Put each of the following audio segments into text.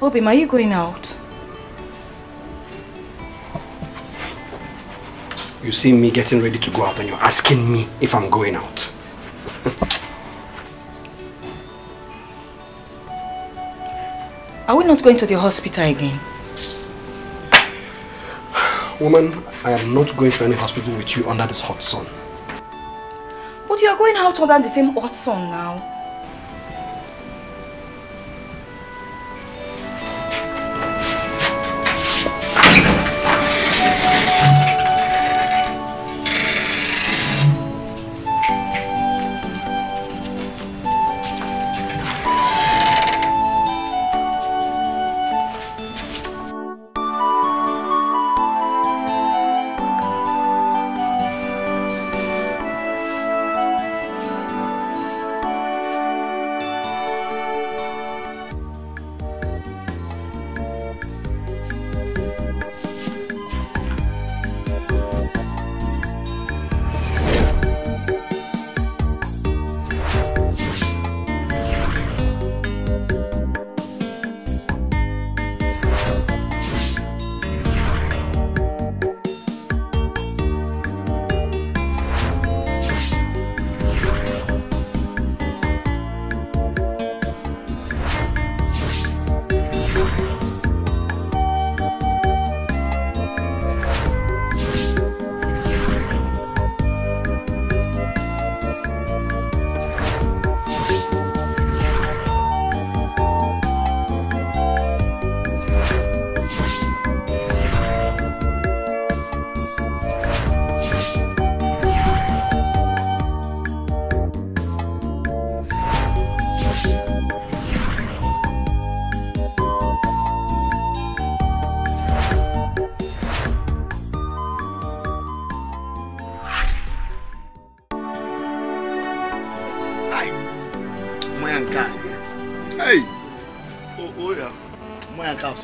Obim, are you going out? You see me getting ready to go out and you're asking me if I'm going out. Are we not going to the hospital again? Woman, I am not going to any hospital with you under this hot sun. But you are going out under the same hot sun now.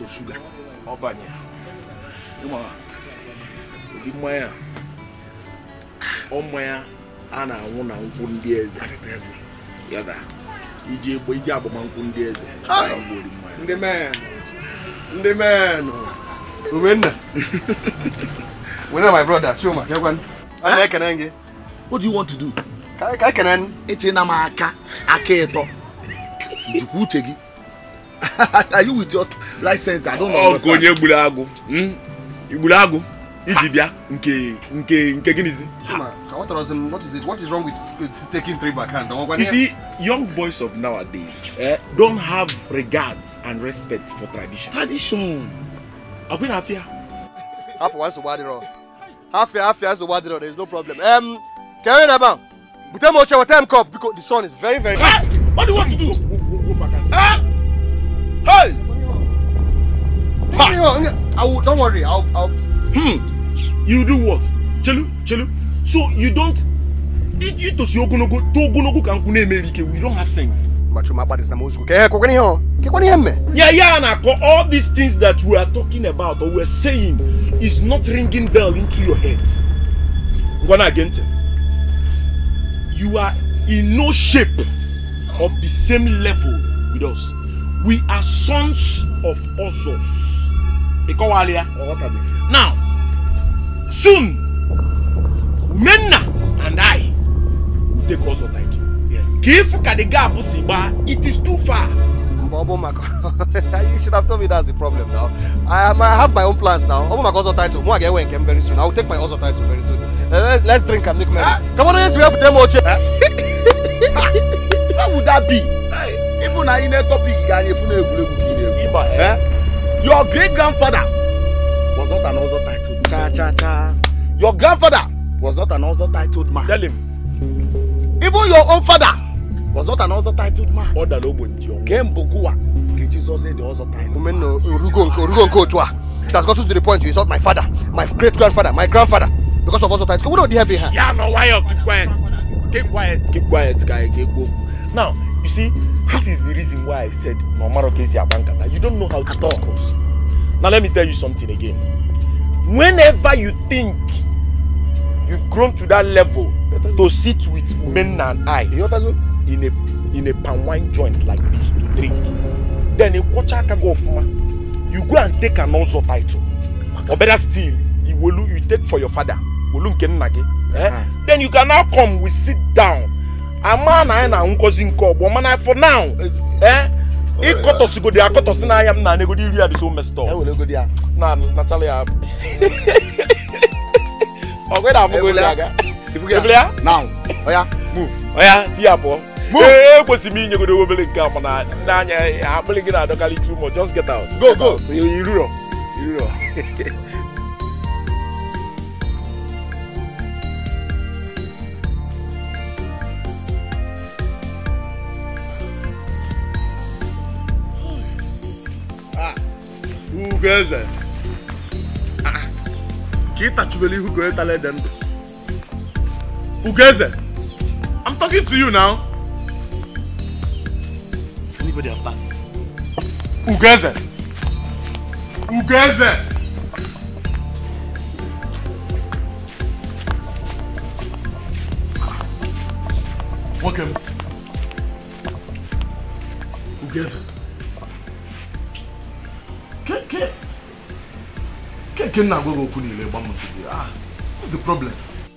Sugar. Obanya. Uma. Di moya. O moya ana wona nku ndi eze. Yada. Ije aboma nku ndi eze. Ndi man. Umenda. When my brother, Chuma, yakwan. Ana kenenge. What do you want to do? Ka kenan. Eti na maka aketo. Jukuchegi. Are you with your license? I don't know. Oh, Konye Bulago. Ibulago. Ijibia. Nke ginizi. What is it? What is wrong with taking 3 backhand? You see, young boys of nowadays don't have regards and respect for tradition. Tradition. I've been happy. Half once a while. Half as a while. There is no problem. Carry it about. But tell me what time cup because the sun is very, very hot. What do you want to do? Go back and say. Hey! Don't worry, I'll You do what? Chelu. So you don't eat to see Ogonogo, Togonogo can America. We don't have sense. Yeah, all these things that we are talking about or we're saying is not ringing bell into your head. Again, you are in no shape of the same level with us. We are sons of Osos. Now, soon, Menna and I will take Oso title. Yes. It is too far. You should have told me that's the problem now. I have my own plans now. Oso title. Very soon. I will take my Oso title very soon. Let's drink and make merry. Come on, let's have them. How would that be? Even in a topic, your great-grandfather was not an Oso titled. Your grandfather was not an Oso titled man. Tell him. Even your own father was not an Oso titled man. Game Bogua. Jesus said the Oso title. It has gotten to the point you insult my father, my great-grandfather, my grandfather because of Oso title. We don't have it. Yeah, no, why you keep quiet? Keep quiet, guy. Now, you see, this is the reason why I said no matter that you don't know how to talk. Now let me tell you something again. Whenever you think you've grown to that level to sit with men and I in a palm wine joint like this to drink, then you watch a go you go and take an also title. Or better still, you take for your father. Then you can now come, we sit down. A man and uncle Zinko, woman for now. It got us to go there, I got us in I am not going to be so messed up. I will go there. No, Natalia. Now, oh yeah, move. Oh yeah, see ya, boy. Move. What's the meaning you go to the camp now? I'm blinking out. Don't call it too much. Just get out. Go. You know. Who goes there? Kita chubeli who go tell them. Who goes there? I'm talking to you now. Is anybody up back? Who goes there? Who goes there? Welcome. Who goes there? What's the problem?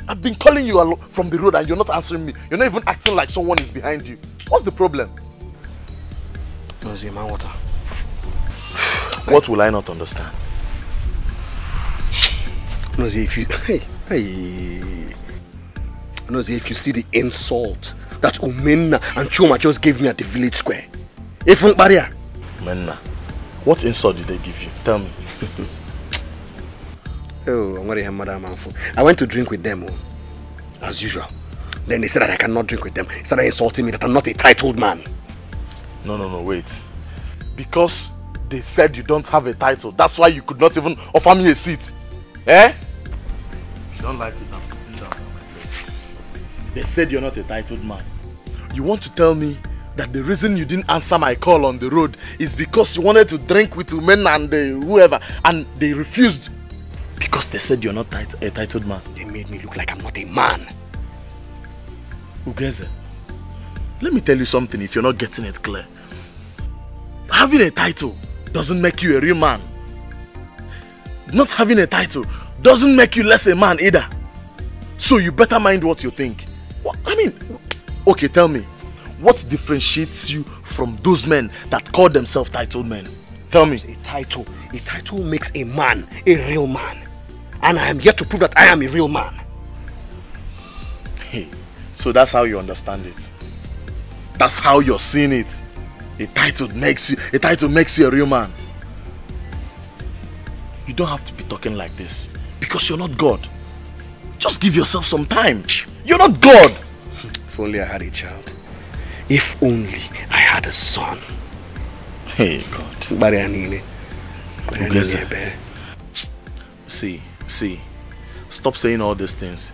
I've been calling you from the road and you're not answering me. You're not even acting like someone is behind you. What's the problem? Nosy, man, water. What will I not understand? Nosy, if you Nosy, if you see the insult that Umenna and Choma just gave me at the village square. Ifun barrier. Menna, what insult did they give you? Tell me. Oh, I'm worried, Madam. I went to drink with them, as usual. Then they said that I cannot drink with them. They started insulting me that I'm not a titled man. No, wait. Because they said you don't have a title, that's why you could not even offer me a seat. Eh? If you don't like it, I'm sitting down by myself. They said you're not a titled man. You want to tell me that the reason you didn't answer my call on the road is because you wanted to drink with women and whoever, and they refused because they said you're not a titled man. They made me look like I'm not a man. Ugeze, let me tell you something if you're not getting it clear. Having a title doesn't make you a real man. Not having a title doesn't make you less a man either. So you better mind what you think. What? I mean, okay, tell me, what differentiates you from those men that call themselves titled men? Tell me. A title makes a man a real man. And I am here to prove that I am a real man. Hey, so that's how you understand it. That's how you're seeing it. A title makes you a real man. You don't have to be talking like this because you're not God. Just give yourself some time. You're not God. If only I had a child. If only I had a son. Hey, God. See, stop saying all these things.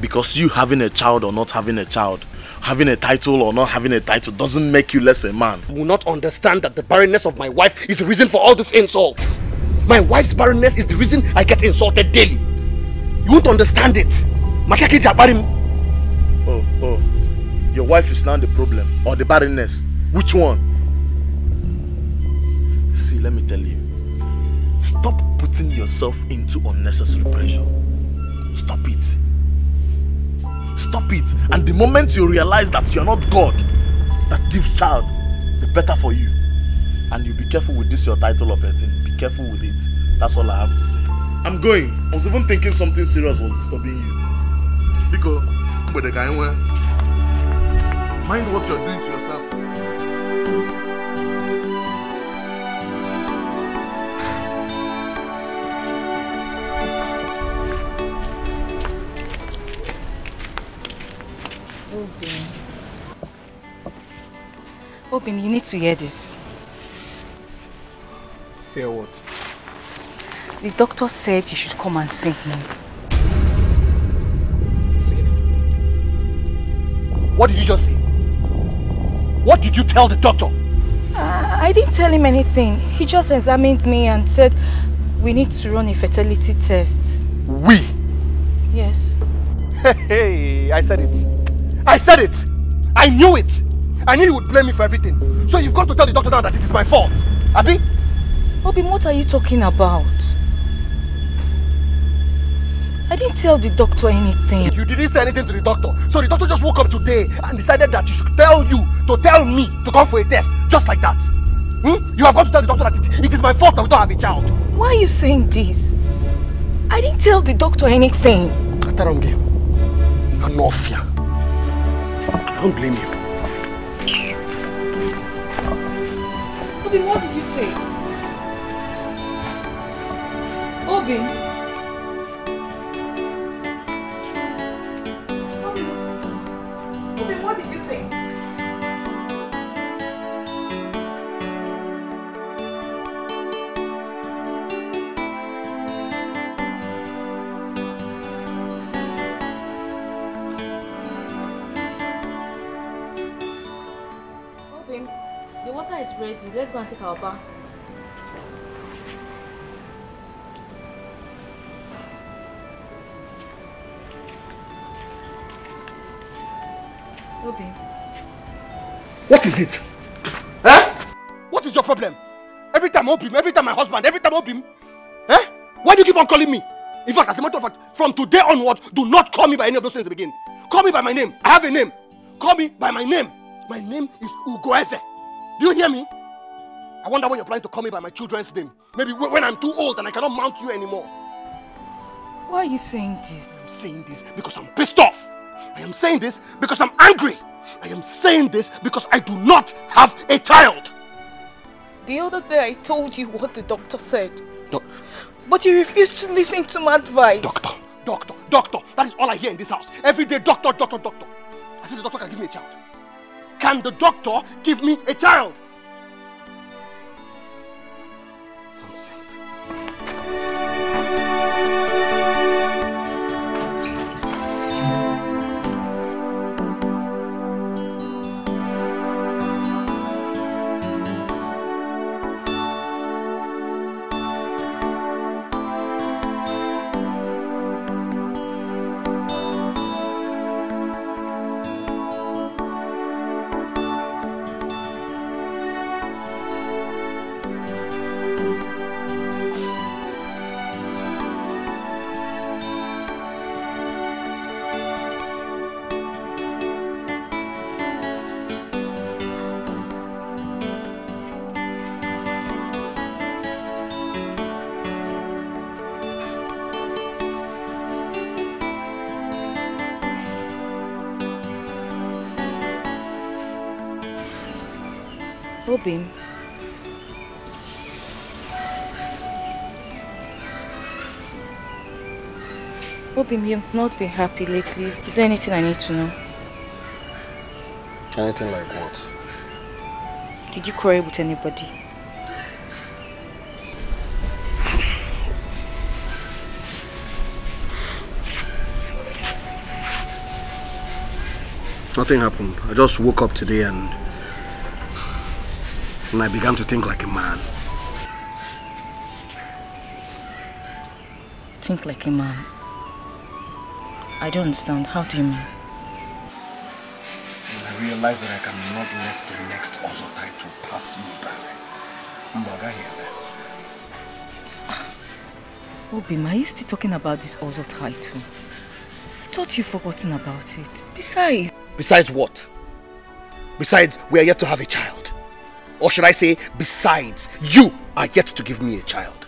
Because you having a child or not having a child, having a title or not having a title doesn't make you less a man. You will not understand that the barrenness of my wife is the reason for all these insults. My wife's barrenness is the reason I get insulted daily. You won't understand it. Oh. Your wife is now the problem or the barrenness. Which one? See, let me tell you. Stop putting yourself into unnecessary pressure. Stop it. Stop it. And the moment you realize that you're not God that gives child, the better for you. And you be careful with this your title of 18. Be careful with it. That's all I have to say. I'm going. I was even thinking something serious was disturbing you. Because mind what you're doing to yourself. Obin, you need to hear this. Hear what? The doctor said you should come and see him. What did you just say? What did you tell the doctor? I didn't tell him anything. He just examined me and said we need to run a fertility test. We? Yes. Hey, I said it. I said it. I knew it. I knew you would blame me for everything. So you've got to tell the doctor now that it is my fault. Abi? Obim, what are you talking about? I didn't tell the doctor anything. You didn't say anything to the doctor. So the doctor just woke up today and decided that you should tell me to come for a test. Just like that. You have got to tell the doctor that it is my fault that we don't have a child. Why are you saying this? I didn't tell the doctor anything. Ataronge, Anofia. I don't blame you. Obim, what did you say? Obim? Obim, what did you say? Obim, the water is ready. Let's go and take our bath. Obim. What is it? Eh? What is your problem? Every time Obim, every time my husband, every time Obim. Eh? Why do you keep on calling me? In fact, as a matter of fact, from today onwards, do not call me by any of those things again. Call me by my name. I have a name. Call me by my name. My name is Ugoeze. Do you hear me? I wonder when you're planning to call me by my children's name. Maybe when I'm too old and I cannot mount you anymore. Why are you saying this? I'm saying this because I'm pissed off. I am saying this because I'm angry. I am saying this because I do not have a child. The other day I told you what the doctor said. But you refused to listen to my advice. Doctor. That is all I hear in this house. Every day, doctor. I said the doctor can give me a child. Can the doctor give me a child? Nonsense. Obim. Obim, you've not been happy lately. Is there anything I need to know? Anything like what? Did you quarrel with anybody? Nothing happened. I just woke up today and I began to think like a man. Think like a man? I don't understand. How do you mean? I realize that I cannot let the next Ozotai to pass me by. Mbaga here. Obim, are you still talking about this Ozotai too? I thought you'd forgotten about it. Besides... Besides what? Besides, we are yet to have a child. Or should I say, besides, you are yet to give me a child.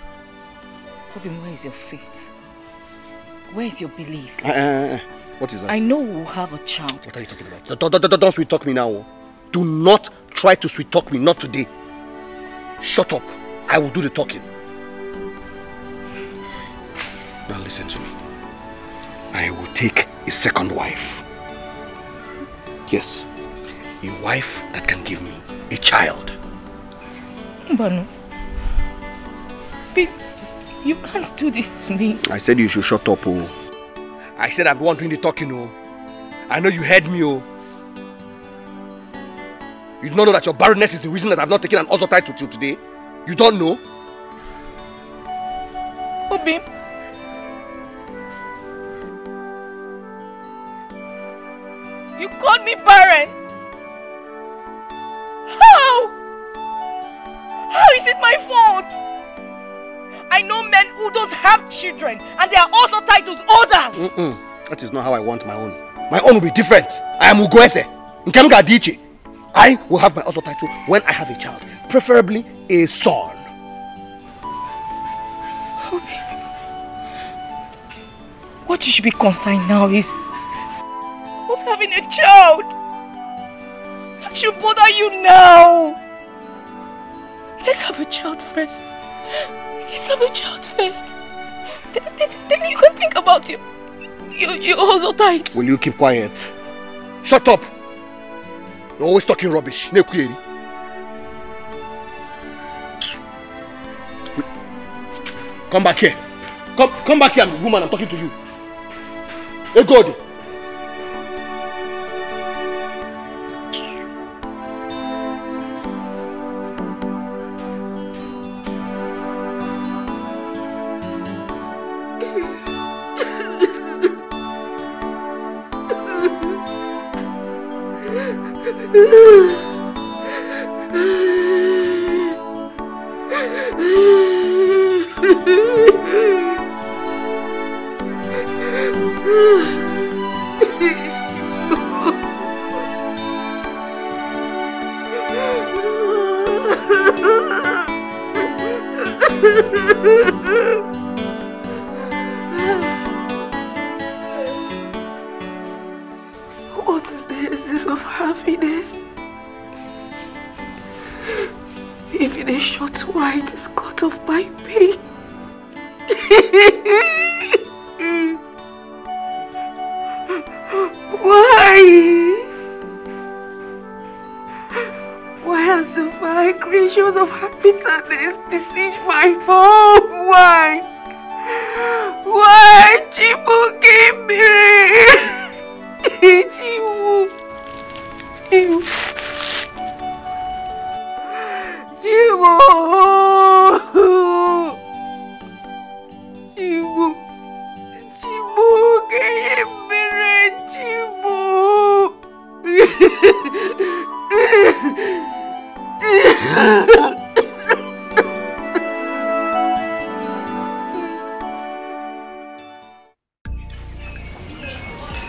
Obim, where is your faith? Where is your belief? What is that? I know we'll have a child. What are you talking about? Don't sweet talk me now. Do not try to sweet talk me, not today. Shut up. I will do the talking. Now listen to me. I will take a second wife. Yes, a wife that can give me a child. Mbano, you can't do this to me. I said you should shut up, oh. I said I'm the one doing the talking, oh. I know you heard me, oh. You do not know that your barrenness is the reason that I've not taken an Ozotai till today? You don't know? Obim. You called me barren. How is it my fault? I know men who don't have children and they are also titled others. That is not how I want my own. My own will be different. I am Ugoese. Nkenuga Adichie. I will have my also title when I have a child, preferably a son. Oh, baby. What you should be concerned now is who's having a child. I should bother you now. Let's have a child first. Let's have a child first. Then you can think about your also tight. Will you keep quiet? Shut up. You're always talking rubbish. Come back here. Come back here, woman. I'm talking to you. Hey, God. What is the essence of happiness? If it is short why it is cut off by pain. Why has the vibrations of happiness besieged my home? Why? Why, Chibu gave me? Chibu. Chibu. Chibu. Chibu. Chibu gave me. Chibu.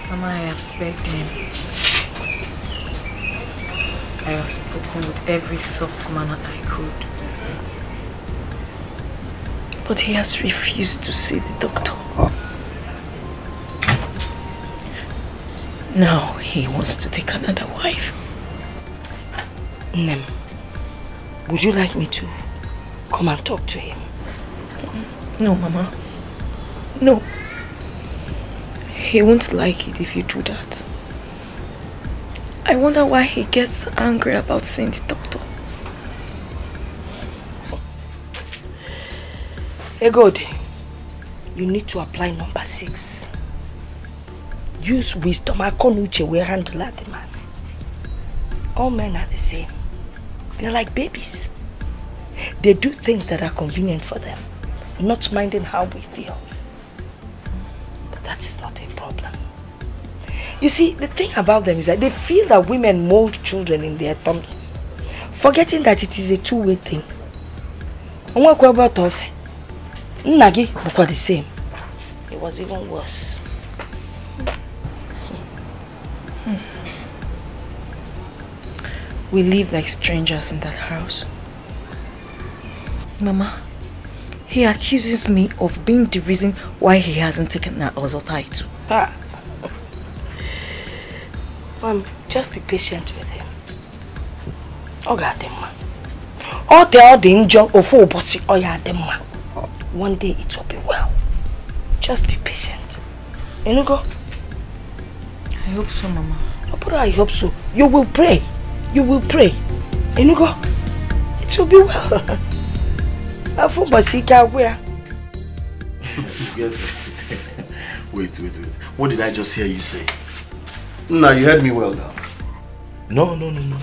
Mama, I have begged him. I have spoken with every soft manner I could. But he has refused to see the doctor. Now he wants to take another wife. Nem, would you like me to come and talk to him? No, Mama. No. He won't like it if you do that. I wonder why he gets angry about seeing the doctor. Egode, you need to apply number 6. Use wisdom. Akonuche will handle the man. All men are the same. They're like babies. They do things that are convenient for them, not minding how we feel. But that is not a problem. You see, the thing about them is that they feel that women mold children in their tummies, forgetting that it is a two-way thing. Nagi was the same. It was even worse. We live like strangers in that house. Mama, he accuses me of being the reason why he hasn't taken that other title. Mom, just be patient with him. Oh God, all the injury of all bossy, oh yeah, one day it will be well. Just be patient. You go? I hope so, Mama. But I hope so. You will pray. You will pray. You go? It will be well. Yes. Wait. What did I just hear you say? No, you heard me well now. No.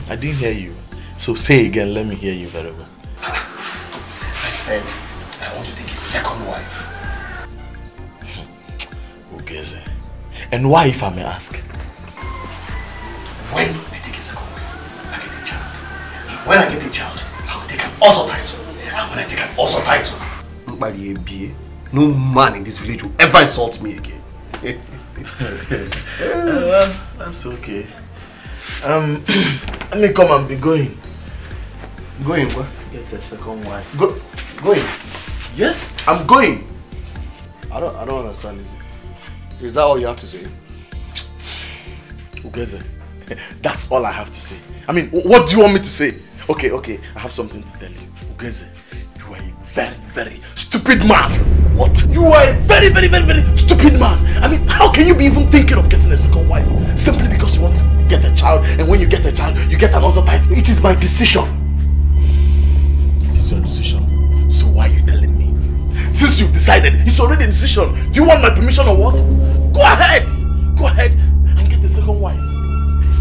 I didn't hear you. So say again, let me hear you very well. I said I want to take a second wife. Okay. And why, if I may ask? When I take a second wife, I get a child. When I get a child, I will take an Usher title. And when I take an Usher title, no man in this village will ever insult me again. Well, that's okay. Let me come and be going. Going where? Get the second wife. Going? Yes, I'm going. I don't understand this. Is that all you have to say? Ugeze, that's all I have to say. I mean, what do you want me to say? Okay, I have something to tell you. Ugeze, you are a very, very stupid man. What? You are a very, very, very, very stupid man. I mean, how can you be even thinking of getting a second wife? Simply because you want to get a child, and when you get a child, you get another title. It is my decision. It is your decision. So why are you telling me? Since you've decided, it's already a decision. Do you want my permission or what? Go ahead and get a second wife.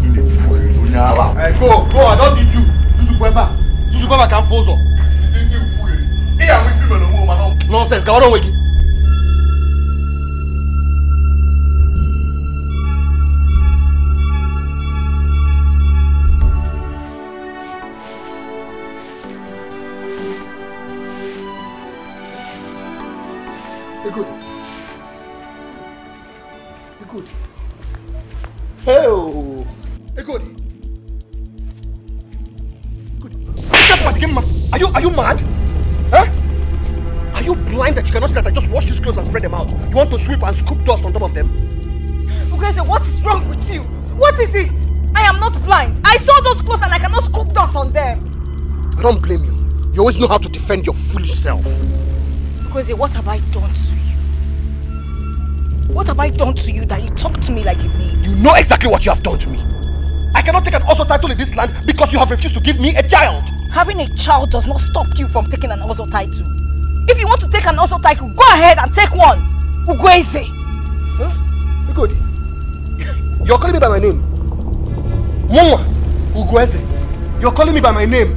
Hey, go, I don't need you. Zuzukweba can pose up. Nonsense, go on, wait. Good. Hey, good. Are you mad? Huh? Are you blind that you cannot see that I just washed these clothes and spread them out? You want to sweep and scoop dust on top of them? Ugeze, what is wrong with you? What is it? I am not blind. I saw those clothes and I cannot scoop dust on them. I don't blame you. You always know how to defend your foolish self. Ugeze, what have I done to you? What have I done to you that you talk to me like you need? You know exactly what you have done to me. I cannot take an Usher title in this land because you have refused to give me a child. Having a child does not stop you from taking an Usher title. If you want to take an Usher title, go ahead and take one. Ugeze. Huh? Good. You're calling me by my name. Mama, Ugeze. You're calling me by my name.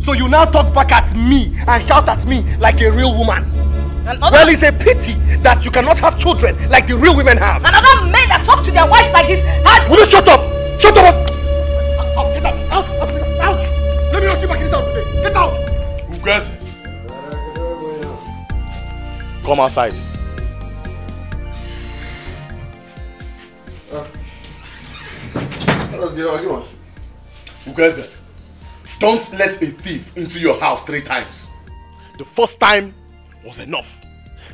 So you now talk back at me and shout at me like a real woman. Well, it's a pity that you cannot have children like the real women have. Another men that talk to their wife like this. Will you shut up? Shut up! Get out! Out! Let me not see my kids out today. Get out! Ugeze, come outside. Ugeze, don't let a thief into your house 3 times. The first time was enough.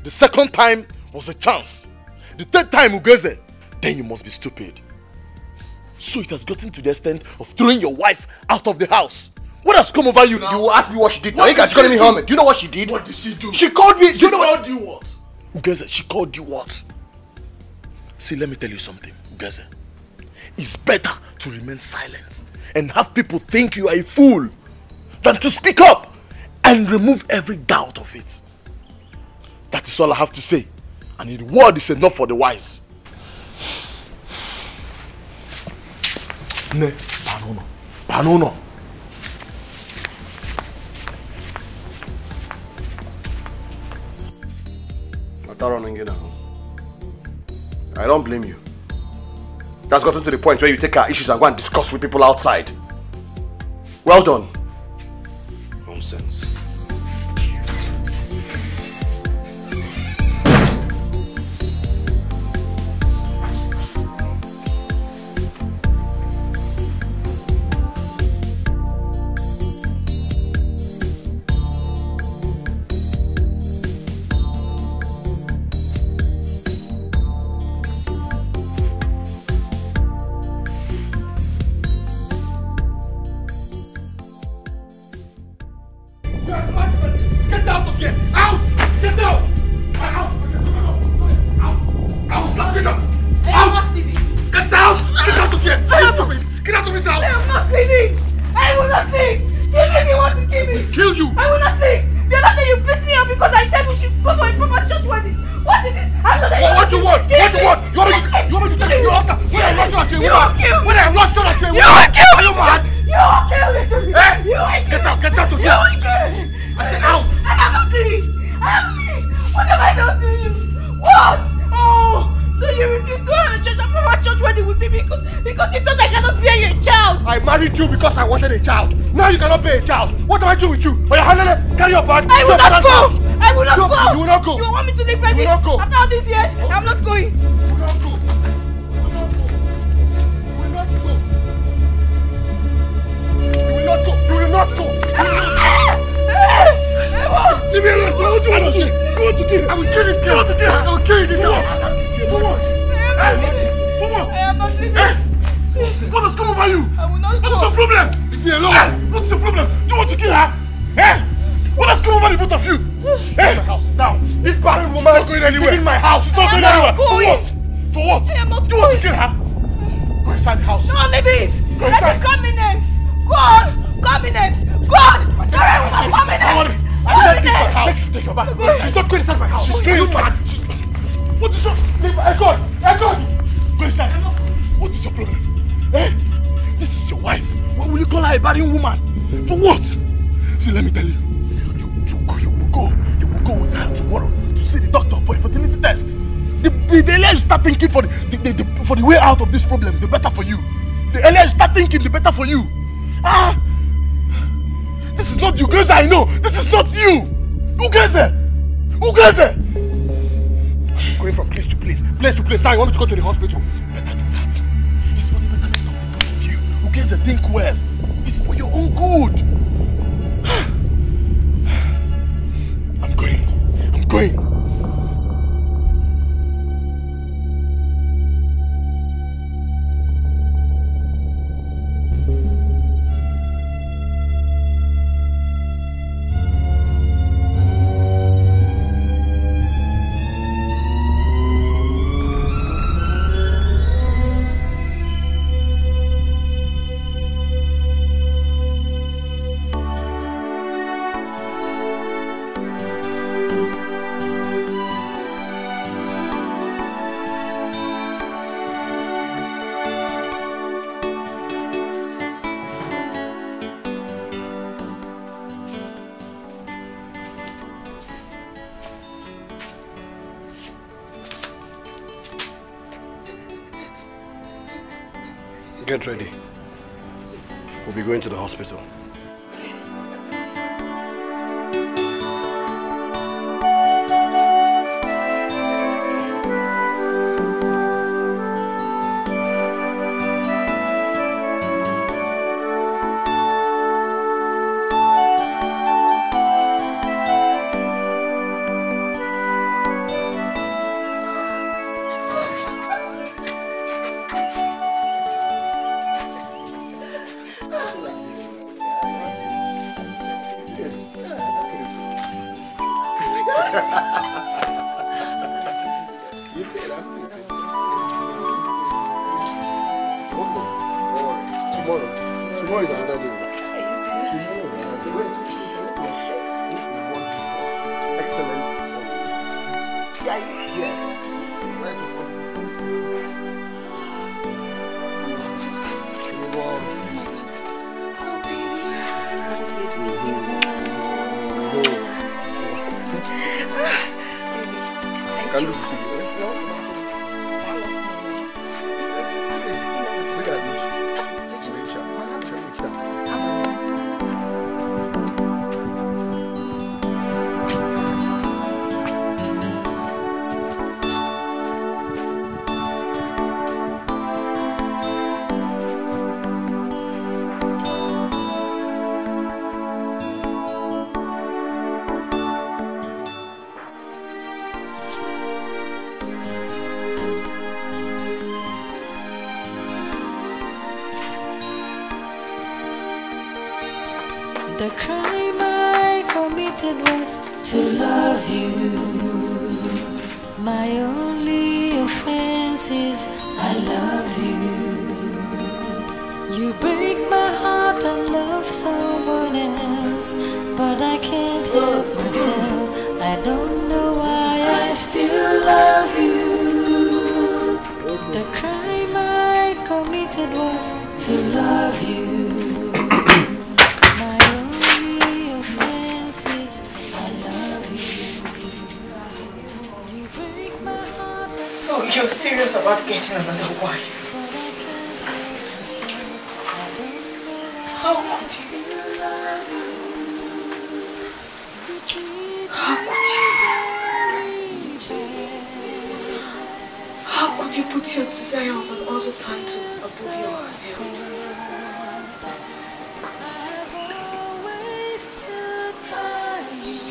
The second time was a chance. The third time, Ugeze, then you must be stupid. So it has gotten to the extent of throwing your wife out of the house. What has come over you now? You will ask me what she did. Now you guys calling me helmet. Do you know what she did? What did she do? She called me. She called you what? Ugeze, she called you what? See, let me tell you something, Ugeze. It's better to remain silent and have people think you are a fool than to speak up and remove every doubt of it. That is all I have to say. And the word is enough for the wise. Ne, Panono. I don't blame you. That's gotten to the point where you take our issues and go and discuss with people outside. Well done. Nonsense. will see because you thought I cannot bear you a child. I married you because I wanted a child. Now you cannot bear a child. What am I doing with you? Oh, Hanele, carry your bag. I will not go. I will not go. You will not go. You want me to live like this? After all these years, I'm not going. You will not go. You will not go. You will not go. You will not go. Leave me alone. What do you want to do? You want to kill? I will kill this girl. You want to kill? I will kill this girl. For what? For what? I am not leaving. What has come over you? I will not go. What's the problem? Leave me alone. What's the problem? Do you want to kill her? What has come over the both of you? My house. Now, this barren woman is not going anywhere. She's in my house. She's not going anywhere. For what? For what? I am not Do you want to kill her? Go inside the house. No, leave it. Go inside. Call me names. God. Call me names. God. Sorry, woman. Call me names. Take your bag. She's not going inside my house. She's going inside. What is your... God. Go inside. What is your problem? This is your wife. Why will you call her a barren woman? For what? See, let me tell you. You will go with her tomorrow to see the doctor for a fertility test. The earlier you start thinking for the way out of this problem, the better for you. The earlier you start thinking, the better for you. This is not you, Grace. I know. This is not you. Who goes there? Going from place to place. Now you want me to go to the hospital? Better do that. It's for the betterment of both of you. Who cares? Think well. It's for your own good. I'm going. Get ready. We'll be going to the hospital. Tomorrow is another day. Excellence. Yes. Can you do it? No, it's not. The crime I committed was to love you. My only offense is I love you. You break my heart and love someone else, but I can't help myself. I don't know why I still love you. The crime I committed was to love you. So you're serious about getting another wife? How could you put your desire of an other title above your health?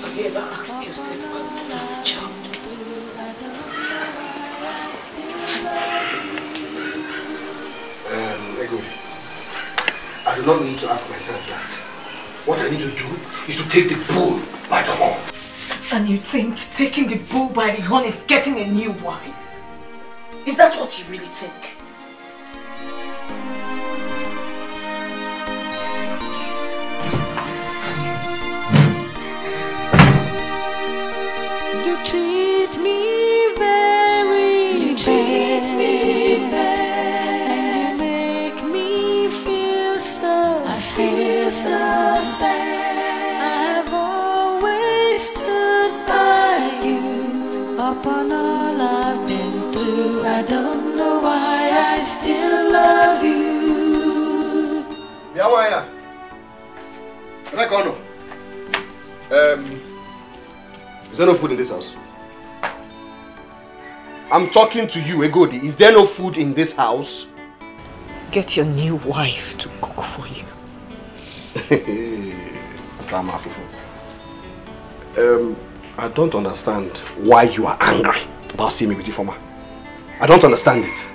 Have you ever asked yourself why we don't have a child? Ego, I do not need to ask myself that. What I need to do is to take the bull by the horn. And you think taking the bull by the horn is getting a new wife? Is that what you really think? You treat me very bad, and you make me feel so sad. I've always stood by you upon all I've been through. I don't know why I still love you. Yawaya. Rekono. Is there no food in this house? I'm talking to you, Egodi. Is there no food in this house? Get your new wife to cook for you. I don't understand why you are angry about seeing me with Ifoma. I don't understand it.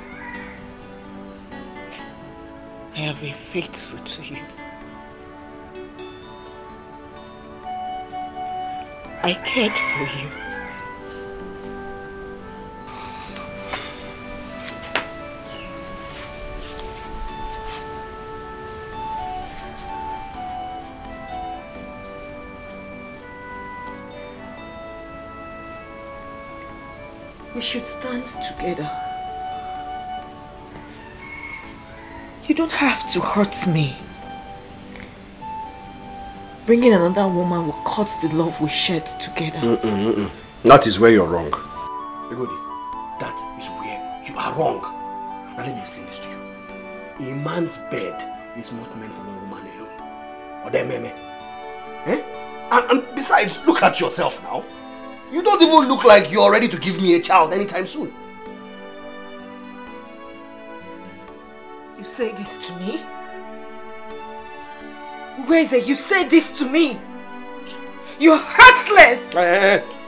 I have been faithful to you. I cared for you. We should stand together. You don't have to hurt me. Bringing another woman will cut the love we shared together. That is where you're wrong. Egodi, that is where you are wrong. Now let me explain this to you. A man's bed is not meant for one woman alone. Or them, meme. Eh? And besides, look at yourself now. You don't even look like you're ready to give me a child anytime soon. You say this to me? Weze, you say this to me? You're heartless!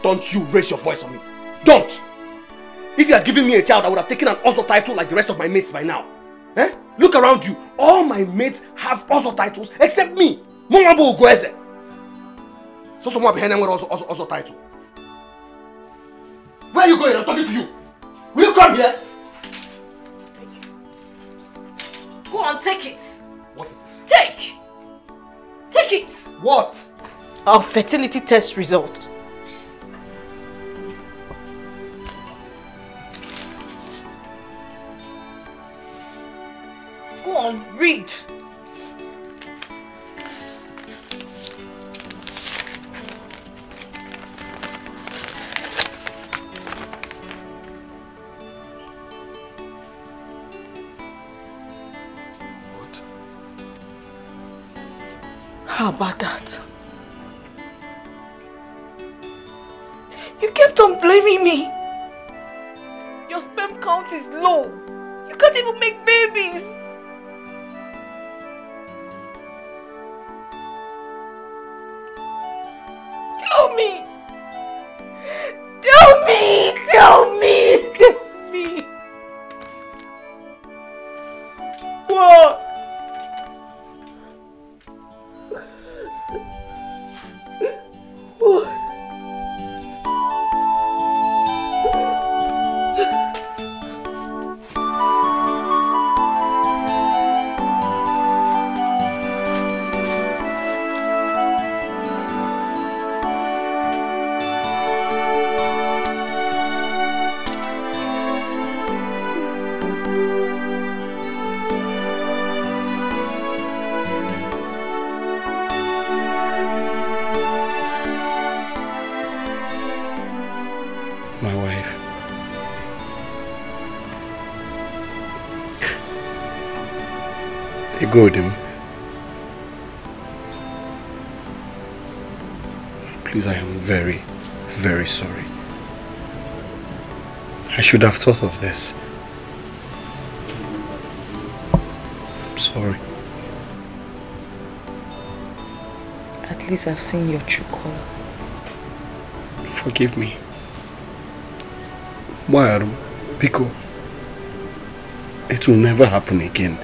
Don't you raise your voice on me. Don't! If you had given me a child, I would have taken an Ozo title like the rest of my mates by now. Eh? Look around you. All my mates have Ozo titles except me. Mongabo Ugweze. So someone behind them with Ozo title. Where are you going? I'm talking to you. Will you come here? Go on, take it. What is this? Take! Take it! What? Our fertility test result. Go on, read. How about that? You kept on blaming me. Your sperm count is low. You can't even make babies. Tell me. Tell me. Tell me. Tell me. What? What? My wife. Egodim, Please, I am very, very sorry. I should have thought of this. I'm sorry. At least I've seen your true color. Forgive me. Why, Biko? It will never happen again.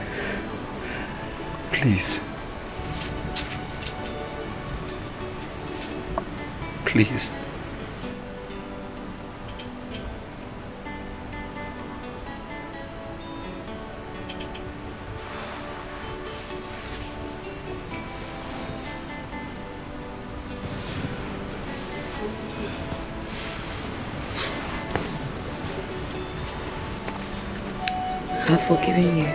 Please. Please. I've forgiven you.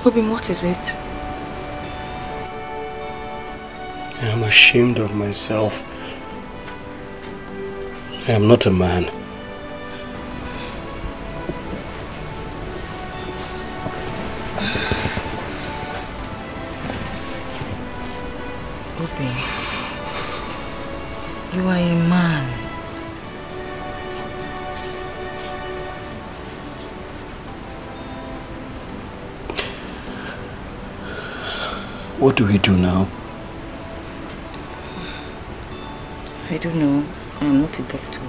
Obim, what is it? I am ashamed of myself. I am not a man. Obim, you are a man. What do we do now? I don't know. I am not a doctor.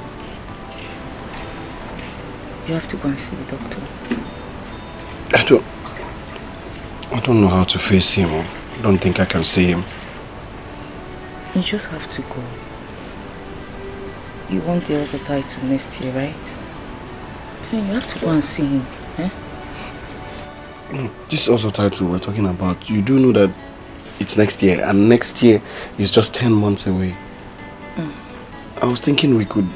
You have to go and see the doctor. I don't know how to face him. I don't think I can see him. You just have to go. You want the other title next year, right? Then you have to go and see him. Eh? This also title we're talking about, you do know that it's next year, and next year is just 10 months away. I was thinking we could,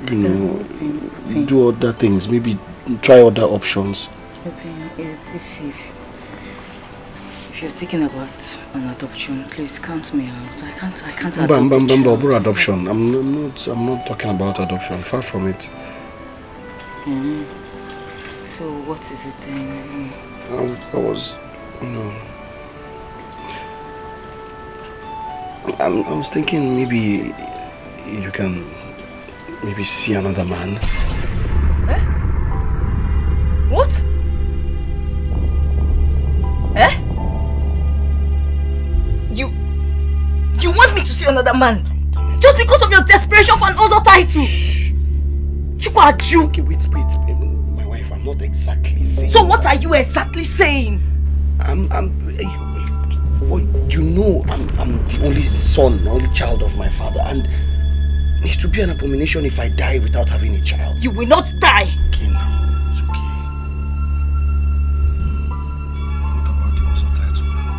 you know, do other things, maybe try other options. If you're thinking about an adoption, please count me out. I can't adopt adoption. I'm not talking about adoption. Far from it. So what is it then? I was, you know, I was thinking maybe you can maybe see another man. Eh? What? Eh? You want me to see another man? Just because of your desperation for an other title? Okay, wait. My wife, I'm not exactly saying. So what are you exactly saying? You know, I'm the only son, only child of my father, and it would be an abomination if I die without having a child. You will not die. Okay, now it's okay. What about the other title now?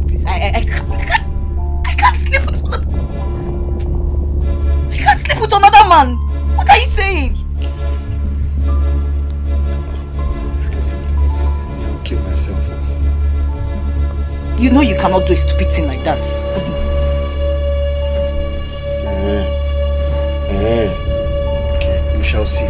Please, I can't sleep with I can't sleep with another man. What are you saying? I'll kill myself. You know you cannot do a stupid thing like that. Okay, we shall see.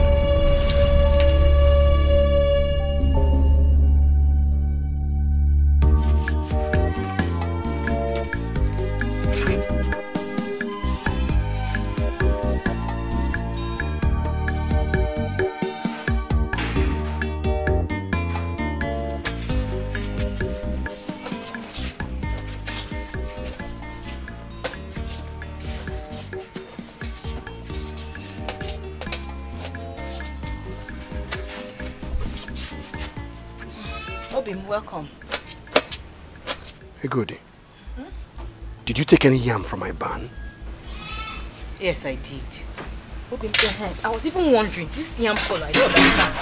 Welcome. Hey, Goody. Did you take any yam from my barn? Yes, I did. Okay, go ahead. I was even wondering, this yam call, I don't understand.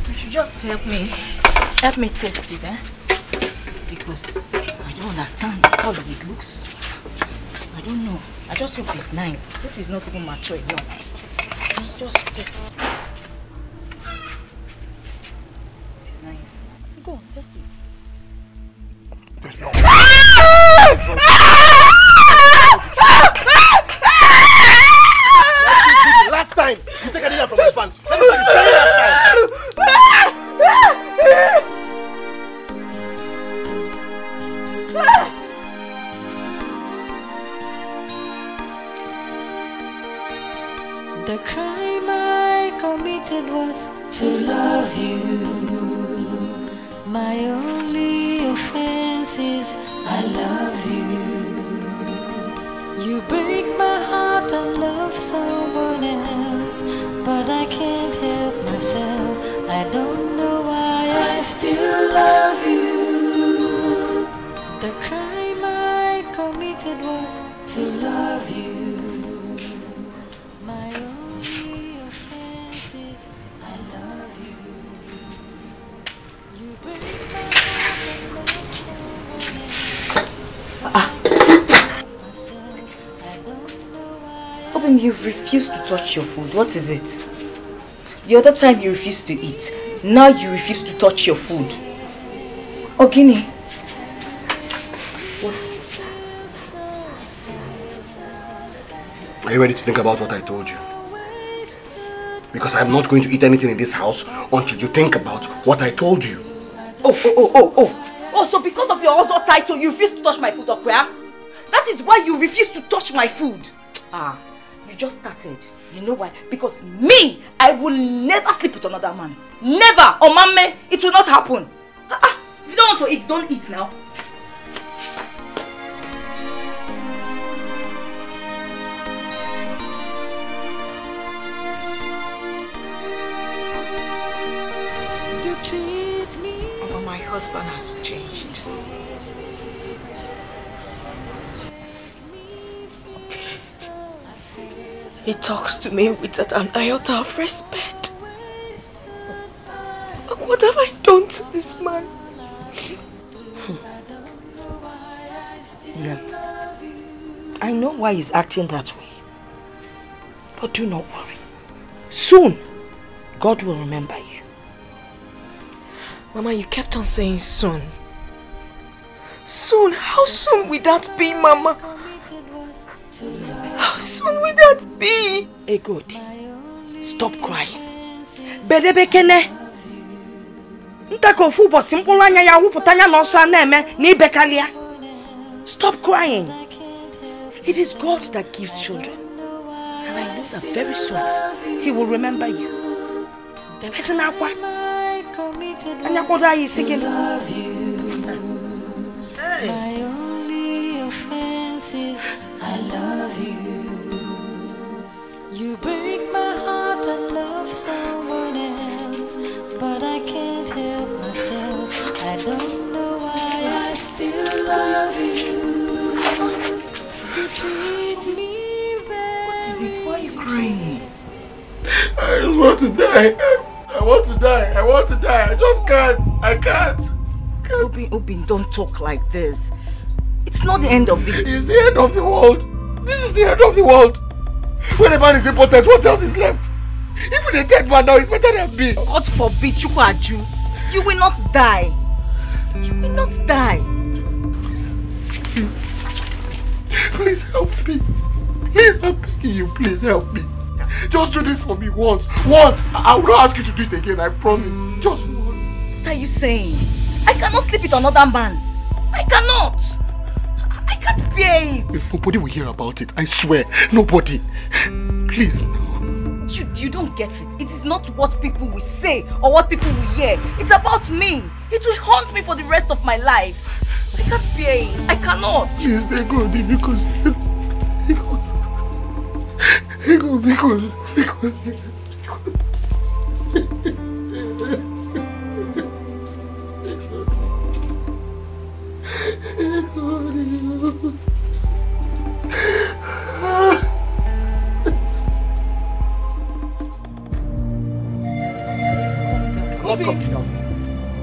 You should just help me taste it, eh? Because I don't understand how it looks. I don't know. I just hope it's nice. I hope it's not even mature enough. Just taste it. It's nice. Go on, taste it. Last time you take anything from my pants. Let me say the very last time. The crime I committed was to love you. My only offense is I love you. You break my heart and love someone else, but I can't help myself. I don't know why I still love you. The crime I committed was to love you. My only offense is I love you. You break my heart and love someone else. Obin, you've refused to touch your food. What is it? The other time you refused to eat. Now you refuse to touch your food. Ogini. What? Are you ready to think about what I told you? Because I'm not going to eat anything in this house until you think about what I told you. Oh, so because of your hustle title, you refuse to touch my food, Okwea? That is why you refuse to touch my food. You just started. You know why? Because me, I will never sleep with another man. Never! Oh, mama, it will not happen. If you don't want to eat, don't eat now. You treat me. But my husband has changed. He talks to me with an iota of respect. What have I done to this man? Yeah. I know why he's acting that way. But do not worry. Soon, God will remember you. Mama, you kept on saying soon. Soon? How soon will that be, Mama? How soon will that be? Hey, good. Stop crying. Bedebekene. Ntako fubo simple anya ya wuputanya no so aneme ni bekalia. Stop crying. It is God that gives children. And I know that very soon He will remember you. Listen up. Anya koda yi sigin. My only offense is I love you. You break my heart and love someone else, but I can't help myself. I don't know why I still love you. You treat me very. What is it? Why are you crying? I just want to die. I want to die. I want to die. I just can't. I can't. Obin, don't talk like this. It's not the end of it. It's the end of the world. This is the end of the world. When a man is important, what else is left? Even a dead man now is better than me. God forbid, Chukwaju. You will not die. You will not die. Please help me. Please, I'm begging you. Please help me. Just do this for me once. Once. I will not ask you to do it again. I promise. Just once. What are you saying? I cannot sleep with another man. I cannot. I can't bear it. If nobody will hear about it, I swear. Nobody. Please, no. You don't get it. It is not what people will say or what people will hear. It's about me. It will haunt me for the rest of my life. I can't bear it. I cannot. Please, they go because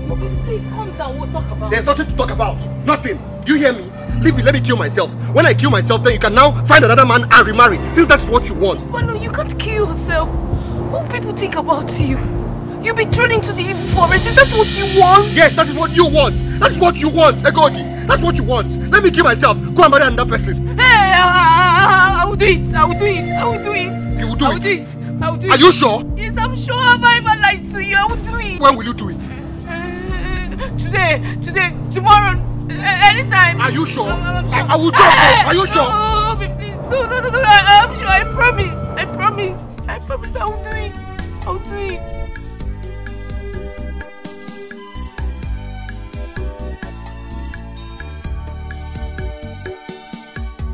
Okay, please calm down. We'll talk about it. There's nothing to talk about. Nothing. You hear me? Leave me, let me kill myself. When I kill myself, then you can now find another man and remarry. Since that's what you want. But no, you can't kill yourself. What will people think about you? You'll be thrown into the evil forest. Is that what you want? Yes, that is what you want. That is what you want, Egodi. That's what you want. Let me kill myself. Go and marry another person. Hey, I will do it. I will do it. I will do it. You will do I will do it. I will do it. Are you sure? Yes, I'm sure. Have I ever lied to you? I will do it. When will you do it? Today, tomorrow, anytime. Are you sure? I'm sure. I will do it. Are you sure? Oh, please. No. I'm sure. I promise. I promise I will do it. I will do it.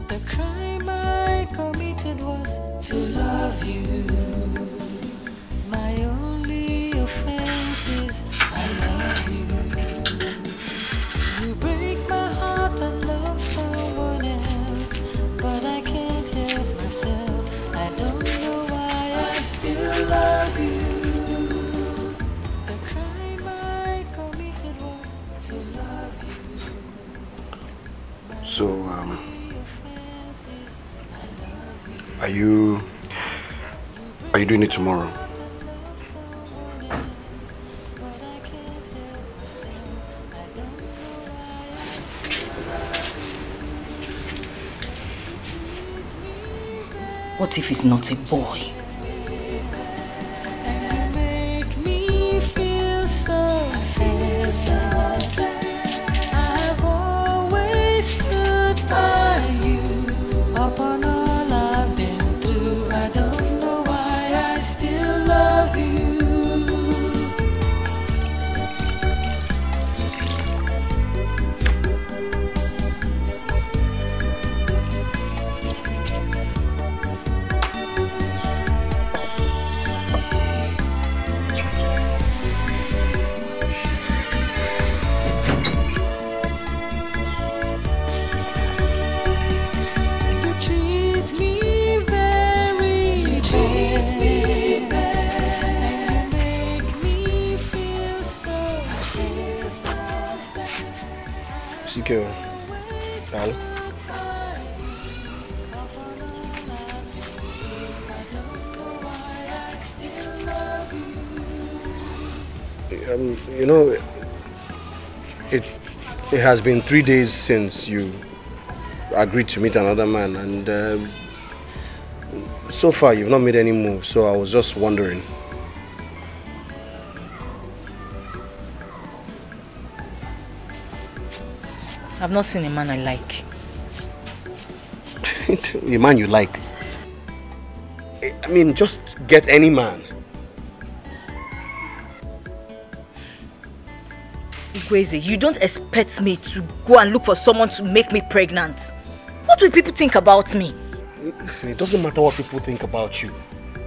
The crime I committed was to love you. My only offense is I love you. You break my heart and love someone else, but I can't help myself. I don't know why I still love you. The crime I committed was to love you. So, Are you doing it tomorrow? What if he's not a boy? And you make me feel so sad. I've always stood by you upon all I've been through. I don't know why I still love you. Sikio, Sal. You know, it has been 3 days since you agreed to meet another man, and so far you've not made any move. So I was just wondering. I've not seen a man I like. A man you like? I mean, just get any man. Igweze, you don't expect me to go and look for someone to make me pregnant. What will people think about me? Listen, it doesn't matter what people think about you.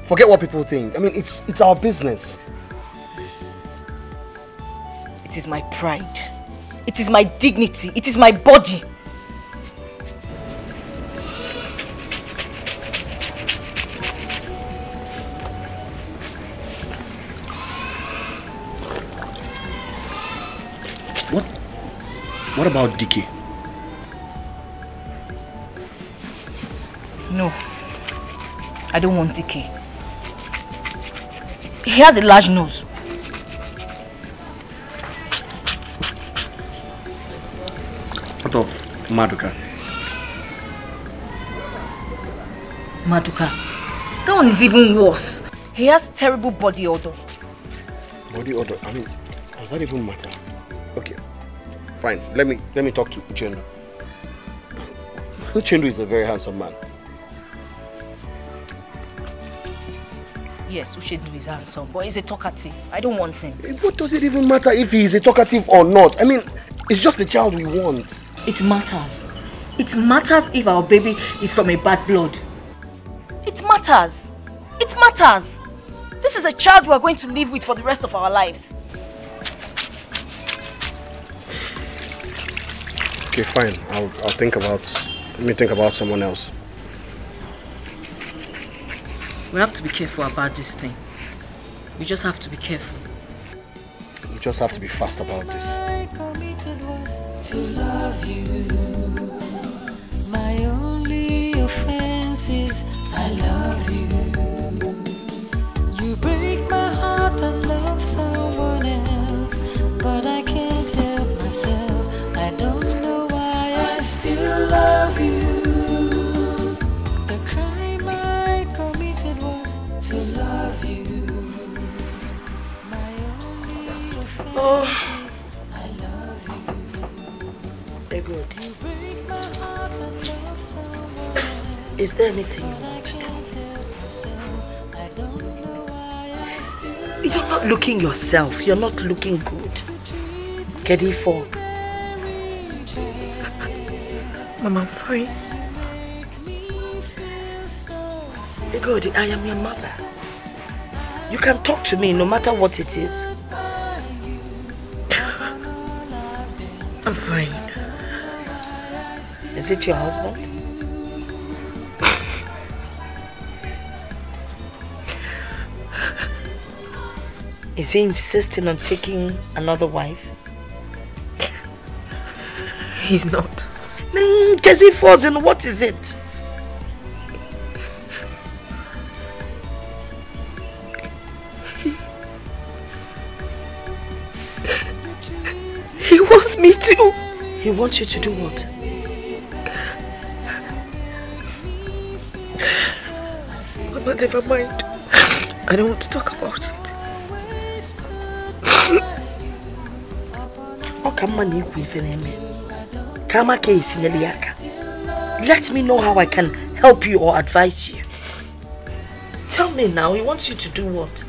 Forget what people think. I mean, it's our business. It is my pride. It is my dignity. It is my body. What about Dickie? No. I don't want Dickie. He has a large nose. What of Maduka? Maduka? That one is even worse. He has terrible body odor. Body odor? I mean, does that even matter? Okay, fine. Let me talk to Uchendu. Uchendu is a very handsome man. Yes, Uchendu is handsome, but he's a talkative. I don't want him. What does it even matter if he is a talkative or not? I mean, it's just the child we want. It matters. It matters if our baby is from a bad blood. It matters. It matters. This is a child we are going to live with for the rest of our lives. Okay, fine. I'll think about. Let me think about someone else. We have to be careful about this thing. We just have to be careful. just have to be fast about this. I committed was to love you. My only offense is I love you. You break my heart and love someone else, but I can't help myself. I don't know why I still love you. The crime I committed was to love you. My only offense is I love you. They're good. You break my heart and love someone else. Is there anything you But I want to do? can't help myself. I don't know why I still You're not looking yourself. You're not looking good. Kedifo. Mama, I'm fine. Good, I am your mother. You can talk to me no matter what it is. I'm fine. Is it your husband? Is he insisting on taking another wife? He's not. Kedifo, and what is it? He wants me to. He wants you to do what? Mama, never mind. I don't want to talk about it. Let me know how I can help you or advise you. Tell me now, he wants you to do what?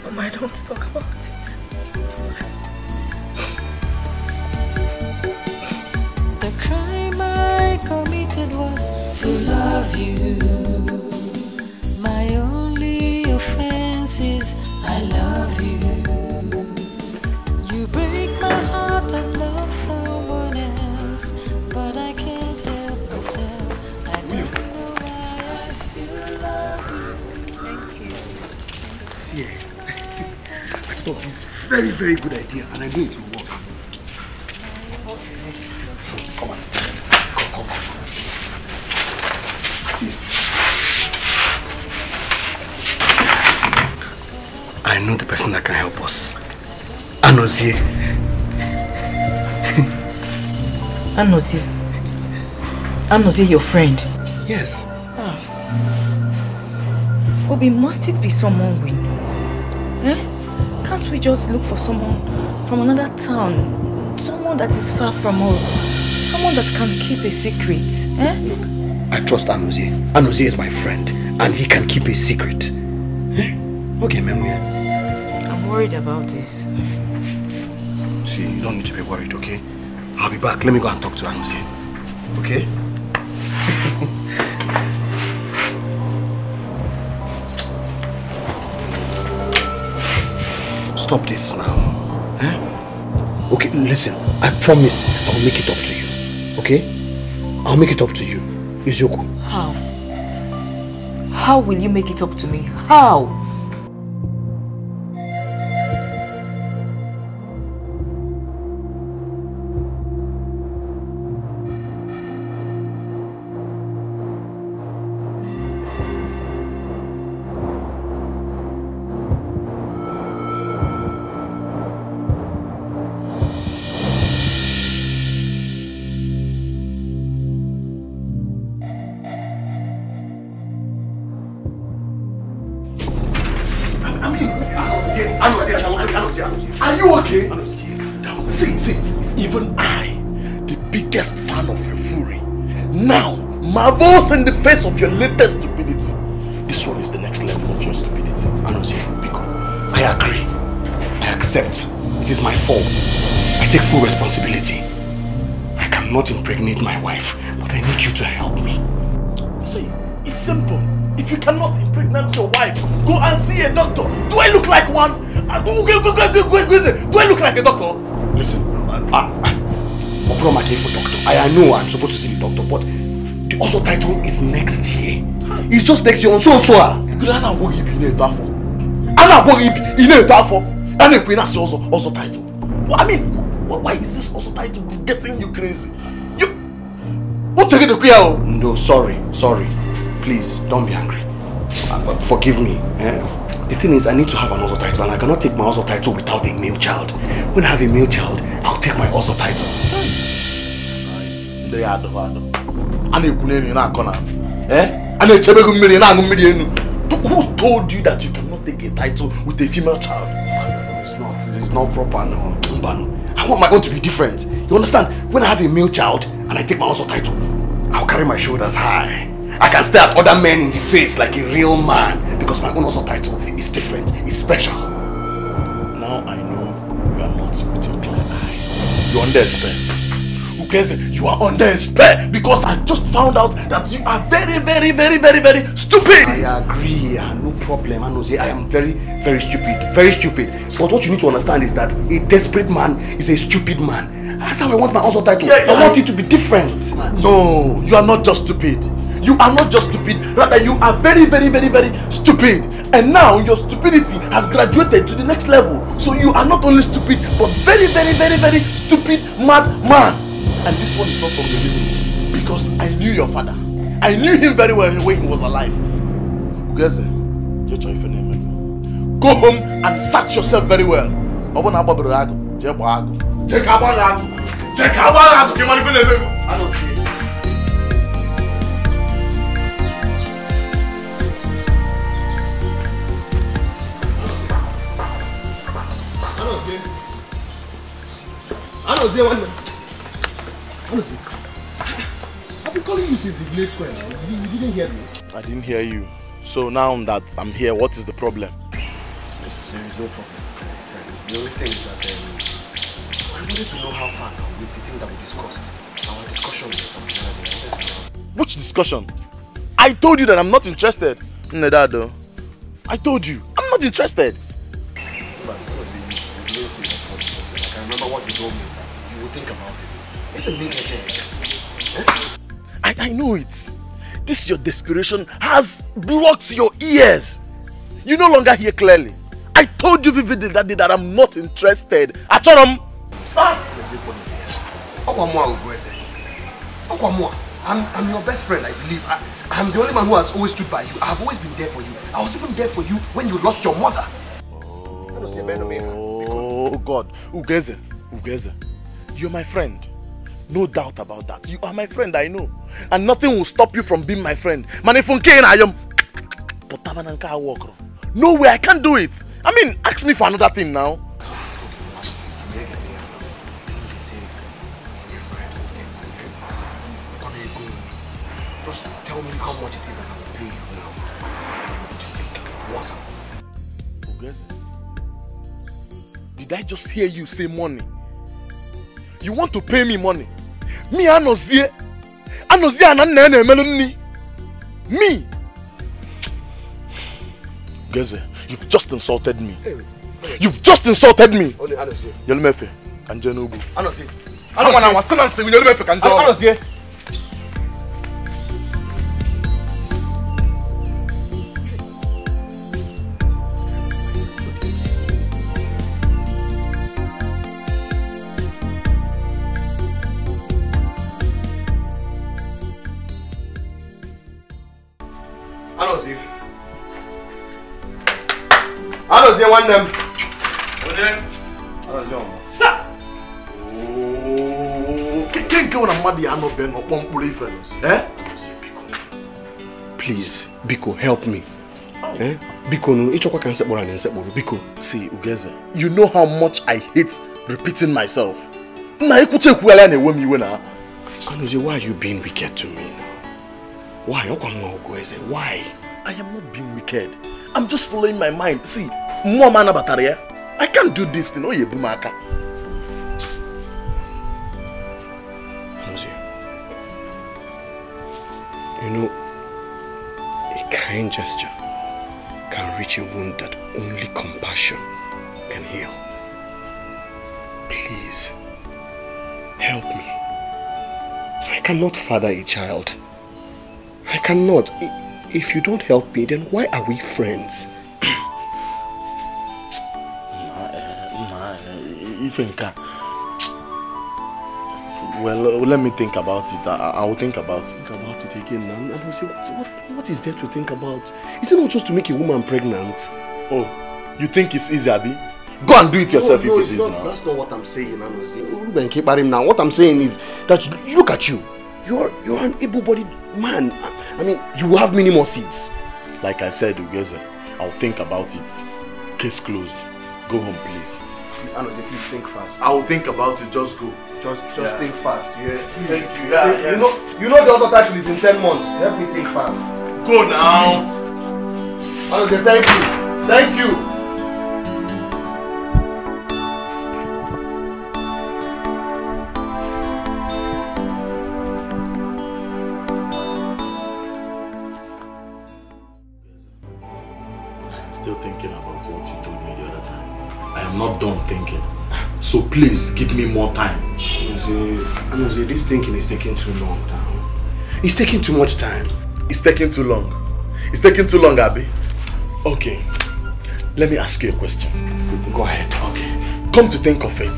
Mama, I don't want to talk about it. The crime I committed was to love you. My only offense is I love you. You break my heart and love someone else, but I can't help myself. I don't know why I still love you. Thank you. See, I thought this is a very, very good idea, and I knew it will work. Come on, sister. Come. See, I know the person that can help us. Anozie. Anozie, your friend. Yes. Obi, must it be someone we know? Eh? Can't we just look for someone from another town? Someone that is far from us? Someone that can keep a secret? Eh? Look, I trust Anozie. Anozie is my friend, and he can keep a secret. Eh? Okay, Memory. I'm worried about this. See, you don't need to be worried, okay? I'll be back. Let me go and talk to Anozie. Okay? Stop this now. Eh? Okay, listen. I promise I'll make it up to you. Okay? I'll make it up to you. Izuoku. How? How will you make it up to me? How? Are you okay? See, even I, the biggest fan of your fury, now marvels in the face of your latest stupidity. This one is the next level of your stupidity. Anozie, Biko, I agree. I accept. It is my fault. I take full responsibility. I cannot impregnate my wife, but I need you to help me. See, it's simple. If you cannot impregnate your wife, go and see a doctor. Do I look like one? Do I look like a doctor? Listen, Oproma came for doctor. I know I'm supposed to see the doctor, but the also title is next year. It's just next year on so. And a queen has also title. I mean, why is this also title getting you crazy? You what's the queen? No, sorry. Please, don't be angry. Forgive me. The thing is, I need to have an Ozo title, and I cannot take my Ozo title without a male child. When I have a male child, I'll take my Ozo title. Who told you that you cannot take a title with a female child? It's not proper, no. I want my own to be different. You understand? When I have a male child and I take my Ozo title, I'll carry my shoulders high. I can stare at other men in the face like a real man because my own Ozo title is different. It's special. Now I know you are not with your clear eye. You're under a spell. Who cares? You are under a spell because I just found out that you are very, very, very, very, very stupid. I agree. No problem. I am very, very stupid. Very stupid. But what you need to understand is that a desperate man is a stupid man. That's how I want my Ozo title. I want it to be different. No, you are not just stupid. You are not just stupid, rather you are very, very, very, very stupid. And now your stupidity has graduated to the next level. So you are not only stupid, but very, very, very, very stupid mad man. And this one is not from the village. Because I knew your father. I knew him very well when he was alive. Go home and search yourself very well. I've been calling you since the Village Square now. You didn't hear me. I didn't hear you. So now that I'm here, what is the problem? There is no problem. The only thing is that I wanted to know how far now with the thing that we discussed. Our discussion with Which discussion? I told you that I'm not interested. Nedado. I told you, I'm not interested. I remember what you told me. You will think about it. It's a big change. I know it. This your desperation has blocked your ears. You no longer hear clearly. I told you vividly that day that I'm not interested. Achoram. I'm your best friend, I believe. I'm the only man who has always stood by you. I have always been there for you. I was even there for you when you lost your mother. Oh God. Ugeze. You're my friend. No doubt about that. You are my friend, I know. And nothing will stop you from being my friend. Man, if I am no way, I can't do it. I mean, ask me for another thing now. Just tell me how much it is that I will pay you now. Just think once and did I just hear you say money? You want to pay me money? Me, Anozie and me. Geze, you've just insulted me. You've just insulted me. Yelmefe, Kanjenubu. Anozie. Anozie one them. Please, Biko, help me. Biko, Biko. See, Ugeze, you know how much I hate repeating myself. Anozie, why are you being wicked to me now? Why? Why? I am not being wicked. I'm just following my mind. See, I can't do this thing. Anozie, you know, a kind gesture can reach a wound that only compassion can heal. Please, help me. I cannot father a child. I cannot. If you don't help me, then why are we friends? Well, let me think about it. I will think about it. Think about it again now. I will say, what is there to think about? Is it not just to make a woman pregnant? Oh, you think it's easy, Abi? Go and do it yourself if it's easy now. That's not what I'm saying, now. What I'm saying is that look at you. You're an able-bodied man. I mean, you will have many more seeds. Like I said, Ugeze, I'll think about it. Case closed. Go home, please. Anozie, please think fast. I will think about it. Just go. Just think fast. Yeah. Thank you. Yeah, yes. You know the other title is in 10 months. Help me think fast. Go now. Anozie, thank you. Thank you. Still thinking about what you told me the other time. I am not done thinking. So please give me more time. Anozie, this thinking is taking too long now. It's taking too much time. It's taking too long. It's taking too long, Abi. Okay. Let me ask you a question. Go ahead. Okay. Come to think of it.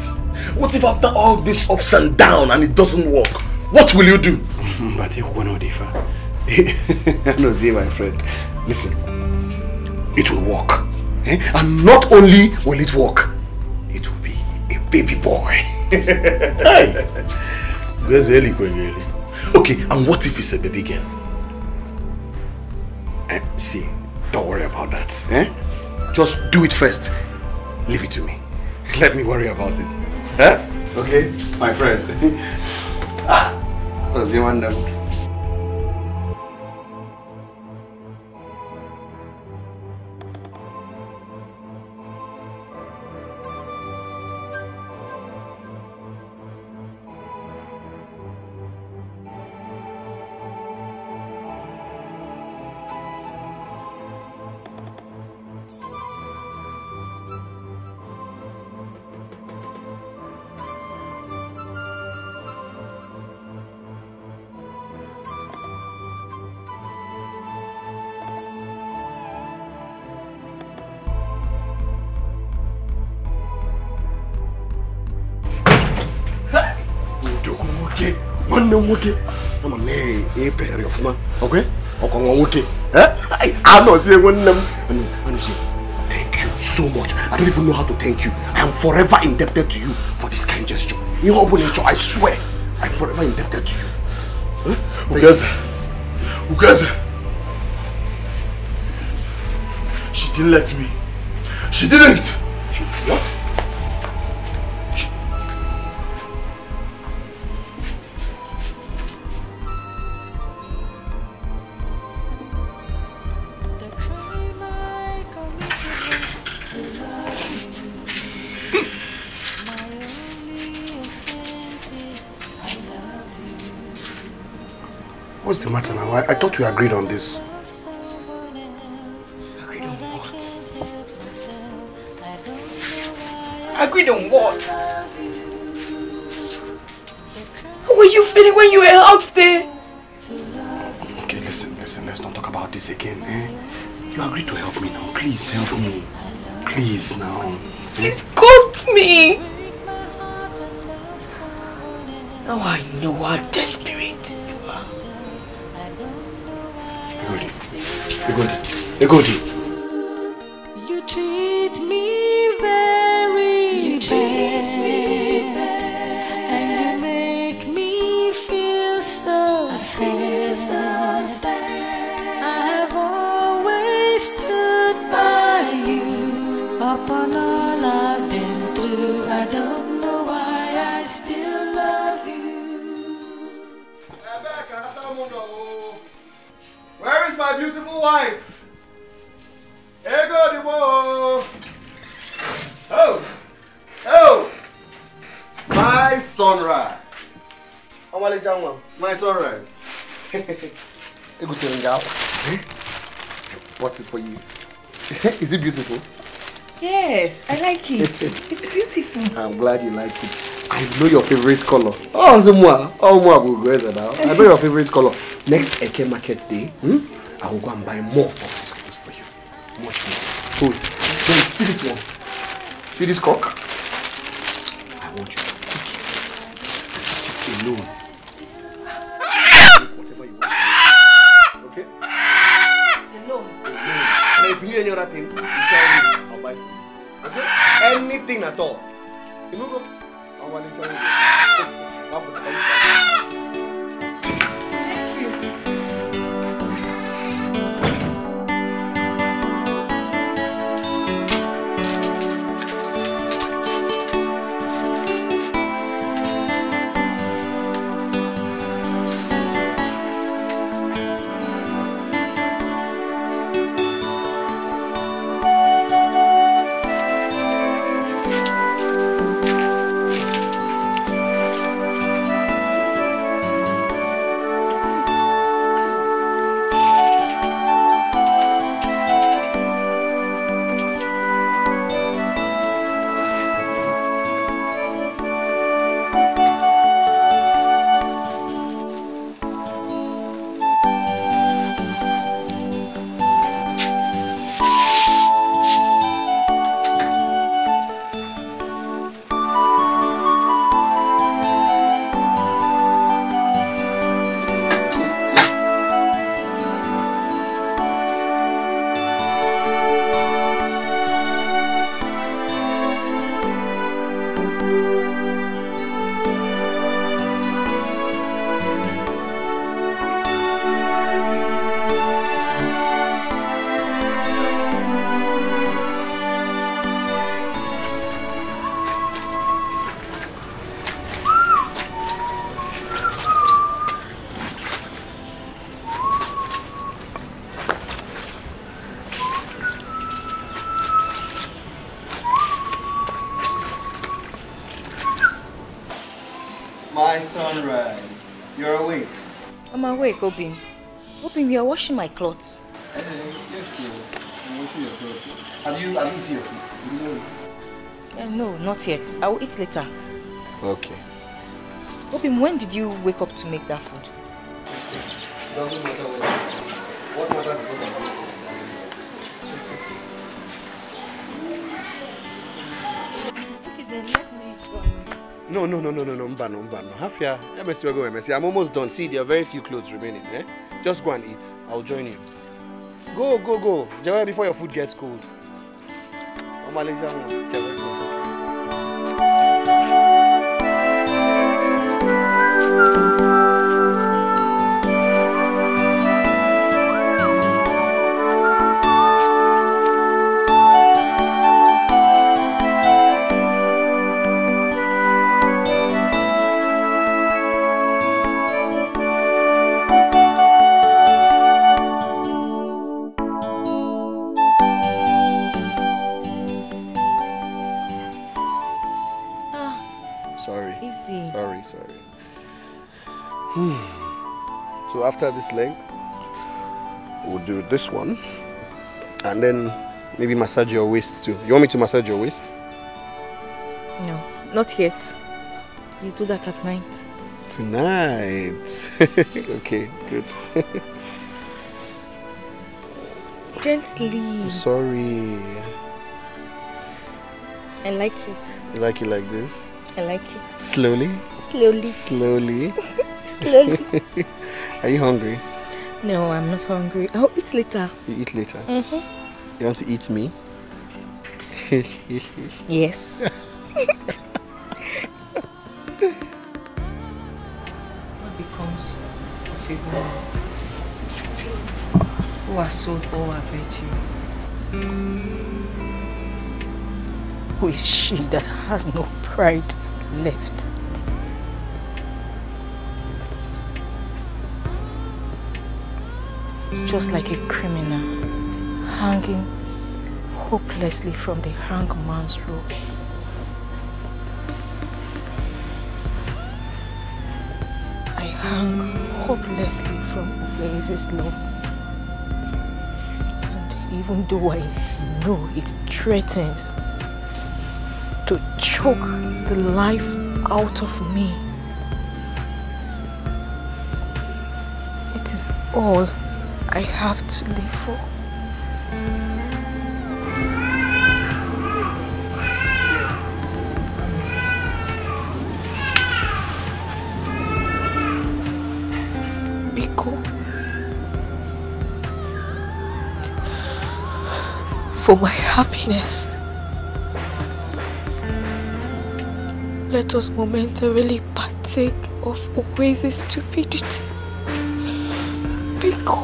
What if after all this ups and downs and it doesn't work? What will you do? But Anozie, my friend. Listen. It will work. And not only will it work, it will be a baby boy. Hey. Okay, and what if it's a baby girl? See, don't worry about that. Just do it first. Leave it to me. Let me worry about it. Okay, my friend. Anozie, wonderful. Okay. I'm a man, a pair of man. Okay? Okay. Thank you so much. I don't even know how to thank you. I am forever indebted to you for this kind gesture. In all nature, I swear, I'm forever indebted to you. Ugeze. She didn't let me. She didn't. What? What's the matter now? I thought we agreed on this. Agreed on what? Agreed on what? How were you feeling when you were out there? Okay, listen. Let's not talk about this again. You agreed to help me now. Please help me. Please now. Disgust me. Now I know how desperate you are. Egodi. You treat me very bad, and you make me feel so sad. I have always stood by you upon all I've been through. I don't know why I still love you. Where is my beautiful wife? Egodi, whoa! Oh! My sunrise. My sunrise. What's it for you? Is it beautiful? Yes, I like it. It's beautiful. I'm glad you like it. I know your favorite color. I know your favorite color. Next Eke Market Day, I will go and buy more of these clothes for you. Much more. Hold. See this one. See this cock? want you to cook it. Eat it alone. Whatever you want. Okay? Alone. And if you need any other thing, you tell me. I'll buy food. Okay? Anything at all. You know, I'll buy it. My sunrise. You're awake. I'm awake, Obim. Obim, you are washing my clothes. Yes, I'm washing your clothes. Have you eaten your food? No, not yet. I will eat later. Okay. Obim, when did you wake up to make that food? Doesn't matter what matters is what I do. No, Mbano. Hafia, I'm almost done. See, there are very few clothes remaining. Eh? Just go and eat. I'll join you. Go. Jawa before your food gets cold. Sorry. So after this leg, we'll do this one, and then maybe massage your waist too. You want me to massage your waist? No, not yet. You do that at night. Tonight. Okay, good. Gently. Sorry. I like it. You like it like this? I like it. Slowly? Slowly. Are you hungry? No, I'm not hungry. I'll eat later. You eat later? Mm-hmm. You want to eat me? Yes. What becomes of a woman who has sold all her virtue? Who is she that has no pride left? Just like a criminal hanging hopelessly from the hangman's rope. I hang hopelessly from Oasis' love. And even though I know it threatens to choke the life out of me, it is all I have to live for. for my happiness. Let us momentarily partake of Ogweze's stupidity. Biko.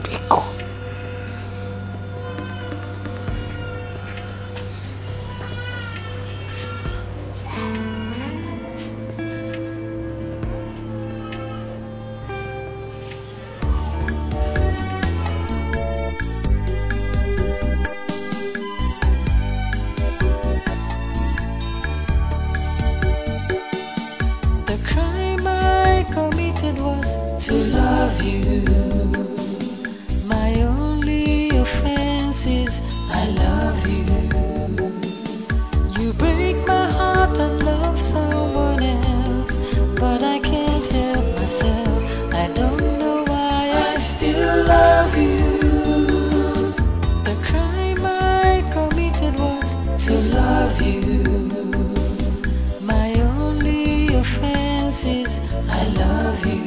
Biko. To love you. My only offense is I love you. You break my heart and love someone else, but I can't help myself. I don't know why I still love you. The crime I committed was to love you. My only offense is I love you.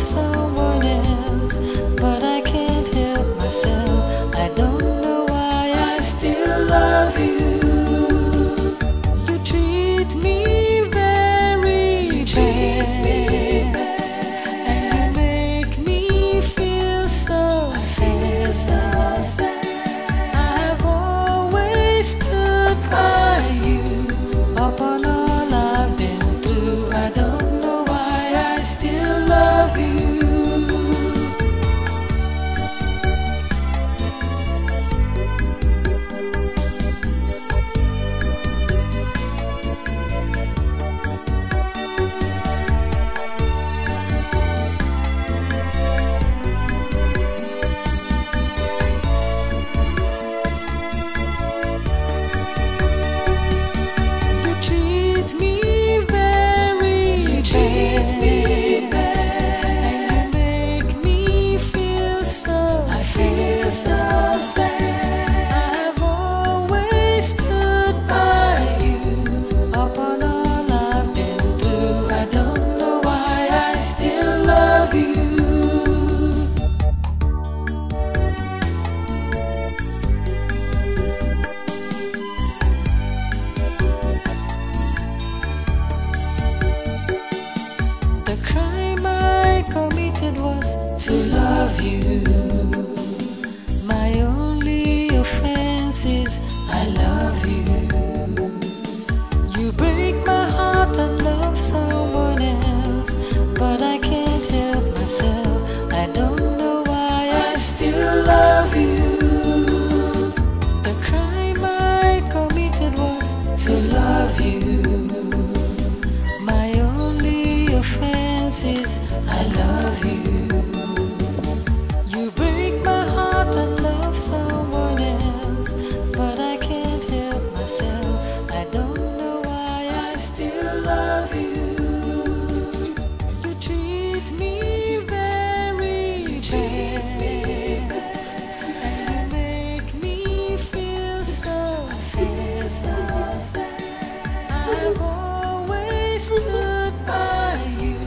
Someone else, but I can't help myself. I don't know why I still love you. You treat me very bad, and you make me feel so sad. I've always stood by you upon all I've been through. I don't know why I still love you. So sad. I've always stood by you upon all I've been through. I don't know why I still love you. The crime I committed was to love you. My only offense is I love you. You break my heart and love someone else, but I can't help myself. I don't know why I still love you. The crime I committed was to love you. My only offense is I love you. Someone else, but I can't help myself. I don't know why I still love you. You treat me very bad, and you make me feel so sad. I've always stood by you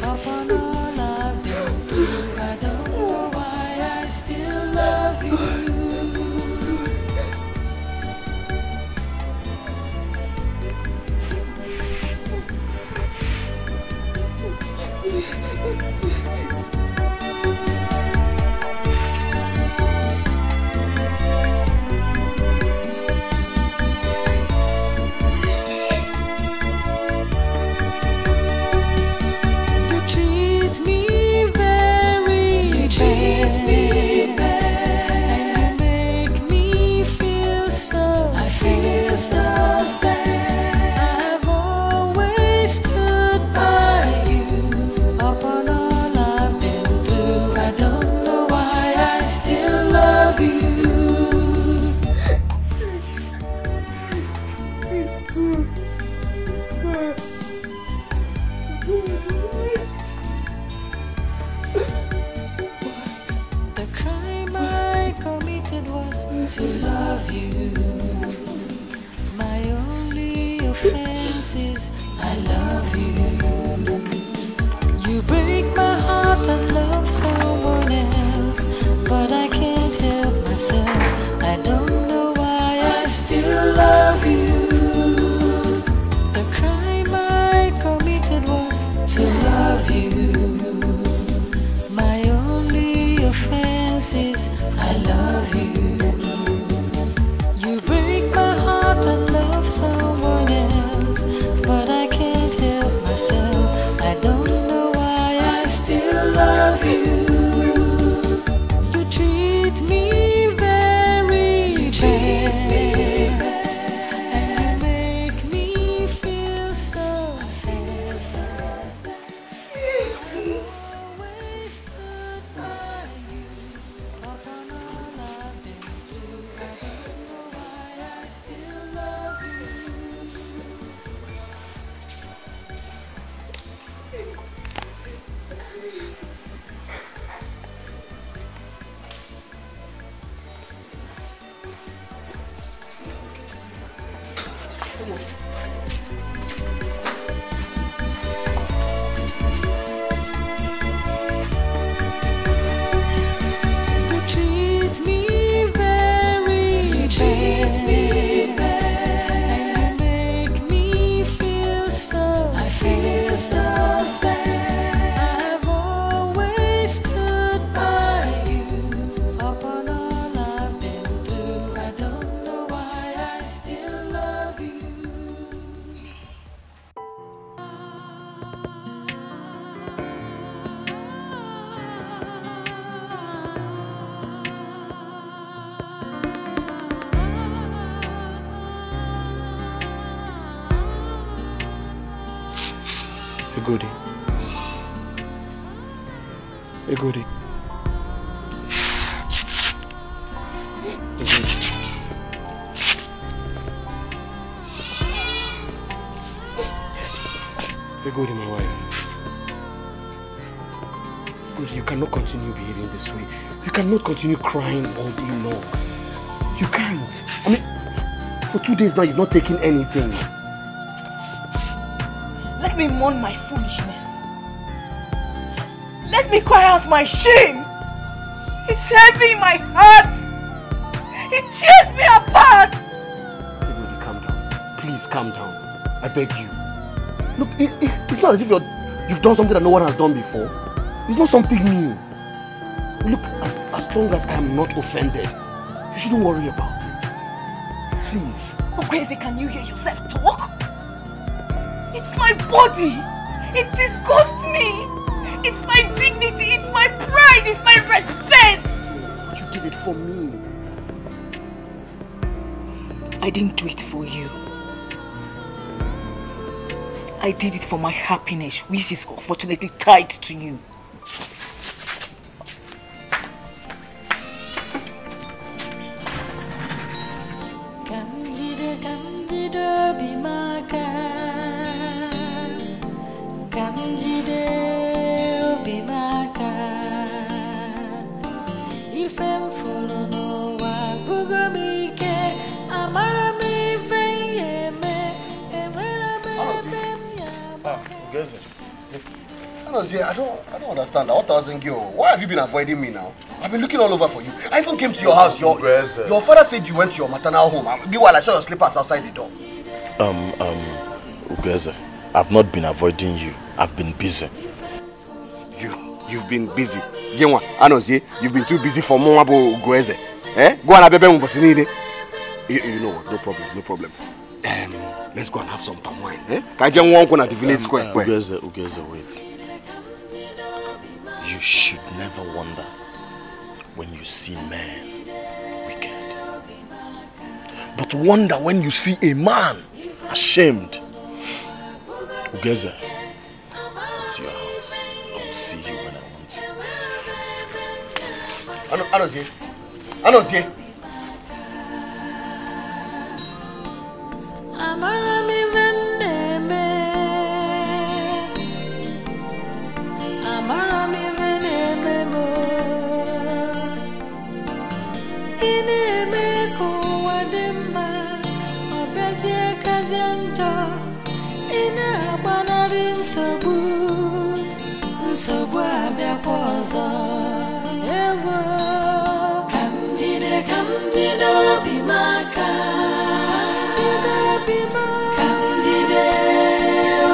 upon all I've been through. I don't know why I still love you. So sad. I've always stood by you upon all I've been through. I don't know why I still love you. The crime I committed was to love you. My only offense is I love you. You break my heart and love someone else, but I can't help myself. I don't know why I still love you. The crime I committed was to love you. My only offense is I love you. You break my heart and love someone else, but I can't help myself. I don't know why I still love you. You treat me very bad, and make me feel so sad. Always stood by you upon all I've been through. I don't know why I still love you. You treat me very bad, and make me feel so sad. I've always stood by you upon all I've been through. I don't know why I still love you. Egodi. Egodi. Egodi, my wife. Egodi, you cannot continue behaving this way. You cannot continue crying all day long. You can't. I mean, for 2 days now, you've not taken anything. Let me mourn my foolishness. Let me cry out my shame. It's heavy in my heart. It tears me apart. Egodi, calm down. Please calm down. I beg you. Look, it's not as if you've done something that no one has done before. It's not something new. Look, as long as I am not offended, you shouldn't worry about it. Please. Oh, crazy, can you hear yourself talk? It's my body. It disgusts me. It's my dignity. It's my pride. It's my respect. But you did it for me. I didn't do it for you. I did it for my happiness, which is unfortunately tied to you. Kamjide bimaka, kamjide bimaka. Ifem follow no wa bugomike, amara me venyeme, emara me benya. I don't understand. What doesn't go? Why have you been avoiding me now? I've been looking all over for you. I even came to your house. Your father said you went to your maternal home. Meanwhile, I saw your slippers outside the door. Ugeze, I've not been avoiding you. I've been busy. You've been busy. You've been too busy for Mwabo Ugeze. Go and abebe mbosinide. You know what? No problem. Let's go and have some palm wine. Can you walk on at the village square? Ugeze, wait. You should never wonder when you see men wicked, but wonder when you see a man ashamed. Ugeze, come to your house. I will see you when I want you. Anozie. nsogbu abịakwaọzọ ewo ka m jide obi m aka ka m jide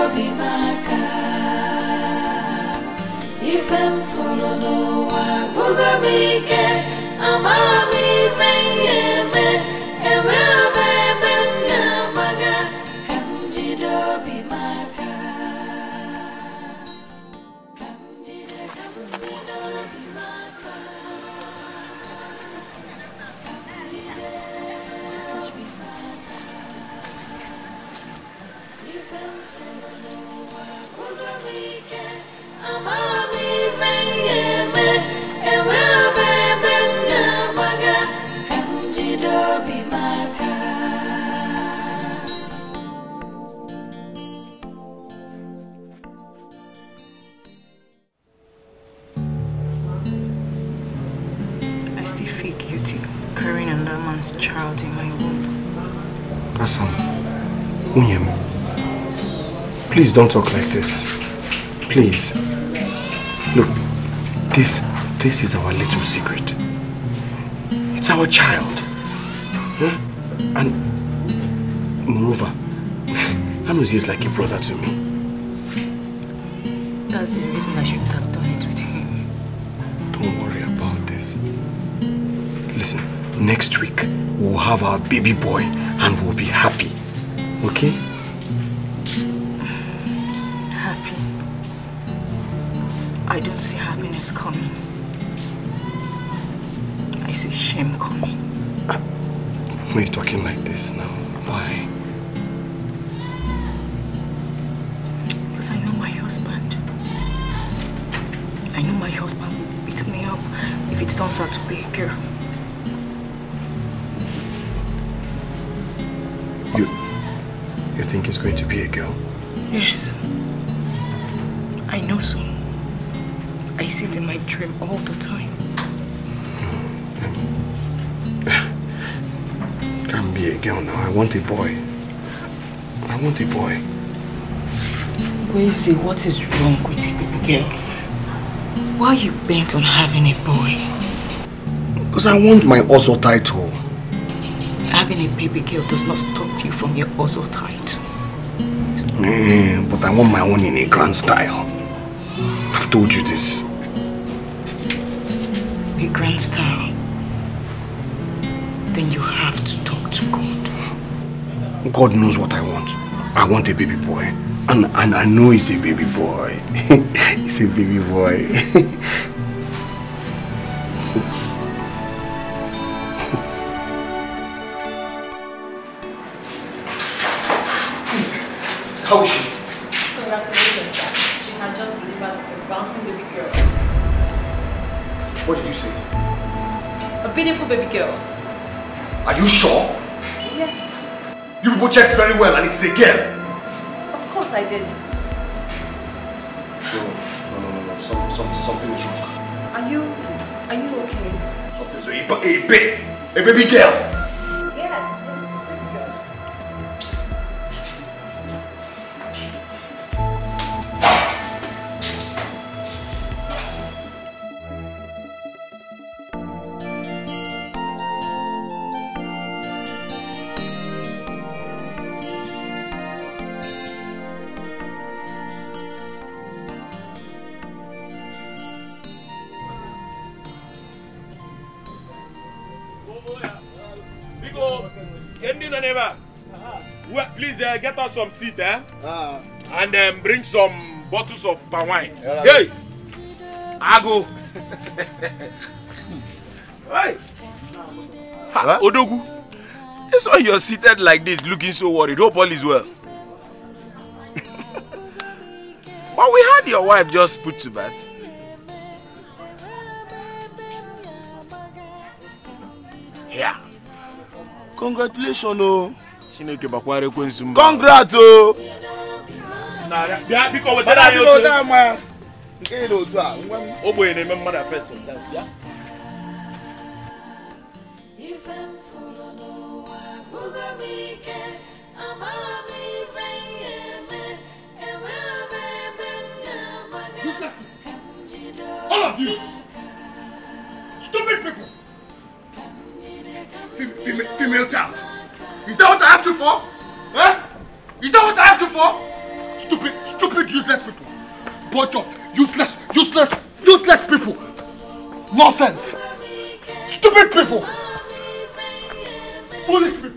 obi m aka ife m fụrụ n'ụwa bụgo m ike amara m ife m ga-eme enwere m ebe m ga-amaga ka m jide obi m aka ka m jide obi m aka ka m jide obi m aka ife m fụrụ n'ụwa bụgo m ike amara m ife m ga-eme enwere m ebe m ga-amaga ka m jide obi m aka I still feel guilty carrying another man's child in my womb. Hassan, Unyem, please don't talk like this. Please. Look, this is our little secret. It's our child. Huh? And moreover, Anuzi is like a brother to me. That's the reason I shouldn't have done it with him. Don't worry about this. Listen, next week we'll have our baby boy and we'll be happy. Okay? Happy? I don't see happiness coming. I see shame coming. Why are you talking like this now? Why? Because I know my husband. I know my husband will beat me up if it turns out to be a girl. You think it's going to be a girl? Yes. I know so. I see it in my dream all the time. Can't be a girl now. I want a boy. I want a boy. Kwesi, what is wrong with you, baby girl? Why are you bent on having a boy? Because I want my Ozo title. Having a baby girl does not stop you from your Ozo title. But I want my own in a grand style. I've told you this. A grand style? Then you have to talk to God. God knows what I want. I want a baby boy. And I know he's a baby boy. He's a baby boy. How is she? Congratulations, sir. She has just delivered a bouncing baby girl. What did you say? A beautiful baby girl. Are you sure? Yes. You people checked very well and it's a girl. Of course I did. No. Something is wrong. Are you okay? Something's a baby girl. Yes, a baby girl. Please get us some seat, and bring some bottles of palm wine. Hey, Ago. Hey, Odogu. That's why you're seated like this, looking so worried. Hope all is well. But we had your wife just put to bed. Yeah. Congratulations, oh. Congrats, oh. Yeah, because of you. Stupid people. Female child. Is that what I asked you for? Eh? Is that what I asked you for? Stupid, useless people. Bunch of useless people. Nonsense. Stupid people. Foolish people.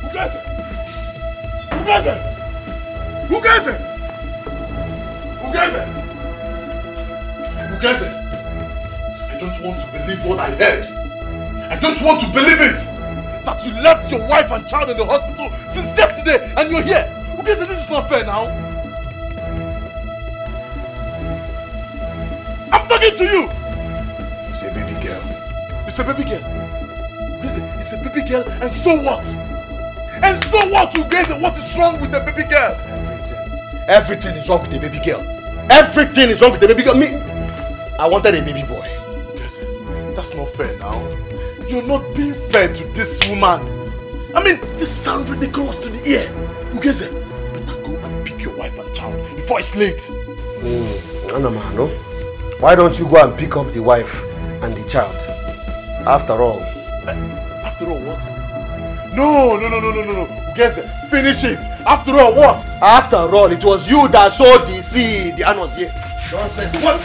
Who gets it? I don't want to believe what I heard. I don't want to believe it. That you left your wife and child in the hospital since yesterday and you're here. Who gets it? This is not fair now. I'm talking to you. It's a baby girl. It's a baby girl. It's a baby girl, and so what? And so what, you guys? What is wrong with the baby girl? Everything is wrong with the baby girl. Everything is wrong with the baby girl. Me, I wanted a baby boy. Yes, that's not fair now. You're not being fair to this woman. I mean, this sounds ridiculous to the ear. Ugeze, better go and pick your wife and child before it's late. No. Why don't you go and pick up the wife and the child? After all. After all what? No. Ugeze, finish it. After all what? After all, it was you that sowed the seed. The anus here. Nonsense. What?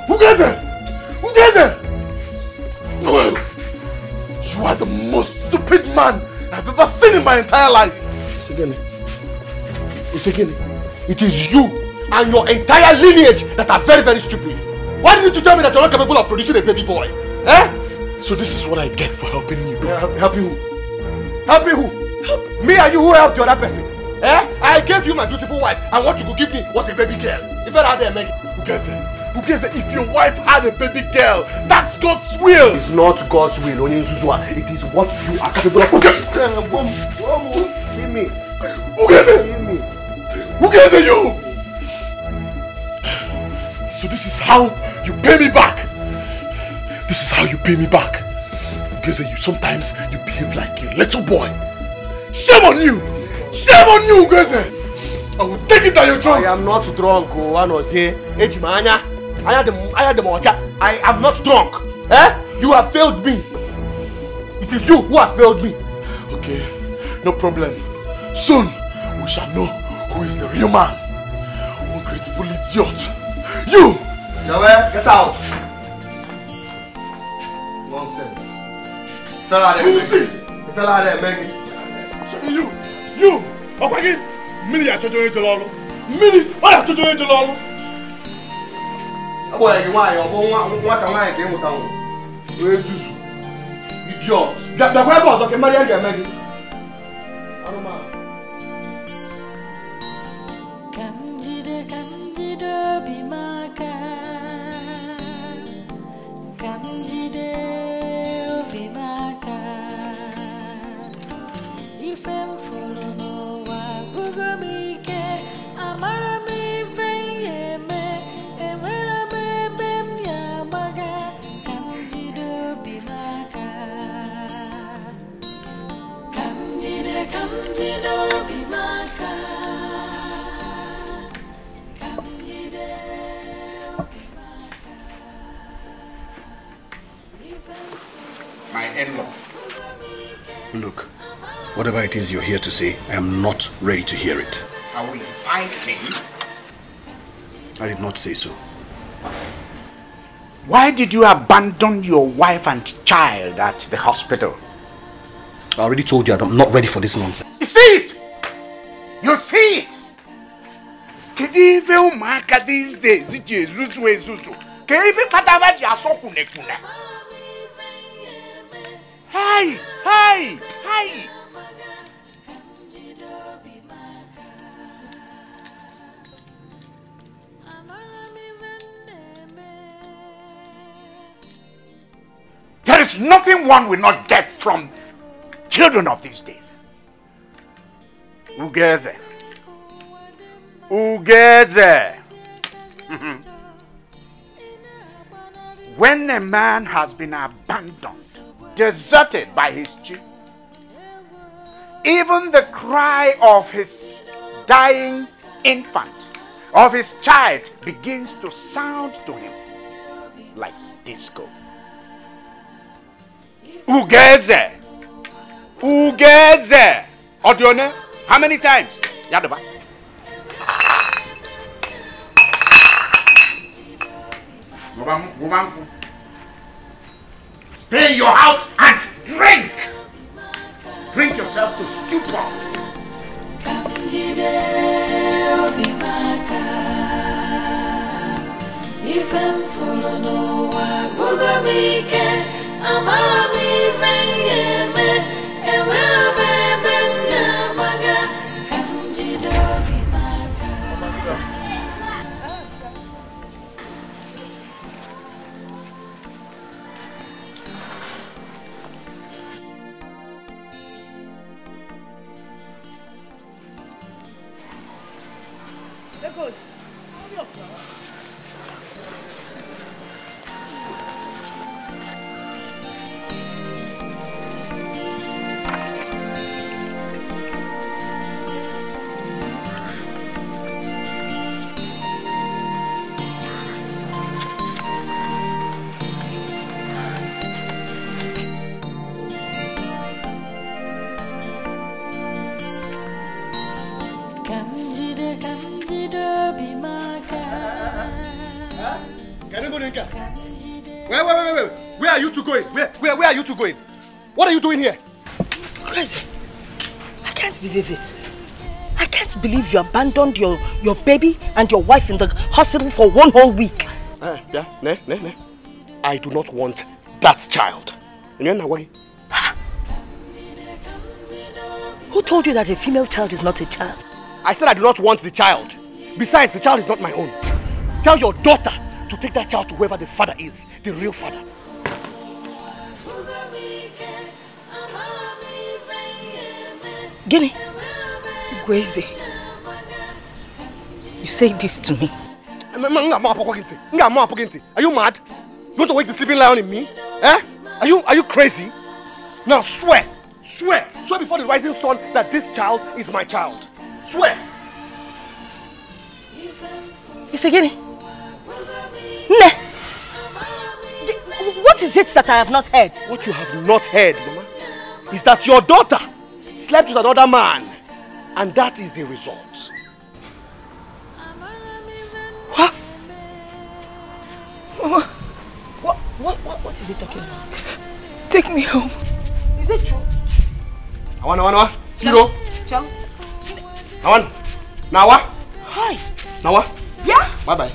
Ugeze! Noel, you are the most stupid man I've ever seen in my entire life. Isekene, it is you and your entire lineage that are very, very stupid. Why didn't you tell me that you're not capable of producing a baby boy? Eh? So this is what I get for helping you. Help you who? Help me who? Me and you who helped the other person? Eh? I gave you my beautiful wife, and what you could give me was a baby girl. If I had a man. Ugeze, if your wife had a baby girl, that's God's will. It's not God's will, Onye Nzuzua. It is what you are capable of. Give me. Ugeze, you! So this is how you pay me back. Ugeze, sometimes you behave like a little boy. Shame on you, Ugeze. I will take it that you're drunk. I am not drunk, I am not drunk. Eh? You have failed me. It is you who have failed me. Okay, no problem. Soon, we shall know who is the real man. Ungrateful idiot. You! Yahweh, get out. Nonsense. Fella there, Maggie. So you! Opagin! Mini ya chojo ejo lolo. Mini! Oya chojo ejo lolo. Abo ya giwa yo, nwata nwa ya ke muta won. We zuzu. Idiot. Da kwa boss okay Maria ga Maggie. Aroma. Kamjide bimaka. Kamjide bimaka. Ifem follow no wa gugomike. Amara me feyeme. Emera me bem ya maga. Kamjide bimaka. Kamjide bimaka. My in-law. Look, whatever it is you're here to say, I am not ready to hear it. Are we fighting? I did not say so. Why did you abandon your wife and child at the hospital? I already told you I'm not ready for this nonsense. You see it? You see it? Kedive umaka these days, Zuzu. Kedive katava jaso kunekuna. Hey! There is nothing one will not get from children of these days. Ugeze. When a man has been abandoned, deserted by his chief, even the cry of his dying infant of his child begins to sound to him like disco. Ugeze! Ugeze! Odione, how many times? Yadoba. Stay in your house and drink! Drink yourself to stupor. Where are you two going? Where are you two going? What are you doing here? Crazy. I can't believe it. I can't believe you abandoned your baby and your wife in the hospital for 1 whole week. Yeah, I do not want that child. Who told you that a female child is not a child? I said I do not want the child. Besides, the child is not my own. Tell your daughter to take that child to whoever the father is, the real father. Guinea, Gweze, you say this to me. Are you mad? You want to wake the sleeping lion in me? Eh? Are you crazy? Now swear before the rising sun that this child is my child. Swear. It's again. What is it that I have not heard? What you have not heard, Mama, is that your daughter slept with another man, and that is the result. What is he talking about? Take me home. Is it true? Nawa. Zero. Chang. Nawa. Hi. Nawa. Yeah. Bye bye.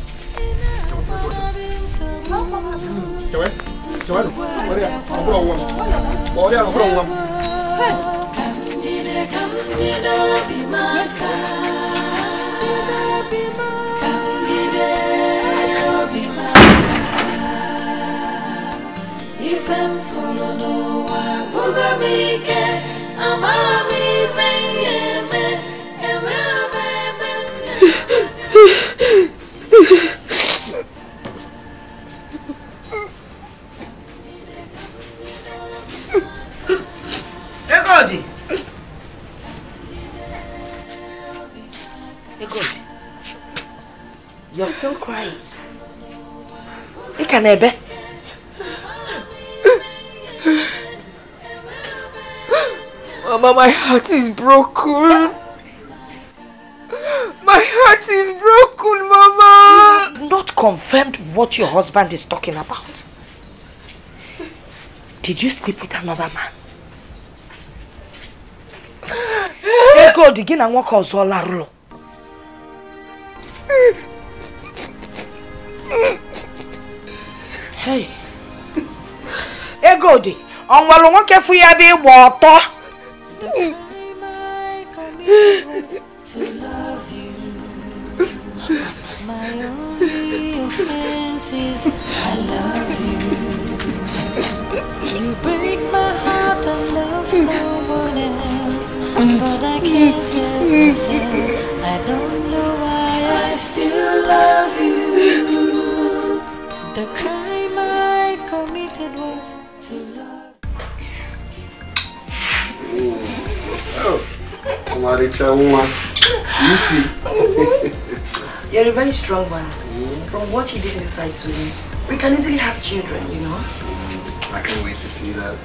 Egodi, you're still crying. Ikanebe. Mama, my heart is broken. My heart is broken, Mama. You have not confirmed what your husband is talking about. Did you sleep with another man? Egodi, gị na nwoke ọzọ larụrụ. Hey. Egodi, onwelu nwoke fu ya bi gba ọtọ. To love you, my only offense is I love you. You break my heart and love someone else, but I can't help myself. I don't know why I still love you. The crime I committed was to love. Oh, Maricha woman. You see? You're a very strong one. From what you did inside today, we can easily have children, you know. I can't wait to see that.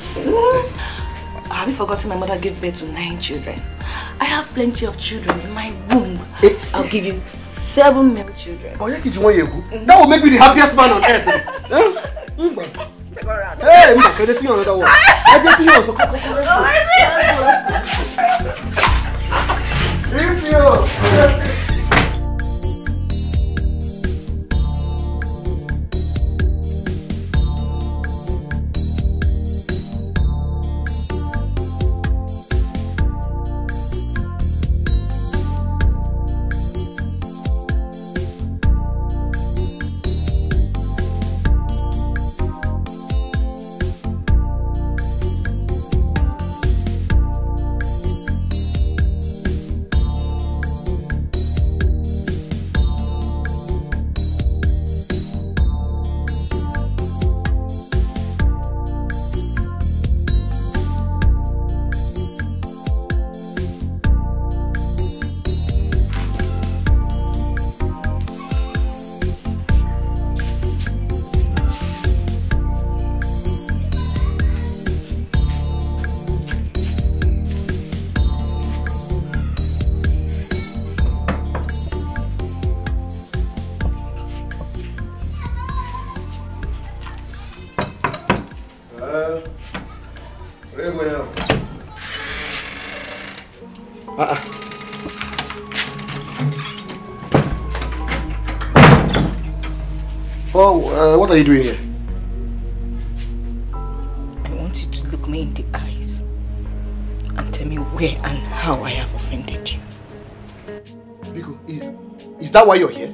Have you forgotten my mother gave birth to 9 children? I have plenty of children in my womb. I'll give you 7 male children. Oh, that will make me the happiest man on earth. Take her around. Hey, can I see another one? I just see you also. If you. What are you doing here? I want you to look me in the eyes and tell me where and how I have offended you. Biko, is that why you're here?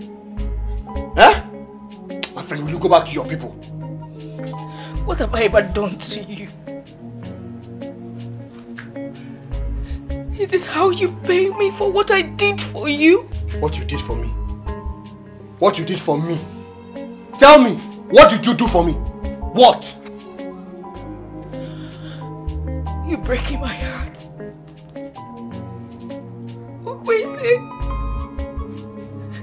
Huh? My friend, will you go back to your people? What have I ever done to you? Is this how you pay me for what I did for you? What you did for me? What you did for me? Tell me, what did you do for me? What? You're breaking my heart. Ukwese,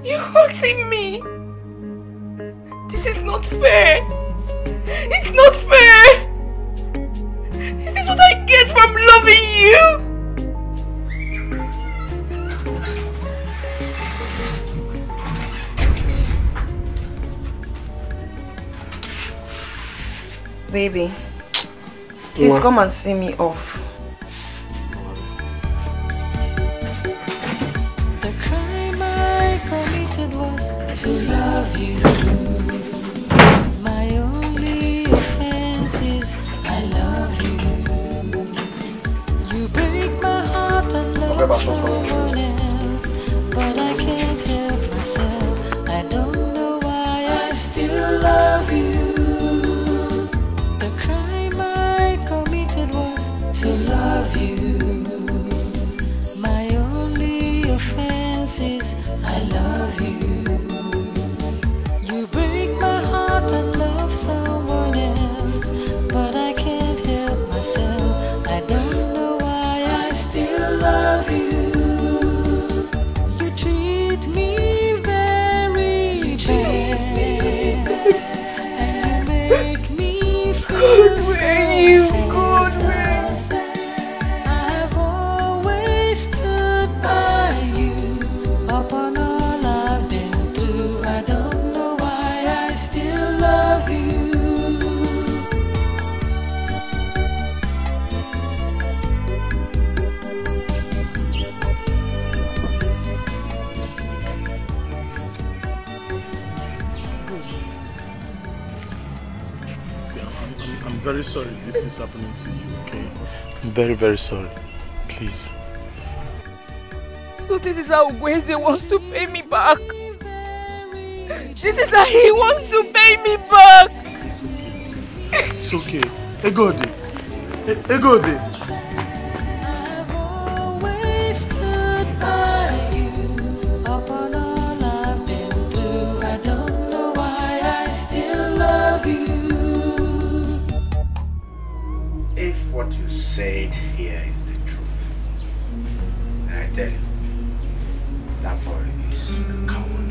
you're hurting me. This is not fair. It's not fair. Is this what I get from loving you? Baby, please come and see me off. The crime I committed was to love you. My only offense is I love you. You break my heart and love someone else, but I can't help myself. I don't know why I still love you. To love you. My only offense is I love you. You break my heart and love someone else, but I can't help myself. I don't know why I still love you. You treat me very bad, and you make me feel so senseless. I've always stood by you upon all I've been through. I don't know why I still love you. I'm very sorry this is happening to you, okay? I'm very, very sorry. Please. So this is how Ukwese wants to pay me back. This is how he wants to pay me back. It's okay. Egodi. Egodi. I've always stood by you upon all I've been through. I don't know why I still love you. If what you said here is the truth, I tell you, boy is a coward.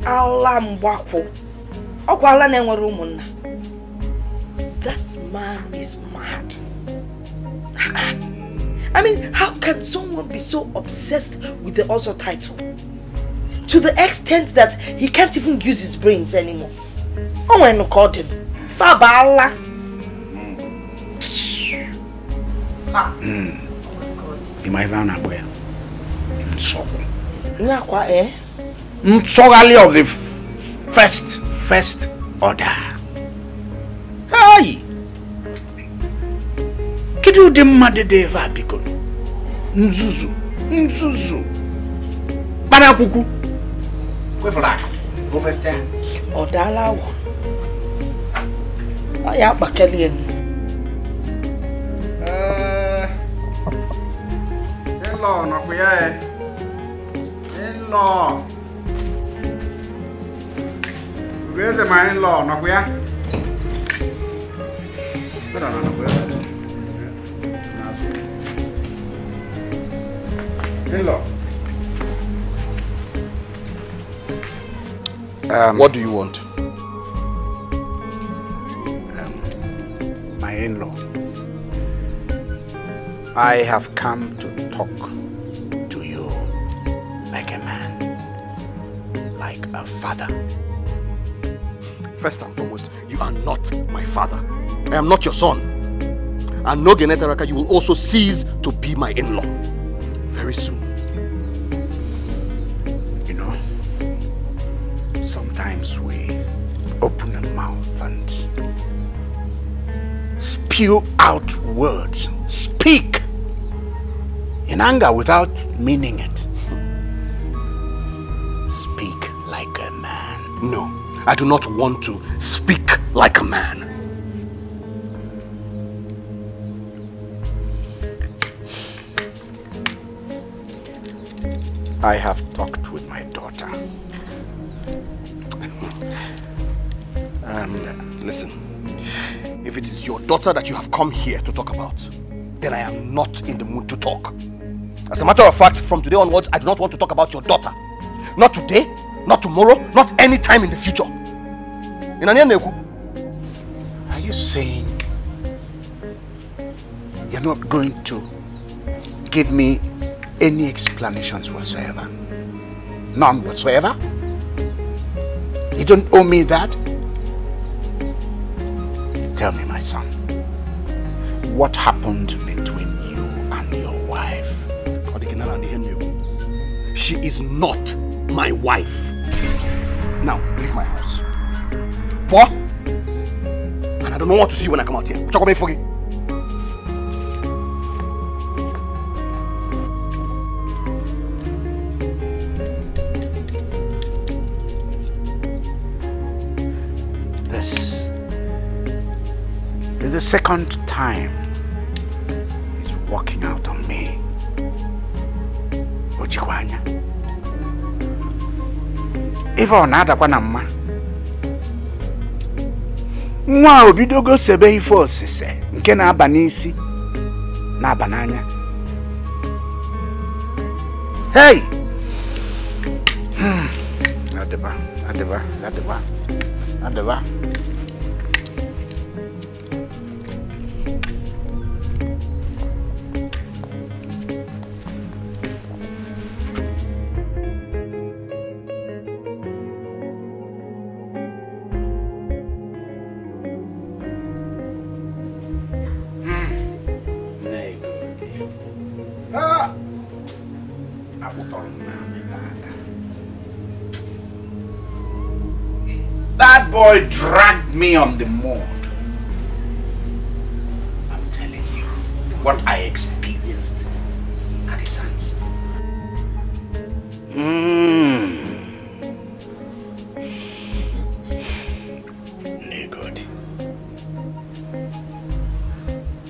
Allah mbwako. Okwa Allah na enwere umunna. That man is mad. I mean, how can someone be so obsessed with the Ozo title? To the extent that he can't even use his brains anymore. Oh, when you called him. Fabala. Oh my God. Imaivan Abuya. Nsoko. Nyakwa, eh? Nsogale of the first order. Hey! Kidu de madede va biko. Nzuzu. Banakuku. Kwe flag. Go first there. Odala wo. Aya bakeli en. In-law nakuya eh. In-law. Where's my in-law nakuya? In-law. What do you want? My in-law. I have come to talk to you like a man, like a father. First and foremost, you are not my father. I am not your son. And no Genetaraka, you will also cease to be my in-law. Very soon. You know, sometimes we open a mouth and spew out words. Speak in anger without meaning it. Speak like a man. No, I do not want to speak like a man. I have talked with my daughter. Listen, if it is your daughter that you have come here to talk about, then I am not in the mood to talk. As a matter of fact, from today onwards, I do not want to talk about your daughter. Not today, not tomorrow, not any time in the future. Are you saying you're not going to give me any explanations whatsoever? None whatsoever? You don't owe me that? Tell me, my son, what happened between you and your wife? She is not my wife. Now, leave my house. What? And I don't know what to see when I come out here. This is the second time he's walking out on me. Ojikwanya. Ifa onada kwa na mma. Nwa obidogo sebe ife osise nke na-aba n'isi na-aba n'anya. Hey! Adeba. That boy dragged me on the mud. I'm telling you what I experienced at his hands. God.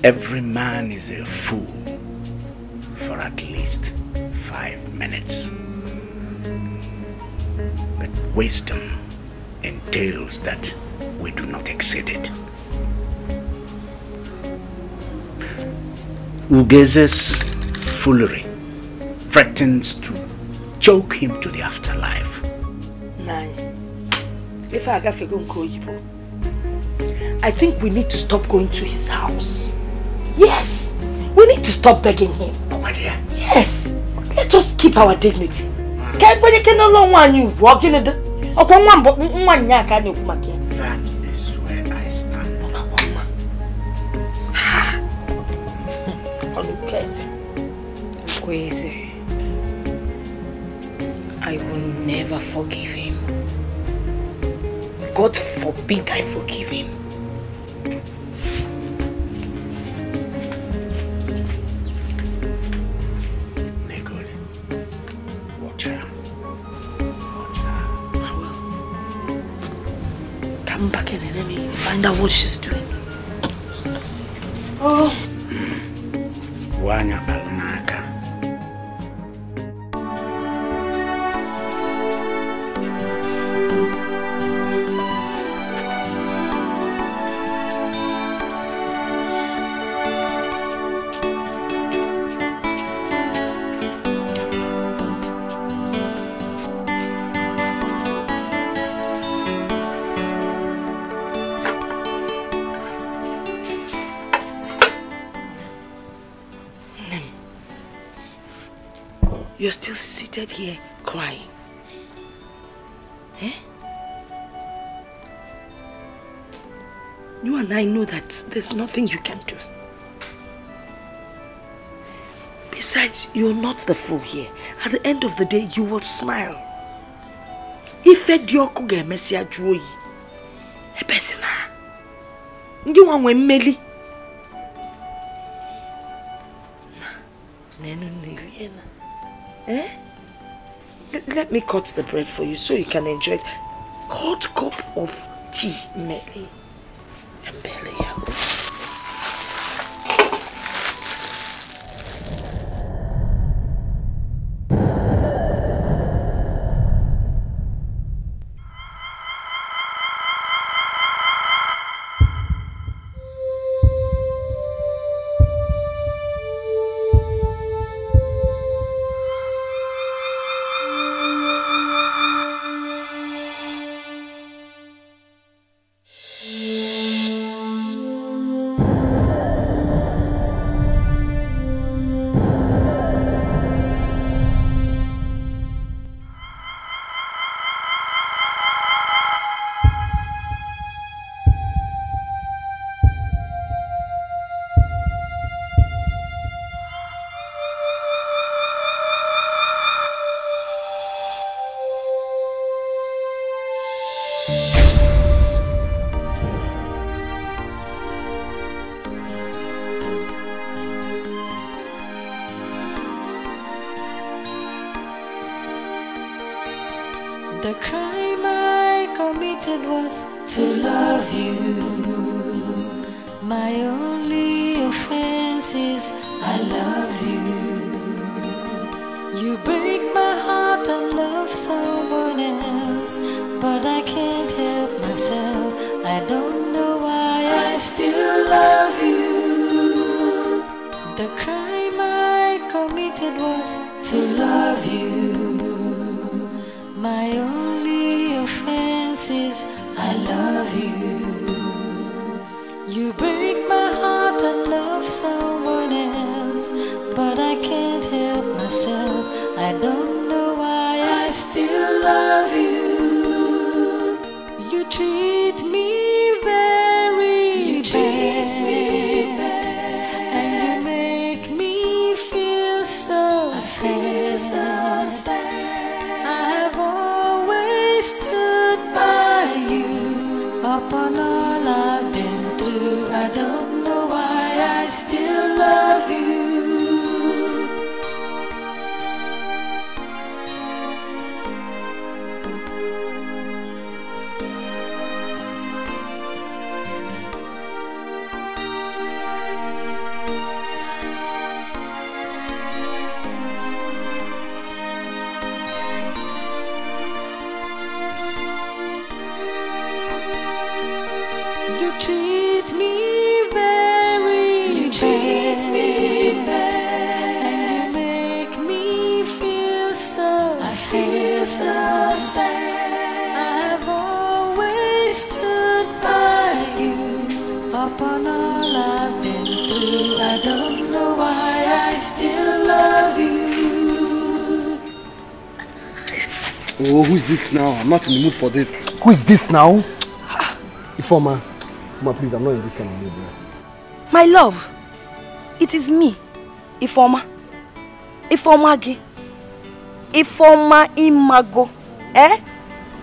Every man is a fool for at least 5 minutes. But wisdom entails that we do not exceed it. Ugeze's foolery threatens to choke him to the afterlife. If I got to I think we need to stop going to his house. Yes, we need to stop begging him. Oh, my dear. Yes, let us keep our dignity. That is where I stand. I will never forgive him. God forbid I forgive him. Make good. Watch her. I will. Come back in and let me find out what she's doing. Oh. Wanya Alnaka. You're still seated here crying. Eh? You and I know that there's nothing you can do. Besides, you're not the fool here. At the end of the day, you will smile. If Dioku ge mesia juoyi, ebesina. Ndi wanwe mmeli. Nenu niliena. Eh? Let me cut the bread for you so you can enjoy it. Hot cup of tea, Meli. The crime I committed was to love you. My only offense is I love you. You break my heart and love someone else, but I can't help myself. I don't know why I still love you. The crime I committed was to love you. My only offense is I love you. You break my heart and love someone else, but I can't help myself. I don't know why I still love you. You treat me very bad, and you make me feel so sad. Stood by you upon all I've been through. I don't know why I still love you. You treat me very bad, and you make me feel so sad. I've always stood by you. Upon all I've been through, I don't know why I still love you. Oh, who is this now? I'm not in the mood for this. Who is this now? Ifeoma. Ifeoma, please, I'm not in this kind of mood. My love, it is me, Ifeoma. Ifeoma Agi. Ifeoma Imago. Eh?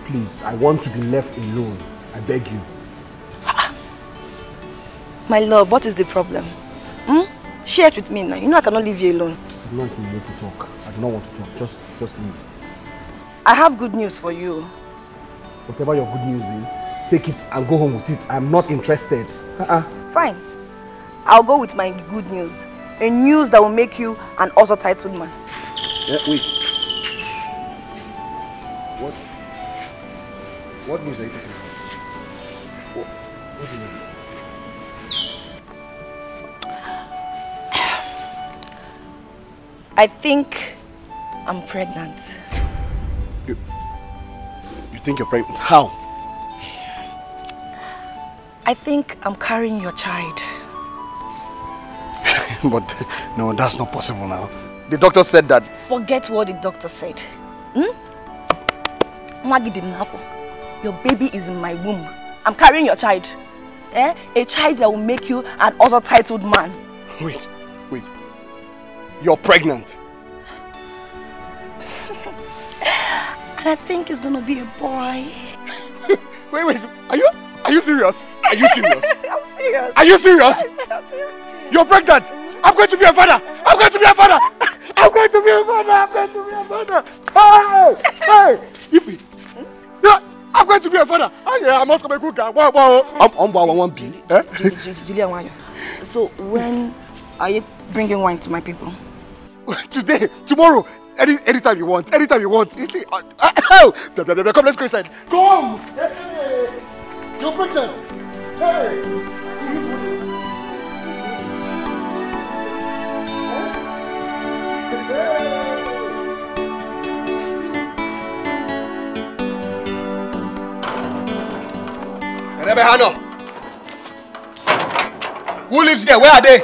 Please, I want to be left alone. I beg you. My love, what is the problem? Share it with me now. You know I cannot leave you alone. I'm not in the mood to talk. I do not want to talk. Just leave. I have good news for you. Whatever your good news is, take it and go home with it. I'm not interested. Fine. I'll go with my good news. A news that will make you an also titled man. Wait. What news are you talking about? What is it? I think I'm pregnant. You think you're pregnant? How? I think I'm carrying your child. But no, that's not possible now. The doctor said that. Forget what the doctor said. Your baby is in my womb. I'm carrying your child. A child that will make you an also titled man. Wait. You're pregnant. And I think it's gonna be a boy. Wait. Are you serious? Are you serious? I'm serious. Are you serious? I'm serious. You're pregnant. I'm going to be a father. I'm going to be a father. I'm going to be a father. I'm going to be a father. Hey, Ifi. Yeah, I'm going to be a father. Oh yeah, I'm not going to be a good guy. I'm 1B. Julian, so when are you bringing wine to my people? Today, tomorrow, anytime you want. Anytime you want. Come, let's go inside. Come. Hey, you're pregnant. Hey. Hano. Who lives there? Where are they?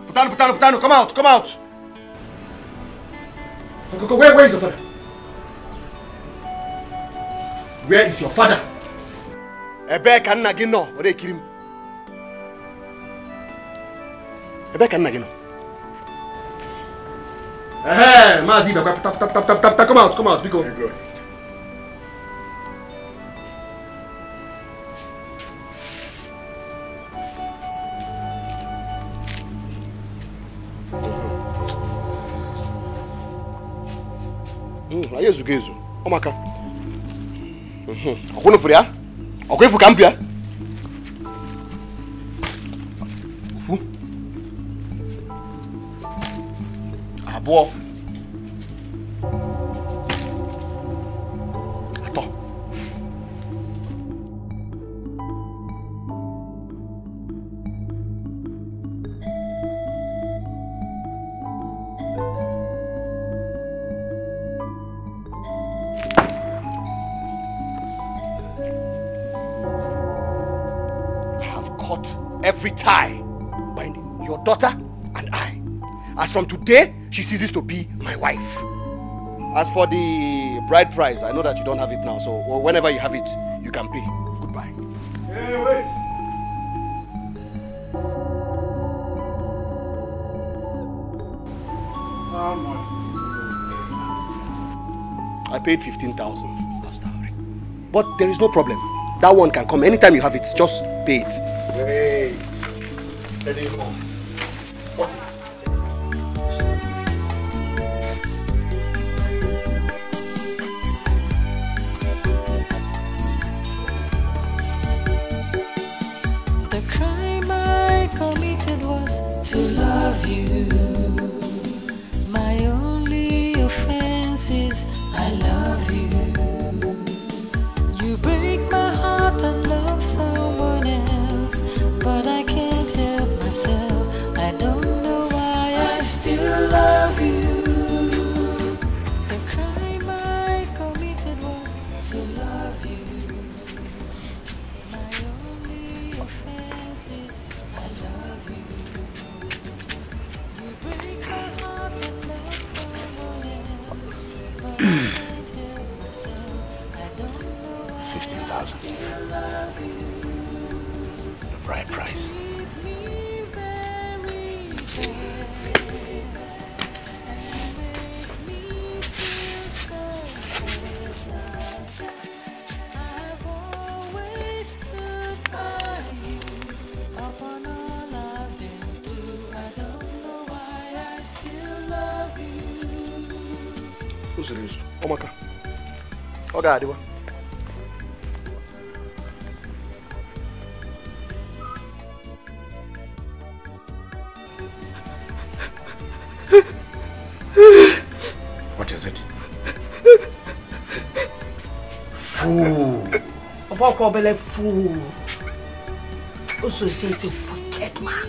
Putano, come out. Where is your father? Where is your father? Ebe ka nna gị nọ, ọ na-ekiri m. Ebe ka nna gị nọ. Maazị Ibekwe, pụta, come out, biko. Anyị ezugo ezu, ọmaka. Ọkwụnụ fụrụ ya? Ọkwa ịfụ ka m bịa? Ofu. Abụọ. Atọ. Every tie binding your daughter and I. As from today, she ceases to be my wife. As for the bride price, I know that you don't have it now, so whenever you have it, you can pay. Goodbye. Hey, wait. How much? I paid 15,000 as dowry. But there is no problem. That one can come anytime you have it. Just pay it. Wait. Anymore. What is it? The crime I committed was to love you. My only offense is I love you. You break my heart and love someone else, but I can't help myself. I don't know why $15,000. The bride price. Who's serious? Omaka. Okay, Adiwa. What is it? Fool. Papa call Bele fool. Also says a wicked man.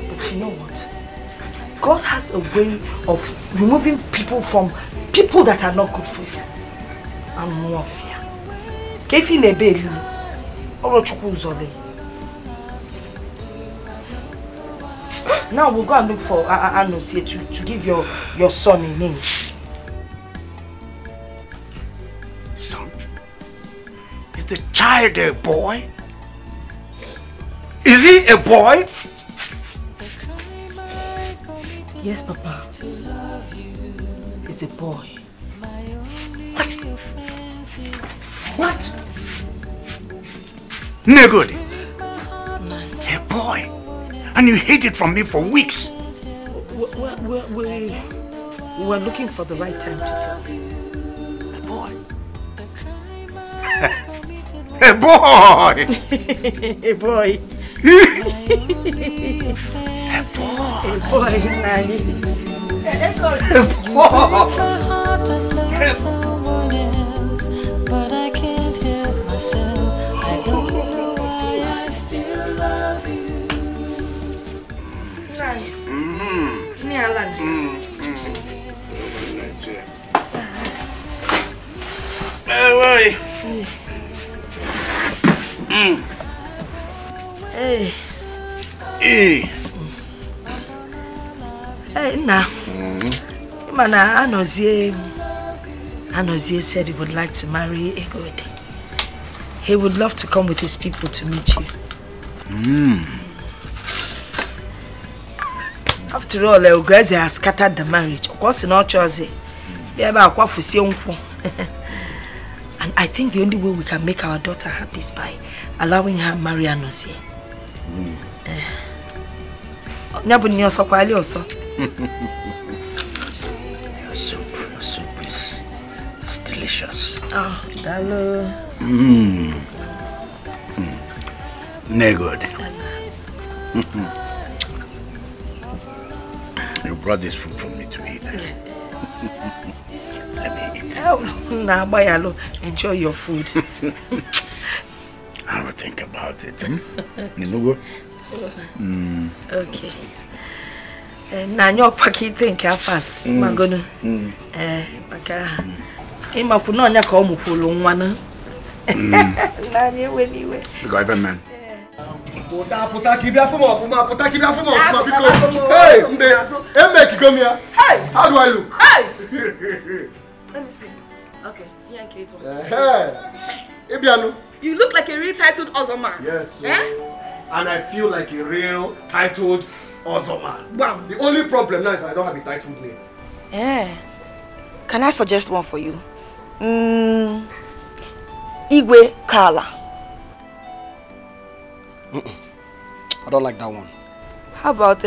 But you know what? God has a way of removing people from people that are not good for you. And more fear. Kefi nebe you. Oro chukwu zole. Now we'll go and look for Anosie to give your son a name. Son? Is the child a boy? Is he a boy? Yes, Papa. He's a boy. What? Negodi? A boy? And you hid it from me for weeks. We were looking for the right time to tell you. A boy? A boy! A boy. A boy, Nani. But I can't help myself. I don't know why I still love you. Hey, now. Mana Anozie said he would like to marry Egodi. He would love to come with his people to meet you. After all, Ogaze has scattered the marriage. Of course, not chosen. And I think the only way we can make our daughter happy is by allowing her marry Anozie. Your soup is delicious. Oh, hello. Negod. You brought this food for me to eat. Let me eat. Oh, nah, Bayalo, enjoy your food. I will think about it. You know what? Okay. Now you're packing think fast. Magonu. Paka. Ima kuno nya ka omu polo nwa na. Na nye we ni we. Go even man. Puta kibia fuma because hey, make you come here. Hey, how do I look? Hey. Let me see. Okay, you look like a real titled awesome man. Yes. And I feel like a real titled awesome man. Wow. The only problem now is that I don't have a titled name. Can I suggest one for you? Igwe Kala. I don't like that one. How about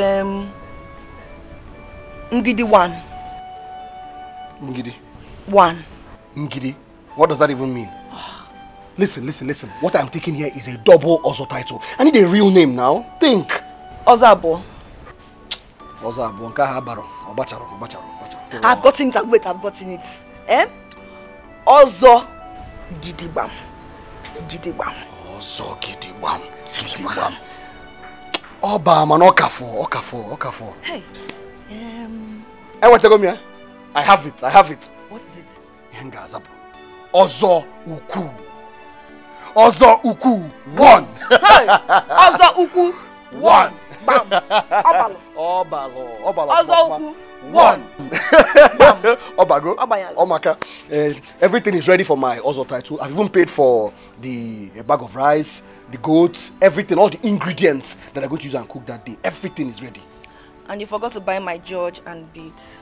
Ngidi 1? Ngidi? 1. Ngidi? What does that even mean? Listen. What I'm taking here is a double Ozo title. I need a real name now. Think. Ozabo. Ozabo. Nkabaro. Obacharo. I've gotten it. Wait, I've gotten it. Ozo Gidibam. Ozo Gidibam. Oba man Okafo. Hey. What you go me? I have it. What is it? Yenga Azapo. Ozo Uku 1. Hey. Ozo Uku 1. Bam. Obalo. Obalo. Ozoku. One. Obago. Omaka. Everything is ready for my Ozo title. I've even paid for the bag of rice, the goats, everything, all the ingredients that I'm going to use and cook that day. Everything is ready. And you forgot to buy my George and beads.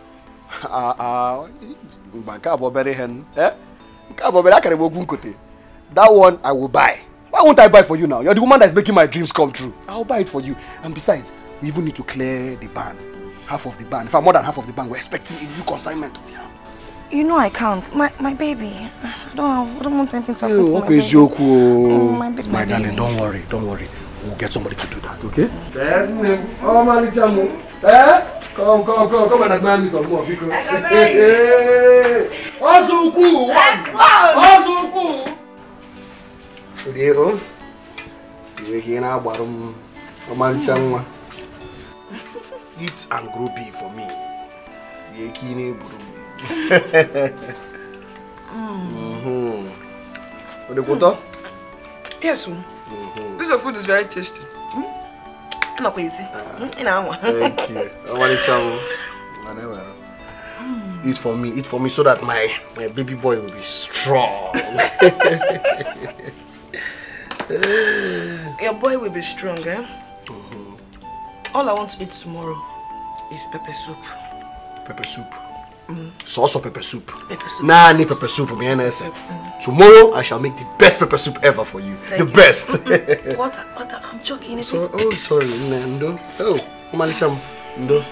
That one I will buy. Why won't I buy for you now? You're the woman that's making my dreams come true. I'll buy it for you. And besides, we even need to clear the ban. Half of the ban. In fact, more than half of the ban. We're expecting a new consignment of yams. You know I can't. My baby. I don't want anything to happen to my baby. My baby. My darling, don't worry. We'll get somebody to do that, okay? Then, oh, Malichamu. Come and admire me some more, because. Ozuku! Ozuku! Today, oh, you're here now, Barum. Malichamu. Eat and grow big for me. Yekine Burum. What the water? Yes, this food is very tasty. I'm not crazy. Thank you. Eat for me so that my baby boy will be strong. Your boy will be strong, eh? All I want to eat tomorrow is pepper soup. Pepper soup? Sauce or pepper soup? Pepper soup. Nani pepper soup. Tomorrow I shall make the best pepper soup ever for you. Best. Water, I'm joking. So, oh, sorry, Ndo. Oh, Malicham. Ndo.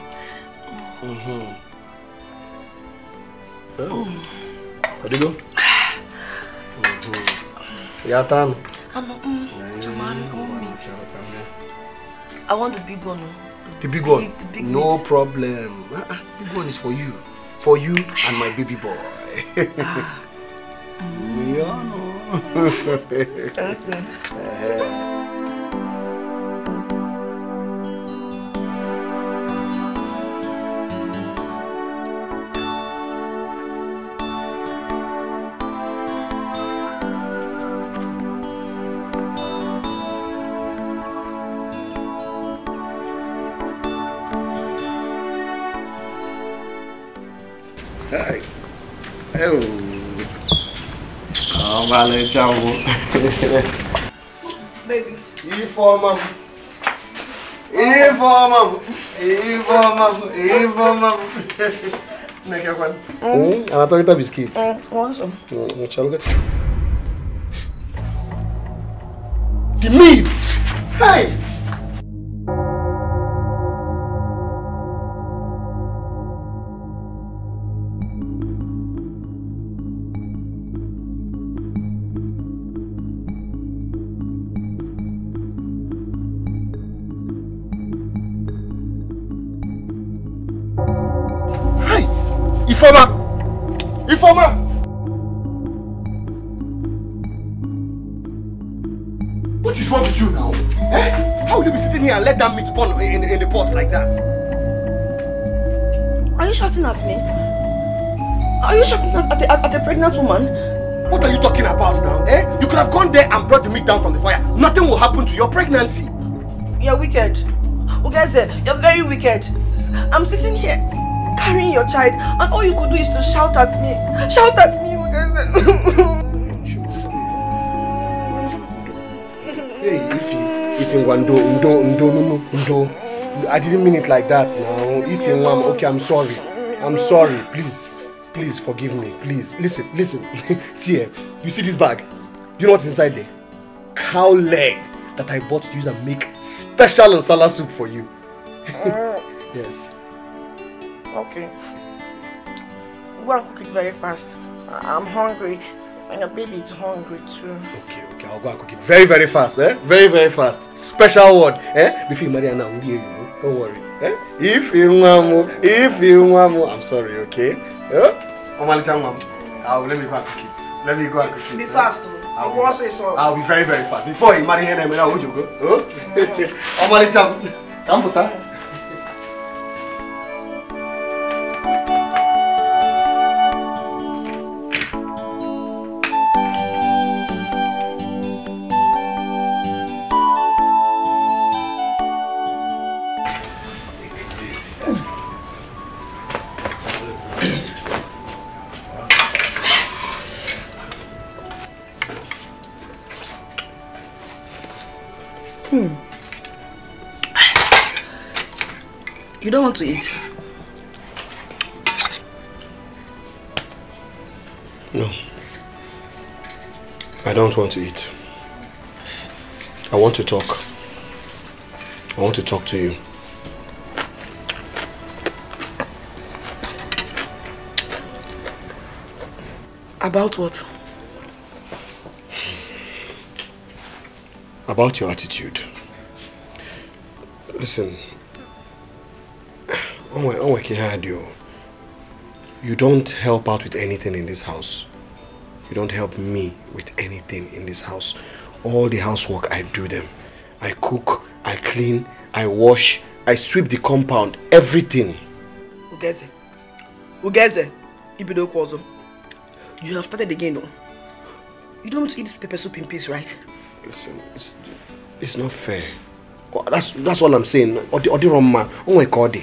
Oh. How do you go? Yatan. I want the big one. The big one? No problem. The big one is for you. For you and my baby boy. Hi. Oh. Oh, Male, ciao. Baby. Informa. Anatolia biscuit. Awesome. The meat. Hey. Informer! What is wrong with you now? Eh? How will you be sitting here and let that meat burn in the pot like that? Are you shouting at me? Are you shouting at a pregnant woman? What are you talking about now? Eh? You could have gone there and brought the meat down from the fire. Nothing will happen to your pregnancy. You're wicked. Ugeze, you're very wicked. I'm sitting here carrying your child, and all you could do is to shout at me. Shout at me, Hey, if you want no. I didn't mean it like that now. If you want, okay, I'm sorry. Please forgive me. Please, listen. See here, you see this bag? You know what's inside there? Cow leg that I bought to use and make special nsala soup for you. Yes. Okay. Go and cook it very fast. I'm hungry. And your baby is hungry too. Okay. I'll go and cook it very, very fast, eh? Very, very fast. Special word, eh? Before Mariana, don't worry, eh? If you want, I'm sorry, okay? Let me go and cook it. Be fast, though. I'll be very, very fast. Before you marry him, where would you go? Come, Puta. You don't want to eat? No. I don't want to eat. I want to talk. I want to talk to you. About what? About your attitude. Listen, you don't help out with anything in this house. You don't help me with anything in this house. All the housework, I do them. I cook, I clean, I wash, I sweep the compound, everything. Ugeze, Ibido Kwazo. You have started again, no? You don't want to eat this pepper soup in peace, right? Listen, it's not fair. That's all I'm saying. Odiroma, oh my God.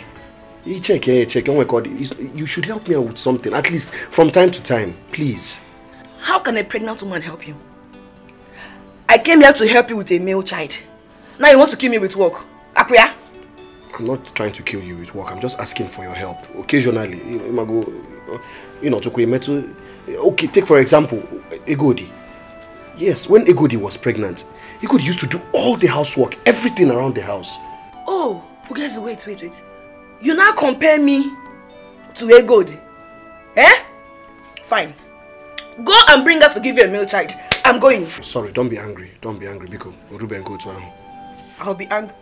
You check, oh my God. You should help me out with something, at least from time to time, please. How can a pregnant woman help you? I came here to help you with a male child. Now you want to kill me with work. Akuya? I'm not trying to kill you with work. I'm just asking for your help. Occasionally, okay, take for example, Egodi. Yes, when Egodi was pregnant, Egodi used to do all the housework, everything around the house. Oh, guys, wait. You now compare me to Egodi? Eh? Fine. Go and bring her to give you a male child. I'm going. Sorry, don't be angry. Don't be angry, Biko. Ruben, go to him. I'll be angry.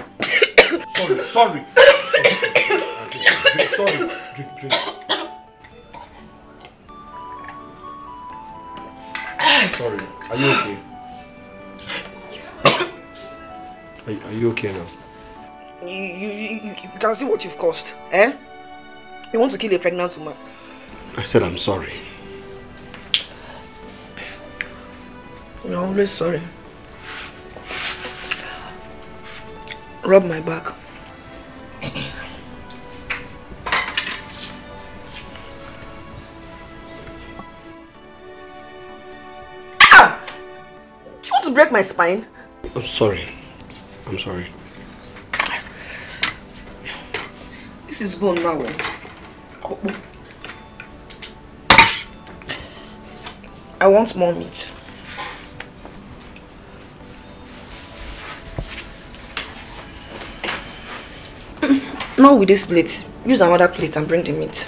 Sorry. Sorry. Drink. Sorry. Are you okay? Are you okay now? You can see what you've caused, eh? You want to kill a pregnant woman. I said I'm sorry. You're always sorry. Rub my back. Ah! Do you want to break my spine? I'm sorry. This is bone now. I want more meat. Not with this plate. Use another plate and bring the meat.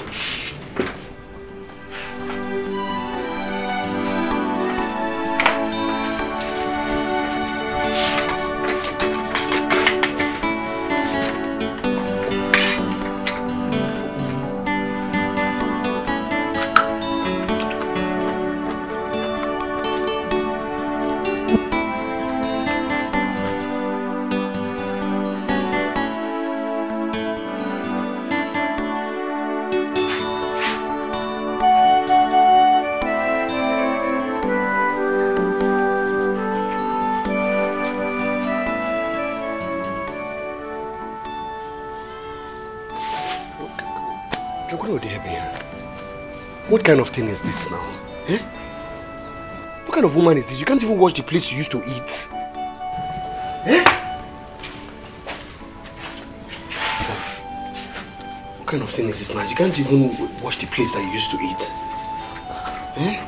What kind of thing is this now? Eh? What kind of woman is this? You can't even wash the plates you used to eat. Eh? What kind of thing is this now? You can't even wash the plates that you used to eat. Eh?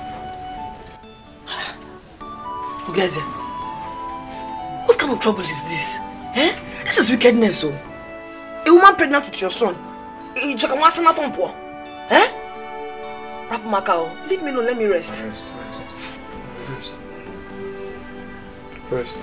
Guys, what kind of trouble is this? Eh? This is wickedness, oh. A woman pregnant with your son. Eh? Rap Macau, leave me alone, let me rest. Rest.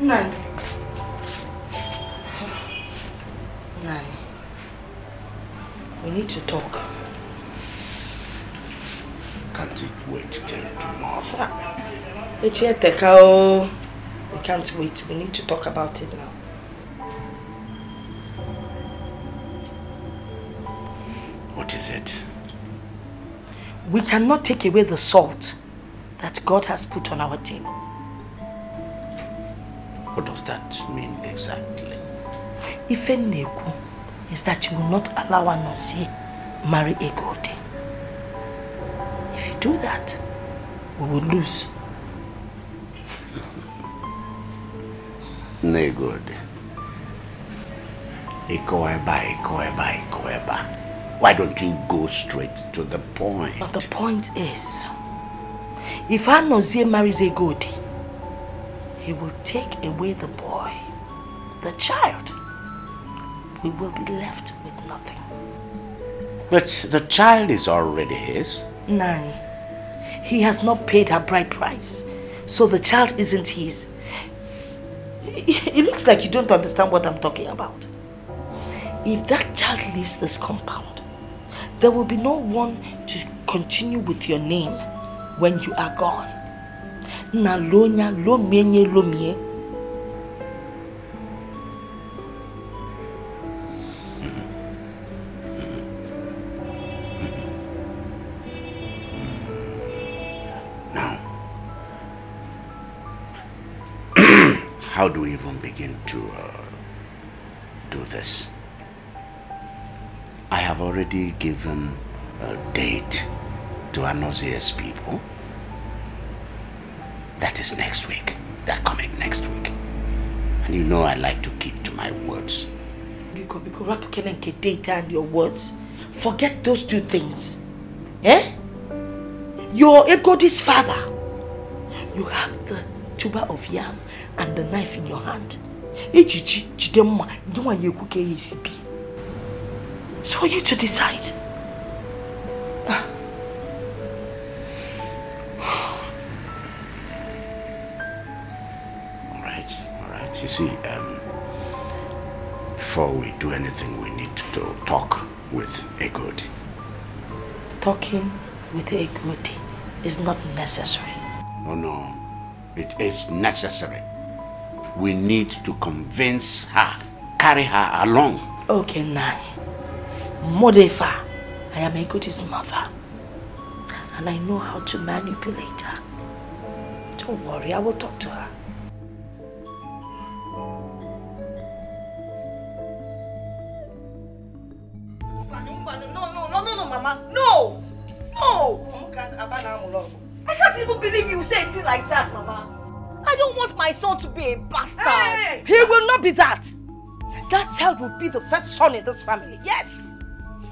Nani. We need to talk. Can't it wait till tomorrow? We can't wait. We need to talk about it now. What is it? We cannot take away the salt that God has put on our table. What does that mean exactly? Ifeneku is that you will not allow Anozie marry Egodi. If you do that, we will lose. Negodi. Why don't you go straight to the point? But the point is, if Anozie marries Egodi, he will take away the boy, the child. We will be left with nothing. But the child is already his. Nani, he has not paid her bride price, so the child isn't his. It looks like you don't understand what I'm talking about. If that child leaves this compound, there will be no one to continue with your name when you are gone. Na lonya lo menye lo mie. Now, how do we even begin to do this? I have already given a date to Anozie's people. That is next week. They're coming next week. And you know I like to keep to my words. Because Rapukenenke data and your words. Forget those two things. Eh? You're Egodi's father. You have the tuber of yam and the knife in your hand. It's for you to decide. All right. You see, before we do anything, we need to talk with Egodi. Talking with Egodi is not necessary. No. It is necessary. We need to convince her, carry her along. Okay, Nani. Modefa, I am Egodi's mother. And I know how to manipulate her. Don't worry, I will talk to her. No, Mama. No! I can't even believe you say it like that, Mama. I don't want my son to be a bastard. Hey! He will not be that. That child will be the first son in this family. Yes.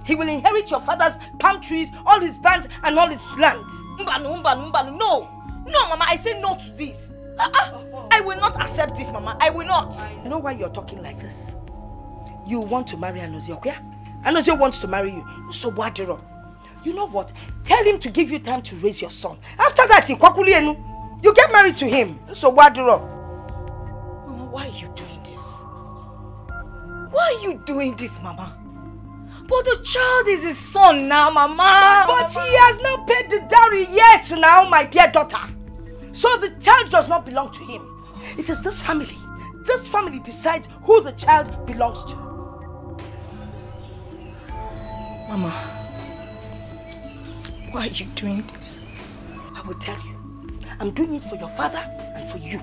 He will inherit your father's palm trees, all his bands, and all his lands. No, Mama, I say no to this. I will not accept this, Mama. I will not. You know why you're talking like this? You want to marry Anozie, okay? Anozie wants to marry you. So what? You know what? Tell him to give you time to raise your son. After that, you get married to him. So what? Mama, why are you doing this? Why are you doing this, Mama? But the child is his son now, Mama. But he has not paid the dowry yet now, my dear daughter. So the child does not belong to him. It is this family. This family decides who the child belongs to. Mama, why are you doing this? I will tell you. I'm doing it for your father and for you.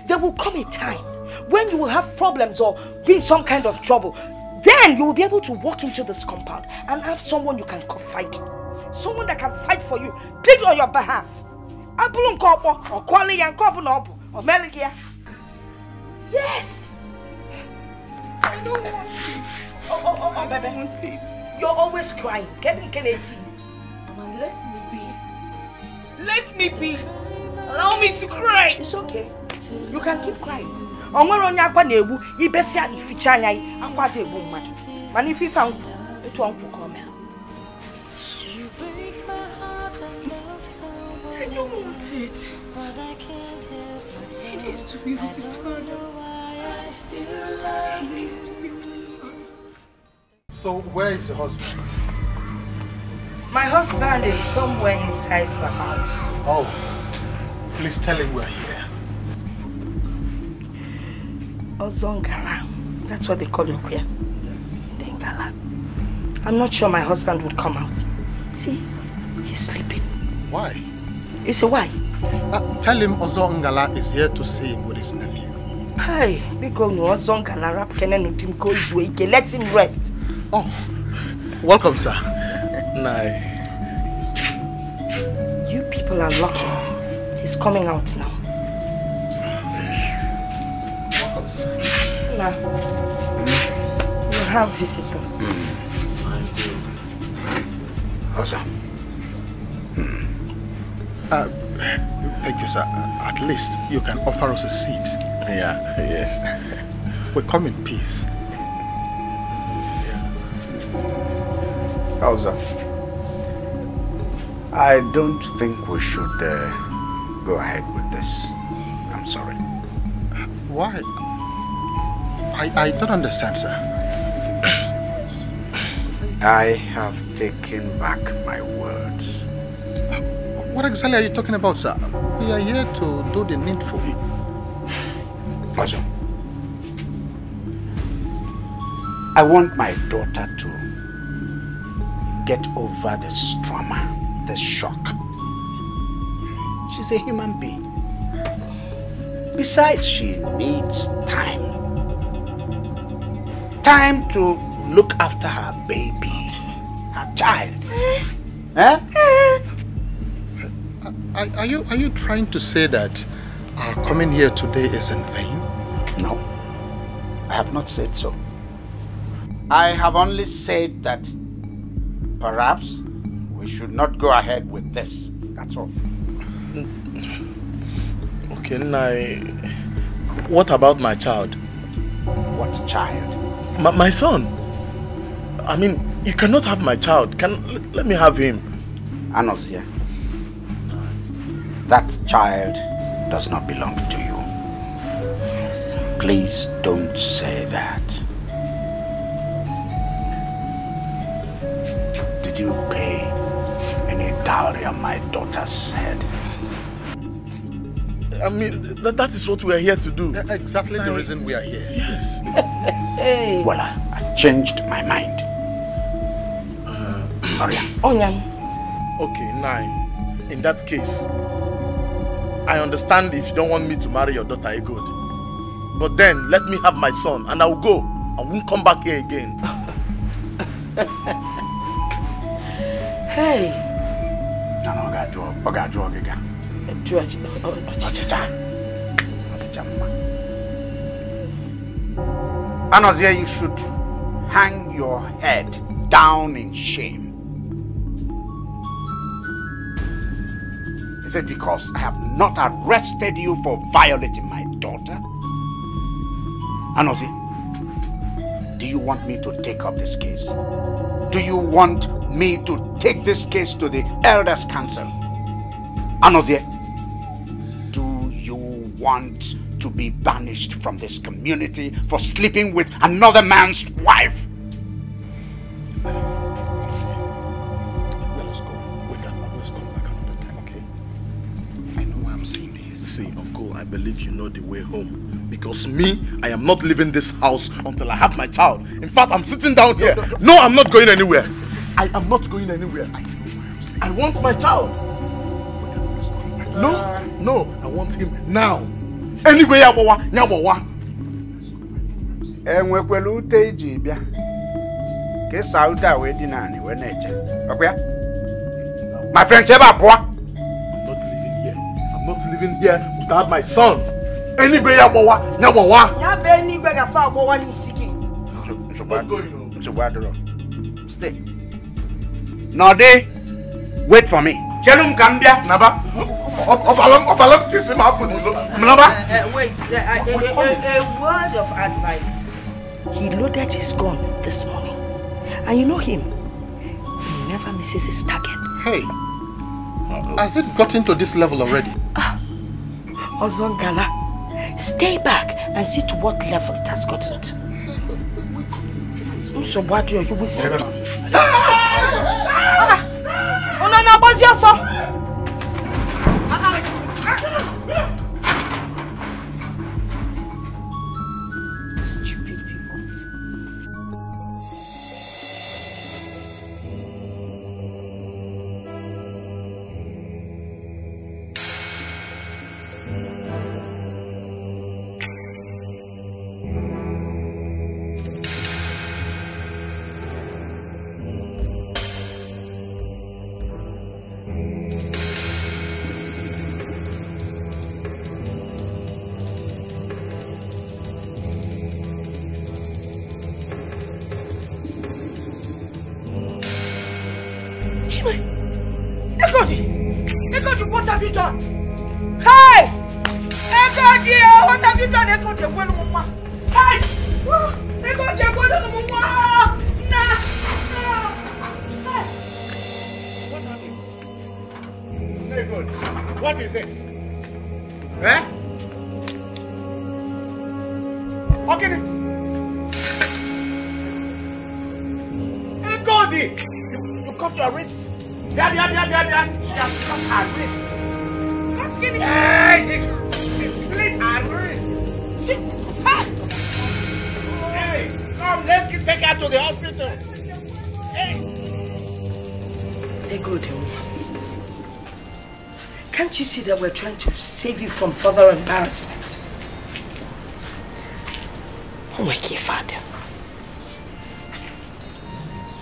There will come a time when you will have problems or be in some kind of trouble. Then you will be able to walk into this compound and have someone you can confide in. Someone that can fight for you, plead on your behalf. Yes. I don't want it. Oh, baby. I don't want it. You're always crying. Get in, Mama, let me be. Allow me to cry. It's okay. You can keep crying. You break my heart and love someone I don't want it. but I can't help myself. He needs to be with his father. I still love He you. needs to be with his father. So where is your husband? My husband is somewhere inside the house. Oh, please tell him we're here. Ozongala. That's what they call you here. Dengala. I'm not sure my husband would come out. See, he's sleeping. Why? You say why? Tell him Ozo Ngala is here to see him with his nephew. Hey, because no song can rap Kenan with him goes way. Let him rest. Oh, welcome, sir. Nah. You people are lucky. He's coming out now. Welcome, sir. Now, you have visitors. Also. Thank you, sir. At least you can offer us a seat. Yeah, yes. We come in peace. Also, I don't think we should go ahead with this. I'm sorry. Why? I don't understand, sir. I have taken back my words. What exactly are you talking about, sir? We are here to do the needful. Also, I want my daughter to get over this trauma, this shock. She's a human being. Besides, she needs time. Time to look after her baby, her child. Eh? Are you trying to say that our coming here today is in vain? No, I have not said so. I have only said that perhaps we should not go ahead with this. That's all. Okay, Nai. What about my child? What child? My son. I mean, you cannot have my child. Let me have him. Anosia, that child does not belong to you. Please don't say that. Did you pay any dowry on my daughter's head? I mean, that is what we are here to do. Exactly the reason we are here. Yes. Hey. Well, I've changed my mind. Maria. Onyan. Okay, Nai. In that case, I understand if you don't want me to marry your daughter, good. But then, let me have my son and I will go. I won't come back here again. Hey. No, Anozia, you should hang your head down in shame. Is it because I have not arrested you for violating my daughter? Anozia, do you want me to take up this case? Do you want me to take this case to the Elders' Council? Anozia, do you want to be banished from this community for sleeping with another man's wife? Let us go. Let's come back another time, okay? I know why I'm saying this. See, Uncle, I believe you know the way home. Because me, I am not leaving this house until I have my child. In fact, I'm sitting down here. No, I'm not going anywhere. I am not going anywhere. I want my child. No, I want him now. Anyway, Nyawawa. Enwekwelu teji bia. Ke sauta we dinani we neje. Okwia? My friend Seba Boa. I'm not living here without my son. Anyway, Nyawawa. Stay. Node, wait for me. Chelum Kambia. Naba. Ofalam, kiss him up. Wait, a word of advice. He loaded his gun this morning. And you know him. He never misses his target. Hey, has it gotten to this level already? Ozongala, stay back and see to what level it has gotten to. So what do you will see? Oh no, what's your son? Stupid people. Egodi, what have you done? Hey! Egodi, what have you done? Egodi, what have you done? Hey! Egodi, what have you done? Nah! Very good. What is it? Eh? Okay. Egodi! You cut your wrist? Yeah. She has cut her wrist. Cut skinny. She split her wrist. Hey, come, let's take her to the hospital. Hey. Egodi, can't you see that we're trying to save you from further embarrassment? Oh my dear father.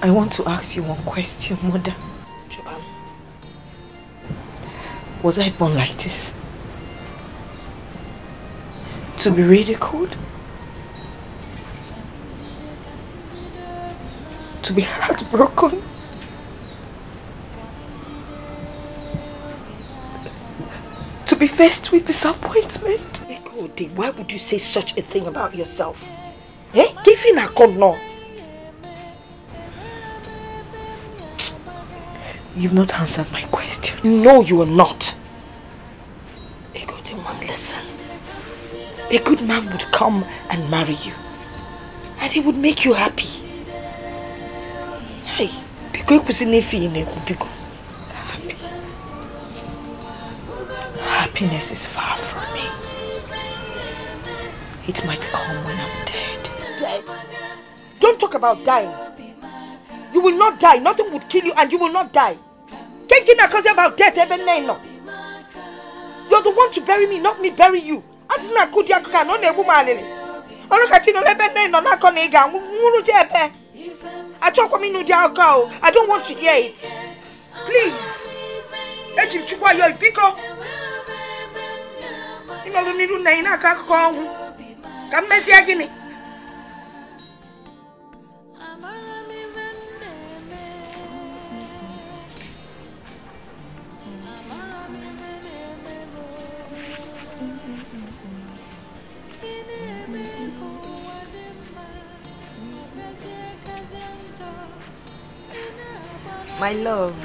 I want to ask you one question, Mother. Joanne. Was I born like this? To be ridiculed? To be heartbroken? To be faced with disappointment? Egodi, why would you say such a thing about yourself? Eh? Give in a con no. You've not answered my question. No, you are not. Egodi, man, listen. A good man would come and marry you. And he would make you happy. Hey, happy. Happiness is far from me. It might come when I'm dead. Dead? Don't talk about dying. You will not die. Nothing would kill you and you will not die. Can't you not about death even now? You're the one to bury me, not me bury you. I don't want to hear it. Please. My love.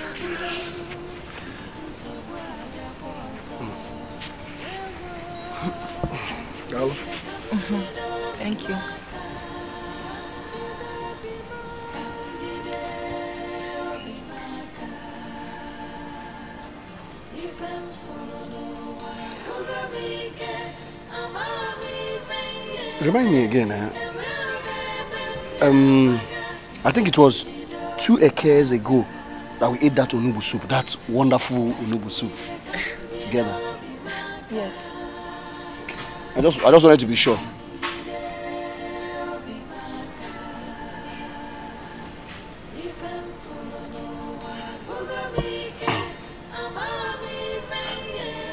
Thank you. Remind me again, I think it was 2 years ago that we ate that onubu soup, that wonderful onubu soup together. Yes. Okay. I just wanted to be sure.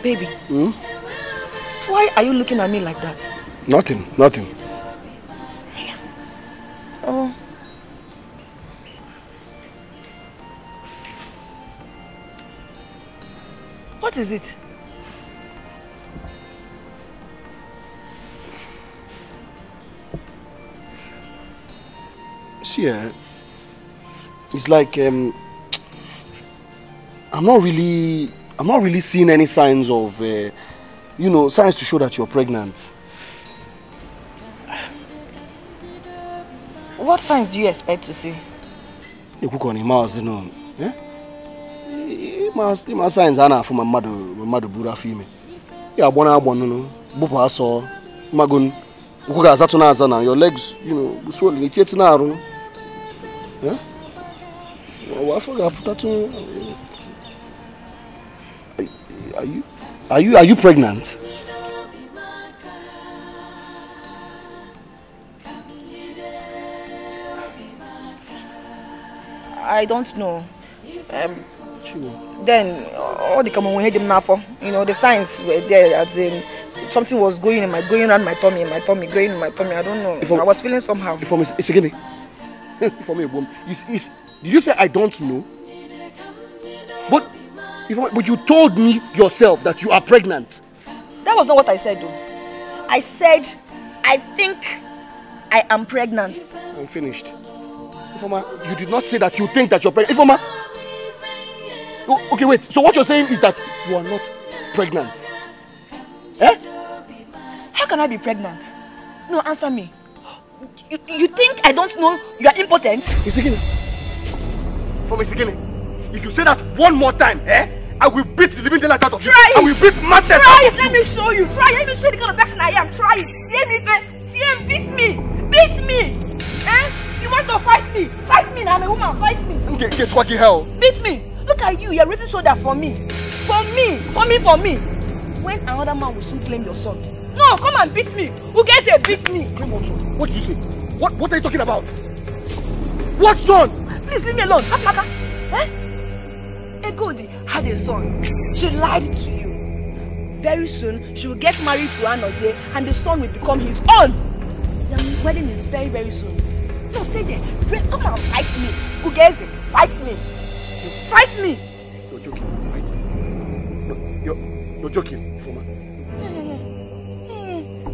Baby, why are you looking at me like that? Nothing. Oh. What is it? See, it's like I'm not really seeing any signs of, signs to show that you're pregnant. What signs do you expect to see? You cook on him, my signs are for my mother Buddha female. Yeah, no, Bupa saw Magun, Uga Satunazana, your legs, swollen, it's yet now. Yeah? What for that? Are you pregnant? I don't know. Then all the common we had them now for, the signs were there as in something was going around my tummy, going in my tummy. I don't know. I was feeling somehow. It's again. For me, did you say I don't know? But you told me yourself that you are pregnant. That was not what I said though. I said, I think I am pregnant. I'm finished. Ifeoma, you did not say that you think that you're pregnant. Ifeoma! Okay, wait. So what you're saying is that you are not pregnant? Eh? How can I be pregnant? No, answer me. You think I don't know you are impotent? Isigini. From Isigini, if you say that one more time, I will beat the living daylight out of you. Try it. I will beat madness Try out it. of you. Let me show you. Try it. Let me show you the kind of person I am. Try it. See, beat me. Beat me. Eh? You want to fight me? Fight me now. I'm a woman. Fight me. Okay, get swaggy hell. Beat me. Look at you. You're raising shoulders for me. For me. For me. When another man will soon claim your son. No, come and beat me. Who gets a beat me? Claim what son? What did you say? What are you talking about? What son? Please leave me alone. Eh? Egodi had a son. She lied to you. Very soon, she will get married to Anozie and the son will become his own. The wedding is very, very soon. No, stay there. Come and fight me. Ugeze, fight me. Fight me. You're joking, right? No, you're joking, Ifeoma.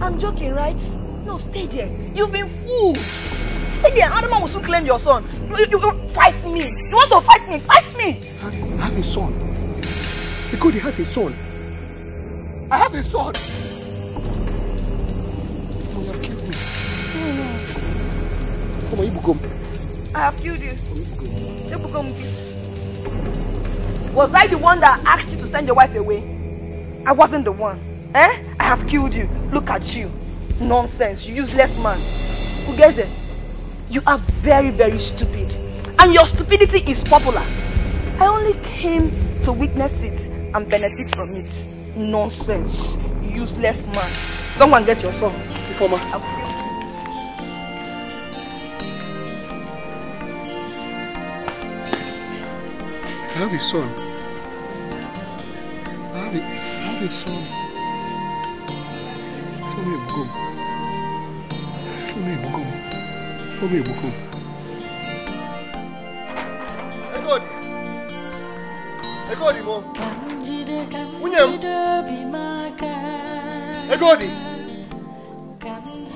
I'm joking, right? No, stay there. You've been fooled. Stay there. Another man will soon claim your son. You fight me. You want to fight me? Fight me. I have a son. Egodi has a son. I have a son. You have killed me. Come on, Ibugom. I have killed you. Ibugom. Was I the one that asked you to send your wife away? I wasn't the one. Eh? I have killed you. Look at you. Nonsense. You useless man. Who gets it? You are very, very stupid. And your stupidity is popular. I only came to witness it and benefit from it. Nonsense. Useless man. Come and get your son. Ifeoma. I have a son. I have a son. Ifeoma Ibugom. Egodi mo.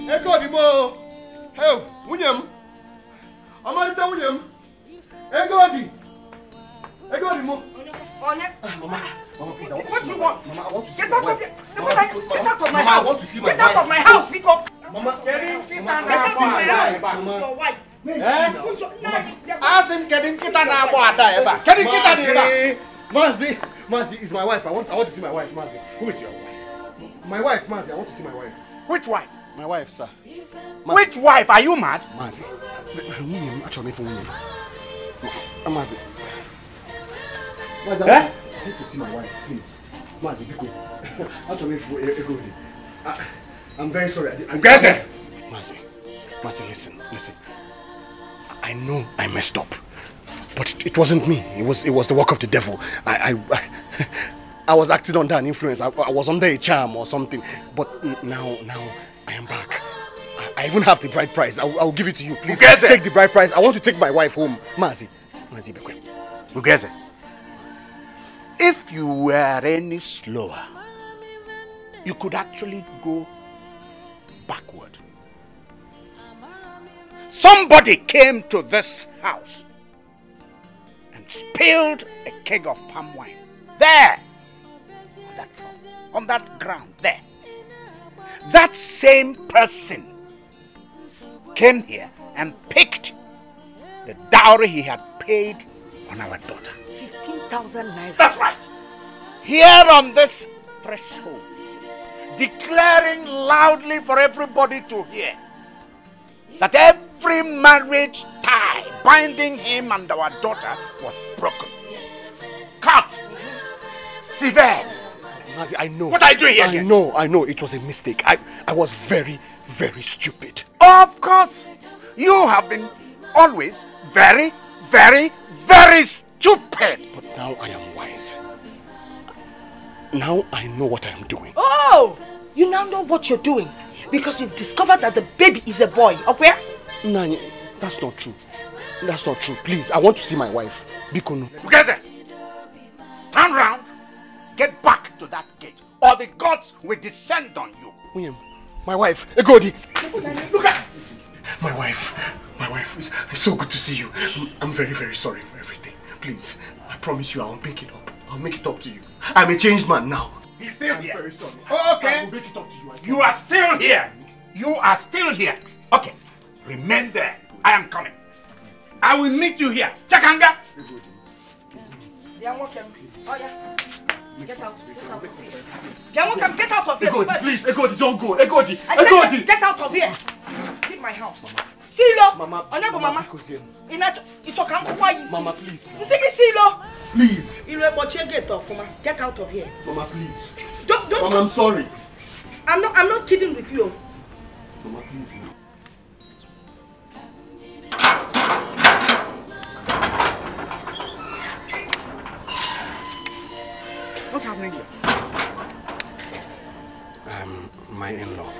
Egodi mo. Hey, Wunyam. Amalita Wunyam. Egodi mo. Mama, please. What do you want? Mama, I want to see Get my out of wife. here. Get out of my Mama, I house. want to see my Get out wife. of my house, Nico. Mama, Get out of my house. Your wife. Ask him getting kita na abo ada eba. Getting kita ni eba. Mazi is my wife. I want to see my wife, Mazi. Who is your wife? My wife, Mazi. I want to see my wife. Which wife? My wife, sir. Which wife? Are you mad? Mazi. Actually, for Mazi. Mazi, I want to see my wife, please. Mazi, be good. Actually, for Egodi. I'm very sorry. Mazi, listen. I know I messed up, but it wasn't me. It was the work of the devil. I was acting under an influence. I was under a charm or something. But now I am back. I even have the bride price. I will give it to you. Please take the bride price. I want to take my wife home. Mazi, Bekwe. Ugeze. If you were any slower, you could actually go backward. Somebody came to this house and spilled a keg of palm wine there on that floor, on that ground there. That same person came here and picked the dowry he had paid on our daughter. 15,000 naira. That's right. Here on this threshold, declaring loudly for everybody to hear that every marriage tie binding him and our daughter was broken, cut, severed. Mazi, I know. What are you doing here? I know. It was a mistake. I was very, very stupid. Of course, you have been always very, very, very stupid. But now I am wise. Now I know what I am doing. Oh! You now know what you're doing because you've discovered that the baby is a boy. Okay? Nani, that's not true. That's not true. Please, I want to see my wife. Bikonu. Ugeze! Get back to that gate, or the gods will descend on you. William, my wife, Egodi. Look at my wife, it's so good to see you. I'm very, very sorry for everything. Please, I promise you I'll make it up. I'll make it up to you. I'm a changed man now. He's still here. I'm very sorry. Okay. I will make it up to you. You are still here. You are still here. Okay. Remain there. I am coming. I will meet you here. Chakanga. Get out. Get out of here. Egodi, please. Egodi, don't go. Egodi. I said get out of here. Leave my house. Silo. Mama. Mama. Mama, please. Silo. Please. Get out of here. Mama, please. Don't. Mama, I'm sorry. I'm not kidding with you. Mama, please. What's happening here? My in-law.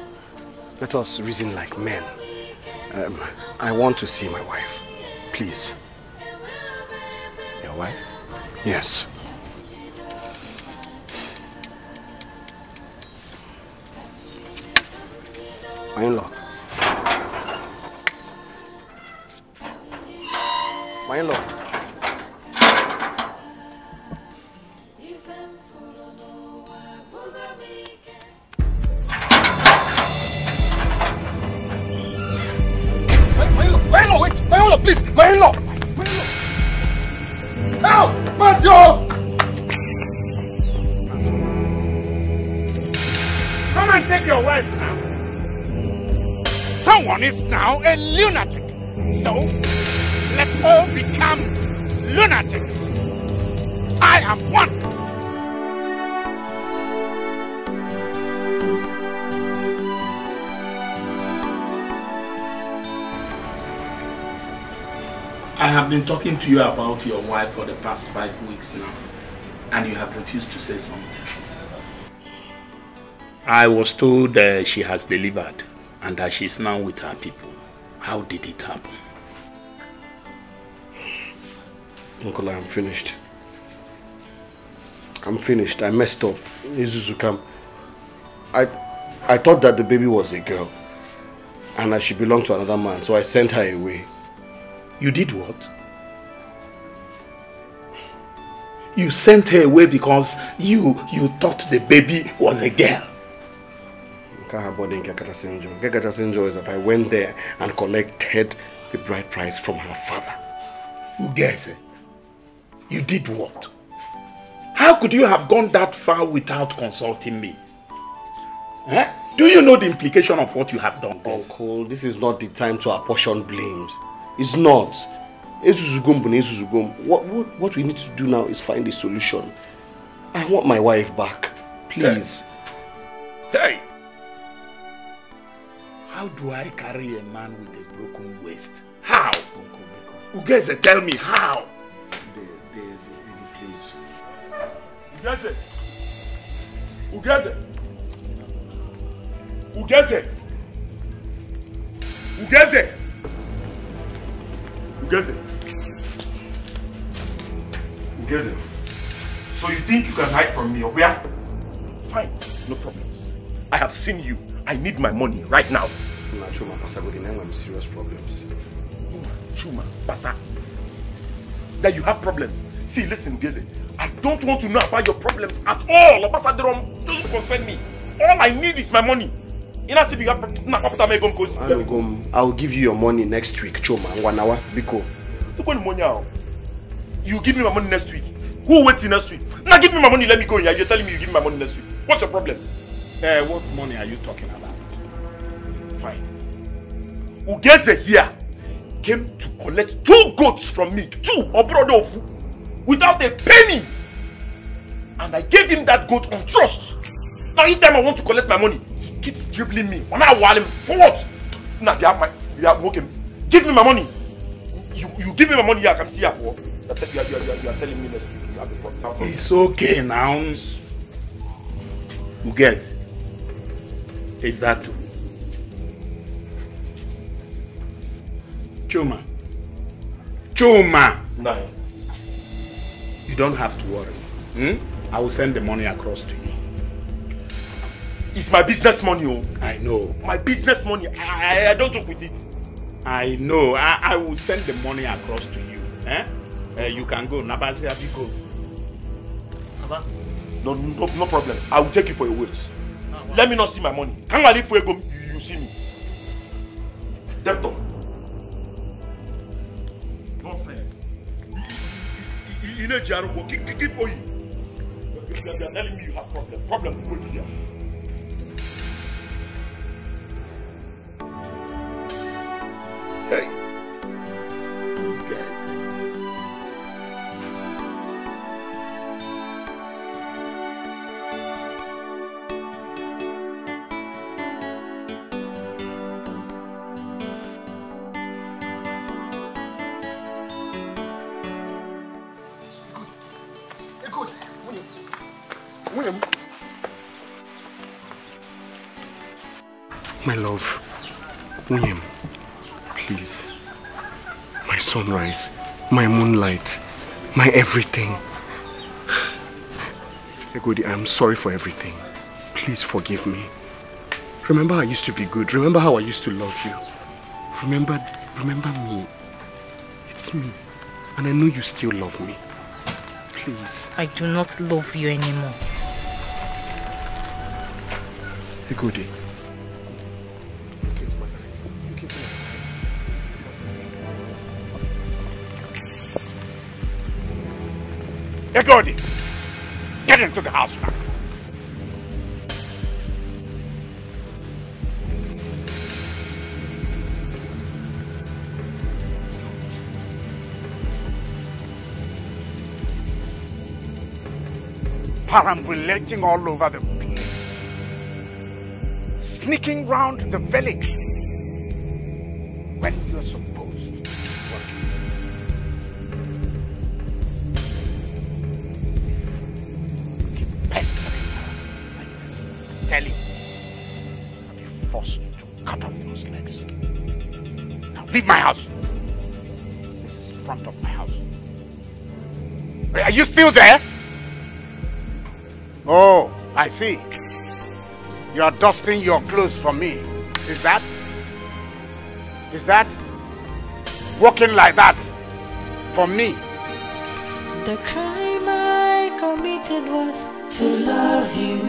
Let us reason like men. I want to see my wife. Please. Your wife? Yes. My in-law. My in-law. My in-law, wait! My in-law, please! My in-law! Help! Masio! Come and take your wife now. Someone is now a lunatic. So, let's all become lunatics. I am one. I have been talking to you about your wife for the past 5 weeks now, and you have refused to say something. I was told she has delivered and that she's now with her people. How did it happen? Uncle, I'm finished. I'm finished. I messed up. Izuzukam. I thought that the baby was a girl and that she belonged to another man, so I sent her away. You did what? You sent her away because you thought the baby was a girl. Gagasinjo is that I went there and collected the bride price from her father. Ugeze, you did what? How could you have gone that far without consulting me? Eh? Do you know the implication of what you have done? Uncle, this is not the time to apportion blames. It's not. What we need to do now is find a solution. I want my wife back. Please. Hey! How do I carry a man with a broken waist? How? Ugeze, tell me how? Ugeze! Ugeze! Ugeze! Ugeze! Ugeze! Ugeze! So you think you can hide from me, Oguya? Fine, no problems. I have seen you. I need my money right now. Chuma, Pasa, we have serious problems. Chuma, Pasa. That you have problems. See, listen, Ugeze. I don't want to know about your problems at all. Pasa doesn't concern me. All I need is my money. I'll give you your money next week, Choma. 1 hour, Biko. You give me my money next week. Who waits next week? Now give me my money, let me go. You're telling me you give me my money next week. What's your problem? What money are you talking about? Fine. Ugeze here came to collect 2 goats from me. 2 Obrodofu. Without a penny. And I gave him that goat on trust. Now anytime I want to collect my money, he keeps dribbling me. For what? Now you are working. Give me my money. You give me my money, I can see her for. You are telling me next week you have a problem. It's okay now. Ugeze. Is that true? Chuma. Chuma! No. You don't have to worry. I will send the money across to you. It's my business money, oh. I know. My business money. I don't joke with it. I know. I will send the money across to you. You can go. Nabasi, have you go? No problems. I will take you for your words. Let me not see my money. Can't I leave for you see me? Debtor. Nonsense. You know, Jaro, keep going. You are telling me you have problem. Problem with here. Hey. Guys. My love, William, please. My sunrise, my moonlight, my everything. Egodi, I'm sorry for everything. Please forgive me. Remember I used to be good. Remember how I used to love you. Remember me. It's me. And I know you still love me. Please. I do not love you anymore. Egodi. Egodi, get into the house now. Perambulating all over the place, sneaking round the village when you're supposed to be working. Keep pestering her like this, telling I'll be forced to cut off those legs. Now leave my house. This is the front of my house. Are you still there? Oh, I see. You are dusting your clothes for me. Is that? Walking like that for me? The crime I committed was to love you.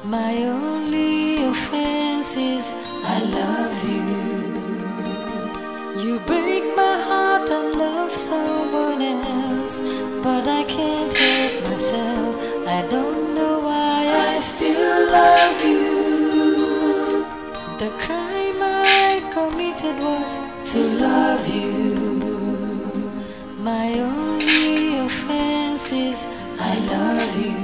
My only offense is I love you. You break my heart and love someone else, but I can't help myself. I don't know why I still love you. The crime I committed was to love you. My only offense is I love you.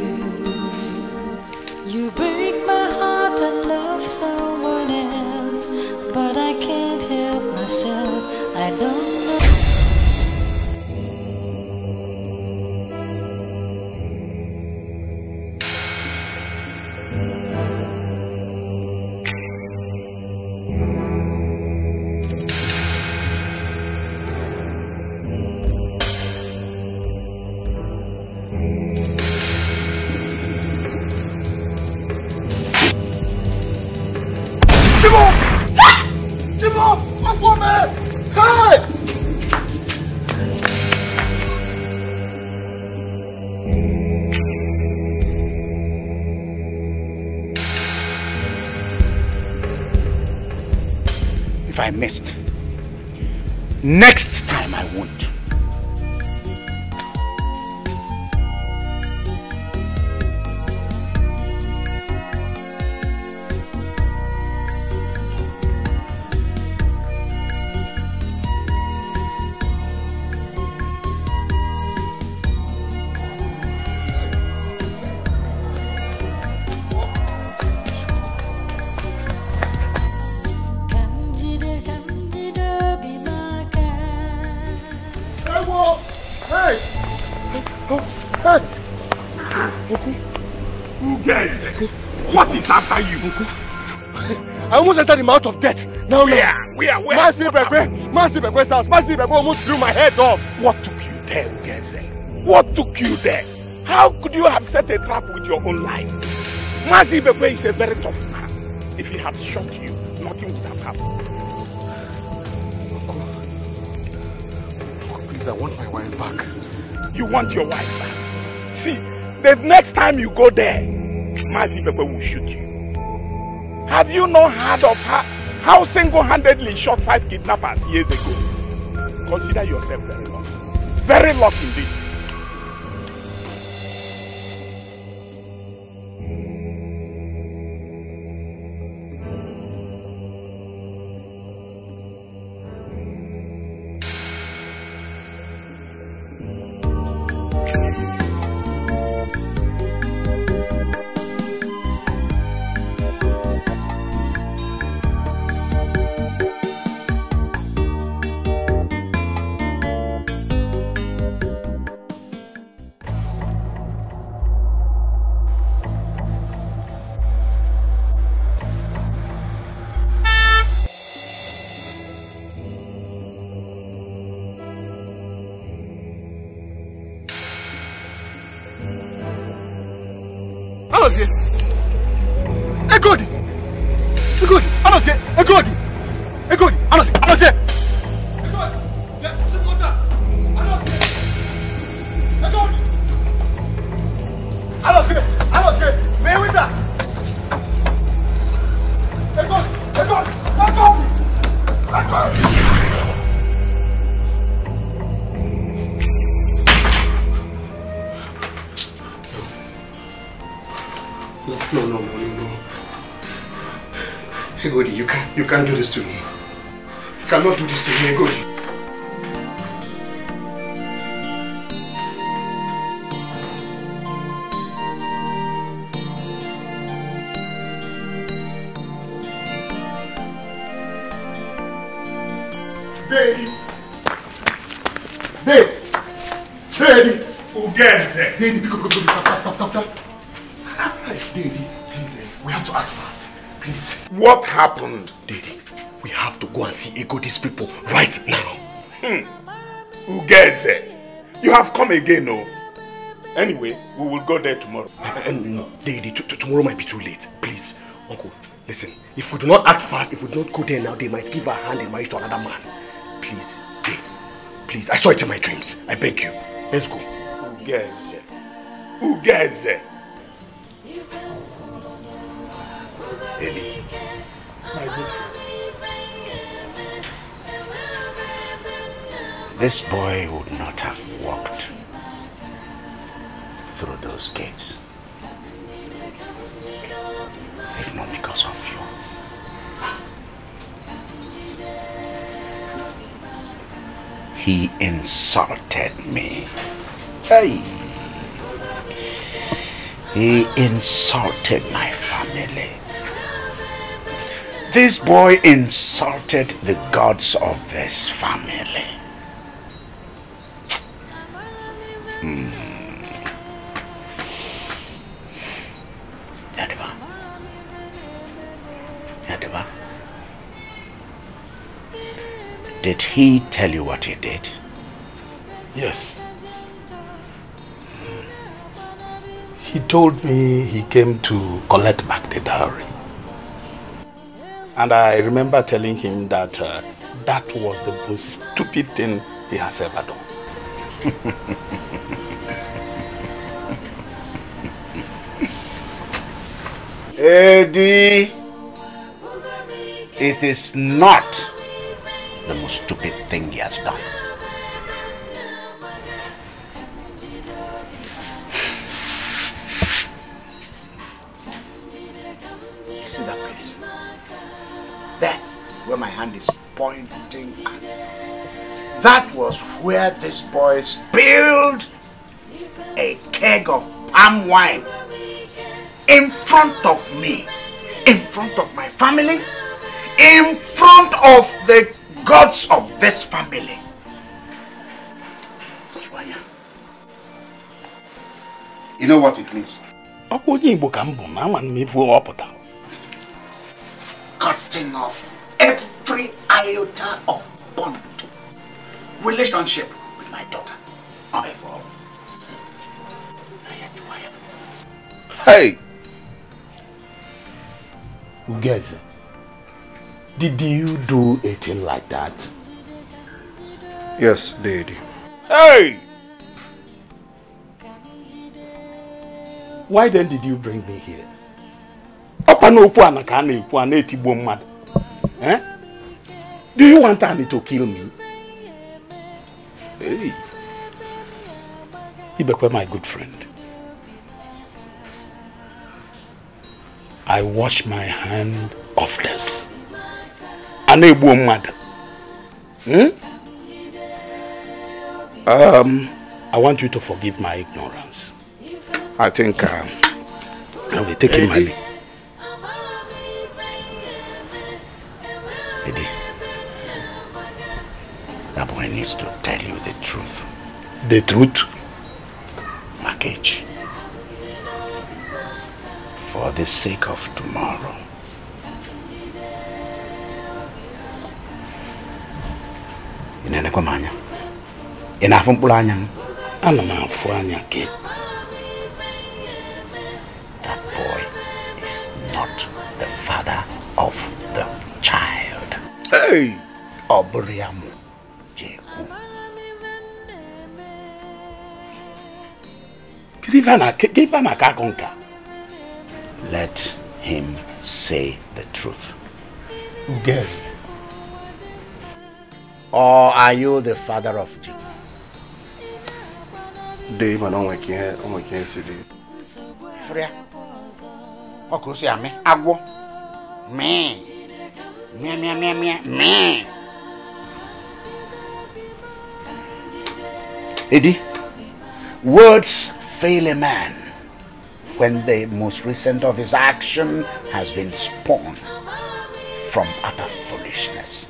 You break my heart and love someone else, but I can't help myself. I don't know. I missed. Next time I won't. What is after you? I almost entered the mouth of death. Now, where? Massive Bekwe's house. Massive Bekwe almost blew my head off. What took you there, Ugeze? What took you there? How could you have set a trap with your own life? Mazi Ibekwe is a very tough man. If he had shot you, nothing would have happened. Uncle, please, I want my wife back. You want your wife back? See, the next time you go there, Mazi Ibekwe will shoot you. Have you not heard of how single-handedly shot 5 kidnappers years ago? Consider yourself very lucky. Very lucky indeed. No. Egodi, you can't do this to me. You cannot do this to me, Egodi. Daddy! Who gets it? Daddy, go. Daddy, please, we have to act fast. Please. What happened? Daddy, we have to go and see Egodi's people right now. Who gets it? You have come again, no? Anyway, we will go there tomorrow. No, Daddy, tomorrow might be too late. Please, Uncle, listen. If we do not act fast, if we do not go there now, they might give our hand in marriage to another man. Please, Daddy, please. I saw it in my dreams. I beg you. Let's go. Who gets it? Who gets it? Daddy. My good friend. This boy would not have walked through those gates if not because of you. He insulted me. Hey! He insulted my family. This boy insulted the gods of this family. Yadiba, did he tell you what he did? Yes. He told me he came to collect back the dowry. And I remember telling him that that was the most stupid thing he has ever done. Eddie, it is not the most stupid thing he has done. You see that place? There, where my hand is pointing at. That was where this boy spilled a keg of palm wine in front of me, in front of my family, in front of the gods of this family. You know what it means? Cutting off every iota of bond, relationship with my daughter. Not before. Hey! Ugeze, did you do a thing like that? Yes, Daddy. Hey! Why then did you bring me here? Eh? Do you want Annie to kill me? Hey! Ibekwe, my good friend. I wash my hand of this. Anebu mad. I want you to forgive my ignorance. I think I'll be taking my leave. Eddie, that boy needs to tell you the truth. The truth? Makech. For the sake of tomorrow. Inene kwa manya. Inafu mpulanya. Ana mafanya ke. That boy is not the father of the child. Hey! Obriamu Jeku. Kivana kakonka. Let him say the truth. Yes. Or are you the father of Jeku? Dave, I don't can't see it. Freya. Okusi ame agwo. Me. Eddie, words fail a man when the most recent of his action has been spawned from utter foolishness.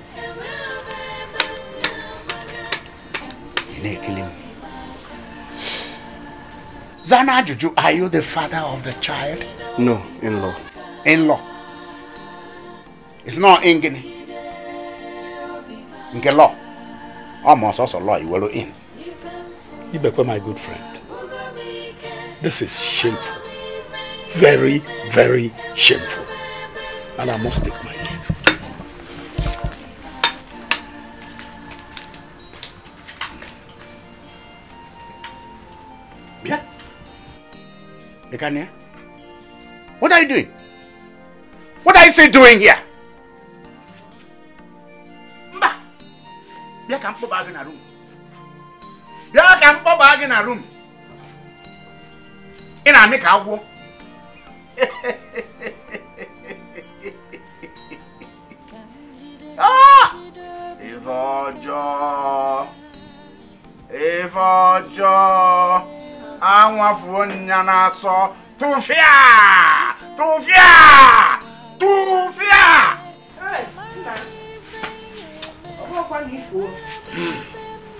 Zana Juju, are you the father of the child? No, in-law. In-law. It's not Ingini. Inke law. Almost also law you will in. Ibekwe, my good friend. This is shameful. Very, very shameful. And I must take my leave. Yeah. Bekania, what are you doing? What are you doing here? Mba, you can't put bag in a room. You can't put bag in a room. In a make a walk. Ah! If Ojo, I want for Nana so to fear.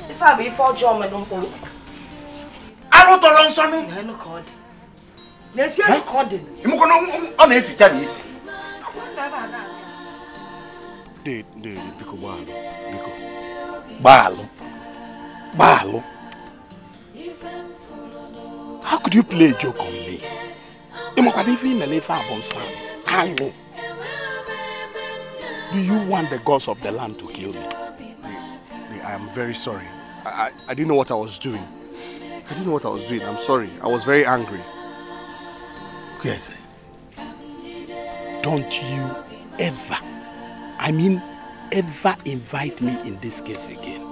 If I be for John, I don't follow. I don't know something. I don't call. Yes, you're recording. You can on this Chinese. Balo. How could you play a joke on me? Do you want the gods of the land to kill me? I am very sorry. I didn't know what I was doing. I'm sorry. I was very angry. Yes. Don't you ever, I mean ever invite me in this case again.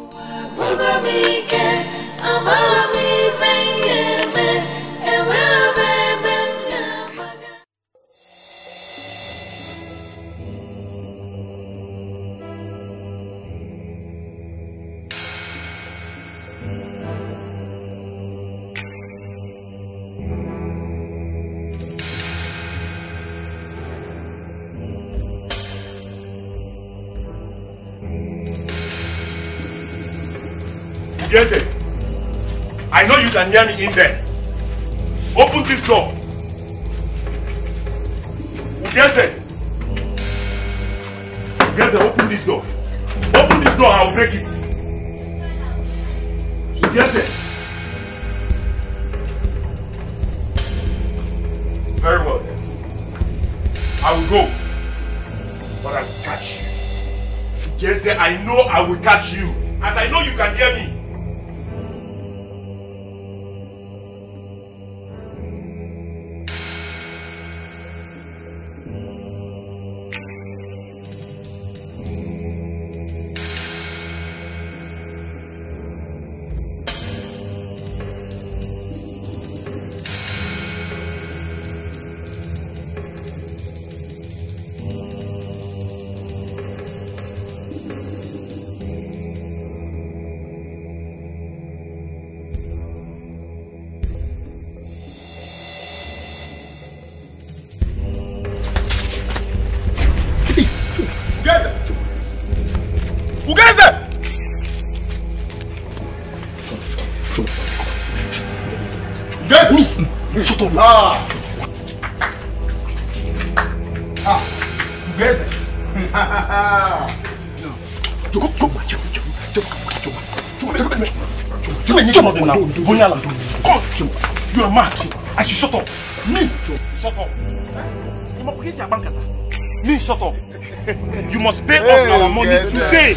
Yes, I know you can hear me in there. Open this door. Yes, open this door. Open this door, I'll break it. Yes, will go. But I will catch you. Yes, I know I will catch you. And I know you can hear me. Shut up! You guys. You are mad. I should shut up. Me. Shut up. Me, shut up. You must pay us our money today.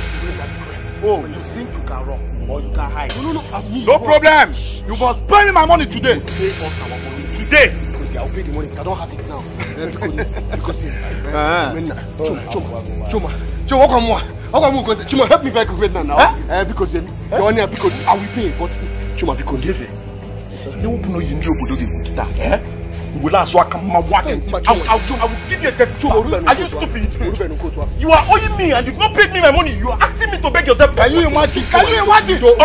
Oh, you think you can run or you can hide? No, no problem. You must pay me my money today. Pay us our money today. Because I'll pay the money. I don't have it now. Chuma, Chuma, help me very quick now. Because the money, because I will pay. But Chuma, because you won't know you know that. You will ask what come I will give you a debt. Are you stupid? You are owing me and you've not paid me my money. You are asking me to beg your debt. Can you imagine? You don't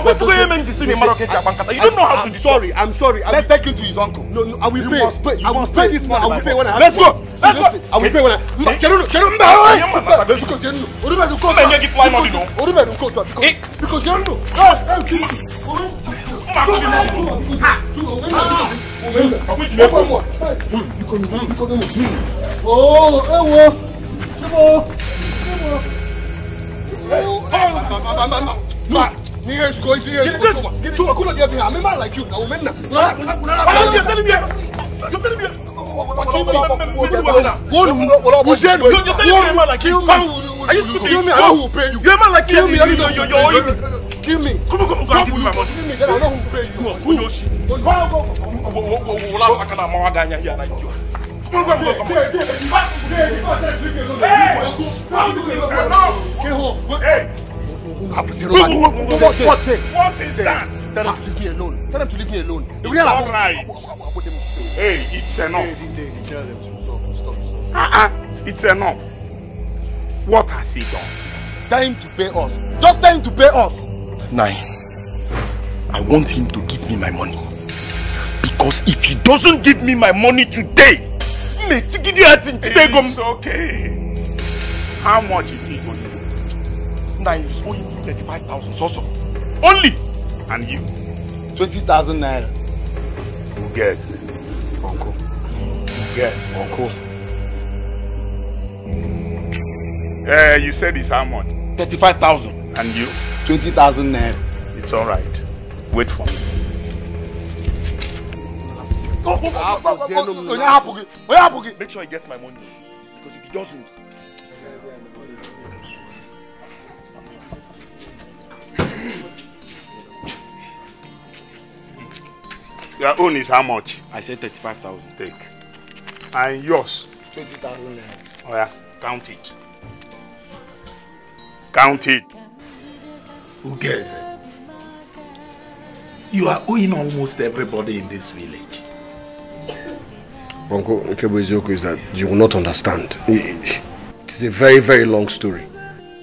know how to do. I'm sorry. Let's take you to his uncle. No, I will pay. I will pay this money. I will pay when I have. Let's go. I will pay when I. Because you know. Because you know. I'm a man like you. You're telling me. Are you stupid? Kill me, I will pay you. You're a man like you. Kill me. Come on, give me my money. Then I know who pay you. What is that? Tell them to leave me alone. Tell them to leave me alone. It's all right. Hey, it's enough. It's enough. What has he done? Tell him to pay us. Just tell him to pay us. 9. I want him to give me my money. Because if he doesn't give me my money today, it's okay. How much is he going to do? 9 is owing me 35,000 so. Only. And you? 20,000 naira. Who cares? Uncle. Who cares? Uncle. You said it's how much? 35,000. And you? 20,000 naira. It's all right. Wait for me. Make sure he gets my money. Because if he doesn't... Your own is how much? I said 35,000. Take. And yours? 20,000 naira. Oh yeah, count it. Count it. Who cares? You are owing almost everybody in this village. Uncle Nkebo is that you will not understand. It is a very, very long story.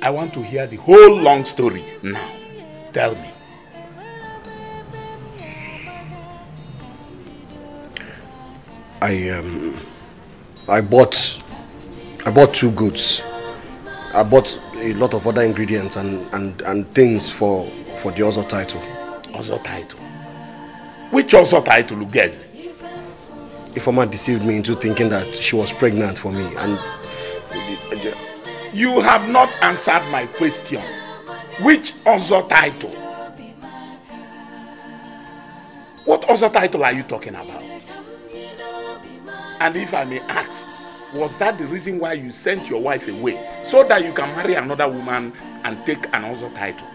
I want to hear the whole long story now. Tell me. I bought 2 goods. I bought a lot of other ingredients and things for the Ozo title. Ozo title? Which Ozo title, Ugeze? Ifeoma deceived me into thinking that she was pregnant for me, and you have not answered my question. Which Ozo title? What Ozo title are you talking about? And if I may ask, Was that the reason why you sent your wife away? So that you can marry another woman and take another title?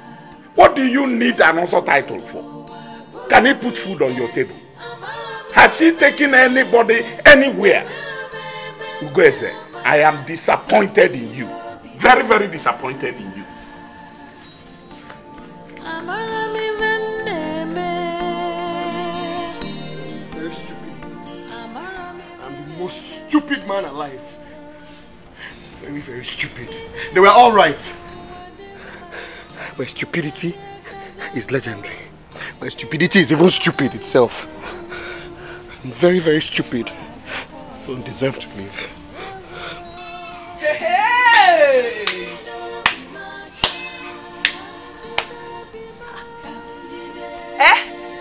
What do you need another title for? Can he put food on your table? Has he taken anybody anywhere? Ugeze, I am disappointed in you. Very, very disappointed in you. Very stupid. I'm the most stupid man alive. Very, very stupid. They were all right. My stupidity is legendary. My stupidity is even stupid itself. I'm very, very stupid. I don't deserve to live. Hey!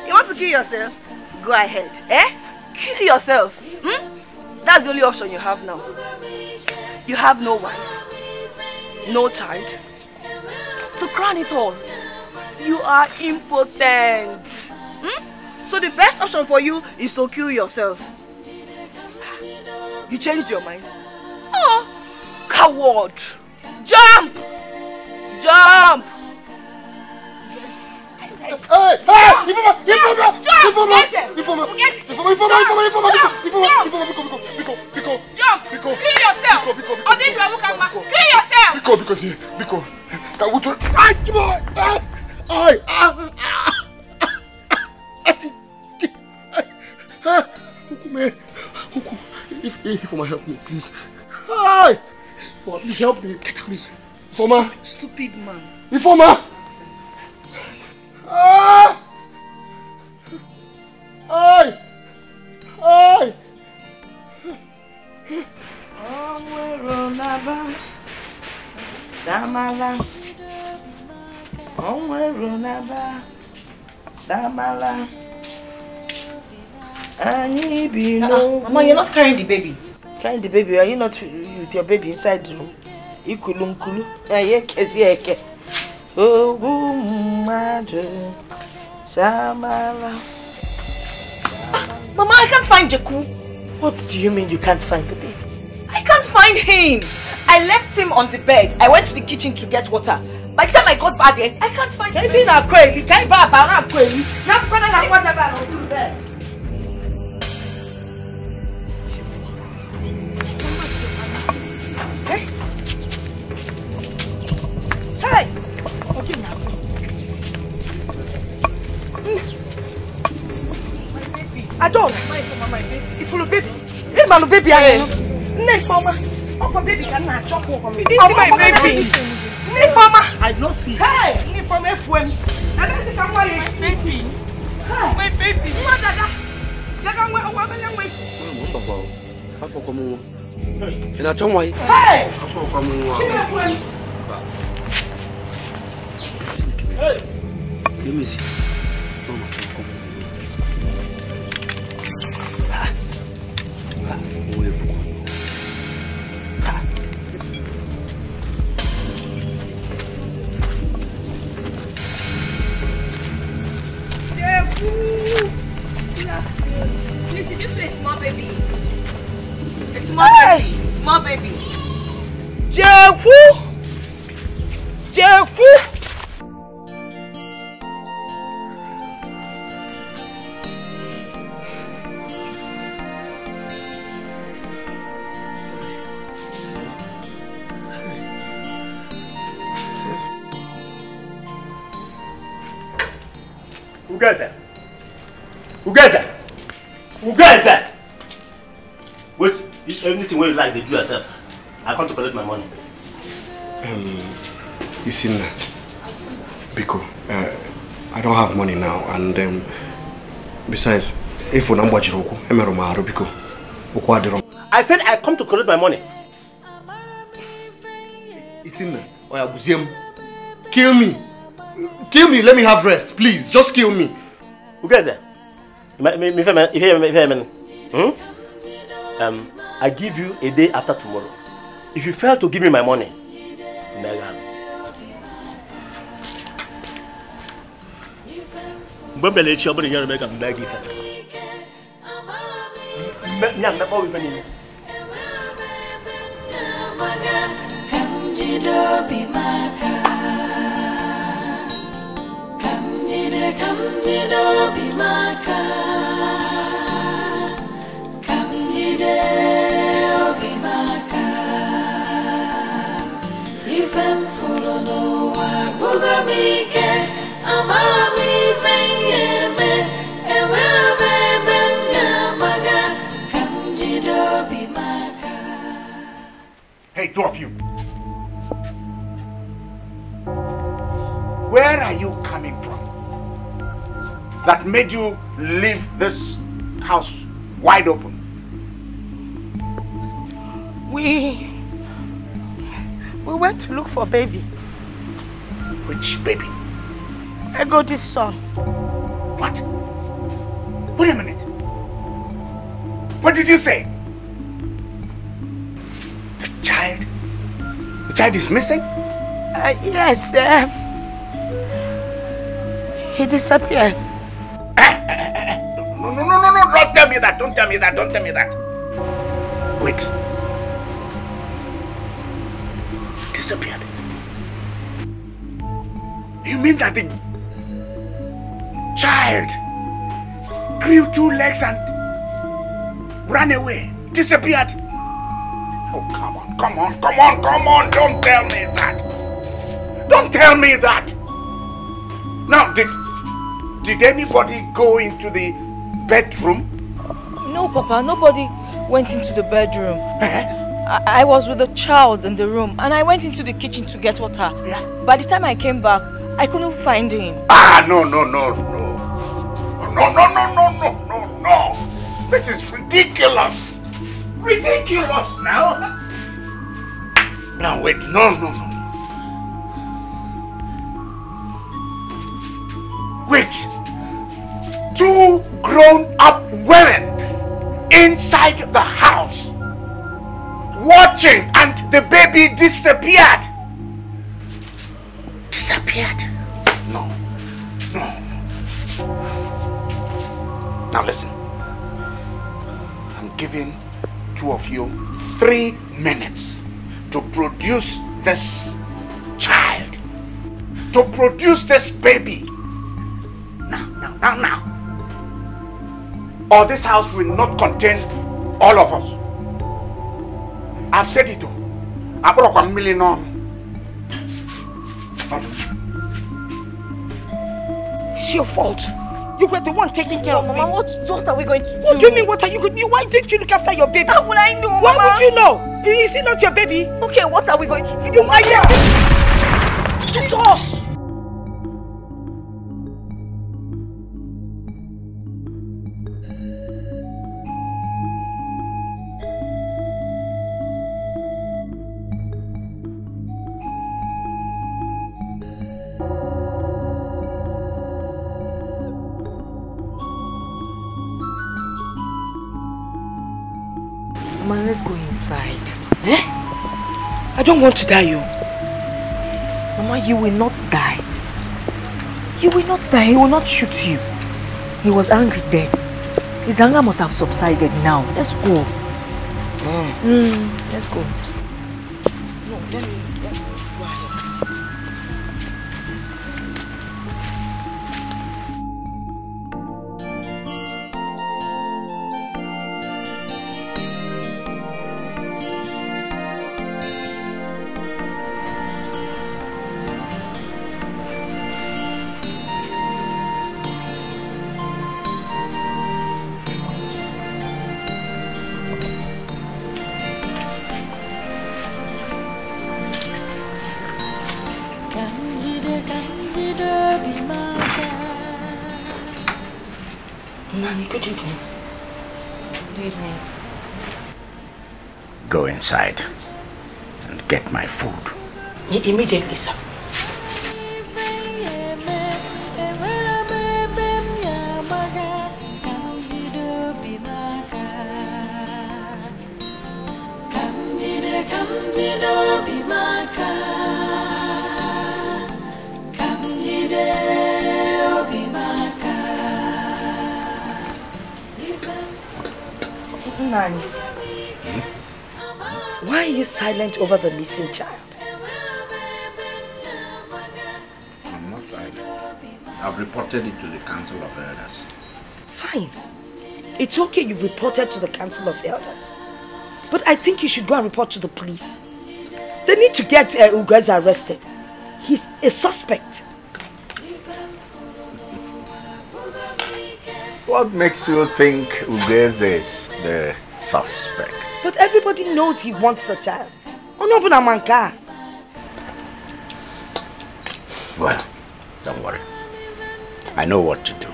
You want to kill yourself? Go ahead. Kill yourself. That's the only option you have now. You have no wife, no child. To crown it all, you are impotent. So the best option for you is to kill yourself. You changed your mind. Oh, coward! Jump! Jump! Hey! Jump! Kill yourself! Kill yourself! Biko. Ifoma, help me, please. Hi! Please help me, please. Ifoma. Stupid man. Ifoma! Hi! Samala. Mama, you're not carrying the baby. Carrying the baby? Are you not with your baby inside the room? Ikulunkulu. Oh, Samala. Mama, I can't find Jeku. What do you mean you can't find the baby? I can't find him. I left him on the bed. I went to the kitchen to get water. By the time I got back there, I can't find him. If you're not crazy, you can't buy a banana crazy. Not going to water banana do that. Hey! Okay, now. I don't. My baby. If you baby. Hey, my baby, I am. Next, mama. Oh, my baby cannot chop over me. This is my baby. Nifama. I don't see. Hey, Nifama FM. I don't see come away. Baby. My baby. What Dada? Dada, where are you? How come you? In a tom way. Hey. How come you? Hey. Let me see. Please, did you say small baby? A small baby. Small baby. Jeku! Ugeze! Wait, anything where you like, they do yourself. I come to collect my money. You see now, Biko, I don't have money now, and besides, if you don't watch Roku, Biko, I said I come to collect my money. You see now, kill me. Kill me, let me have rest, please. Just kill me. Ugeze, I give you a day after tomorrow. If you fail to give me my money, Megan. Hey, two of you. Where are you coming from? That made you leave this house wide open? We went to look for baby. Which baby? Ego's son. What? Wait a minute. What did you say? The child is missing? Yes, he disappeared. No, don't tell me that, don't tell me that, don't tell me that. Wait. Disappeared? You mean that the child grew 2 legs and ran away, disappeared? Oh, come on, don't tell me that. Don't tell me that. Now, did anybody go into the bedroom? No, Papa, nobody went into the bedroom. I was with the child in the room and I went into the kitchen to get water. Yeah. By the time I came back, I couldn't find him. No. This is ridiculous. Ridiculous now. No, wait, no. Wait. 2 grown-up women inside the house watching and the baby disappeared. Disappeared? No. Now listen. I'm giving 2 of you 3 minutes to produce this child, to produce this baby. Now. Or this house will not contain all of us. I've said it. I brought 1 million on. It's your fault. You were the one taking care of me. Mama, what are we going to do? What do you mean, what are you going to do? Why didn't you look after your baby? How would I know, Mama? Why would you know? Is it not your baby? Okay, what are we going to do? You are here. It's us. Mama, let's go inside. I don't want to die, you. Mama, you will not die. You will not die. He will not shoot you. He was angry then. His anger must have subsided now. Let's go. Let's go. No, let me go ahead. Let's go. Nani, good evening. Good evening. Go inside and get my food. Immediately, sir. Nani, why are you silent over the missing child? I've reported it to the Council of Elders. Fine. It's okay you've reported to the Council of Elders. But I think you should go and report to the police. They need to get Ugeze arrested. He's a suspect. What makes you think Ugeze is the suspect? But everybody knows he wants the child. Well, don't worry. I know what to do.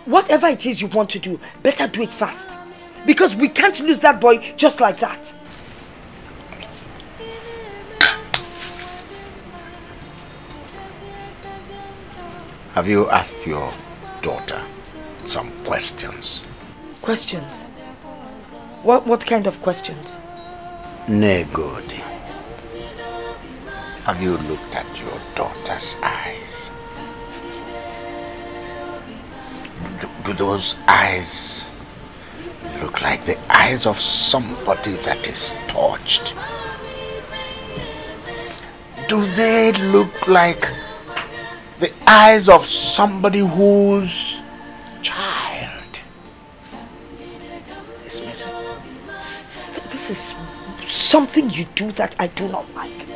Whatever it is you want to do, better do it fast. Because we can't lose that boy just like that. Have you asked your daughter some questions? Questions? What kind of questions? Negodi. Have you looked at your daughter's eyes? Do those eyes look like the eyes of somebody that is touched? Do they look like the eyes of somebody whose child is missing? This is something you do that I do not like.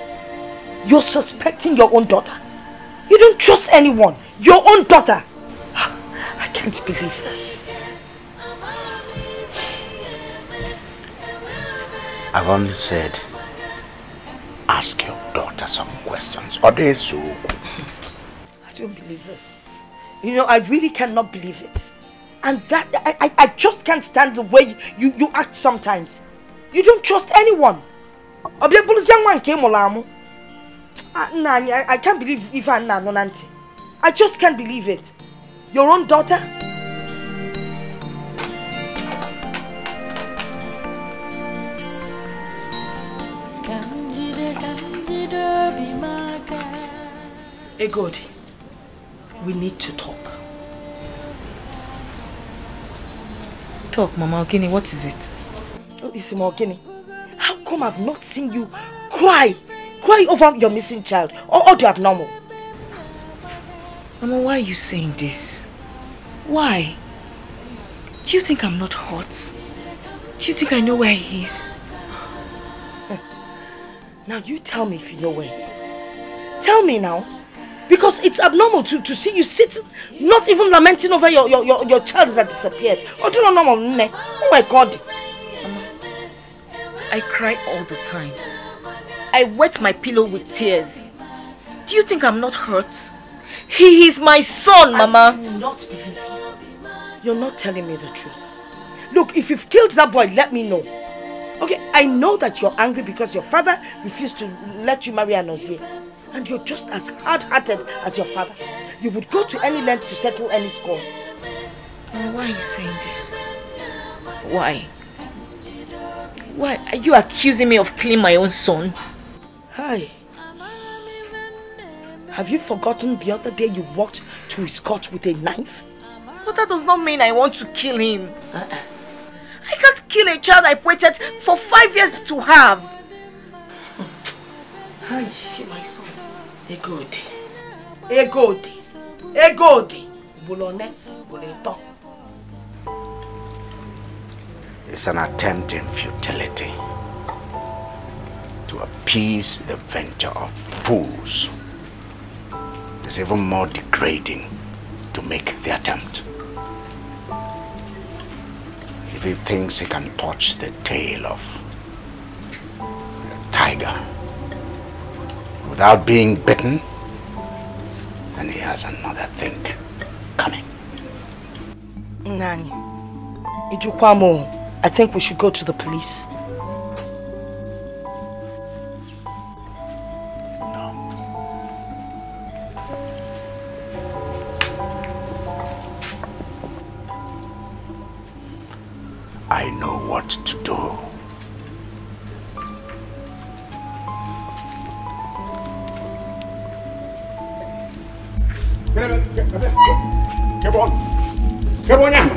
You're suspecting your own daughter. You don't trust anyone. Your own daughter. I can't believe this. I've only said, ask your daughter some questions. Odesu. I don't believe this. You know, I really cannot believe it. And that, I just can't stand the way you act sometimes. You don't trust anyone. I can't believe if I'm not auntie. I just can't believe it. Your own daughter? Egodi, we need to talk. Talk, Mama Ogini, what is it? Oh, Isima Ogini, how come I've not seen you cry over your missing child or the abnormal? Mama, why are you saying this? Why? Do you think I'm not hurt? Do you think I know where he is? Now you tell me if you know where he is. Tell me now. Because it's abnormal to see you sit, not even lamenting over your child that disappeared. Oh, do you know normal? Oh my God. Mama, I cry all the time. I wet my pillow with tears. Do you think I'm not hurt? He is my son, Mama. I do not believe you. You're not telling me the truth. Look, if you've killed that boy, let me know. Okay, I know that you're angry because your father refused to let you marry Anozie. And you're just as hard-hearted as your father. You would go to any length to settle any scores. Why are you saying this? Why? Why are you accusing me of killing my own son? Hi. Have you forgotten the other day you walked to his cot with a knife? But that does not mean I want to kill him. I can't kill a child I waited for 5 years to have. Hi, my son. Egodi. Egodi. Egodi. Bulone. Buleto. It's an attempt in futility to appease the venture of fools. It's even more degrading to make the attempt. If he thinks he can touch the tail of a tiger without being bitten, then he has another thing coming. Nani, Ijukwamo, I think we should go to the police. I know what to do. Come on. Come on now.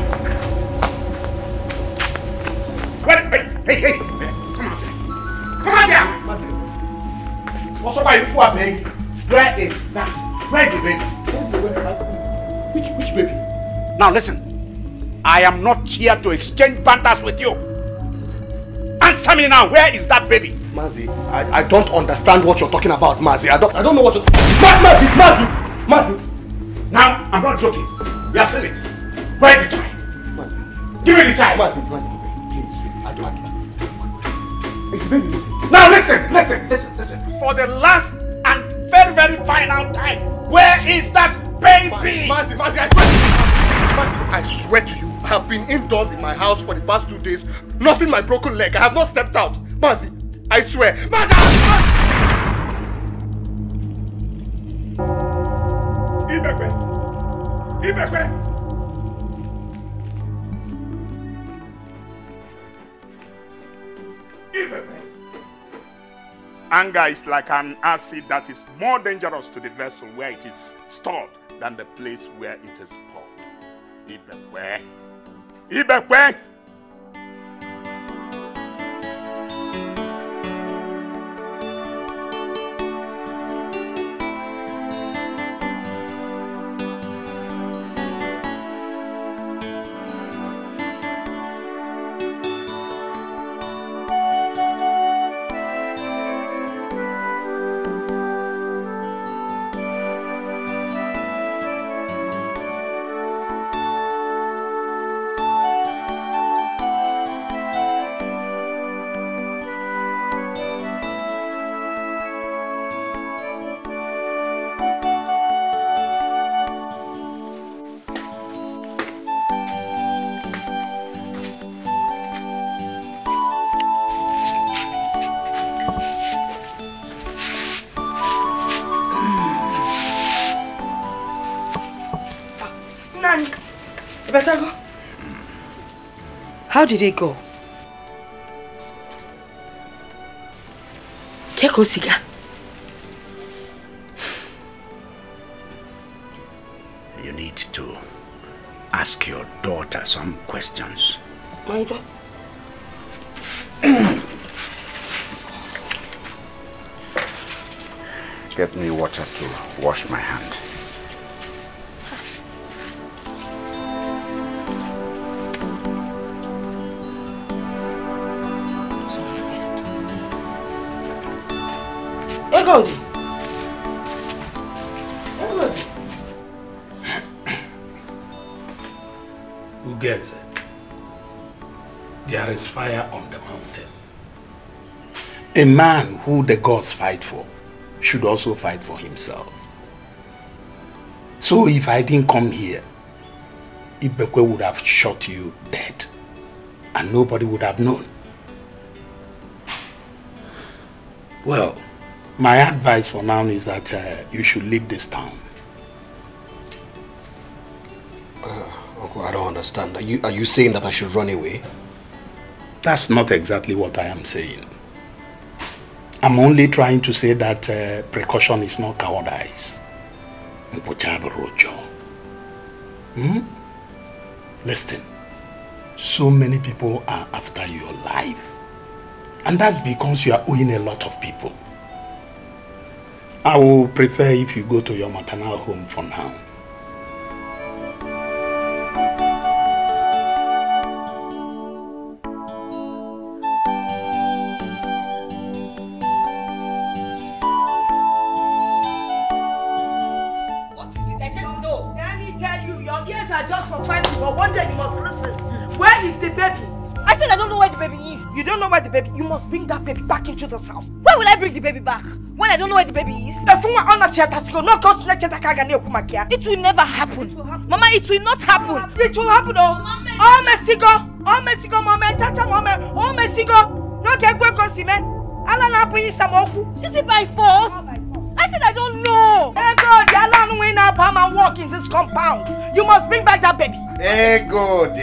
Hey. Come on. Come on down. What's up, you poor baby? Where is that? Where's the baby? Which baby? Now listen, I am not here to exchange banters with you. Answer me now, where is that baby? Mazi, I don't understand what you're talking about, Mazi. I don't know what you're... Mazi! Now, I'm not joking. You have seen it. Where is the child? Mazi. Give me the child. Mazi, please. I don't... It's baby, listen. Now listen. For the last and very, very final time, where is that baby? Mazi, I swear to you, I have been indoors in my house for the past 2 days, nursing my broken leg. I have not stepped out. Mazi, I swear. Mazi! Ibekwe! Anger is like an acid that is more dangerous to the vessel where it is stored than the place where it is poured. Ibekwe! How did it go? Keko Siga. You need to ask your daughter some questions. My daughter? Get me water to wash my hand. Ugeze, there is fire on the mountain. A man who the gods fight for should also fight for himself. So if I didn't come here, Ibekwe would have shot you dead and nobody would have known. Well, my advice for now is that you should leave this town. Uncle, I don't understand. Are you saying that I should run away? That's not exactly what I am saying. I'm only trying to say that precaution is not cowardice. Listen, so many people are after your life. And that's because you are owing a lot of people. I will prefer if you go to your maternal home for now. What is it? I said no. Let me tell you, your ears are just for fancy, but one day you must listen. Where is the baby? I said I don't know where the baby is. You don't know where the baby is? You must bring that baby back into this house. Why will I bring the baby back? When I don't know where the baby is? It will never happen. Mama, it will not happen. It will happen, oh. Oh, Messigo, Mama, Tata, Mama, oh, Messigo. No, can't go see me. Is it by force? I said I don't know. Hey God, the Alan went up and walk in this compound. You must bring back that baby. Hey God.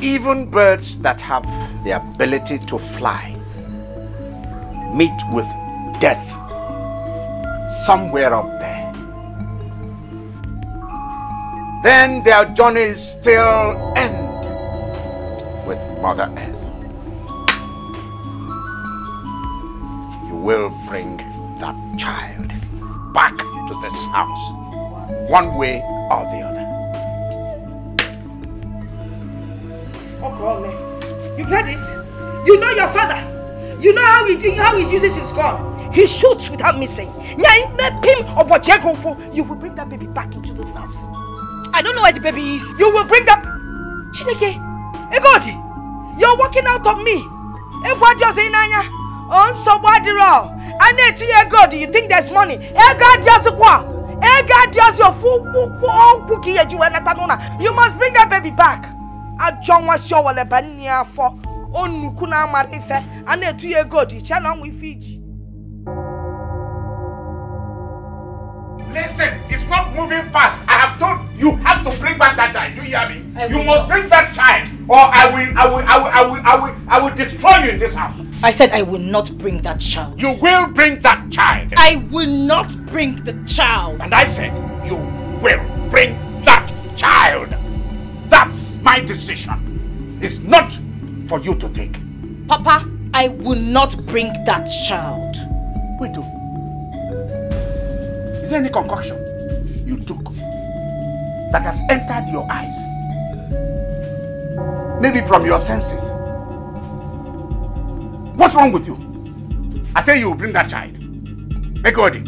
Even birds that have the ability to fly meet with death somewhere up there. then their journeys still end with Mother Earth. You will bring that child back to this house, one way or the other. Oh God, man. You've heard it. You know your father. You know how he uses his gun. He shoots without missing. You will bring that baby back into this house. I don't know where the baby is. You will bring that... Chineke, Egodi, you're walking out on me. Egodi, you're saying, on somebody wrong. And then Egodi, you think there's money. Egodi, you're what? Egodi, you're full. You must bring that baby back. I John was your Lebania for Onukuna Marife and then to your Egodi, channel with Fiji. Listen, it's not moving fast. I have told you have to bring back that child. Do you hear me? You must bring that child, or I will destroy you in this house. I said I will not bring that child. You will bring that child. I will not bring the child. And I said you will bring that child. That's my decision. It's not for you to take. Papa, I will not bring that child. Wait, is there any concoction you took that has entered your eyes? Maybe from your senses. What's wrong with you? I say you will bring that child. Egodi,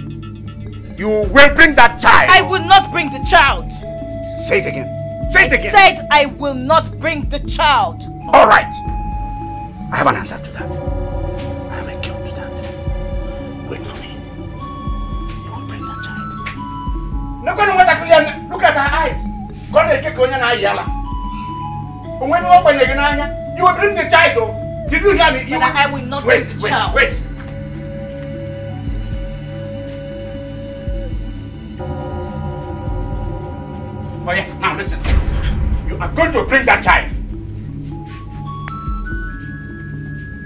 you will bring that child. I will not bring the child. Say it again. Say it again. I said I will not bring the child. All right. I have an answer to that. I have a cure to that. Wait for me. You will bring that child. Look at her eyes. You will bring the child, though. Did you hear me? I will not bring the child. Wait. Oh yeah, now listen. You are going to bring that child.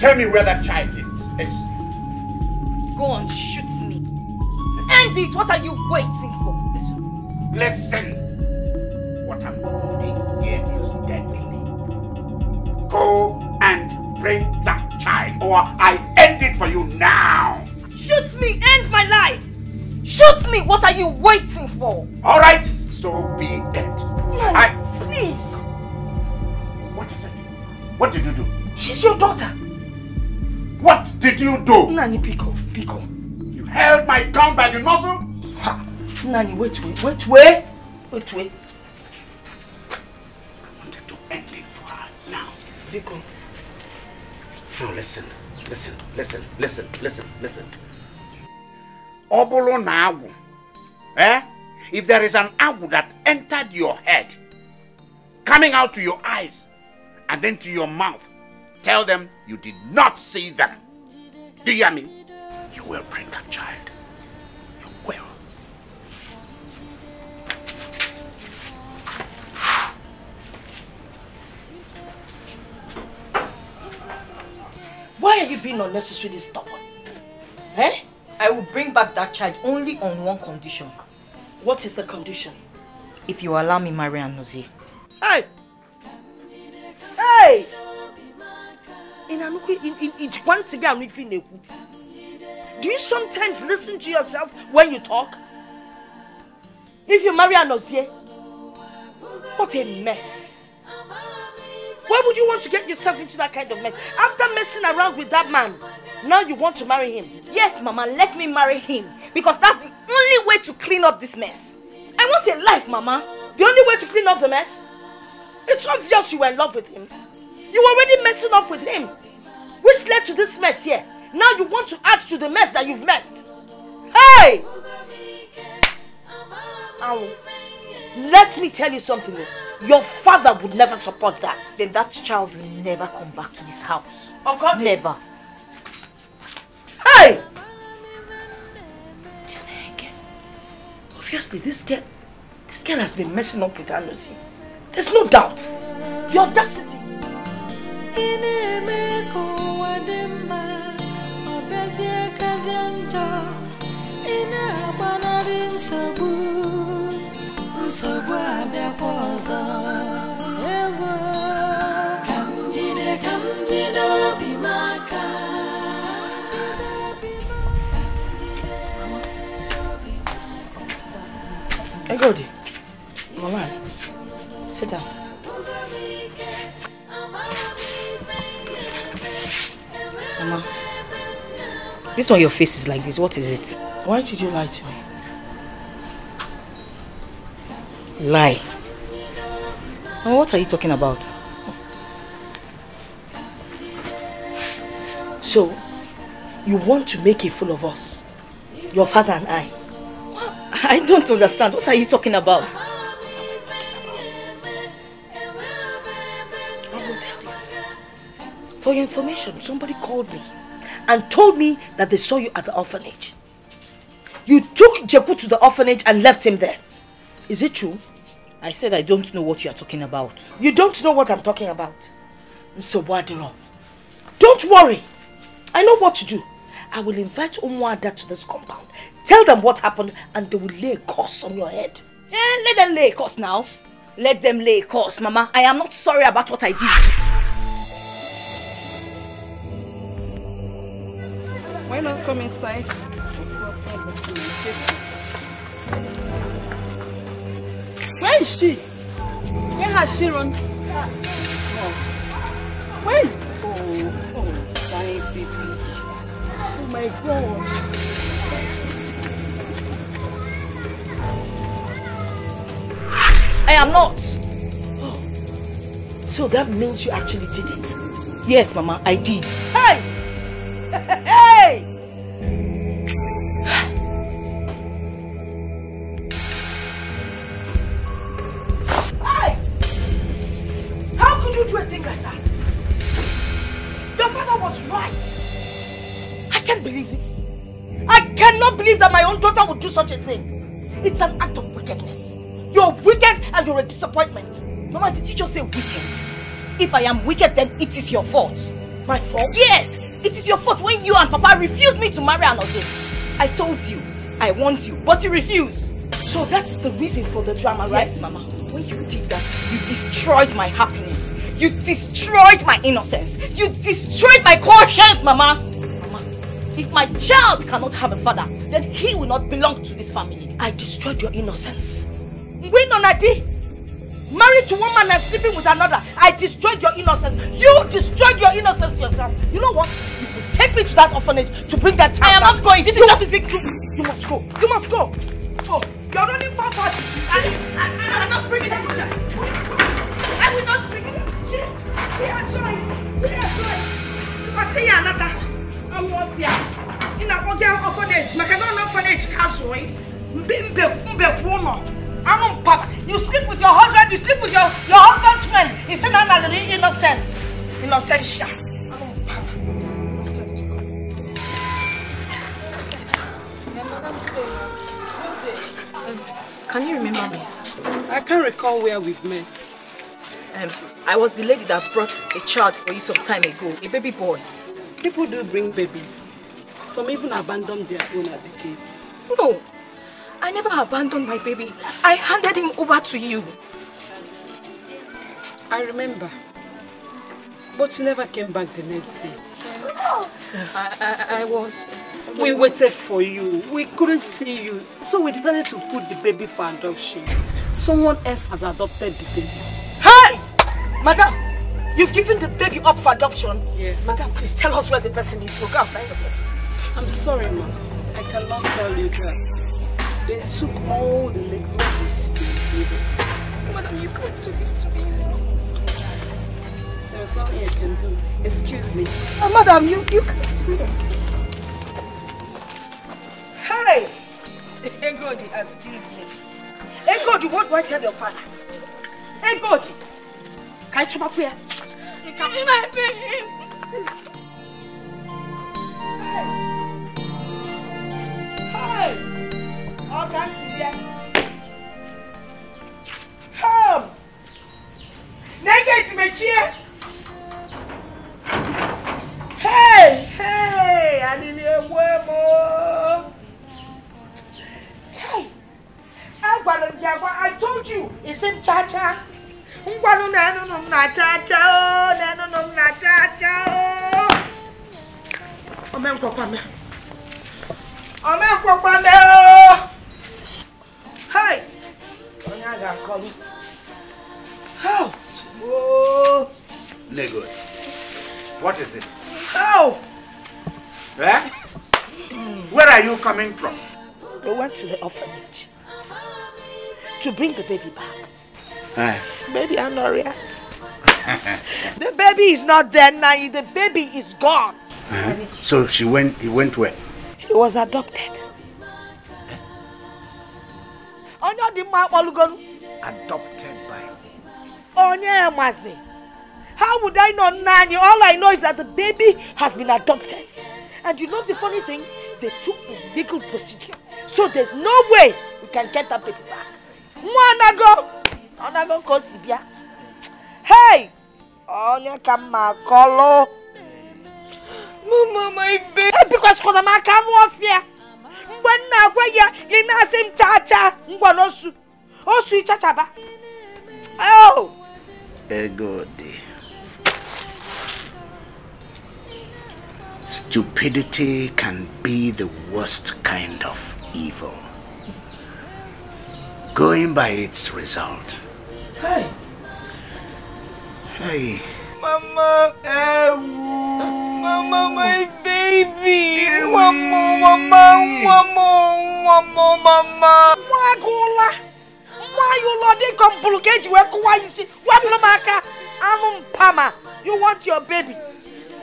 Tell me where that child is. Go on, shoot me. End it. What are you waiting for? Listen. What I'm doing here is deadly. Go and bring that child, or I end it for you now. Shoot me. End my life. Shoot me. What are you waiting for? All right. So be it. Please. What is it? What did you do? She's your daughter. What did you do? Nani, Pico. You held my gun by the nozzle? Ha. Nani, wait. I wanted to end it for her now. Pico. Now listen. Obolo na agu. If there is an agu that entered your head, coming out to your eyes, and then to your mouth, tell them you did not see them. Do you hear me? You will bring that child. You will. Why are you being unnecessarily stubborn? I will bring back that child only on one condition. What is the condition? If you allow me marry Anozie. Hey! Do you sometimes listen to yourself when you talk? If you marry Anozie, what a mess. Why would you want to get yourself into that kind of mess? After messing around with that man, now you want to marry him? Yes, Mama, let me marry him. Because that's the only way to clean up this mess. I want a life, Mama. The only way to clean up the mess? It's obvious you were in love with him. You were already messing up with him, which led to this mess here. Now you want to add to the mess that you've messed. Hey! Let me tell you something. Your father would never support that. Then that child will never come back to this house. Oh God, never. Hey! Obviously, this girl has been messing up with Anozie. There's no doubt. The audacity. nsogbu abịakwaza ewo ka m jide obi m aka Egodi, Mama, sit down. Mama, this one your face is like this. What is it? Why did you lie to me? Lie? Mama, what are you talking about? So, you want to make a fool of us? Your father and I? I don't understand. What are you talking about? I will tell you. For your information, somebody called me and told me that they saw you at the orphanage. You took Jeku to the orphanage and left him there. Is it true? I said I don't know what you are talking about. You don't know what I'm talking about. So Wadiro, don't worry. I know what to do. I will invite Umuada to this compound. Tell them what happened and they will lay a curse on your head. Let them lay a curse now. Let them lay a curse, Mama. I am not sorry about what I did. Why not come inside? Where is she? Where has she run? Where is... Oh, my baby. Oh my God. I am not. Oh. So that means you actually did it? Yes, Mama, I did. Hey! Hey! Hey! How could you do a thing like that? Your father was right. I can't believe this. I cannot believe that my own daughter would do such a thing. It's an act of wickedness. You're wicked and you're a disappointment. Mama, did you just say wicked? If I am wicked, then it is your fault. My fault? Yes! It is your fault when you and Papa refused me to marry Anozie. I told you, I want you, but you refused. So that's the reason for the drama, right? Yes, Mama. When you did that, you destroyed my happiness. You destroyed my innocence. You destroyed my conscience, Mama. Mama, if my child cannot have a father, then he will not belong to this family. I destroyed your innocence. When Onadi married to one man and sleeping with another, I destroyed your innocence. You destroyed your innocence yourself. You know what? You will take me to that orphanage to bring that child. I am not going. This is just a big truth. You must go. You must go. Oh, you're running far. I am not bringing that child. I will not bring it. I'm sorry. I say another. I won't be. In a orphanage. Macadon orphanage castle. You sleep with your husband, you sleep with your husband's friend. It's an innocence. Innocentia. Can you remember me? I can't recall where we've met. I was the lady that brought a child for you some time ago, a baby boy. People do bring babies. Some even abandon their own at the gates. No. I never abandoned my baby. I handed him over to you. I remember. But you never came back the next day. I was... We waited for you. We couldn't see you. So we decided to put the baby for adoption. Someone else has adopted the baby. Hey! Madam, you've given the baby up for adoption? Yes. Madam, please tell us where the person is. We'll go and find the person. I'm sorry, ma'am. I cannot tell you that. They took all the legwork to do this. Madam, you can't do this to me. There's nothing I can do. Excuse me. Madam, you can't do that. Hey! Hey, God, excuse me. Hey, God, what do I tell your father? Hey, God! Can you come up here? You come in my bed. Hey! Oh, can't see here. Help! Negate my chair. Hey! Hey! I need a more. Hey! I told cha. Ngwanu nenu na cha cha o, nenu na cha cha o. Ome nkokwa me. Ome nkokwa me o. Hey. Onya ga call. How? Oh. Nego. What is it? Oh. Eh? Where are you coming from? We went to the orphanage to bring the baby back. Baby Anoria. The baby is not there now. The baby is gone. So he went where? He was adopted. Adopted by? Onye Mazi. How would I know, Nani? All I know is that the baby has been adopted. And you know the funny thing? They took the legal procedure. So there's no way we can get that baby back. Onago Kosibia. Hey! Onya kama kolo. Mama, my baby. Because for the makamu of fear. Mbwana kwaya, ina sim cha-cha. Mbwanosu. Osu cha-cha. Oh! Egodi. Stupidity can be the worst kind of evil. Going by its result. Hey! Hey. Mama! Mama, my baby! Mama! Wagula! Why you loading complicate you? Why you see? What maka? Anum Pama! You want your baby?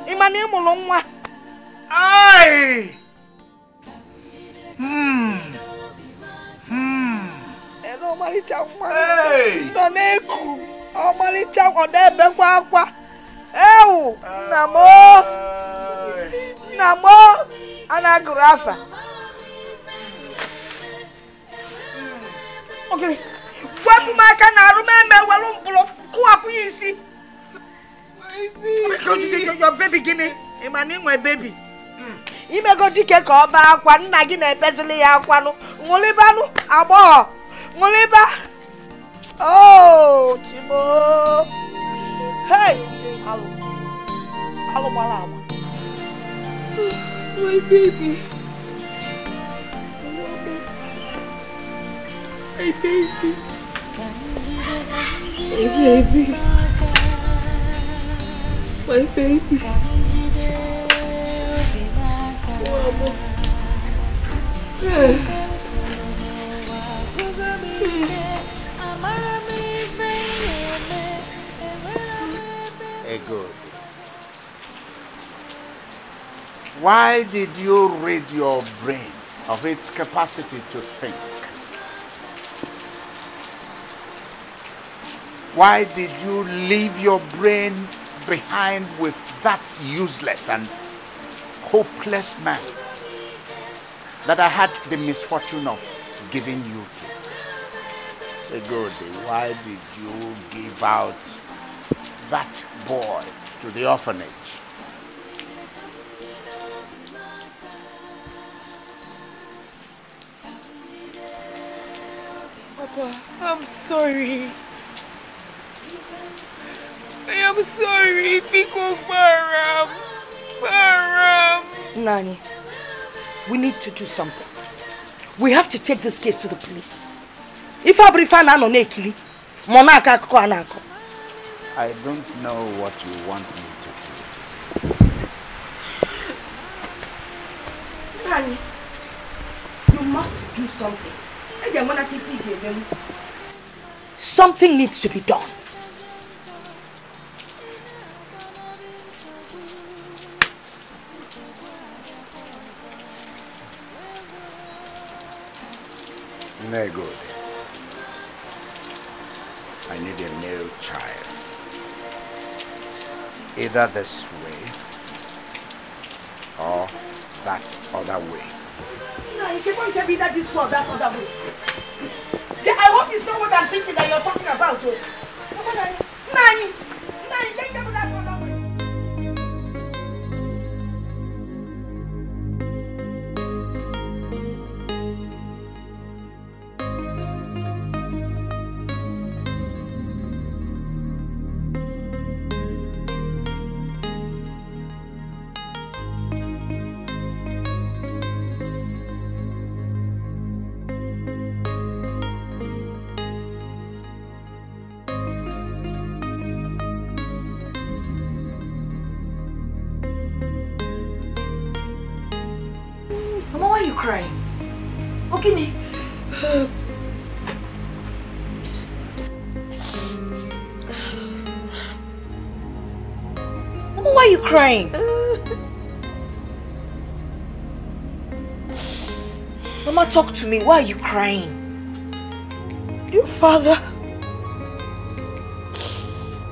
Imane Molongwa. Aye! Hello, Malicha. Hey! Doneku! Oh, Malicha, on there, Bequaqua. Oh, Namo, Anagrafa. Okay. What my can I remember? Well, who you see? Because you take your baby guinea. My name, my baby. You may go to take off back one nagging a peasant aquano. Molibano, abo, Moliba. Oh, Chimo. Hey, hello, Malama. My baby. My baby. My baby. Good. Why did you rid your brain of its capacity to think? Why did you leave your brain behind with that useless and hopeless man that I had the misfortune of giving you to? Egodi, why did you give out that boy to the orphanage? Papa, I'm sorry. I am sorry because Baram. Nani, we need to do something. We have to take this case to the police. If I prefer Nano Nekili, Monaka Koanako. I don't know what you want me to do. Nani, you must do something. Something needs to be done. Very good. I need a new child. Either this way or that other way. No, you can't tell me that this one or that other way. Yeah, I hope it's not what I'm thinking that you're talking about. Nani, can't tell me that other way. crying? Okay. Mama, why are you crying? Mama, talk to me. Why are you crying? Your father,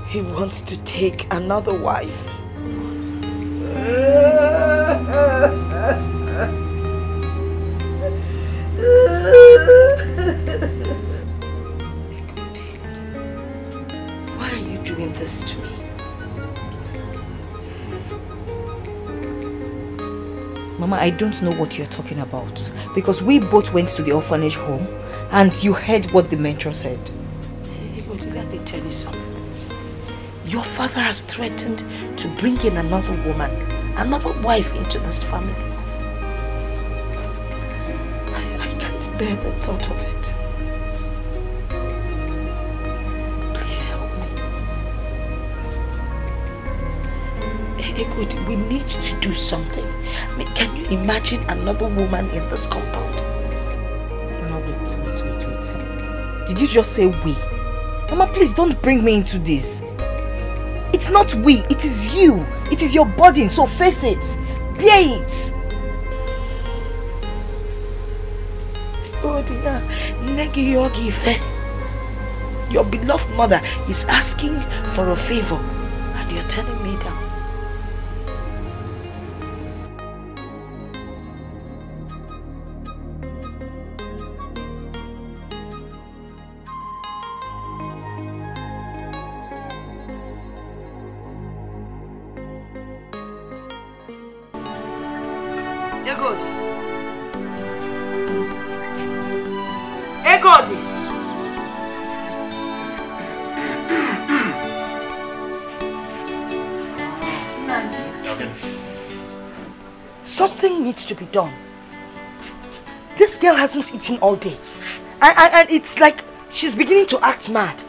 he wants to take another wife. Why are you doing this to me? Mama, I don't know what you're talking about. Because we both went to the orphanage home and you heard what the matron said. Let me tell you something. Your father has threatened to bring in another woman, another wife into this family. I can't bear the thought of it. Please help me. Egodi, we need to do something. I mean, can you imagine another woman in this compound? Mama, wait. Did you just say we? Mama, please don't bring me into this. It's not we, it is you. It is your burden, so face it. Bear it. Your beloved mother is asking for a favor and you're turning me down. Something needs to be done. This girl hasn't eaten all day. And it's like she's beginning to act mad.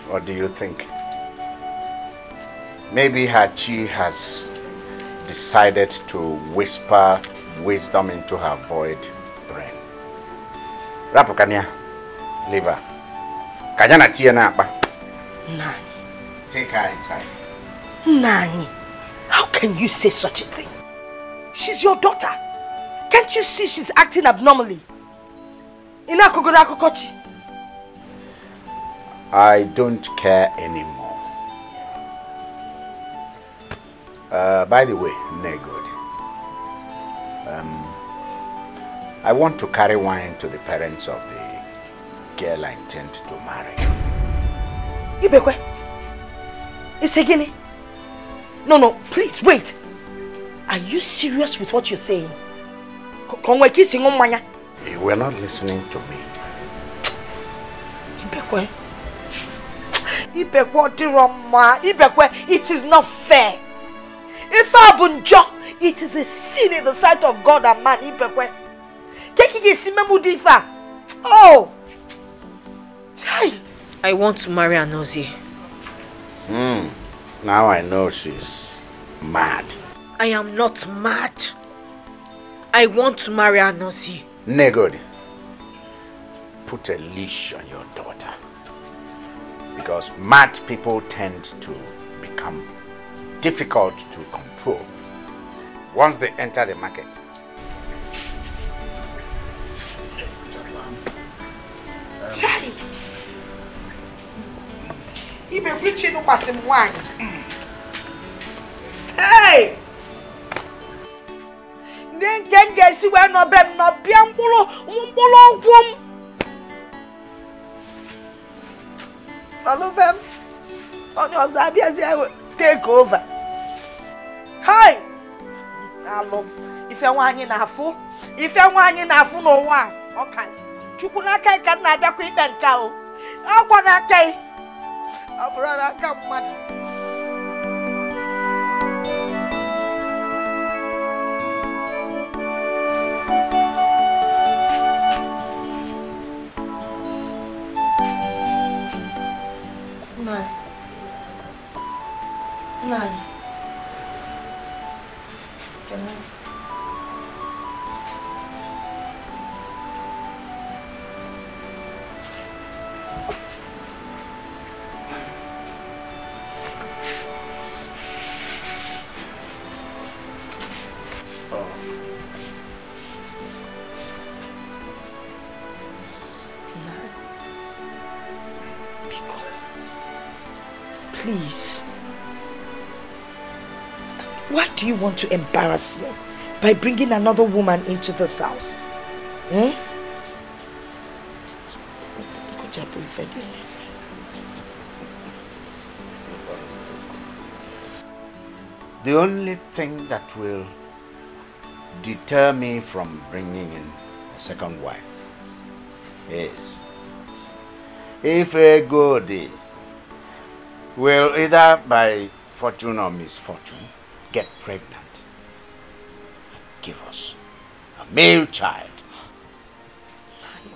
What do you think? Maybe Hachi has decided to whisper wisdom into her void brain. Rapukania, leave her. Kajana tia na apa? Nani. Take her inside. Nani, how can you say such a thing? She's your daughter. Can't you see she's acting abnormally? Inakogodakokochi. I don't care anymore. By the way, Negod, I want to carry wine to the parents of the girl I intend to marry. Ibekwe, it's again. No, please wait. Are you serious with what you're saying? You were not listening to me. Ibekwe. Ibekwe, it is not fair. If Abunjo, it is a sin in the sight of God and man. Ibekwe. Oh! I want to marry Anozie. Now I know she's mad. I am not mad. I want to marry Anozie. Negod, put a leash on your daughter. Because mad people tend to become difficult to control once they enter the market. Chai! Even preaching over some wine. Hey! Then get see where no bem no biambulo umbolo. All of them on your Zabias will take over. Hi! Allo, if you want in a fool, no one, okay. Chukunaka can never quit and cow. I want to say, I'll brother come money. Nine. Can I? Please. Why do you want to embarrass me by bringing another woman into this house? Eh? The only thing that will deter me from bringing in a second wife is if a Godi will either by fortune or misfortune get pregnant and give us a male child.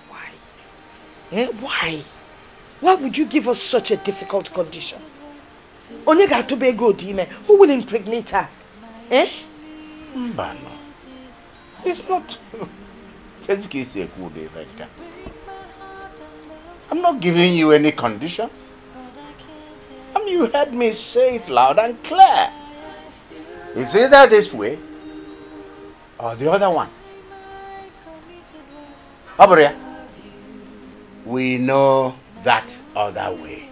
Why? Eh? Why? Why would you give us such a difficult condition? Onyega to be good, who will impregnate her? Eh? Mbano. It's not. I'm not giving you any condition. And you heard me say it loud and clear. It's either this way or the other one. Aburia, we know that other way.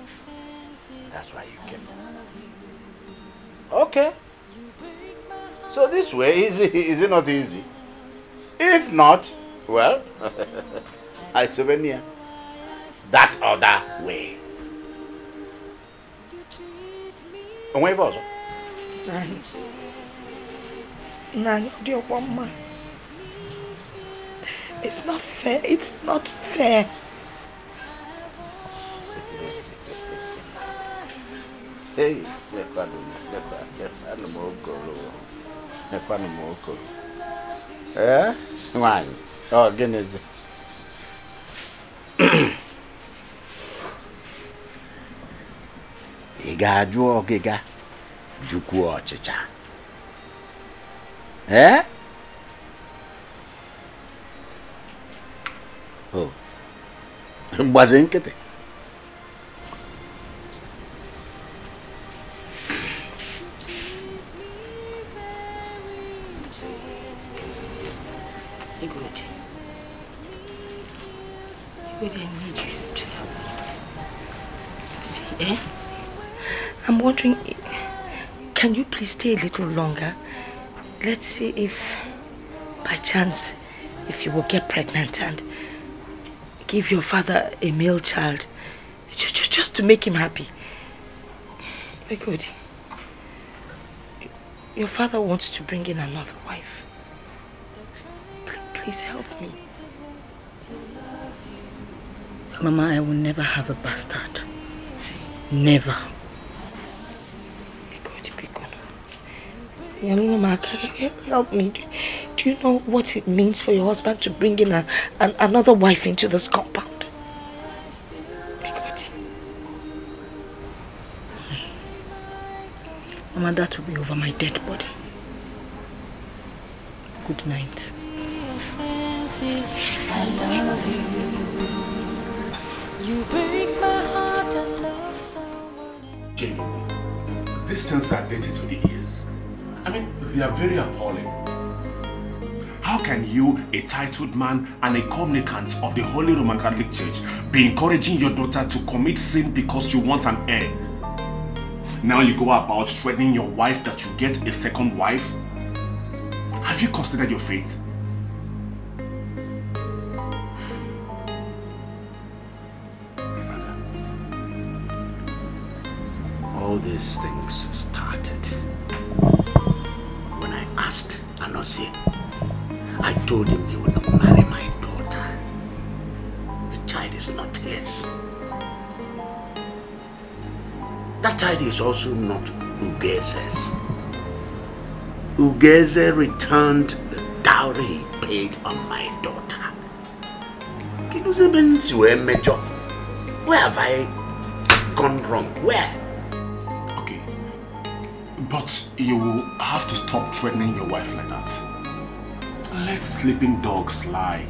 That's why you came. Okay. So this way, is it not easy? If not, well, I souvenir. That other way. Where was it? Nani, dear woman. It's not fair. It's not fair. Hey, eh? Why? Oh, goodness. Iga juo giga juku ochicha. Eh? Oh. Mbazinkete. Good. I need you to see, eh? I'm wondering, can you please stay a little longer? Let's see if, by chance, if you will get pregnant and give your father a male child, just to make him happy. Good. Your father wants to bring in another wife. Please help me. Mama, I will never have a bastard. Never. Help me. Do you know what it means for your husband to bring in another wife into this compound? Mama, that will be over my dead body. Good night. I love you. You break my heart and love someone. Genuinely, these things are dirty to the ears. I mean, they are very appalling. How can you, a titled man and a communicant of the Holy Roman Catholic Church, be encouraging your daughter to commit sin because you want an heir? Now you go about threatening your wife that you get a second wife? Have you considered your fate? All these things started when I asked Anozie. I told him he would not marry my daughter. The child is not his. That child is also not Ugeze's. Ugeze returned the dowry he paid on my daughter. Where have I gone wrong? Where? Okay. But you have to stop threatening your wife like that. Let sleeping dogs lie.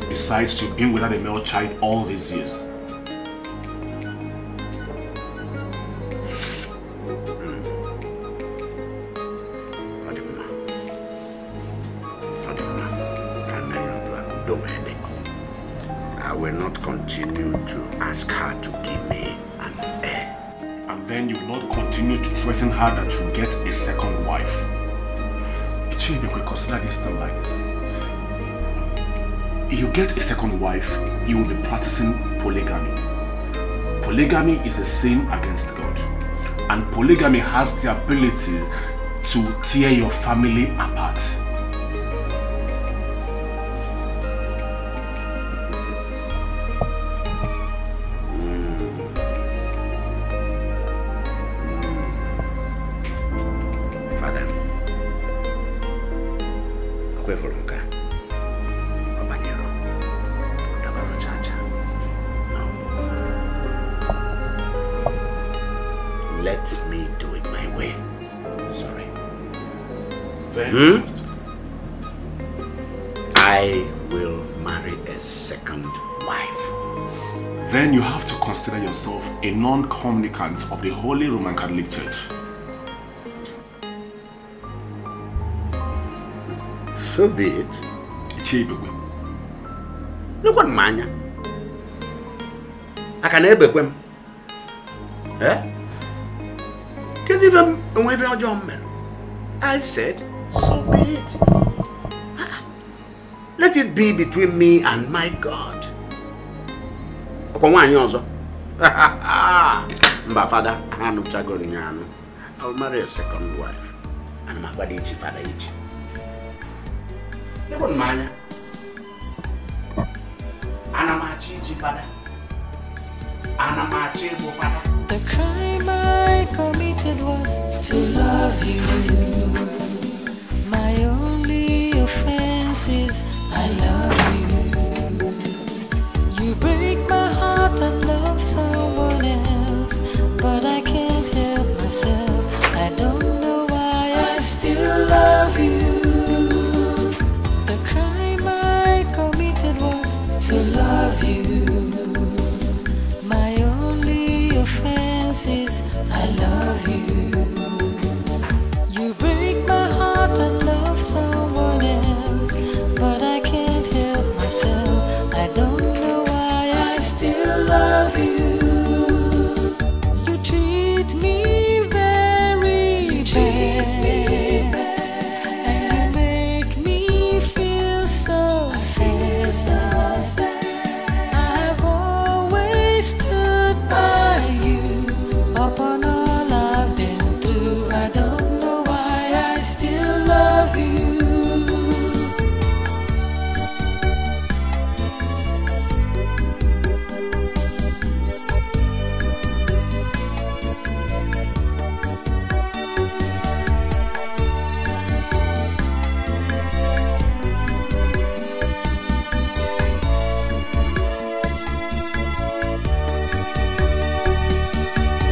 Besides, you've been without a male child all these years. I will not continue to ask her to give me an heir. And then you will not continue to threaten her that you'll get a second wife. Ichibekwe, consider this thing like this. If you get a second wife, you will be practicing polygamy. Polygamy is a sin against God. And polygamy has the ability to tear your family apart. Let me do it my way. Sorry. I will marry a second wife. Then you have to consider yourself a non-communicant of the Holy Roman Catholic Church. So be it. Ichibekwe. Look what manya. I can never become. Eh? Because even when you're young man, I said, so be it. Let it be between me and my God. My father, I'll marry a second wife. And my body is father each. Look what manya. Anamachi father. Anamachi father. The crime I committed was to love you. My only offense is I love you. You break my heart and love someone else, but I can't help myself. I don't know why I still love you. The crime I committed was to love you. My only offense is I love you. You break my heart and love someone else, but I can't help myself. I don't know why I still love you. You treat me very bad, and you make me feel so sad. I've always stood by you upon all I've been through. I don't know why I still love you.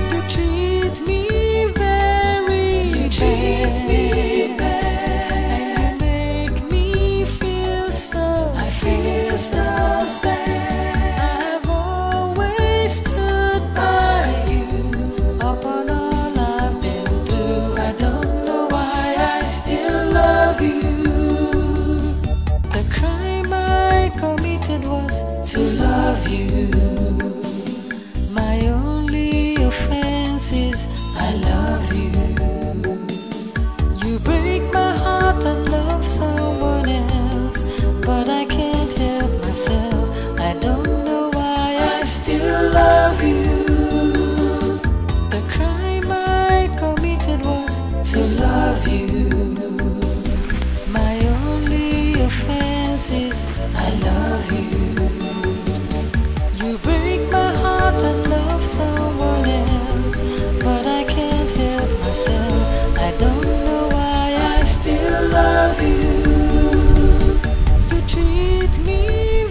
You treat me very bad, and you make me feel so sad. I've always stood by you upon all I've been through. I don't know why I still love you. The crime I committed was to love you. My only offense is I love you. You break my heart and love someone else, but I can't help myself. I don't know why I still love you. The crime I committed was to love you. My only offense is I love you. You break my heart and love someone else, but I can't help myself. I don't know why I still love you. You treat me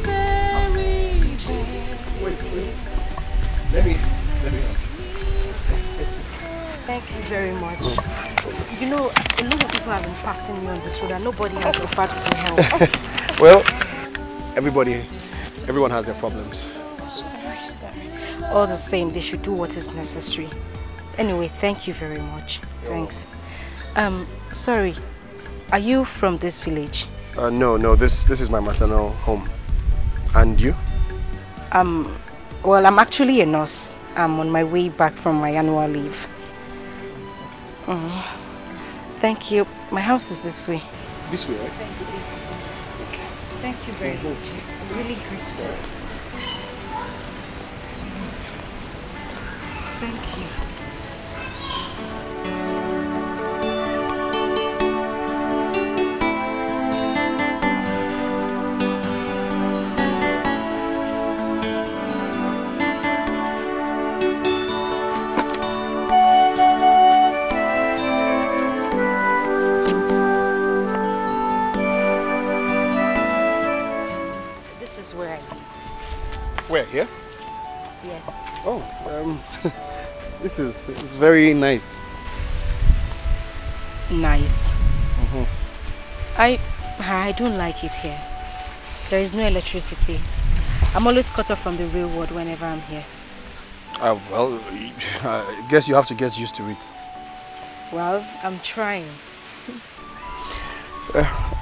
very bad. Wait. Let me Thank you very much. You know, a lot of people have been passing me on this road and nobody has offered to help. Well, everyone has their problems. All the same, they should do what is necessary. Anyway, thank you very much. Thanks. Sorry, are you from this village? No, this is my maternal home. And you? Well, I'm actually a nurse. I'm on my way back from my annual leave. Thank you. My house is this way. This way, right? Thank you. Okay. Thank you very much. I'm really grateful. Thank you. Where, here? Yes. Oh, this is very nice. Nice. I don't like it here. There is no electricity. I'm always cut off from the real world whenever I'm here. Well, I guess you have to get used to it. Well, I'm trying.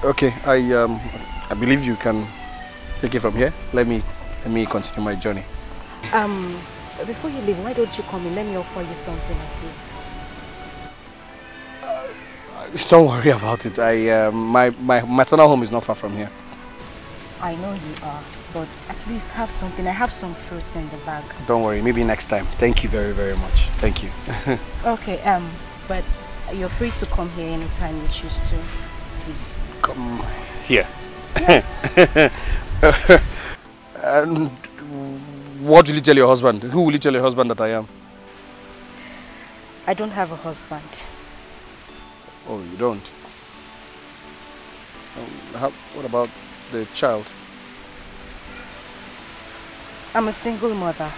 Okay, I believe you can take it from here. Let me continue my journey. Before you leave, why don't you come in? Let me offer you something at least. Don't worry about it. My maternal home is not far from here. I know you are, but at least have something. I have some fruits in the bag. Don't worry, maybe next time. Thank you very, very much. Thank you. Okay, but you're free to come here anytime you choose to, please. Come here. Yes. And what will you tell your husband? Who will you tell your husband that I am? I don't have a husband. Oh, you don't? What about the child? I'm a single mother.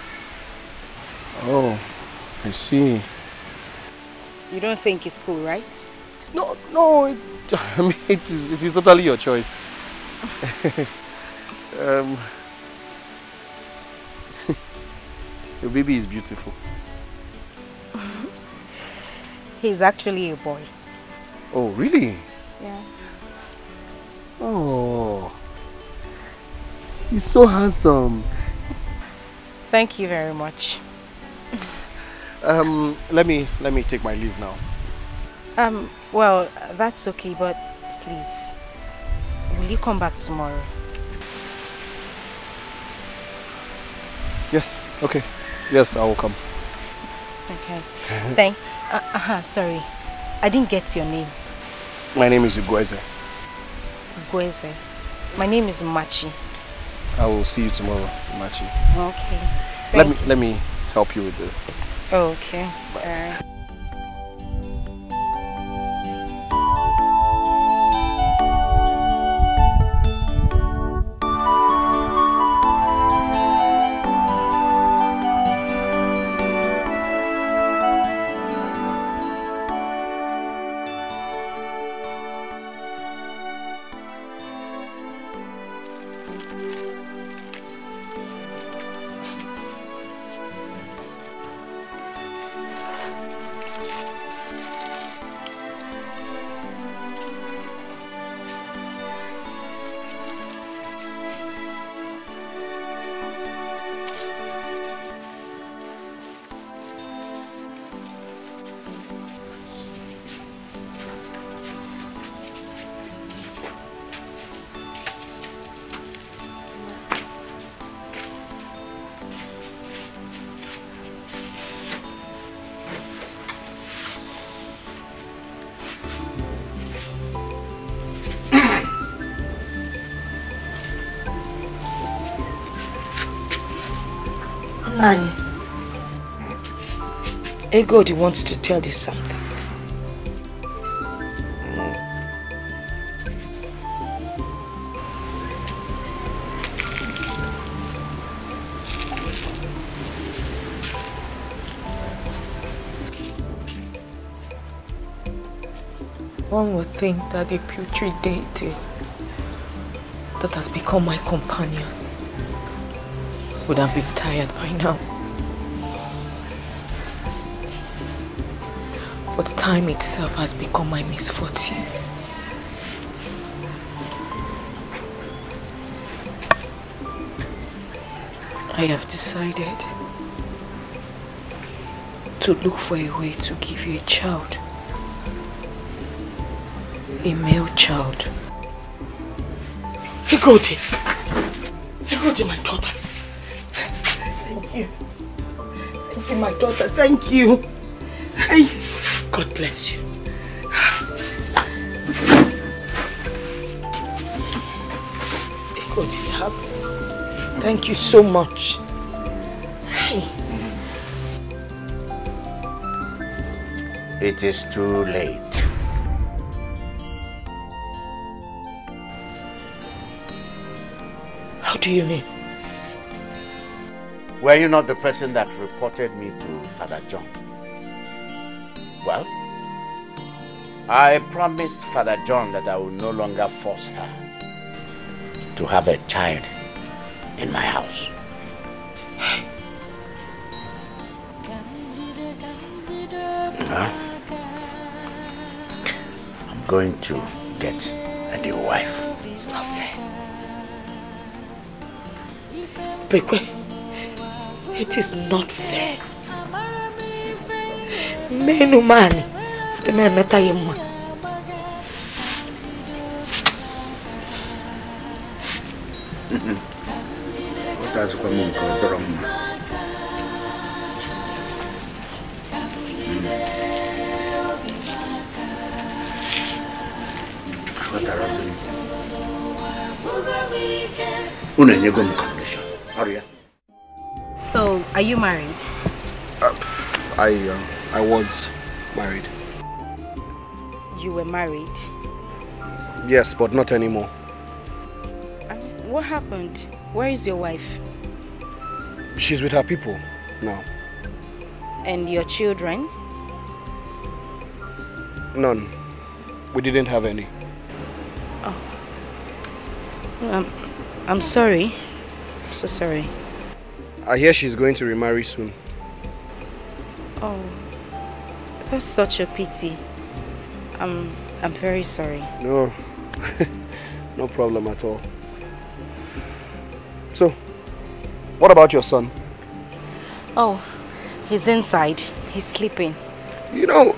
Oh, I see. You don't think it's cool, right? No, I mean, it is totally your choice. Your baby is beautiful. He's actually a boy. Oh, really? Yeah. Oh, he's so handsome. Thank you very much. Let me take my leave now. Well, that's okay, but please, will you come back tomorrow? Yes, okay. Yes, I will come. Okay. Thanks. Sorry. I didn't get your name. My name is Ugweze. Ugweze. My name is Machi. I will see you tomorrow, Machi. Okay. Let me help you with the... Okay. Bye. Nani, Egodi wants to tell you something. One would think that the putrid deity that has become my companion would have been tired by now. But time itself has become my misfortune. I have decided to look for a way to give you a child. A male child. Igodi, my daughter. Thank you. Thank you, my daughter. Thank you. Hey, God bless you. Igodi, thank you so much. Hey. It is too late. How do you mean? Were you not the person that reported me to Father John? Well, I promised Father John that I would no longer force her to have a child in my house. I'm going to get a new wife. It's not fair. Bekwe, it is not fair. Menu mani, the man meta yemma. What does come on? So, are you married? I was married. You were married? Yes, but not anymore. What happened? Where is your wife? She's with her people now. And your children? None. We didn't have any. Oh. I'm sorry. I'm so sorry. I hear she's going to remarry soon. Oh, that's such a pity. I'm very sorry. No, no problem at all. So, what about your son? Oh, he's inside. He's sleeping. You know,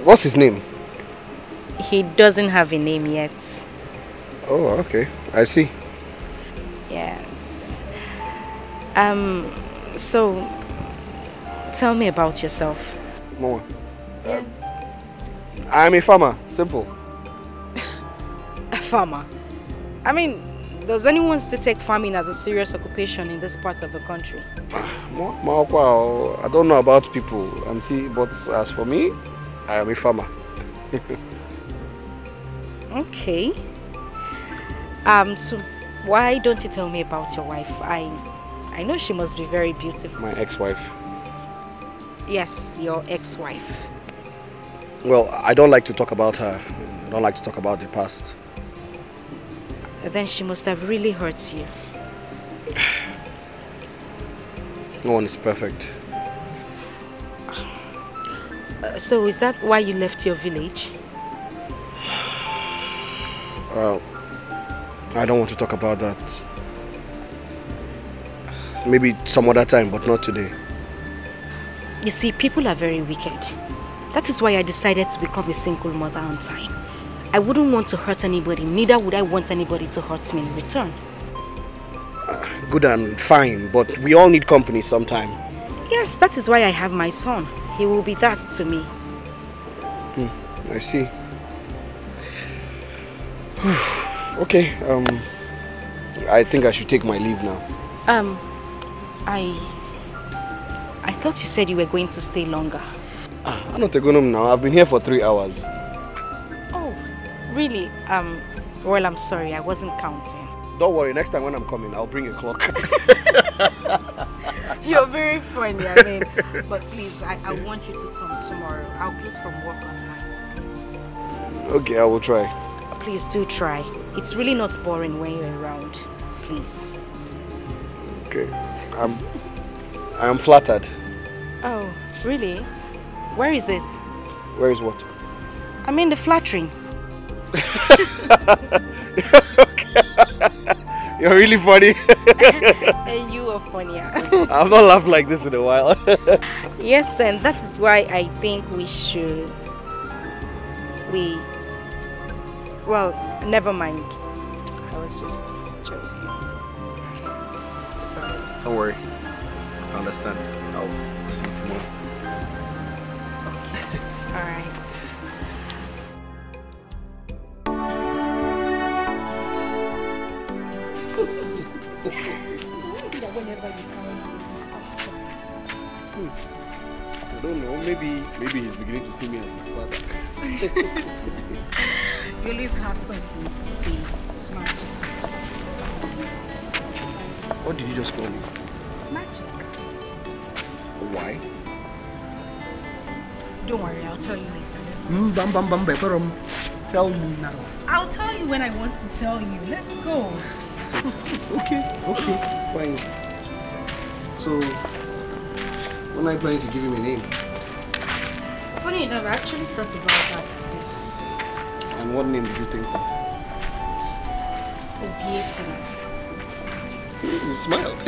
what's his name? He doesn't have a name yet. Oh, okay. I see. Yes. So, tell me about yourself. More. Yes. I'm a farmer. Simple. A farmer? I mean, does anyone still take farming as a serious occupation in this part of the country? I don't know about people, but as for me, I am a farmer. Okay. So why don't you tell me about your wife? I know she must be very beautiful. My ex-wife. Yes, your ex-wife. Well, I don't like to talk about her. I don't like to talk about the past. Then she must have really hurt you. No one is perfect. So is that why you left your village? I don't want to talk about that. Maybe some other time, but not today. You see, people are very wicked. That is why I decided to become a single mother on time. I wouldn't want to hurt anybody, neither would I want anybody to hurt me in return. Good and fine, but we all need company sometime. Yes, that is why I have my son. He will be that to me. I see. Okay, I think I should take my leave now. I thought you said you were going to stay longer. I'm not going home now. I've been here for 3 hours. Oh, really? Well, I'm sorry. I wasn't counting. Don't worry. Next time when I'm coming, I'll bring a clock. You're very funny, I mean. But please, I want you to come tomorrow. I'll close from work on time, please. Okay, I will try. Please do try. It's really not boring when you're around. Please. Okay. I am flattered. Oh, really? Where is it? Where is what? I mean the flattering. You're really funny. And you are funnier. I've not laughed like this in a while. Yes, and that is why I think well, never mind. I was just joking. Sorry. Don't worry. I understand. I'll see you tomorrow. All right. I don't know. Maybe he's beginning to see me as his father. You always have something to say. Magic. What did you just call me? Magic. Why? Don't worry, I'll tell you later. Tell me now. I'll tell you when I want to tell you. Let's go. Okay, fine. So, when are you planning to give him a name? Funny enough, I actually thought about that today. And what name did you think of? Obiefuna. You smiled. I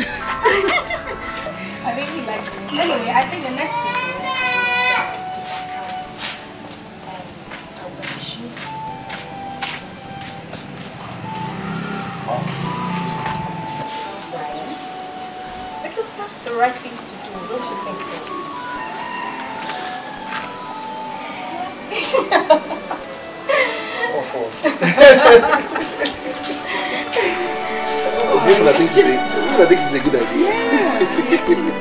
think he likes it. Anyway, I think the next thing we want to do is to baptize him. And I will shoot. Because that's the right thing to do, don't you think so? Of course. I think it's a good idea. Yeah.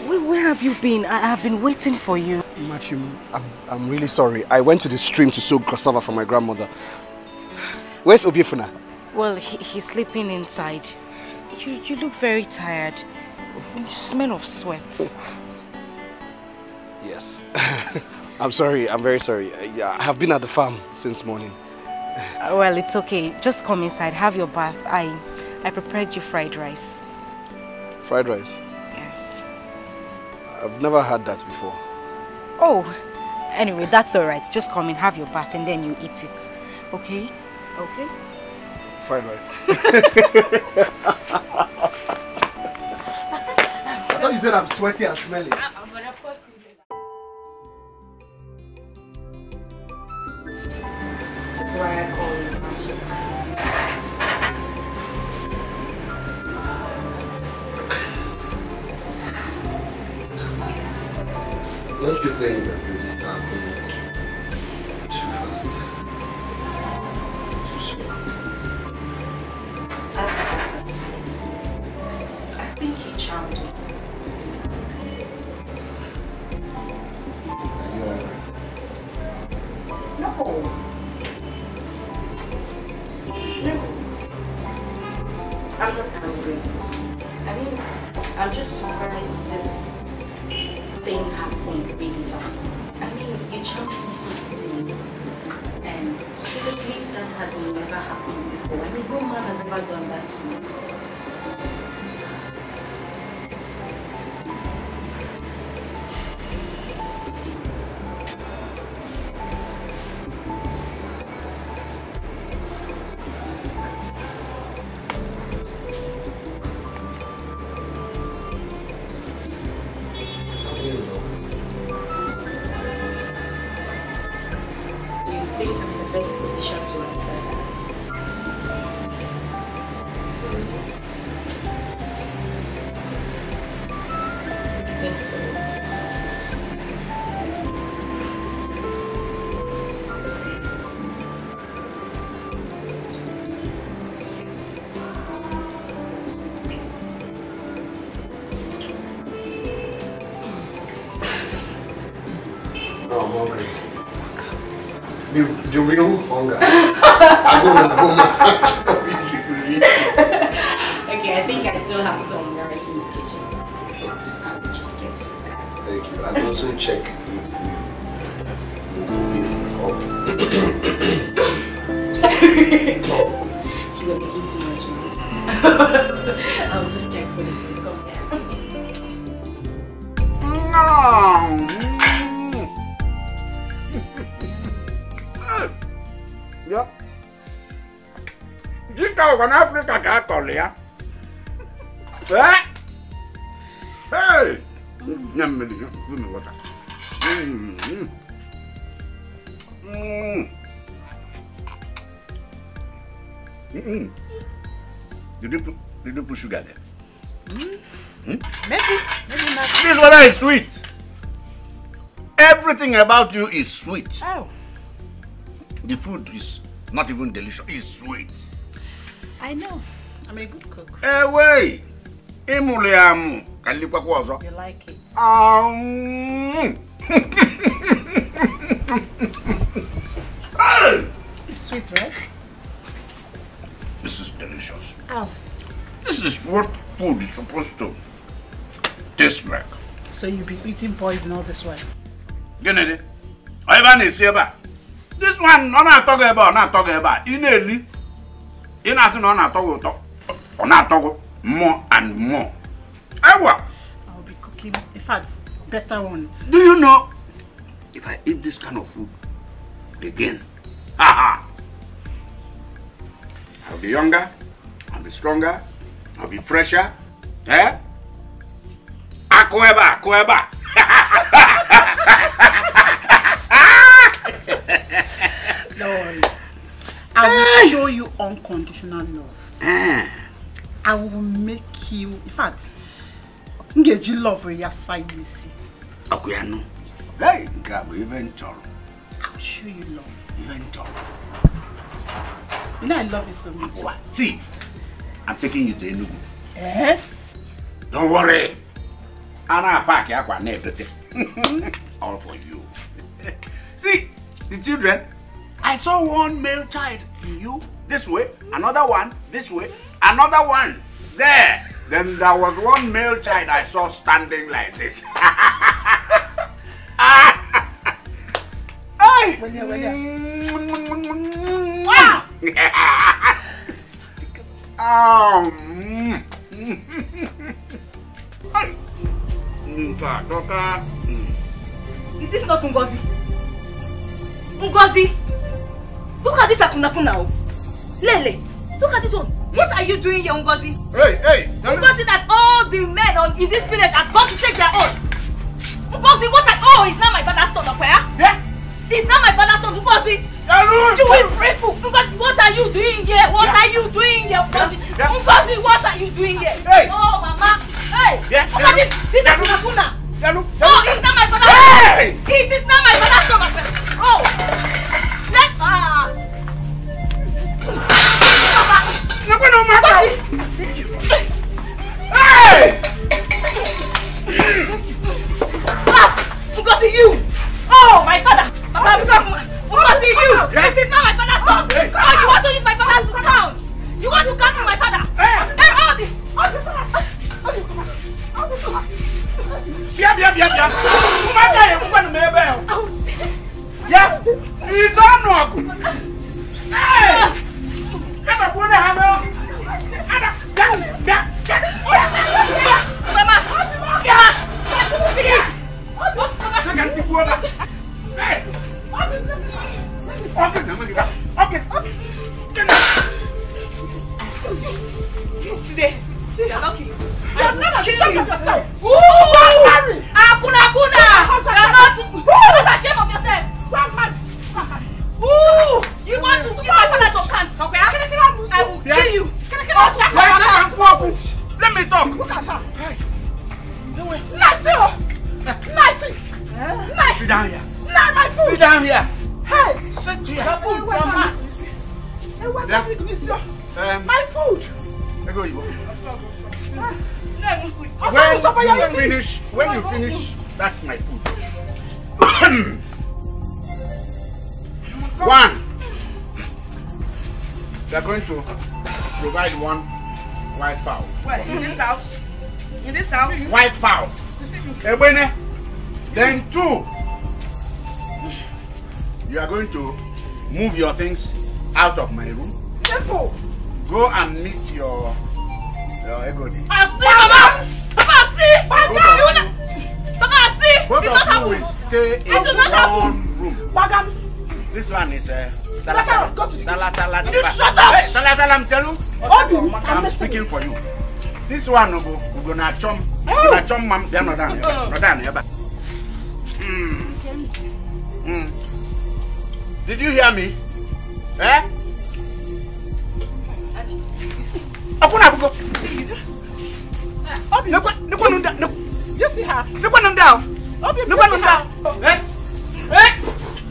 Where have you been? I have been waiting for you. Matthew, I'm really sorry. I went to the stream to soak cassava for my grandmother. Where's Obiefuna? Well, he's sleeping inside. You look very tired. You smell of sweat. Yes. I'm sorry. I'm very sorry. I have been at the farm since morning. Well, it's okay. Just come inside. Have your bath. I prepared you fried rice. Fried rice? Yes. I've never had that before. Oh, anyway, that's all right. Just come in, have your bath, and then you eat it. Okay? Okay? Fried rice. I thought you said I'm sweaty and smelly. This is why I call you magic. Don't you think that this happened too fast? Too soon? That is what I'm saying. I think you charmed me. Are you alright? No. No. I'm not angry. I mean, I'm just surprised this thing happened really fast. I mean, you charmed me so easily. And seriously, that has never happened before. I mean, no man has ever done that to me. best decision to answer that. I think so. Oh, I'm hungry. The real hunger. Okay, I think I still have some rice in the kitchen. I will just get to that. Thank you. And also check if You were making too much noise. I'll just check for the food. Come Yeah. Jika orang Afrika kata ya. Hey. Nyam ni, ni water. Did you put sugar there? Maybe not. This water is sweet. Everything about you is sweet. Oh. The food is not even delicious. It's sweet. I know. I'm a good cook. Hey, wait. Emuliamu. Kalipa kwazo. You like it? It's sweet, right? This is delicious. Oh. This is what food is supposed to taste like. So you'll be eating poison all this while? Genede. Ivan is here. This one, not talking about. In a leaf. In as not talk more and more. I'll be cooking, in fact, better ones. Do you know, if I eat this kind of food again, I'll be younger, I'll be stronger, I'll be fresher. Eh? Akoeba. Don't worry. I will show you unconditional love. I will make you, in fact, get you love for your side, you see. Akuyano. Hey, grab even tall. I'll show you love. Even tall. You know I love you so much. What? See, I'm taking you to Enugu. Eh? Don't worry. I'll pack everything. All for you. See, the children, I saw one male child in you, this way, another one, this way, another one, there. Then there was one male child I saw standing like this. Hey! Is this not Ngozi? Ngozi! Look at this Akunakuna. Lele, look at this one. What are you doing here, Ngozi? Hey! Ngozi, that all the men in this village have gone to take their own. Ngozi, what are... Oh, it's not my father's son, okay? Yeah? It's not my father's son, Ngozi. You will break food. Ngozi, what are you doing here? What are you doing here, Ngozi? Ngozi, what are you doing here? Hey! Oh, Mama. Hey! Look at this. This is Akunakuna. Oh, it's not my father's son. Hey! It is not my father's son, okay? Oh! Let's... Hey! Ngozi, you! Oh, my father! Ngozi, you! This is not my father's son! Oh, you want to use my father's account! You want to count my father! Hey, all the... Yeah! He's on! Hey! Today, you're lucky. You're not ashamed of yourself. Akuna! You're not ashamed of yourself. Ooh! You want to see my father to come? Okay, I will kill you. Let me talk. Look at her. Nice. Sit down here. Nah, my food. Sit down here. Hey. Sit here. Your food. My food. When you finish, that's my food. One. They are going to provide one white fowl. Where? In this house? In this house? White fowl. Then 2. You are going to move your things out of my room. Simple. Go and meet your Egodi. Papa, see! Papa, see! Both of you will stay in one room. This one is Salah. You shut up! Hey, Salah, I'm telling you. I'm speaking for you. This one we're gonna chum. Ma'am. They're not done. Not done. Did you hear me? Eh? You see her?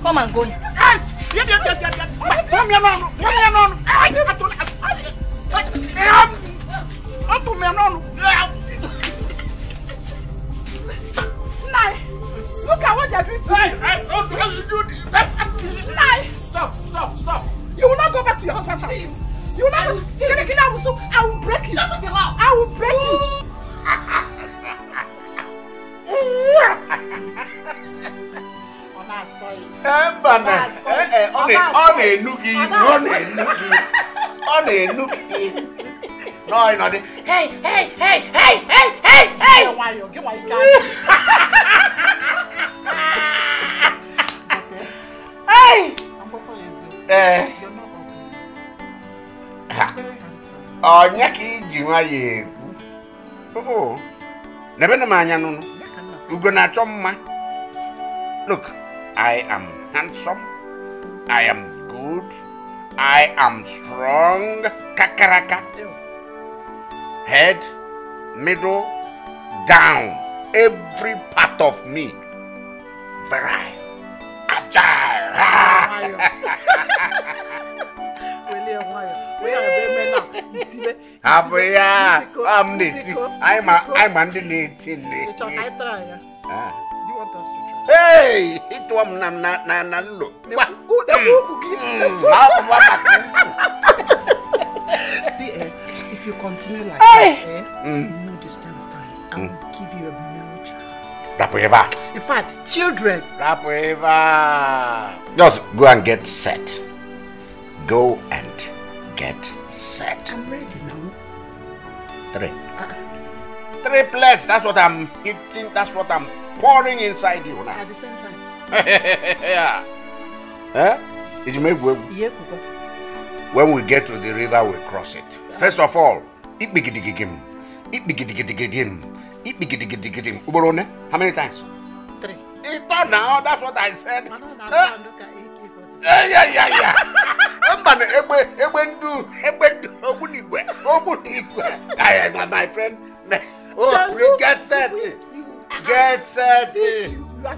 Come and go. Look at what they're doing to you. Stop. You will not go back to your husband's house. You will not go. I will break you. Shut up your mouth. I will break you. Hey. Onya ki jinwa ye. Oh. Nebena manya no. Ugo na chomma. Look, I am handsome. I am good. I am strong. Kakaraka. Head, middle, down. Every part of me. Virile. Agile. Abuya, I'm native. I'm under native. You want us to try? Hey, it was na look. See, if you continue like this, no distance time, I will give you a male child. Rapoeva. In fact, children. Rapoeva. Just go and get set. Go and get set. I'm ready now. 3. 3 plates. That's what I'm eating. That's what I'm pouring inside you now. At the same time. Yeah. Huh? It may go. When we get to the river, we cross it. First of all, how many times? 3. It's not now. That's what I said. My friend. Oh, get set. Get set.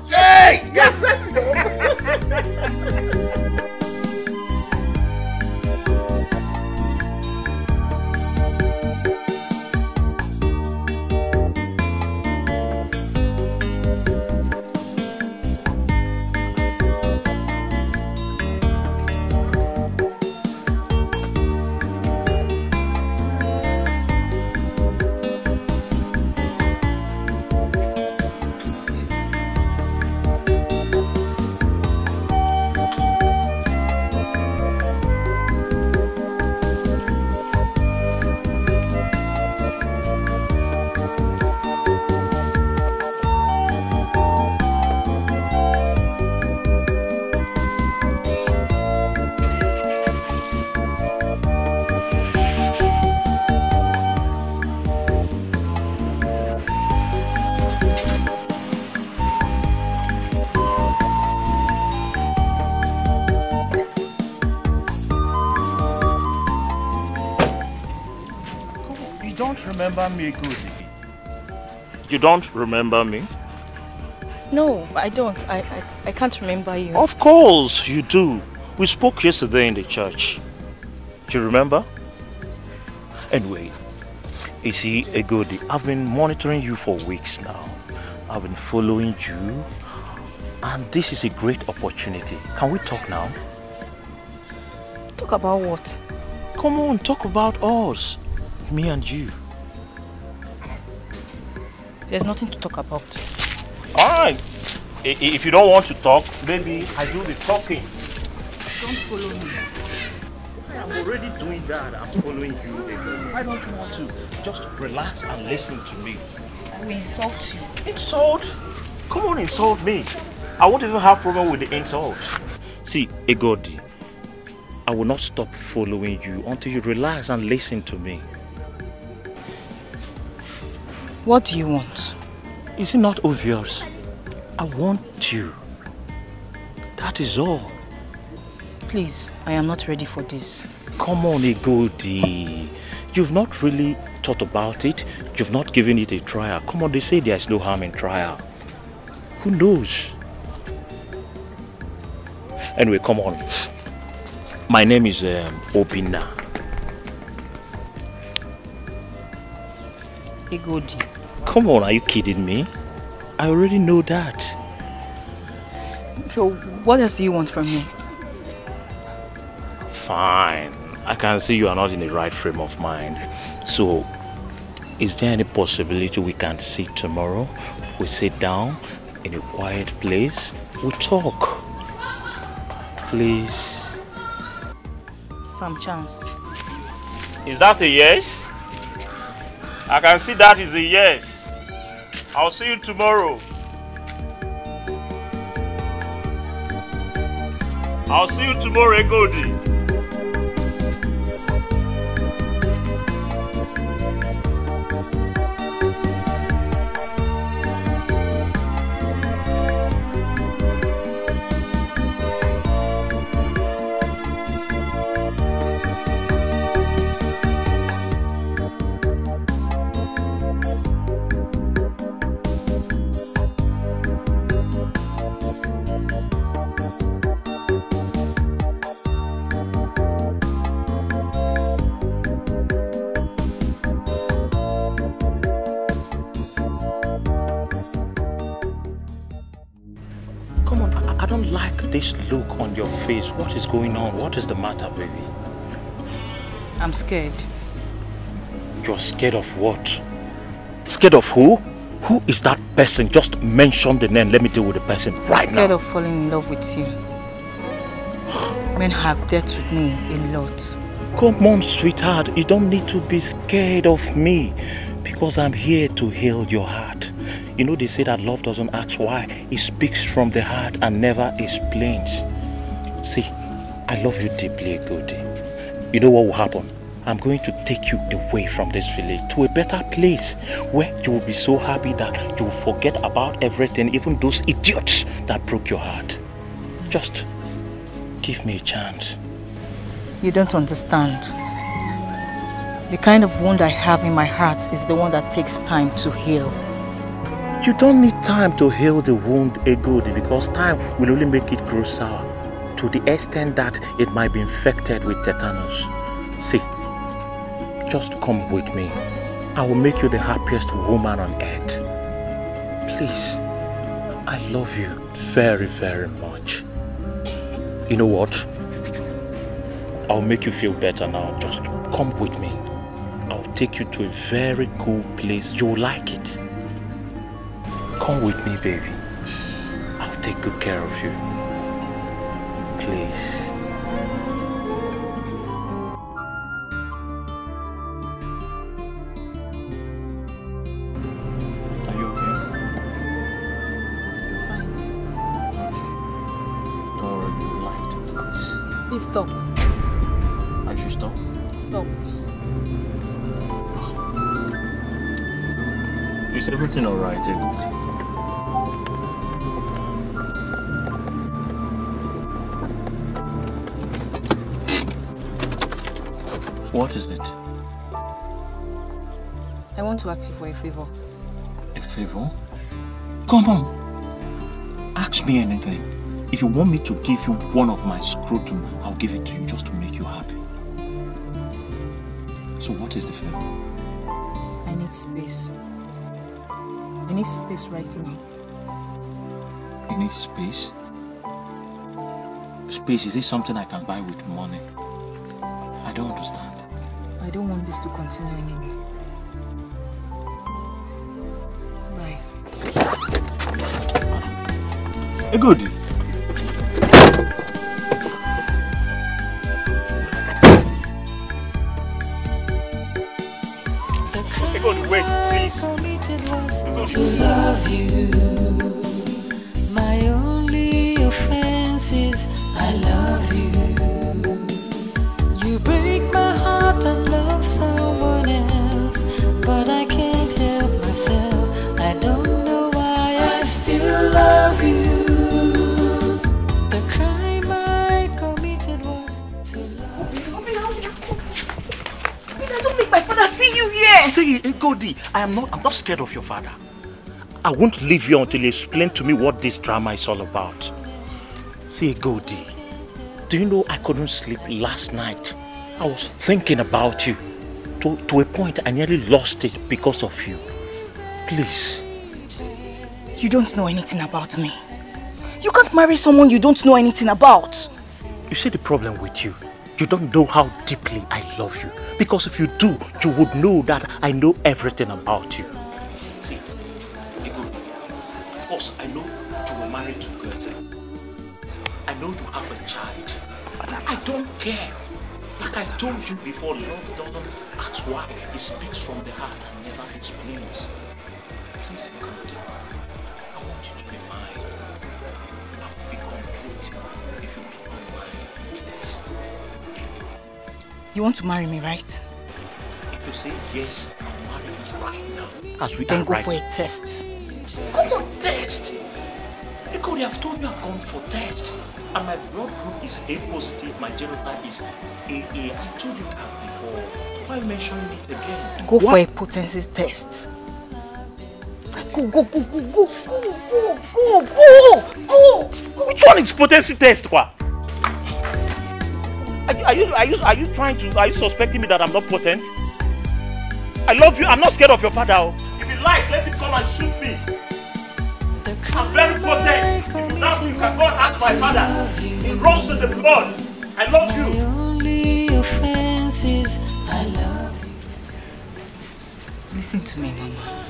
Hey, get set. remember me, good? You don't remember me? No, I don't. I can't remember you. Of course you do. We spoke yesterday in the church. Do you remember? Anyway, you see, Egodi, I've been monitoring you for weeks now. I've been following you. And this is a great opportunity. Can we talk now? Talk about what? Come on, talk about us. Me and you. There's nothing to talk about. Alright. If you don't want to talk, maybe I do the talking. Don't follow me. I'm already doing that. I'm following you. Why don't you want to just relax and listen to me? I will insult you. Insult? Come on, insult me. I won't even have problem with the insult. See, Egodi, I will not stop following you until you relax and listen to me. What do you want? Is it not obvious? I want you. That is all. Please, I am not ready for this. Come on, Egodi. You've not really thought about it. You've not given it a trial. Come on, they say there's no harm in trial. Who knows? Anyway, come on. My name is Obinna. Egodi. Come on, are you kidding me? I already know that. So, what else do you want from me? Fine. I can see you are not in the right frame of mind. So, is there any possibility we can sit tomorrow? We sit down in a quiet place. We talk. Please. Some chance. Is that a yes? I can see that is a yes. I'll see you tomorrow. I'll see you tomorrow, Egodi. This look on your face, what is going on? What is the matter, baby? I'm scared. You're scared of what? Scared of who? Who is that person? Just mention the name. Let me deal with the person right now. I'm scared of falling in love with you. Men have dealt with me a lot. Come on, sweetheart. You don't need to be scared of me because I'm here to heal your heart. You know, they say that love doesn't ask why. It speaks from the heart and never explains. See, I love you deeply, Egodi. You know what will happen? I'm going to take you away from this village to a better place where you will be so happy that you will forget about everything, even those idiots that broke your heart. Just give me a chance. You don't understand. The kind of wound I have in my heart is the one that takes time to heal. You don't need time to heal the wound, Egodi, because time will only make it grow sour to the extent that it might be infected with tetanus. See, just come with me. I will make you the happiest woman on earth. Please, I love you very, very much. You know what? I'll make you feel better now. Just come with me. I'll take you to a very cool place. You'll like it. Come with me, baby. I'll take good care of you. Please. Are you okay? Fine. Don't worry, you liked it, please. Please stop. I should stop? Stop. Is everything alright, Egodi? What is it? I want to ask you for a favor. A favor? Come on. Ask me anything. If you want me to give you one of my scrotum, I'll give it to you just to make you happy. So what is the favor? I need space. I need space right now. You need space? Space, is it something I can buy with money? I don't understand. I don't want this to continue anymore. Bye. Good. Wait, please. To love you. My only offense is I love you. You break my heart and love someone else, but I can't help myself. I don't know why I still love you. The crime I committed was to love you. Don't make my father see you here. See, Egodi, I'm not scared of your father. I won't leave you until you explain to me what this drama is all about. See, Egodi, do you know I couldn't sleep last night? I was thinking about you. To a point I nearly lost it because of you. Please. You don't know anything about me. You can't marry someone you don't know anything about. You see the problem with you? You don't know how deeply I love you. Because if you do, you would know that I know everything about you. See, Egodi, of course I know you were married to Goethe. I know you have a child. But I don't care. Like I told you before, love doesn't ask why. It speaks from the heart and never explains. Please, Egodi, I want you to be mine. I will be complete if you become mine. Please. You want to marry me, right? If you say yes, I'll marry you right now. As we then are go right for a test. Come on, test! Egodi, I've told you I've gone for test. And my blood group is A positive, my genotype is AA. I told you that before. Why mentioning it again? Go for a potency test. Go. Which one is potency test, kwa? Are you trying to, are you suspecting me that I'm not potent? I love you, I'm not scared of your father. If he lies, let him come and shoot me. I'm very potent. If you doubt me, you can go and ask my father. He runs in the blood. I love you. My only offense is I love you. Listen to me, Mama.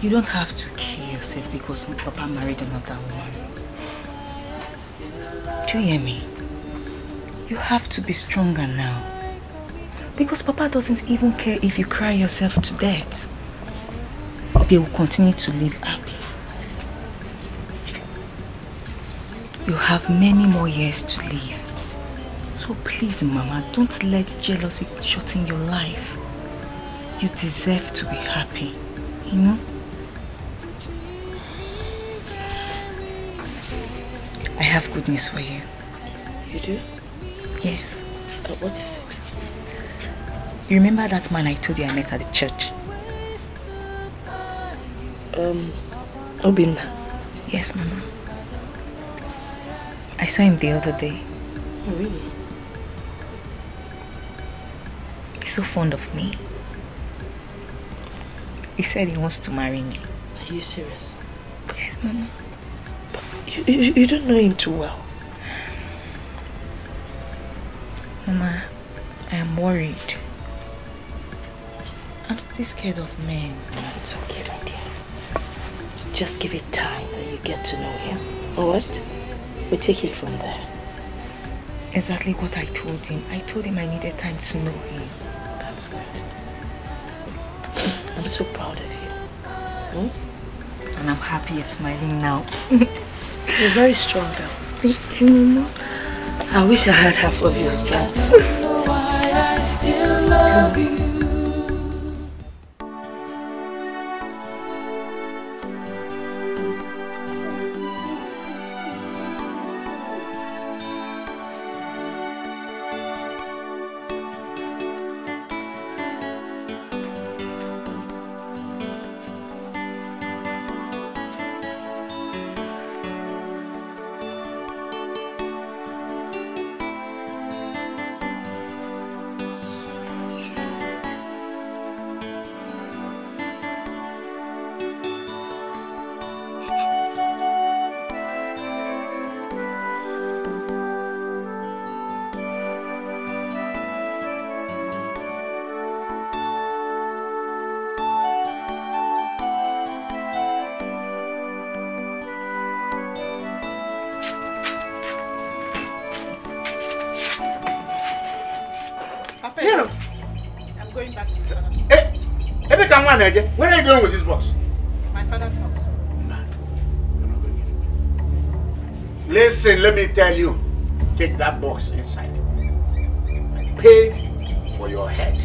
You don't have to kill yourself because my papa married another woman. Do you hear me? You have to be stronger now. Because Papa doesn't even care if you cry yourself to death. They will continue to live happy. You have many more years to live. So please, Mama, don't let jealousy shorten your life. You deserve to be happy, you know? I have good news for you. You do? Yes. What is it? You remember that man I told you I met at the church? Obinna. Yes, Mama. I saw him the other day. Oh, really? He's so fond of me. He said he wants to marry me. Are you serious? Yes, Mama. But you don't know him too well. Mama, I am worried. I'm still scared of men. It's okay, my dear. Just give it time and you get to know him. Or what? We take it from there. Exactly what I told him. I told him I needed time to know him. That's good. I'm so proud of you. Hmm? And I'm happy you're smiling now. You're very strong, girl. Thank you, Mama. I wish I had half of your strength. I don't know why I still love you. back to your father's house. Hey, where are you going with this box? My father's house. Listen, let me tell you. Take that box inside. I paid for your head.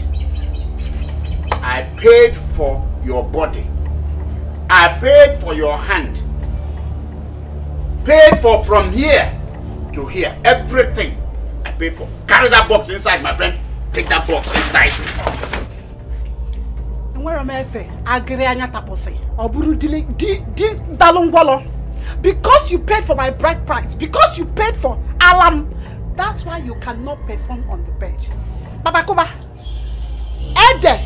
I paid for your body. I paid for your hand. Paid for from here to here. Everything I paid for. Carry that box inside, my friend. Take that box inside. Where am I? Agreanya tapose. Oburu di dalungwalo. Because you paid for my bride price. Because you paid for alarm. That's why you cannot perform on the bed. Baba Kuba. Ede.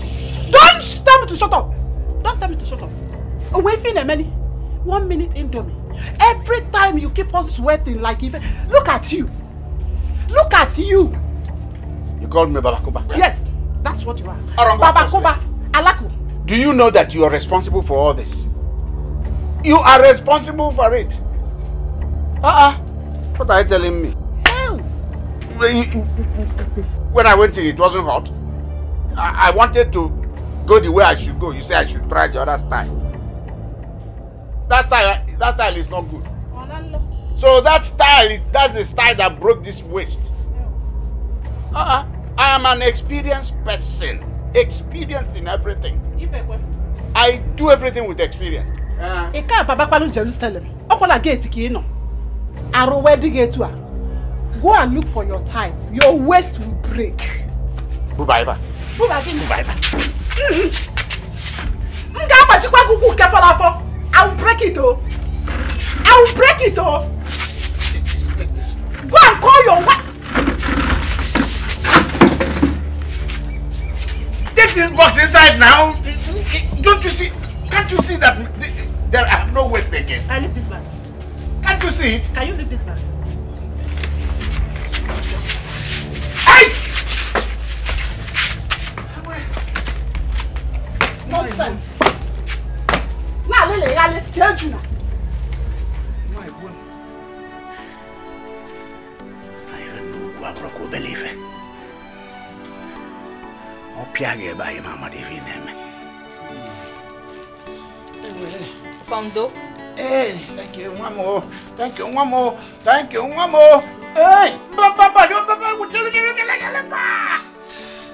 Don't tell me to shut up. Don't tell me to shut up. Away from a minute. 1 minute indomie. Every time you keep on sweating like even. Look at you. Look at you. You called me Baba Kuba? Yes, that's what you are. Baba Kuba, Alaku. Do you know that you are responsible for all this? You are responsible for it. What are you telling me? Hell. When I went in, it wasn't hot. I wanted to go the way I should go. You say I should try the other style. That style is not good. So that's the style that broke this waist. I am an experienced person. Experienced in everything. I do everything with experience. Jerusalem. Go and look for your time. Your waist will break. Bubaiba. I will break it, oh. I will break it, oh. Go and call your wife. Take this box inside now. Don't you see? Can't you see that there are no waste again? I leave this bag. Can't you see it? Can you leave this bag? Hey! Nonsense. Now, Lele, kill you now. I even know who I believe in. Opiage by Mama Divine. Pondo. Hey, thank you, one more. Thank you, one more. Thank you, one more. Hey, Papa, you will tell you like a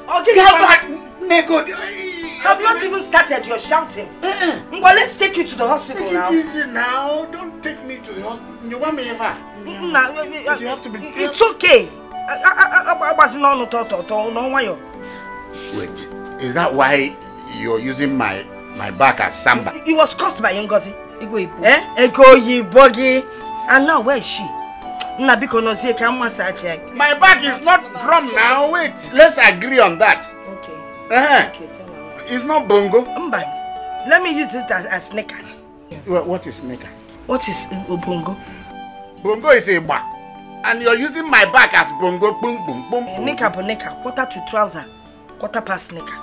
I'll give you back. Have not even started your shouting. Well, let's take you to the hospital now. It is now. Don't take me to the hospital. You want me ever? You have to be. It's okay. Wait, is that why you're using my back as samba? It was caused by Ngozi. Ego Yibogi. And now where is she? My back is not drum now. Wait, let's agree on that. Okay. It's not bongo. Let me use this as sneaker. What is sneaker? What is bongo? Bongo is a back. And you're using my back as bongo. Boom, boom, boom. Nika, quarter to trouser, quarter past sneaker.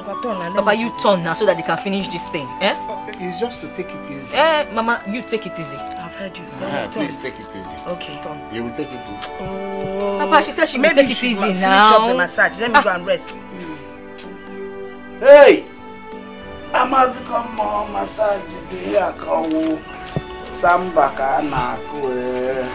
Papa, you turn now so that they can finish this thing. It's just to take it easy. Mama, you take it easy. I've heard you. Please take it easy. Okay, turn. You will take it easy. Oh. Papa, she said she will take it easy now. Finish up the massage. Let me go and rest. Hey! I must come more massage. Here, come. Samba kana kwe.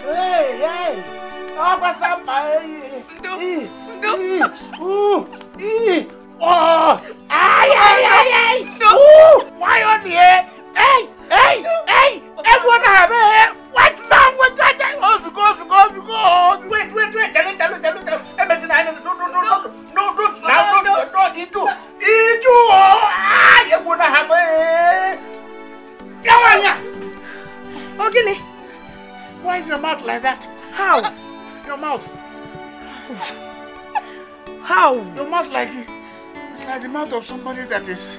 Hey! Apa samba? Oh! Ay! Why on here? Hey! Everyone have it. What language? Go. Wait. Tell Ogini. Why is your mouth like that? How? Your mouth. How? Your mouth it's like the mouth of somebody that is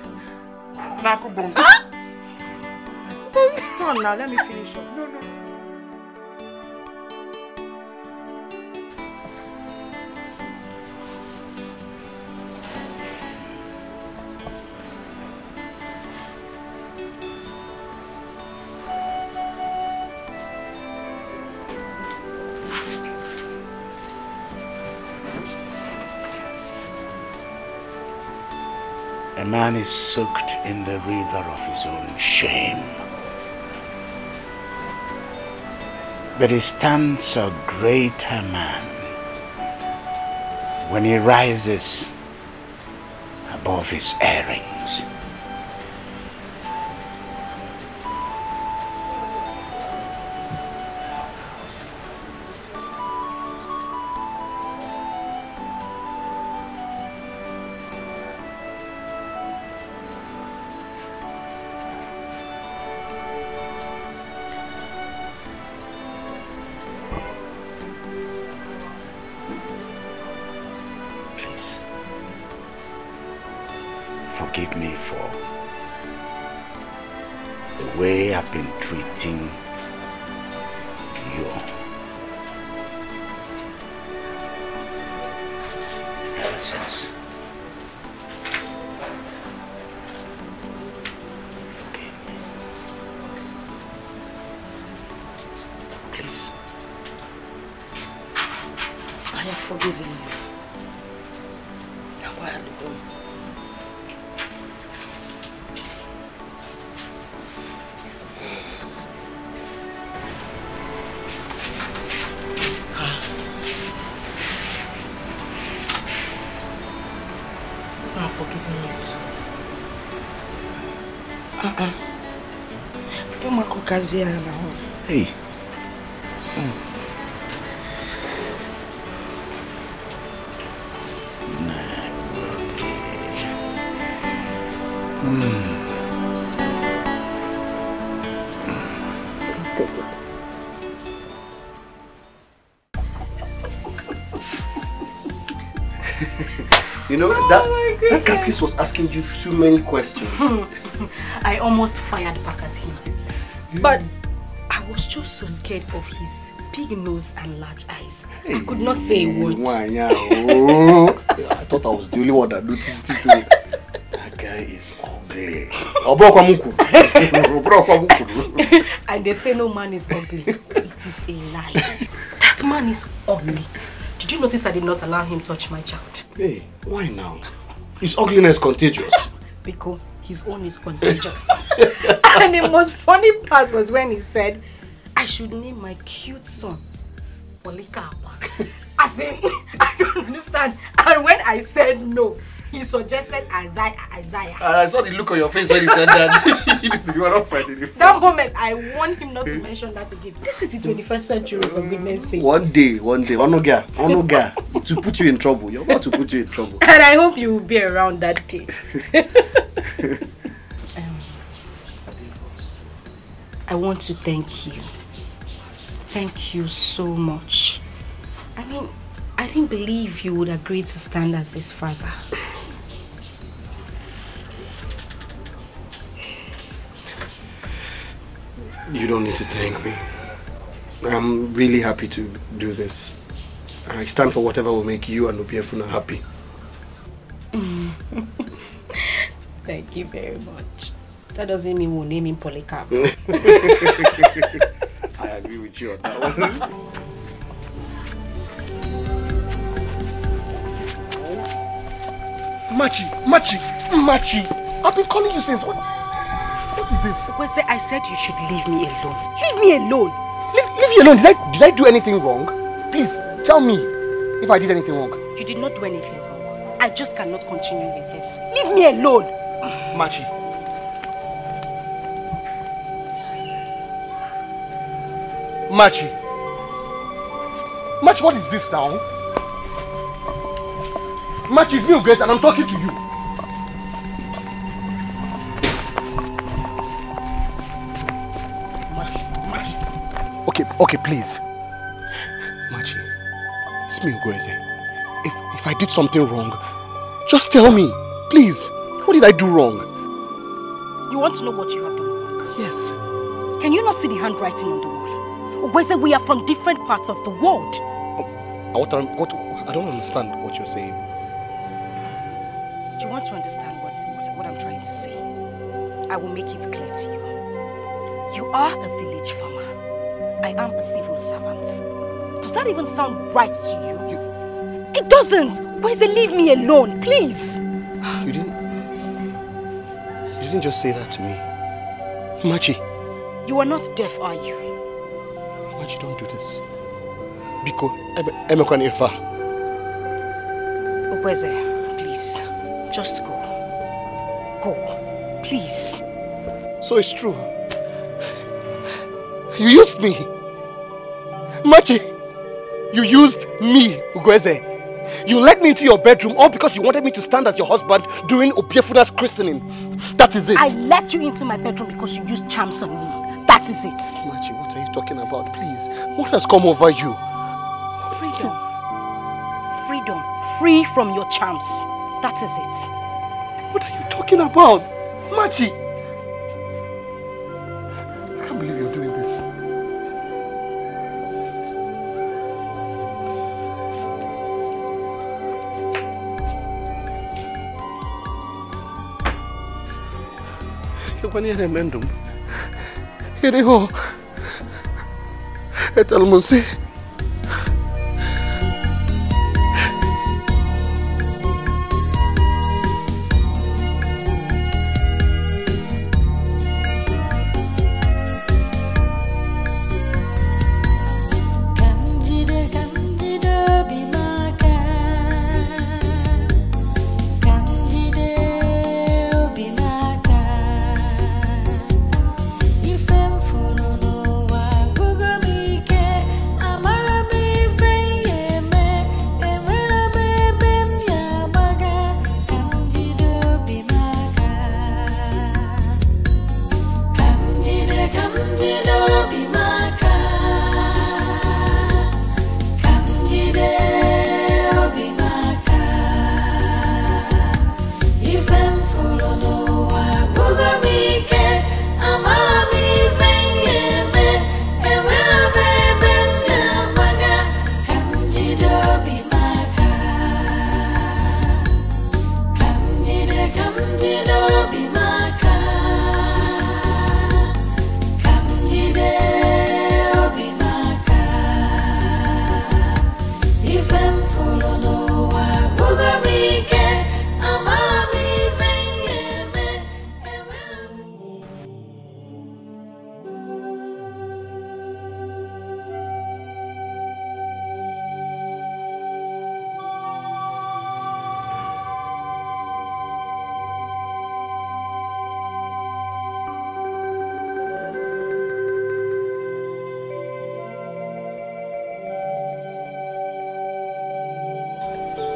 Nakubongo. Come on now, let me finish up. No. man is soaked in the river of his own shame. But he stands a greater man when he rises above his errings. Forgive me for the way I've been treating you ever since. Forgive me. Please. I have forgiven you. A while ago. Hey. You know, that catechist was asking you too many questions. I almost fired back at him. But I was just so scared of his big nose and large eyes. I could not say a word. I thought I was the only one that noticed it too. That guy is ugly. And they say no man is ugly. It is a lie. That man is ugly. Did you notice I did not allow him touch my child? Hey, why now? His ugliness contagious. Because his own is contagious. And the most funny part was when he said, I should name my cute son Polycarp. As in, I don't understand. And when I said no, he suggested Isaiah. And I saw the look on your face when he said that. You were not fighting him. That moment, I warned him not to mention that again. This is the 21st century, for goodness sake. One day, Onoga, to put you in trouble. You're about to put you in trouble. And I hope you will be around that day. I want to thank you. Thank you so much. I mean, I didn't believe you would agree to stand as his father. You don't need to thank me. I'm really happy to do this. I stand for whatever will make you and Obiefuna happy. Thank you very much. That doesn't mean we'll name him Polycarp. I agree with you on that one. Machi! I've been calling you since. What is this? Well, I said you should leave me alone. Leave me alone! Leave me alone? Did I do anything wrong? Please, tell me if I did anything wrong. You did not do anything wrong. I just cannot continue with this. Leave me alone! Machi. Machi, what is this now? Machi, it's me, Grace, and I'm talking to you. Machi. Okay, please. Machi, it's me, Grace. If I did something wrong, just tell me, please. What did I do wrong? You want to know what you have done wrong? Yes. Can you not see the handwriting on the wall? We are from different parts of the world. I don't understand what you're saying. You want to understand what I'm trying to say? I will make it clear to you. You are a village farmer. I am a civil servant. Does that even sound right to you? It doesn't! Leave me alone, please! You didn't... didn't just say that to me. Machi. You are not deaf, are you? Machi, don't do this. Biko, Emekwan Ifa. Okweze, please. Just go. Go. Please. So it's true. You used me. Machi, you used me, Ugweze. You let me into your bedroom all because you wanted me to stand as your husband during Obiefuna's christening. That is it. I let you into my bedroom because you used charms on me. That is it. Machi, what are you talking about? Please, what has come over you? Freedom. Freedom. Free from your charms. That is it. What are you talking about? Machi! I can't believe you're doing this. When you're mendum, here you go. Etal Musi.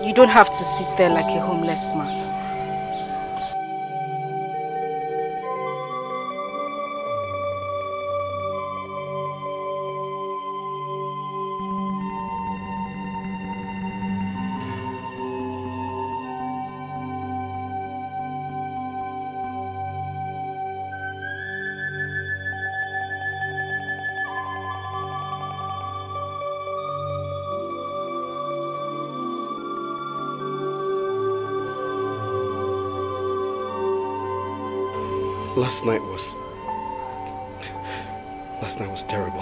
You don't have to sit there like a homeless man. Last night was terrible.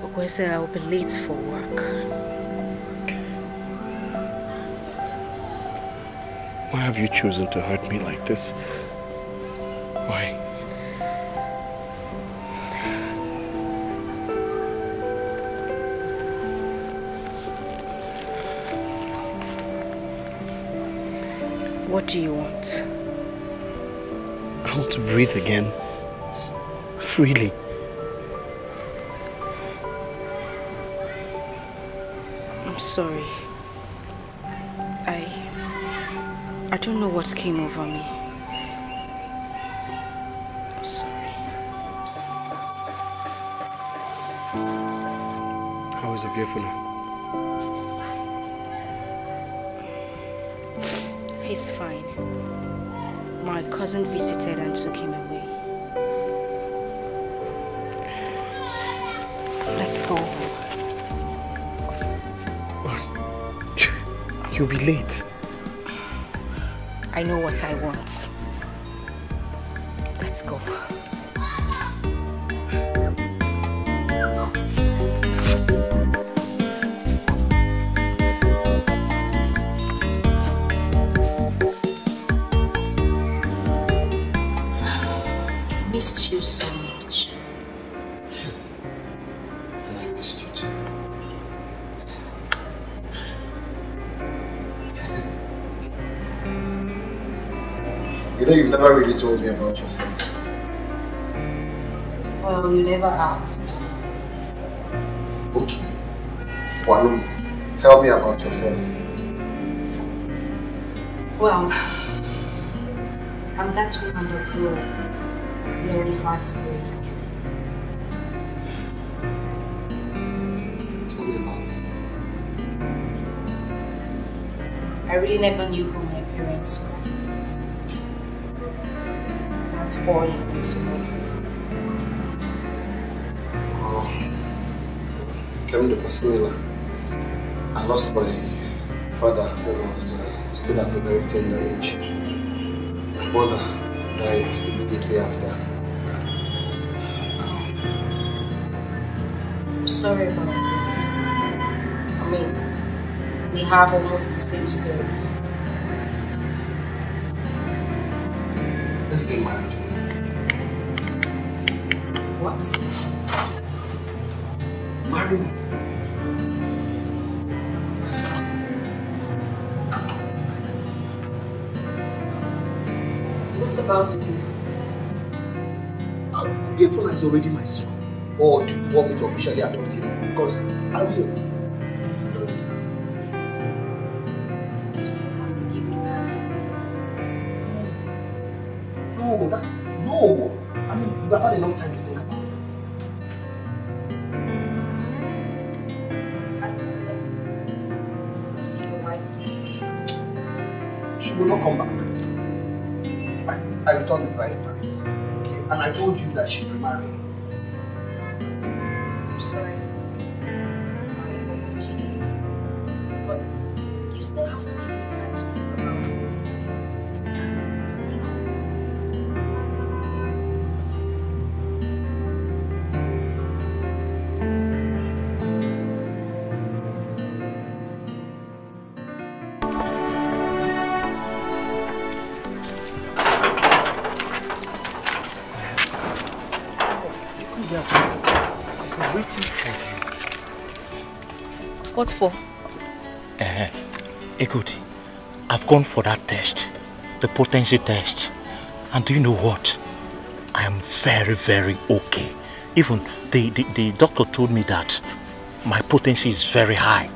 Okweze, I will be late for work. Why have you chosen to hurt me like this? Why? What do you want? I want to breathe again. Freely. I'm sorry. I don't know what came over me. I'm sorry. How is Obiefuna? He's fine. My cousin visited and took him away. Let's go home. You'll be late. I know what I want. Let's Let's go. Missed you so much. And I missed you too. You know, you've never really told me about yourself. Well, you never asked. Okay. Walum, tell me about yourself. Well, I'm that woman that grew up knowing hearts break. Tell me about it. I really never knew who my parents were. That's all you need to know. Coming to Pasimila, I lost my father when I was still at a very tender age. My mother died immediately after. I'm sorry about it. I mean, we have almost the same story. Let's get married. What? Marry me. What's about you? Grateful is already my son. Or do you want me to officially adopt him? Because I will. Slow down. Take it easy. You still have to give me time to think about it. No. I mean, we have had enough time to think about it. See your wife, please. She will not come back. I returned the bride price. Okay? And I told you that she's remarrying. I'm sorry. I don't know what you did. But you still have to give me time to think about it. What for? Ekoti, I've gone for that test, the potency test. And do you know what? I am very, very okay. Even the doctor told me that my potency is very high.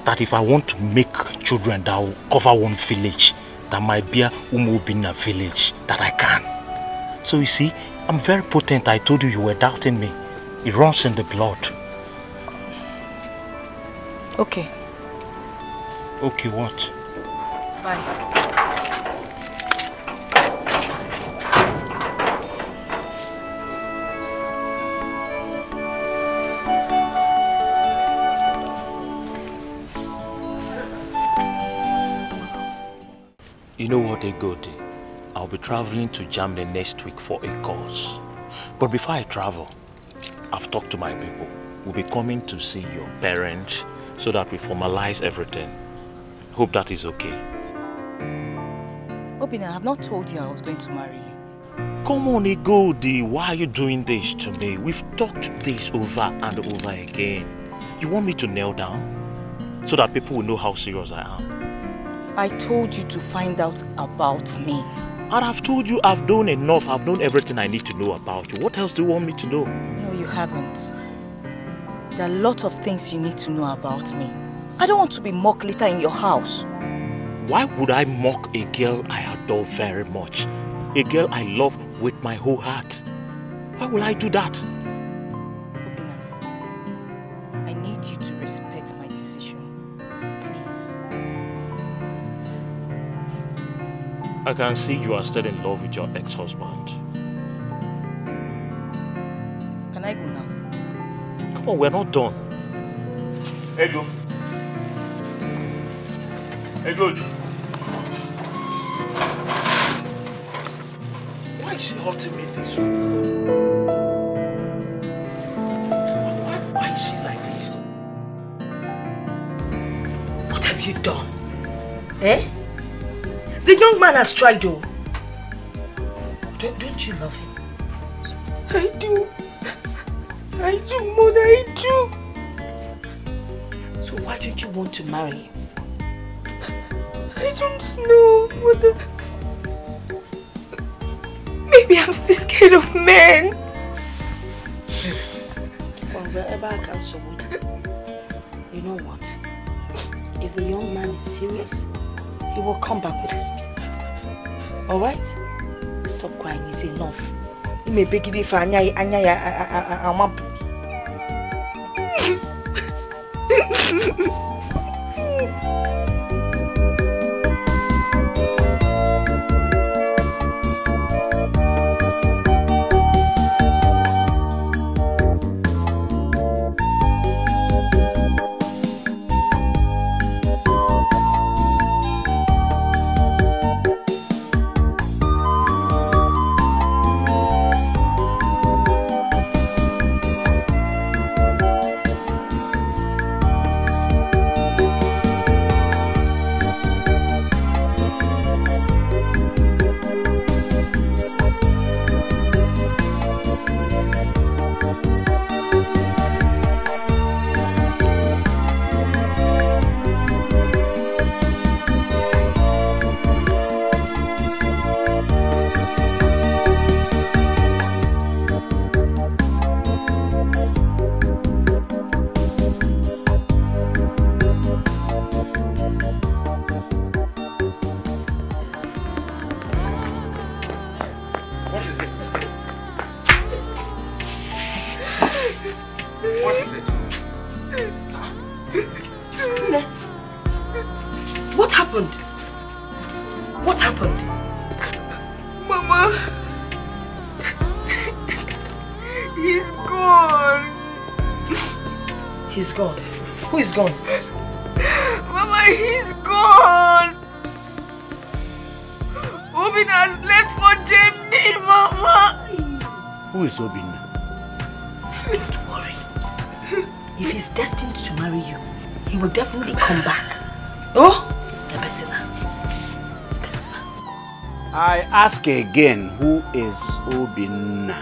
That if I want to make children that will cover one village, that might be a Umobina village, that I can. So you see, I'm very potent. I told you were doubting me. It runs in the blood. Okay. Okay, what? Bye. You know what, Egodi? I'll be traveling to Germany next week for a course. But before I travel, I've talked to my people. We'll be coming to see your parents so that we formalize everything. Hope that is okay. Obina, I have not told you I was going to marry you. Come on, Egodi. Why are you doing this to me? We've talked this over and over again. You want me to kneel down so that people will know how serious I am? I told you to find out about me. And I've told you I've done enough. I've known everything I need to know about you. What else do you want me to know? No, you haven't. There are a lot of things you need to know about me. I don't want to be mocked later in your house. Why would I mock a girl I adore very much? A girl I love with my whole heart. Why will I do that? Obina, I need you to respect my decision. Please. I can see you are still in love with your ex-husband. Can I go now? Come on, we're not done. Ego. Ego. Why is she hurting me this way? Why is she like this? What have you done? Eh? The young man has tried you. Don't you love him? I do. I do, Mother, I do. So why don't you want to marry him? I don't know, Mother. Maybe I'm still scared of men. Well, wherever I can support you. You know what? If the young man is serious, he will come back with his people. Alright? Stop crying, it's enough. You may beg it if I'm What happened? What happened? Mama, he's gone. He's gone. Who is gone? Mama, he's gone. Obin has left for Germany, Mama. Who is Obin? Don't worry. If he's destined to marry you, he will definitely come back. Oh, Ebesina. I ask again, who is Obin?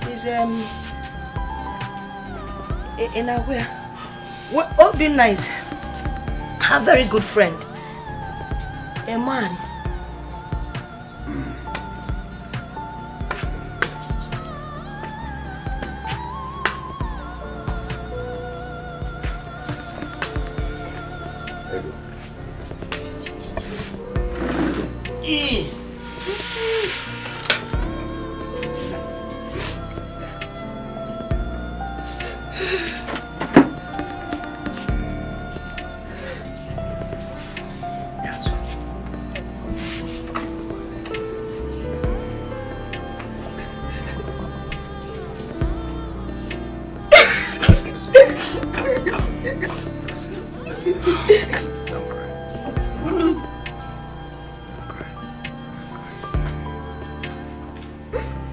He's in a way. Well, Obinna is a very good friend. A man.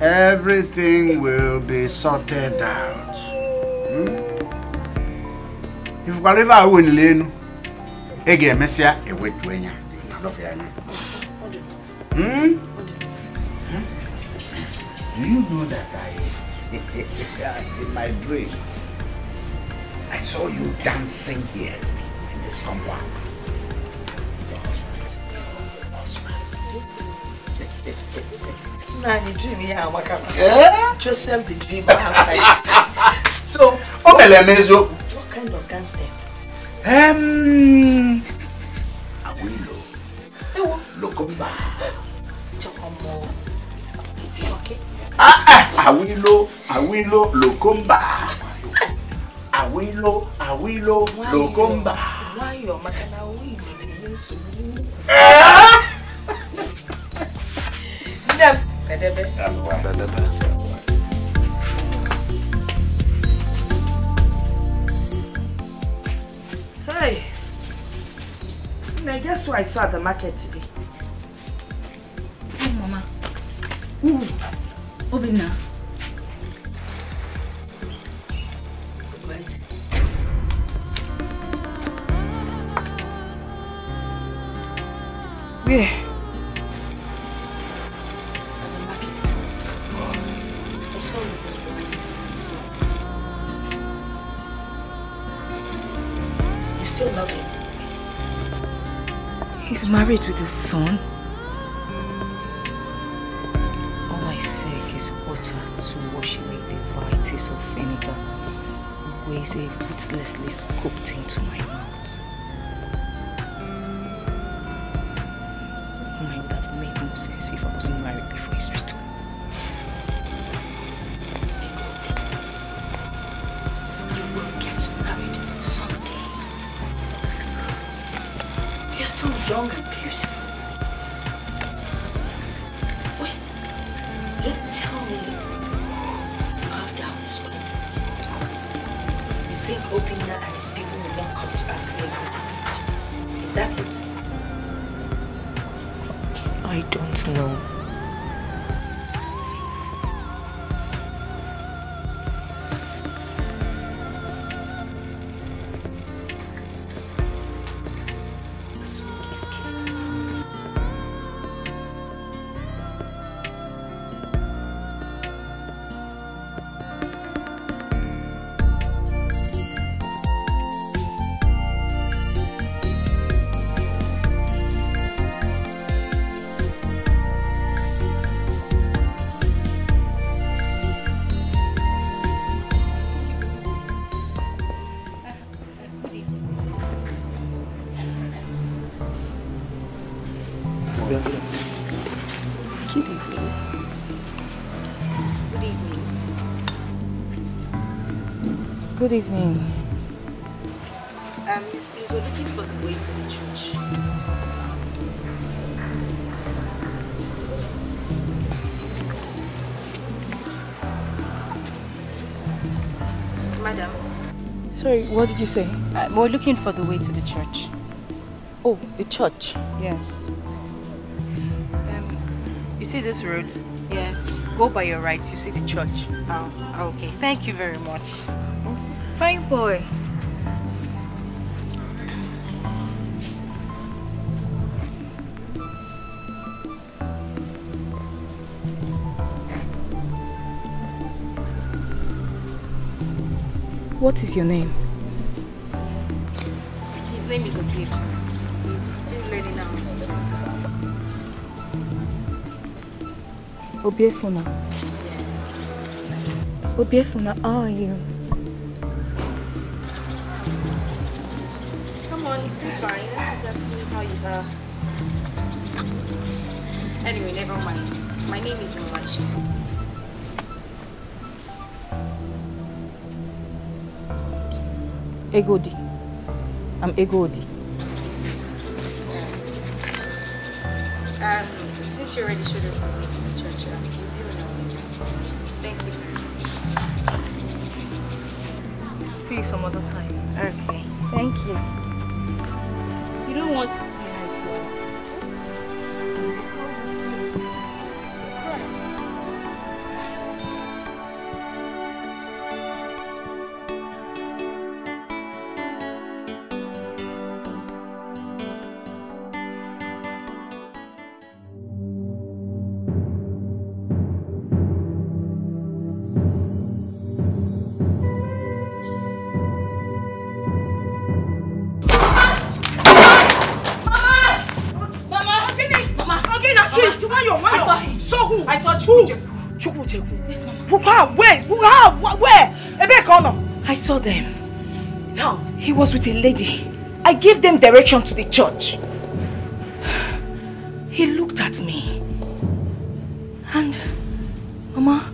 Everything will be sorted out. If you believe I win Lane, again, Messia, a wet winger. Do you know that in my dream, I saw you dancing here in this compound? Nah, the dream, yeah, Joseph, the dream. So, what kind of dance then? Awilo. Lokomba. Okay. Awilo, Lokomba. Awilo, Lokomba. Why you're making a wheel? Hey, I guess who I saw at the market today? Ooh, Obinna. Where is it? Where? At the market. I saw him was broken. So you still love him? He's married with a son. All I seek is water to wash away the vile taste of vinegar Ugwueze ruthlessly scooped into my mouth. It would have made no sense if I wasn't married before his return. You will get married someday. You're still young and beautiful. Wait, don't tell me you have doubts, right? You think Obinna and his people will not come to ask me about marriage? Is that it? I don't know. The smoke is killing me. Good evening. Good evening. Good evening. Yes, please, we're looking for the way to the church. Madam. Sorry, what did you say? We're looking for the way to the church. Oh, the church? Yes. You see this road? Yes. Go by your right, you see the church. Oh, okay. Thank you very much. Fine boy. What is your name? His name is Obiefuna. He's still learning how to talk. Obiefuna. Yes. Obiefuna, how are you? Come on, say fine. Let's just ask me how you are. Anyway, never mind. My name is Mwachi. Egodi. I'm Egodi. Since you already showed us the way to the church, we'll be on our way. Thank you very much. See you some other time. Okay. Thank you. You don't want to see her yet. I saw Chukwucheku. Yes, Mama. When? Where? I saw them. Now, he was with a lady. I gave them direction to the church. He looked at me. And, Mama,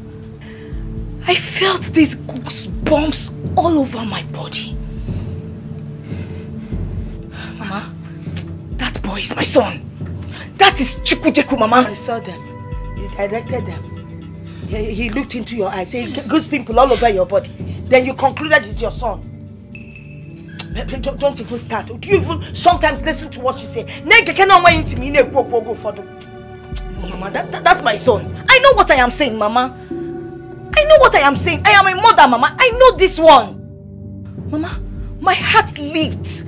I felt these goosebumps all over my body. Mama, that boy is my son. That is Chukwucheku, Mama. I saw them. You directed them. He looked into your eyes. He goose pimple all over your body. Then you concluded it's your son. Don't even start. Do you even sometimes listen to what you say? Mama, that's my son. I know what I am saying, Mama. I know what I am saying. I am a mother, Mama. I know this one. Mama, my heart leaped.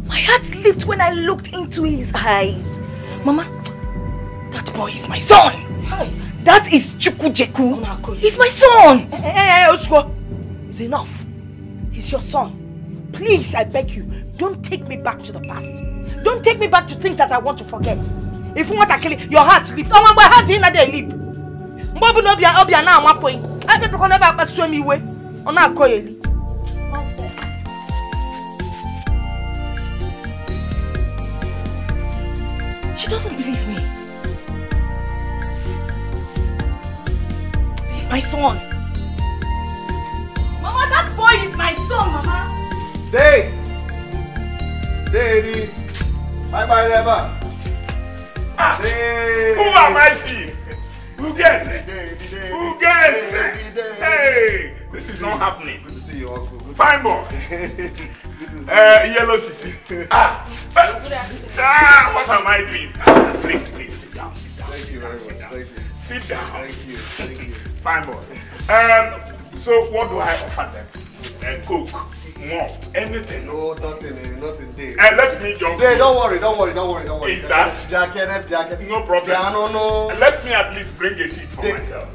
My heart leaped when I looked into his eyes. Mama, that boy is my son. Hi. That is Chukwujeku. He's my son. Hey, Osko. It's enough. He's your son. Please, I beg you, don't take me back to the past. Don't take me back to things that I want to forget. If you want to kill it, your heart leaps. Oh, my heart is not there leap. Mbobu no bia obia na one point. I be because never pursue me way. Ona akoyeli. She doesn't believe me. He's my son. Mama, that boy is my son, Mama. Day! Daddy! Bye-bye, never. Ah! Who am I seeing? Who gets it? Who gets it? Hey! This is not happening. Good to see you, Uncle. Fine boy. Good to see you. Yellow Sisi. What am I doing? Please, sit down. Thank you very much. Thank you. Sit down. Thank you. Fine boy. So what do I offer them? Coke, more, anything? No, nothing there. Let me jump. Hey, don't worry. Is that? Jacket. No problem. Yeah, no. Let me at least bring a seat for myself.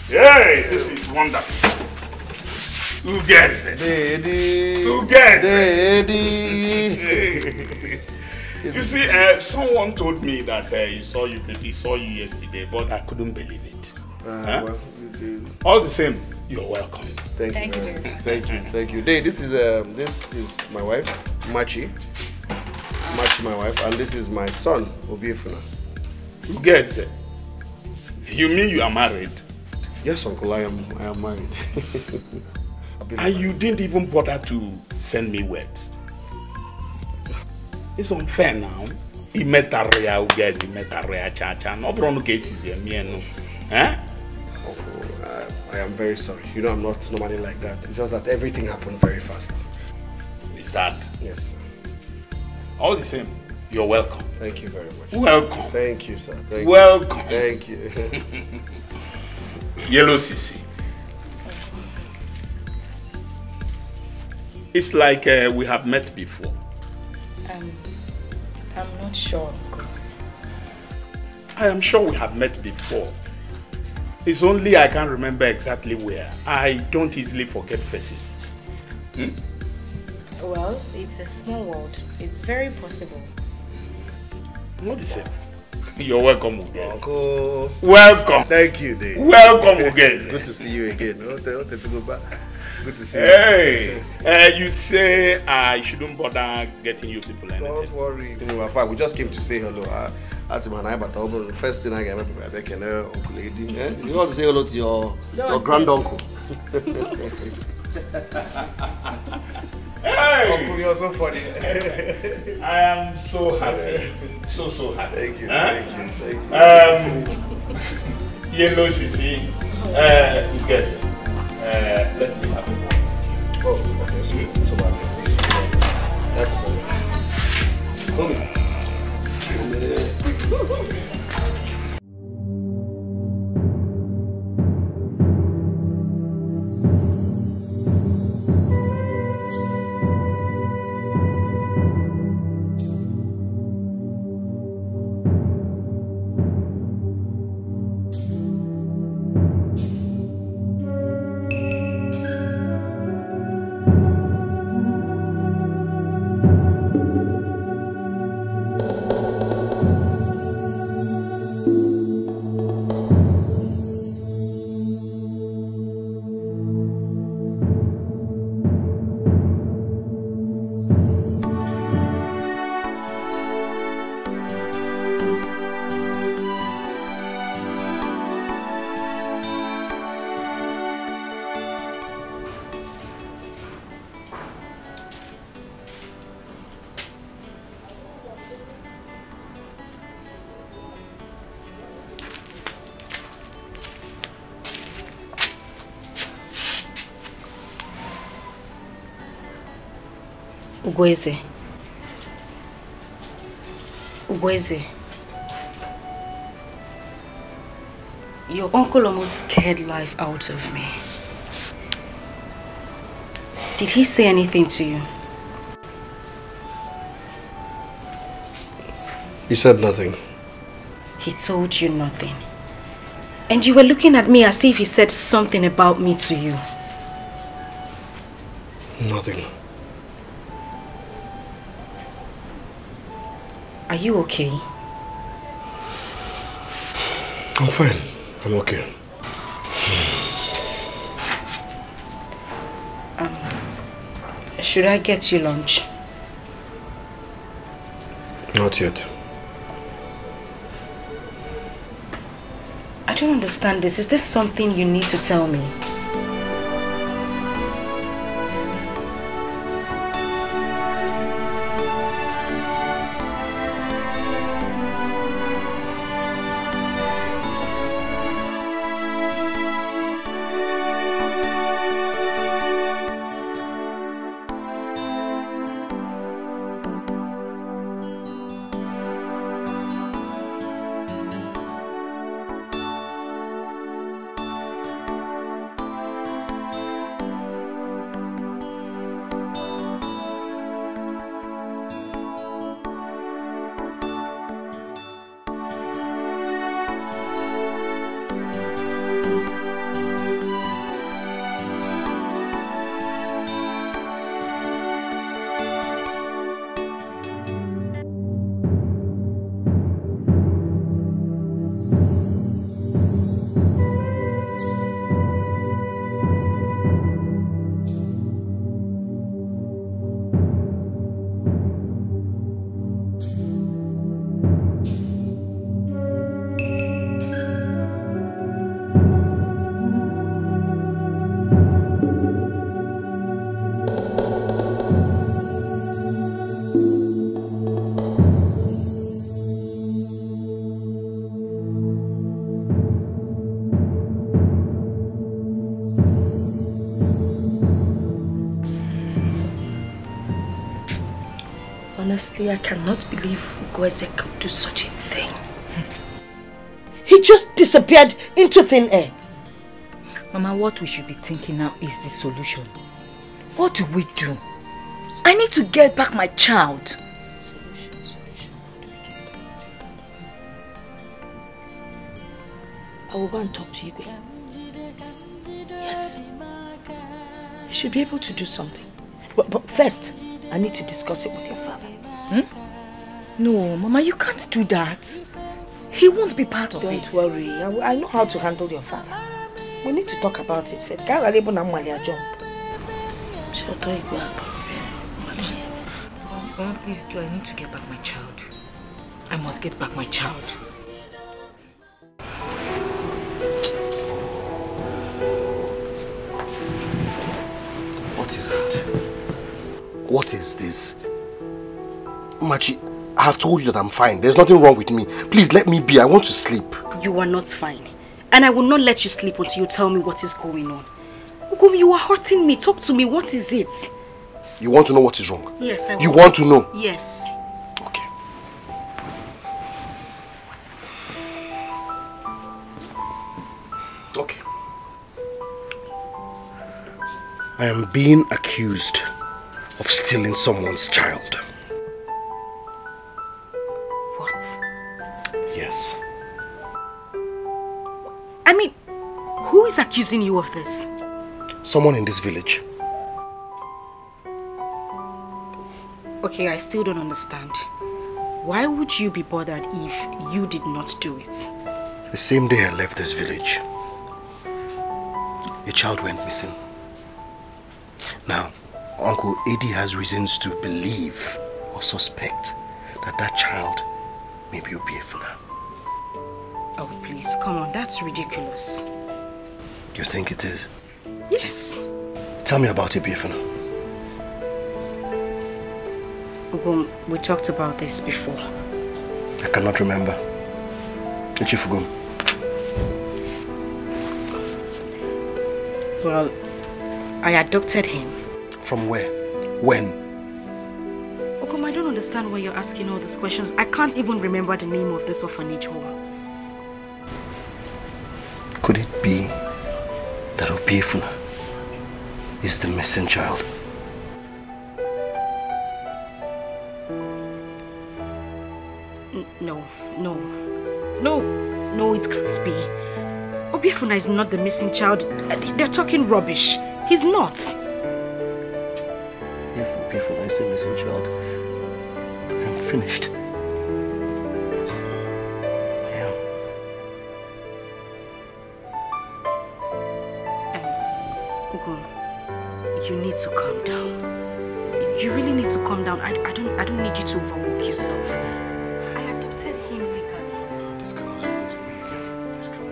Hey, this is wonderful. Who gets it? Daddy. Who gets it? You see, someone told me that he saw you yesterday, but I couldn't believe it. Well, all the same, you're welcome. Thank you. Day, this is my wife, Machi. Machi, my wife, and this is my son, Obiefuna. Who gets it? You mean you are married? Yes, Uncle, I am married. And you didn't even bother to send me words. It's unfair now. Imetaria guys, imetaria cha. No problem cases here, me and no. Eh? Uncle, I am very sorry. You know I'm not normally like that. It's just that everything happened very fast. Is that? Yes, sir. All the same, you're welcome. Thank you very much. Welcome. Thank you, sir. Welcome. Thank you. Yellow Sisi. It's like we have met before. I'm not sure. I am sure we have met before. It's only I can't remember exactly where. I don't easily forget faces. Well, it's a small world. It's very possible. What is it? You're welcome, Uge. Uncle. Welcome. Thank you, Dave. Welcome, Uge. Good to see you again. Good to see you. Hey, you say I shouldn't bother getting you people anything. Don't worry. In fact, we just came to say hello. As my neighbor, the first thing I get, I can Uncle Lady. You want to say hello to your granduncle. Hey! Uncle, you're so funny. I am so happy. So happy. Thank you. Yellow Sisi, get it. Let me have it. Oh, okay. So bad. Ugweze, Ugweze, your uncle almost scared life out of me. Did he say anything to you? He said nothing. He told you nothing. And you were looking at me as if he said something about me to you. Nothing. Are you okay? I'm fine. I'm okay. Should I get you lunch? Not yet. I don't understand this. Is there something you need to tell me? Honestly, I cannot believe Ugweze could do such a thing. He just disappeared into thin air. Mama, what we should be thinking now is the solution. What do we do? I need to get back my child. I will go and talk to Igwe. Yes. You should be able to do something. But first, I need to discuss it with your father. No, Mama, you can't do that. He won't be part of it. Don't worry. I know how to handle your father. We need to talk about it first. Mama, please do. I need to get back my child. I must get back my child. What is it? What is this? Machi, I have told you that I'm fine. There's nothing wrong with me. Please let me be. I want to sleep. You are not fine. And I will not let you sleep until you tell me what is going on. Ugum, you are hurting me. Talk to me. What is it? You want to know what is wrong? Yes, I want. You want to know? Yes. Okay. Okay. I am being accused of stealing someone's child. What? Yes. I mean, who is accusing you of this? Someone in this village. Okay, I still don't understand. Why would you be bothered if you did not do it? The same day I left this village, a child went missing. Now, Uncle Eddie has reasons to believe or suspect that that child may be Obiefuna. Oh, please, come on, that's ridiculous. You think it is? Yes. Tell me about Obiefuna. Ugum, we talked about this before. I cannot remember. Ichifugum. Well, I adopted him. From where? When? Ugum, I don't understand why you're asking all these questions. I can't even remember the name of this orphanage home. Could it be that Obiefuna is the missing child? No, it can't be. Obiefuna is not the missing child. They're talking rubbish. He's not. If Obiefuna is the missing child, I'm finished. You need to calm down. You really need to calm down. I don't need you to overwork yourself. I adopted him legally. Just come on. Just come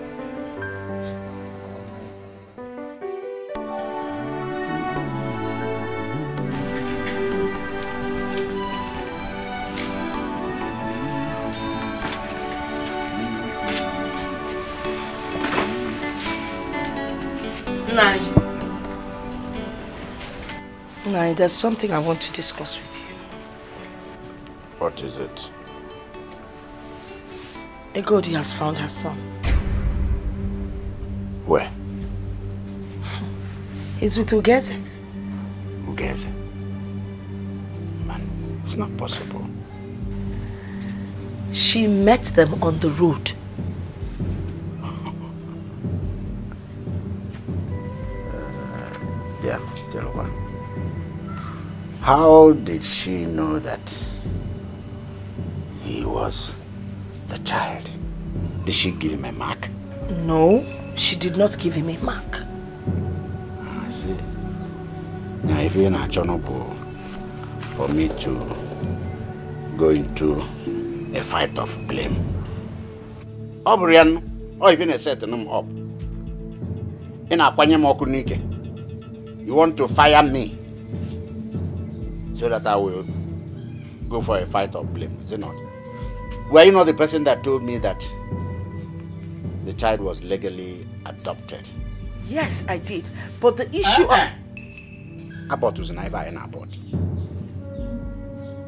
Nai, there's something I want to discuss with you. What is it? Egodi has found her son. Where? He's with Ugeze. Ugeze? Man, it's not possible. She met them on the road. Yeah, Jeluba. How did she know that he was the child? Did she give him a mark? No, she did not give him a mark. I see. Now, if you're not honorable for me to go into a fight of blame, Obrian, or even a set them up. In a Panyamokunike, you want to fire me so that I will go for a fight of blame, is it not? Were you not the person that told me that the child was legally adopted? Yes, I did. But the issue Abort was never an abort.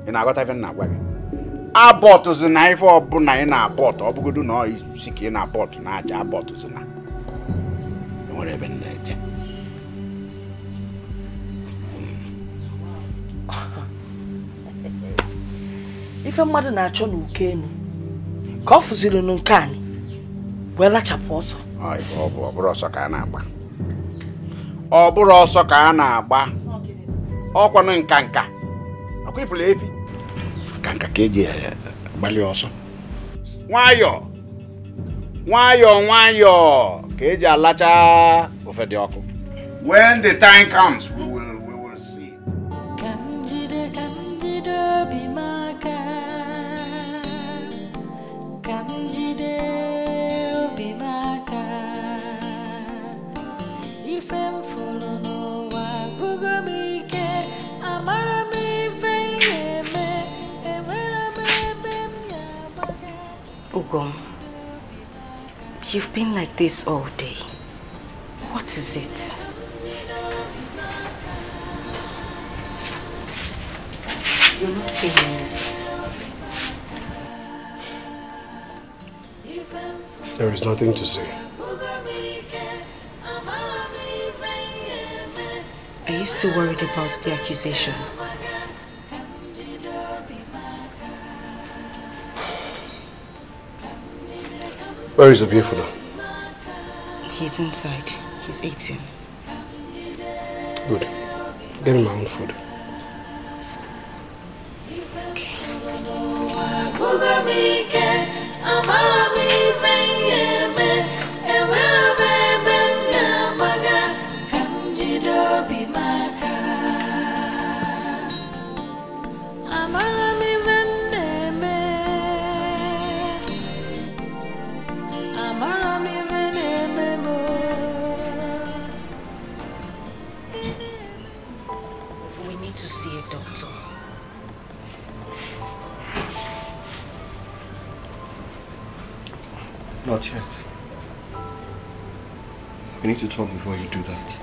And I got even a way. Abort was a knife or buna in a abort, or good no is sick in a abort, not abort was a knife. Whatever. If a mother na-achọ n'ukenu, ka ọ fụziri n'nke anyị, wee lachapụ ọsọ. Ọ bụrụ ọsọ ka a na-agba. Ọ bụrụ ọsọ ka a na-agba. Ọkwanụ nka. Akwa ifuru efi. Nka ka eji agbalị ọsọ. Nwayọọ ka eji alacha ofe dị ọkụ. When the time comes, we will see. Kanjide bimaka. Kanjide bimaka. Ifem follow no wa bugomike. Amara me feyeme. Emera me bemya baga. Ugom, you've been like this all day. What is it? You're not saying anything. There is nothing to say. Are you still worried about the accusation? Where is Obiefuna? He's inside. He's eating. Good. Get him my own food. We need to see a doctor. Not yet. We need to talk before you do that.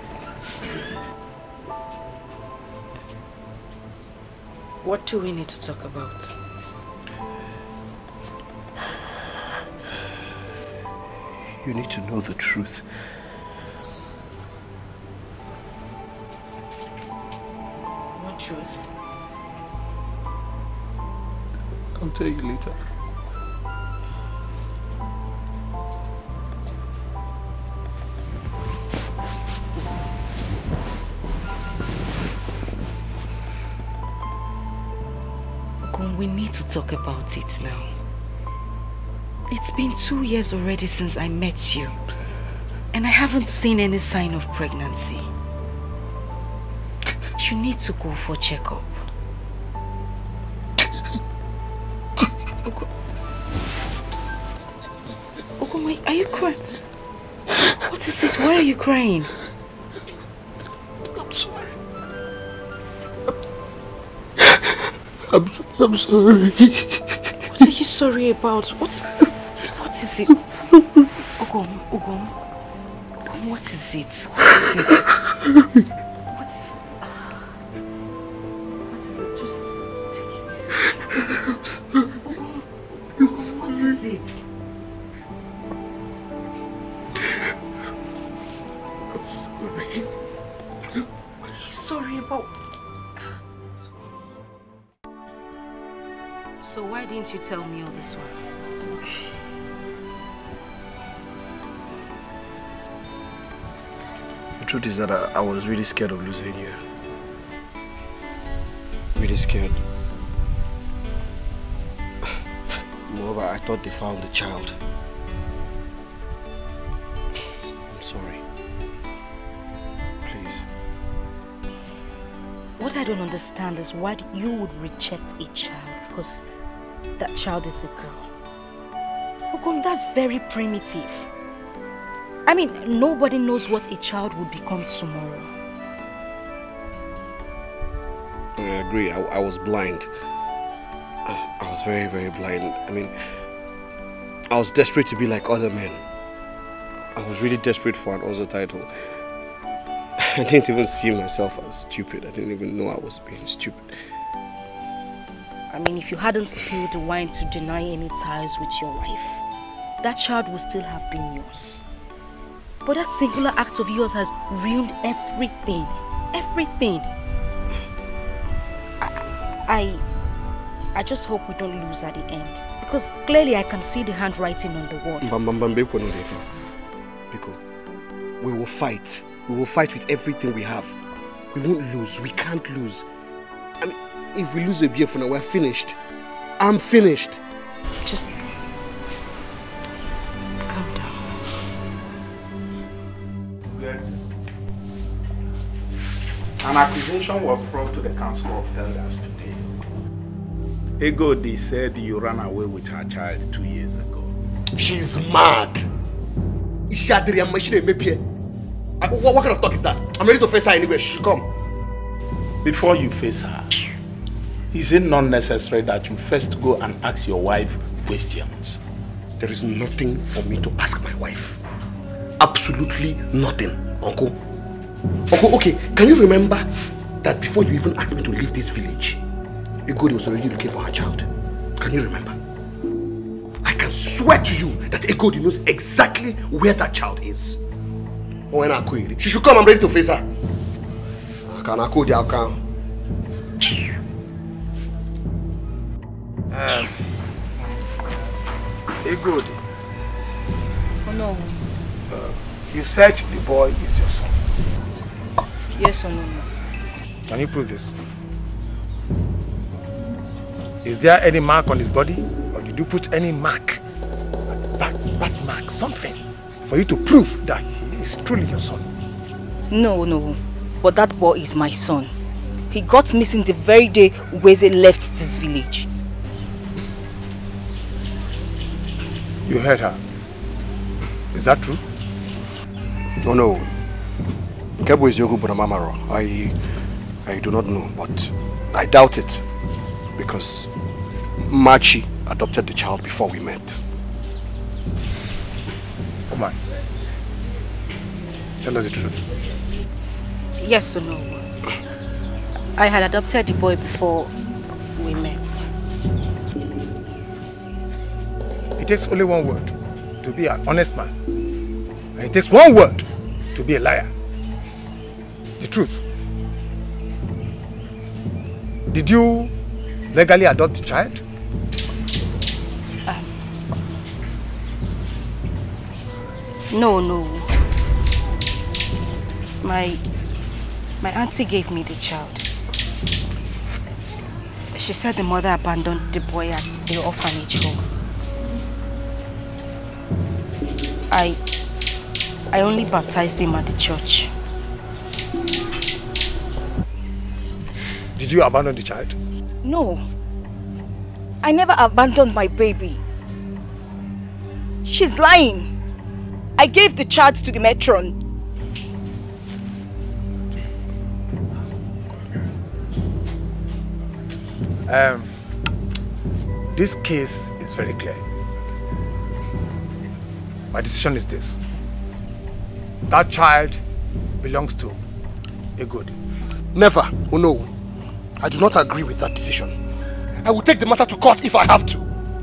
What do we need to talk about? You need to know the truth. What truth? I'll tell you later. We need to talk about it now. It's been 2 years already since I met you, and I haven't seen any sign of pregnancy. You need to go for checkup. Ogum, are you crying? What is it? Why are you crying? I'm sorry. I'm sorry. What are you sorry about? What is it? Ogum, what is it? What is it? Just take it easy. Ogum, what is it? What are you sorry about? So why didn't you tell me all this one? The truth is that I was really scared of losing you. Really scared. Moreover, I thought they found the child. I'm sorry. Please. What I don't understand is why you would reject a child because that child is a girl. Ogum, that's very primitive. I mean, nobody knows what a child will become tomorrow. I agree. I was blind. I was very, very blind. I mean, I was desperate to be like other men. I was really desperate for an Ozo title. I didn't even see myself as stupid. I didn't even know I was being stupid. I mean, if you hadn't spilled the wine to deny any ties with your wife, that child would still have been yours. But that singular act of yours has ruined everything. Everything. I just hope we don't lose at the end. Because clearly I can see the handwriting on the wall. We will fight. We will fight with everything we have. We won't lose. We can't lose. I mean, if we lose a beer for now, we're finished. I'm finished. Just calm down. Yes. An accusation was brought to the Council of Elders today. Egodi said you ran away with her child 2 years ago. She's mad. What kind of talk is that? I'm ready to face her anywhere. She should come. Before you face her, is it not necessary that you first go and ask your wife questions? There is nothing for me to ask my wife. Absolutely nothing, Uncle. Uncle, okay, can you remember that before you even asked me to leave this village, Egodi was already looking for her child? Can you remember? I can swear to you that Egodi knows exactly where that child is. She should come, I'm ready to face her. Can I call the account? Egodi. Oh no. You said the boy is your son. Yes or no? Can you prove this? Is there any mark on his body? Or did you put any mark? Bat mark, something, for you to prove that he is truly your son? No. But that boy is my son. He got missing the very day Weze left this village. You heard her. Is that true? Oh no. Kebo is Yogu Bunamamaro. I do not know, but I doubt it. Because Machi adopted the child before we met. Come on. Tell us the truth. Yes or no? I had adopted the boy before we met. It takes only one word to be an honest man. And it takes one word to be a liar. The truth. Did you legally adopt the child? No. My auntie gave me the child. She said the mother abandoned the boy at the orphanage home. I only baptized him at the church. Did you abandon the child? No. I never abandoned my baby. She's lying. I gave the child to the matron. This case is very clear. My decision is this. That child belongs to Egodi. Never, oh no. I do not agree with that decision. I will take the matter to court if I have to.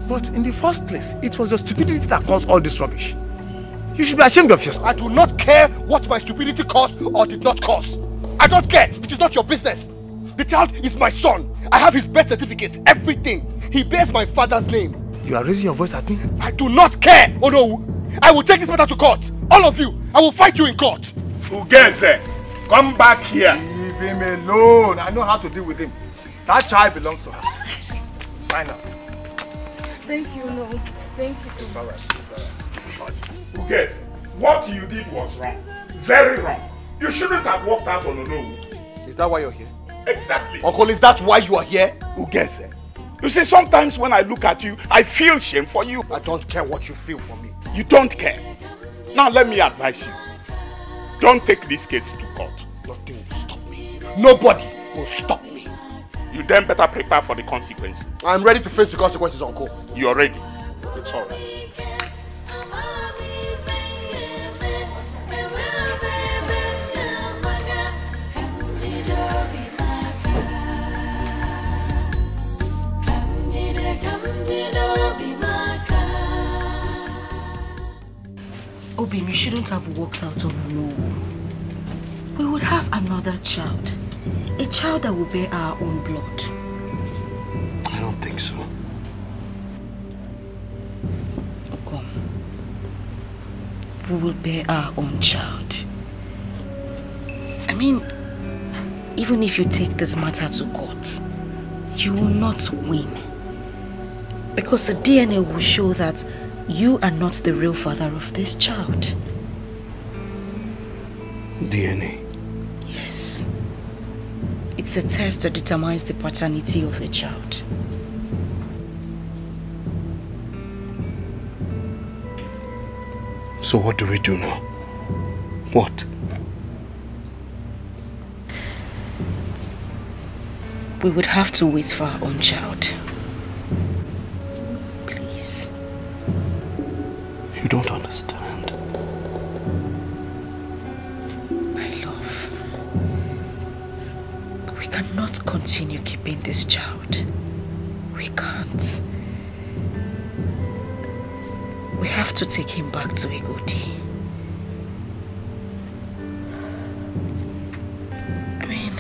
But in the first place, it was your stupidity that caused all this rubbish. You should be ashamed of yourself. I do not care what my stupidity caused or did not cause. I don't care. It is not your business. The child is my son. I have his birth certificate, everything. He bears my father's name. You are raising your voice at me? I do not care, oh no. I will take this matter to court. All of you. I will fight you in court. Ugeze, come back here. Leave him alone. I know how to deal with him. That child belongs to her. Find out. Thank you, no. Thank you. It's alright. Ugeze, what you did was wrong. Very wrong. You shouldn't have walked out on Onowu. Is that why you're here? Exactly. Uncle, is that why you are here? Ugeze, you see, sometimes when I look at you, I feel shame for you. I don't care what you feel for me. You don't care. Now let me advise you. Don't take this case to court. Nothing will stop me. Nobody will stop me. You then better prepare for the consequences. I'm ready to face the consequences, Uncle. You're ready. It's all right. Obim, you shouldn't have walked out of Onowu. We would have another child. A child that will bear our own blood. I don't think so. Come. We will bear our own child. I mean, even if you take this matter to court, you will not win. Because the DNA will show that you are not the real father of this child. DNA? Yes. It's a test that determines the paternity of a child. So what do we do now? What? We would have to wait for our own child. Please. You don't understand. My love. We cannot continue keeping this child. We can't. We have to take him back to Egodi. I mean,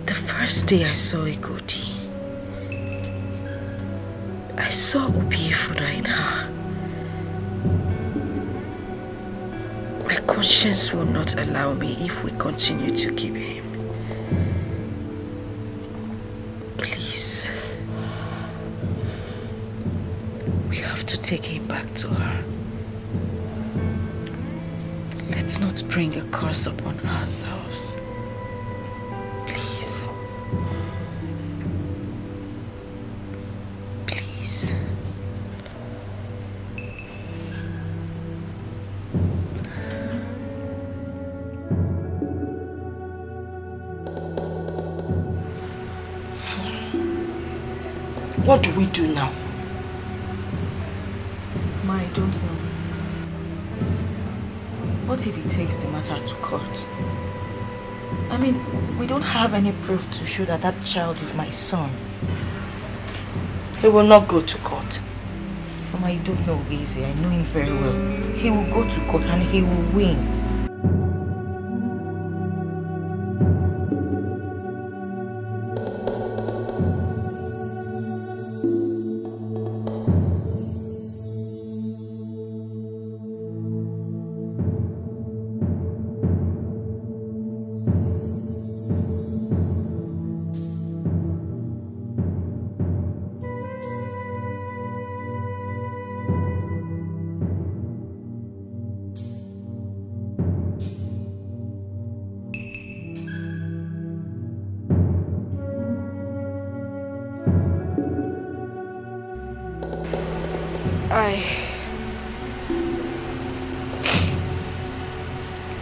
the first day I saw Egodi, I saw Obiefuna in her. My conscience will not allow me if we continue to keep him. Please. We have to take him back to her. Let's not bring a curse upon ourselves. Please. Please. What do we do now? I don't know. What if he takes the matter to court? I mean, we don't have any proof to show that that child is my son. He will not go to court. Mama, you don't know Eze. I know him very well. He will go to court and he will win.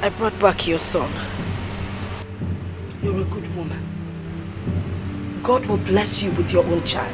I brought back your son. You're a good woman. God will bless you with your own child.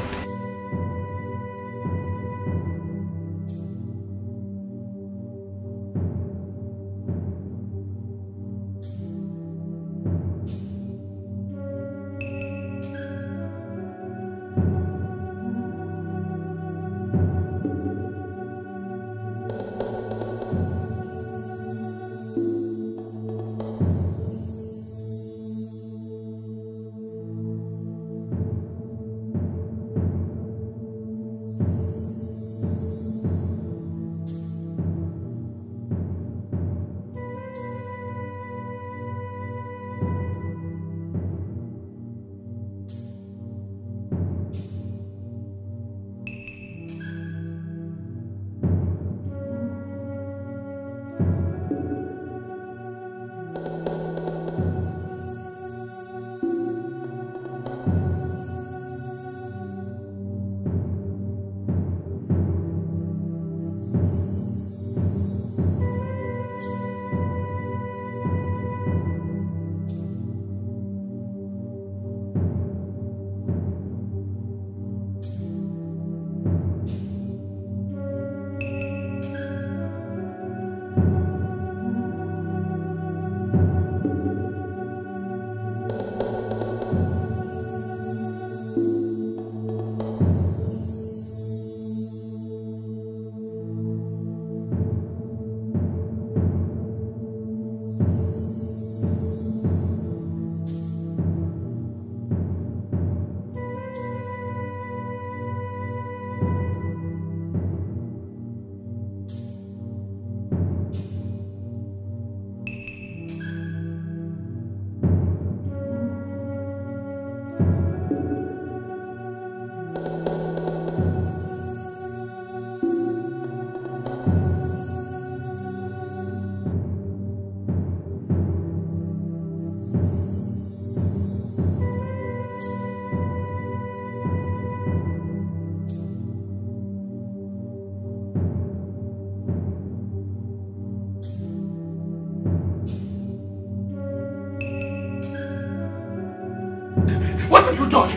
What have you done?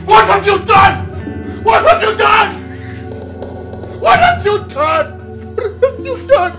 What have you done? What have you done? What have you done? What have you done?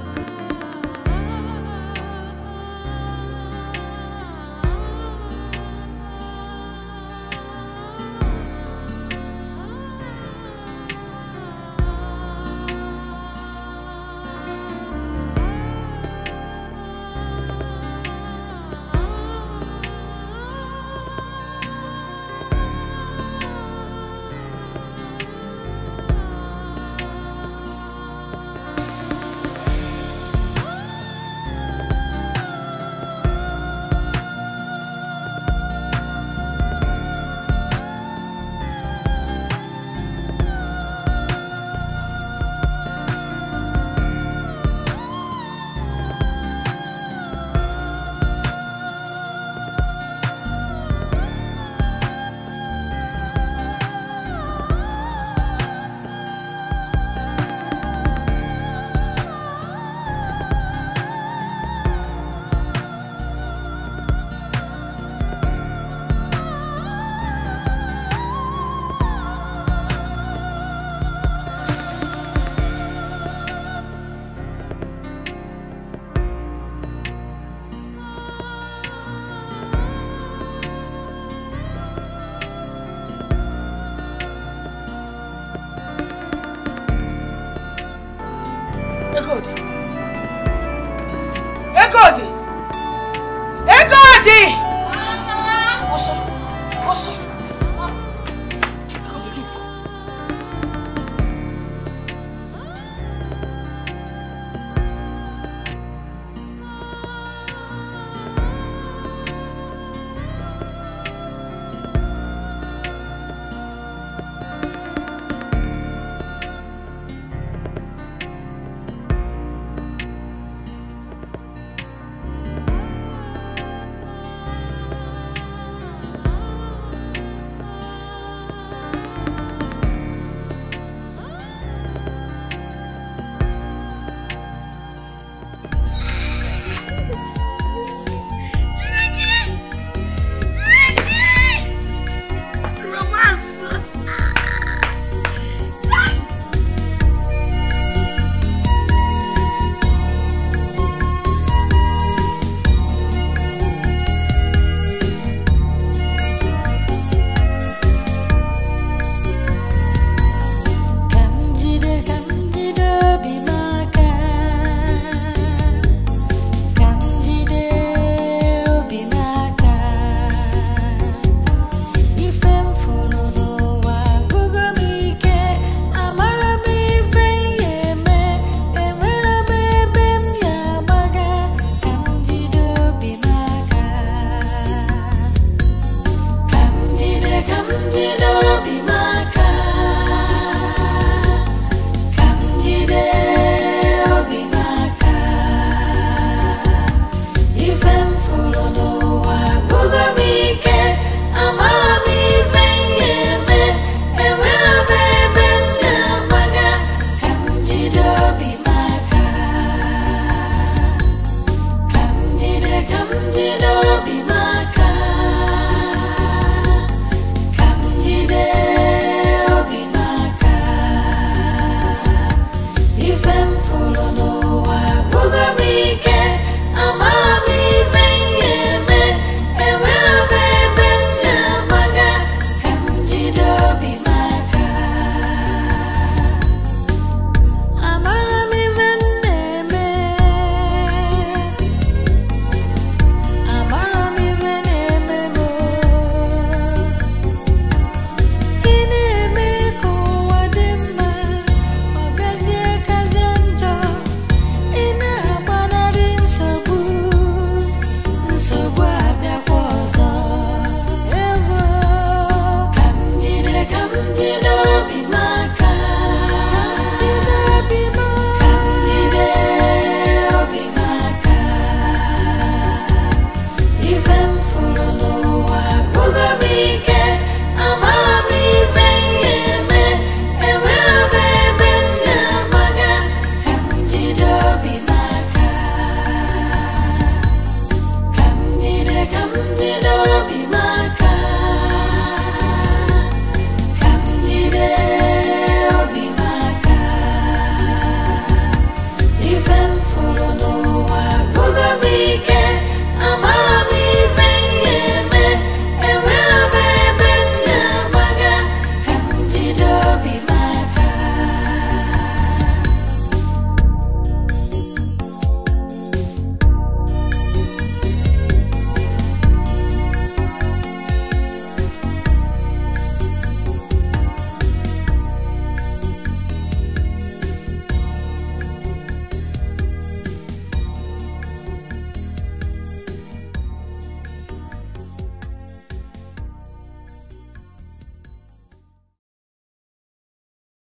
Ekodi! Ekodi!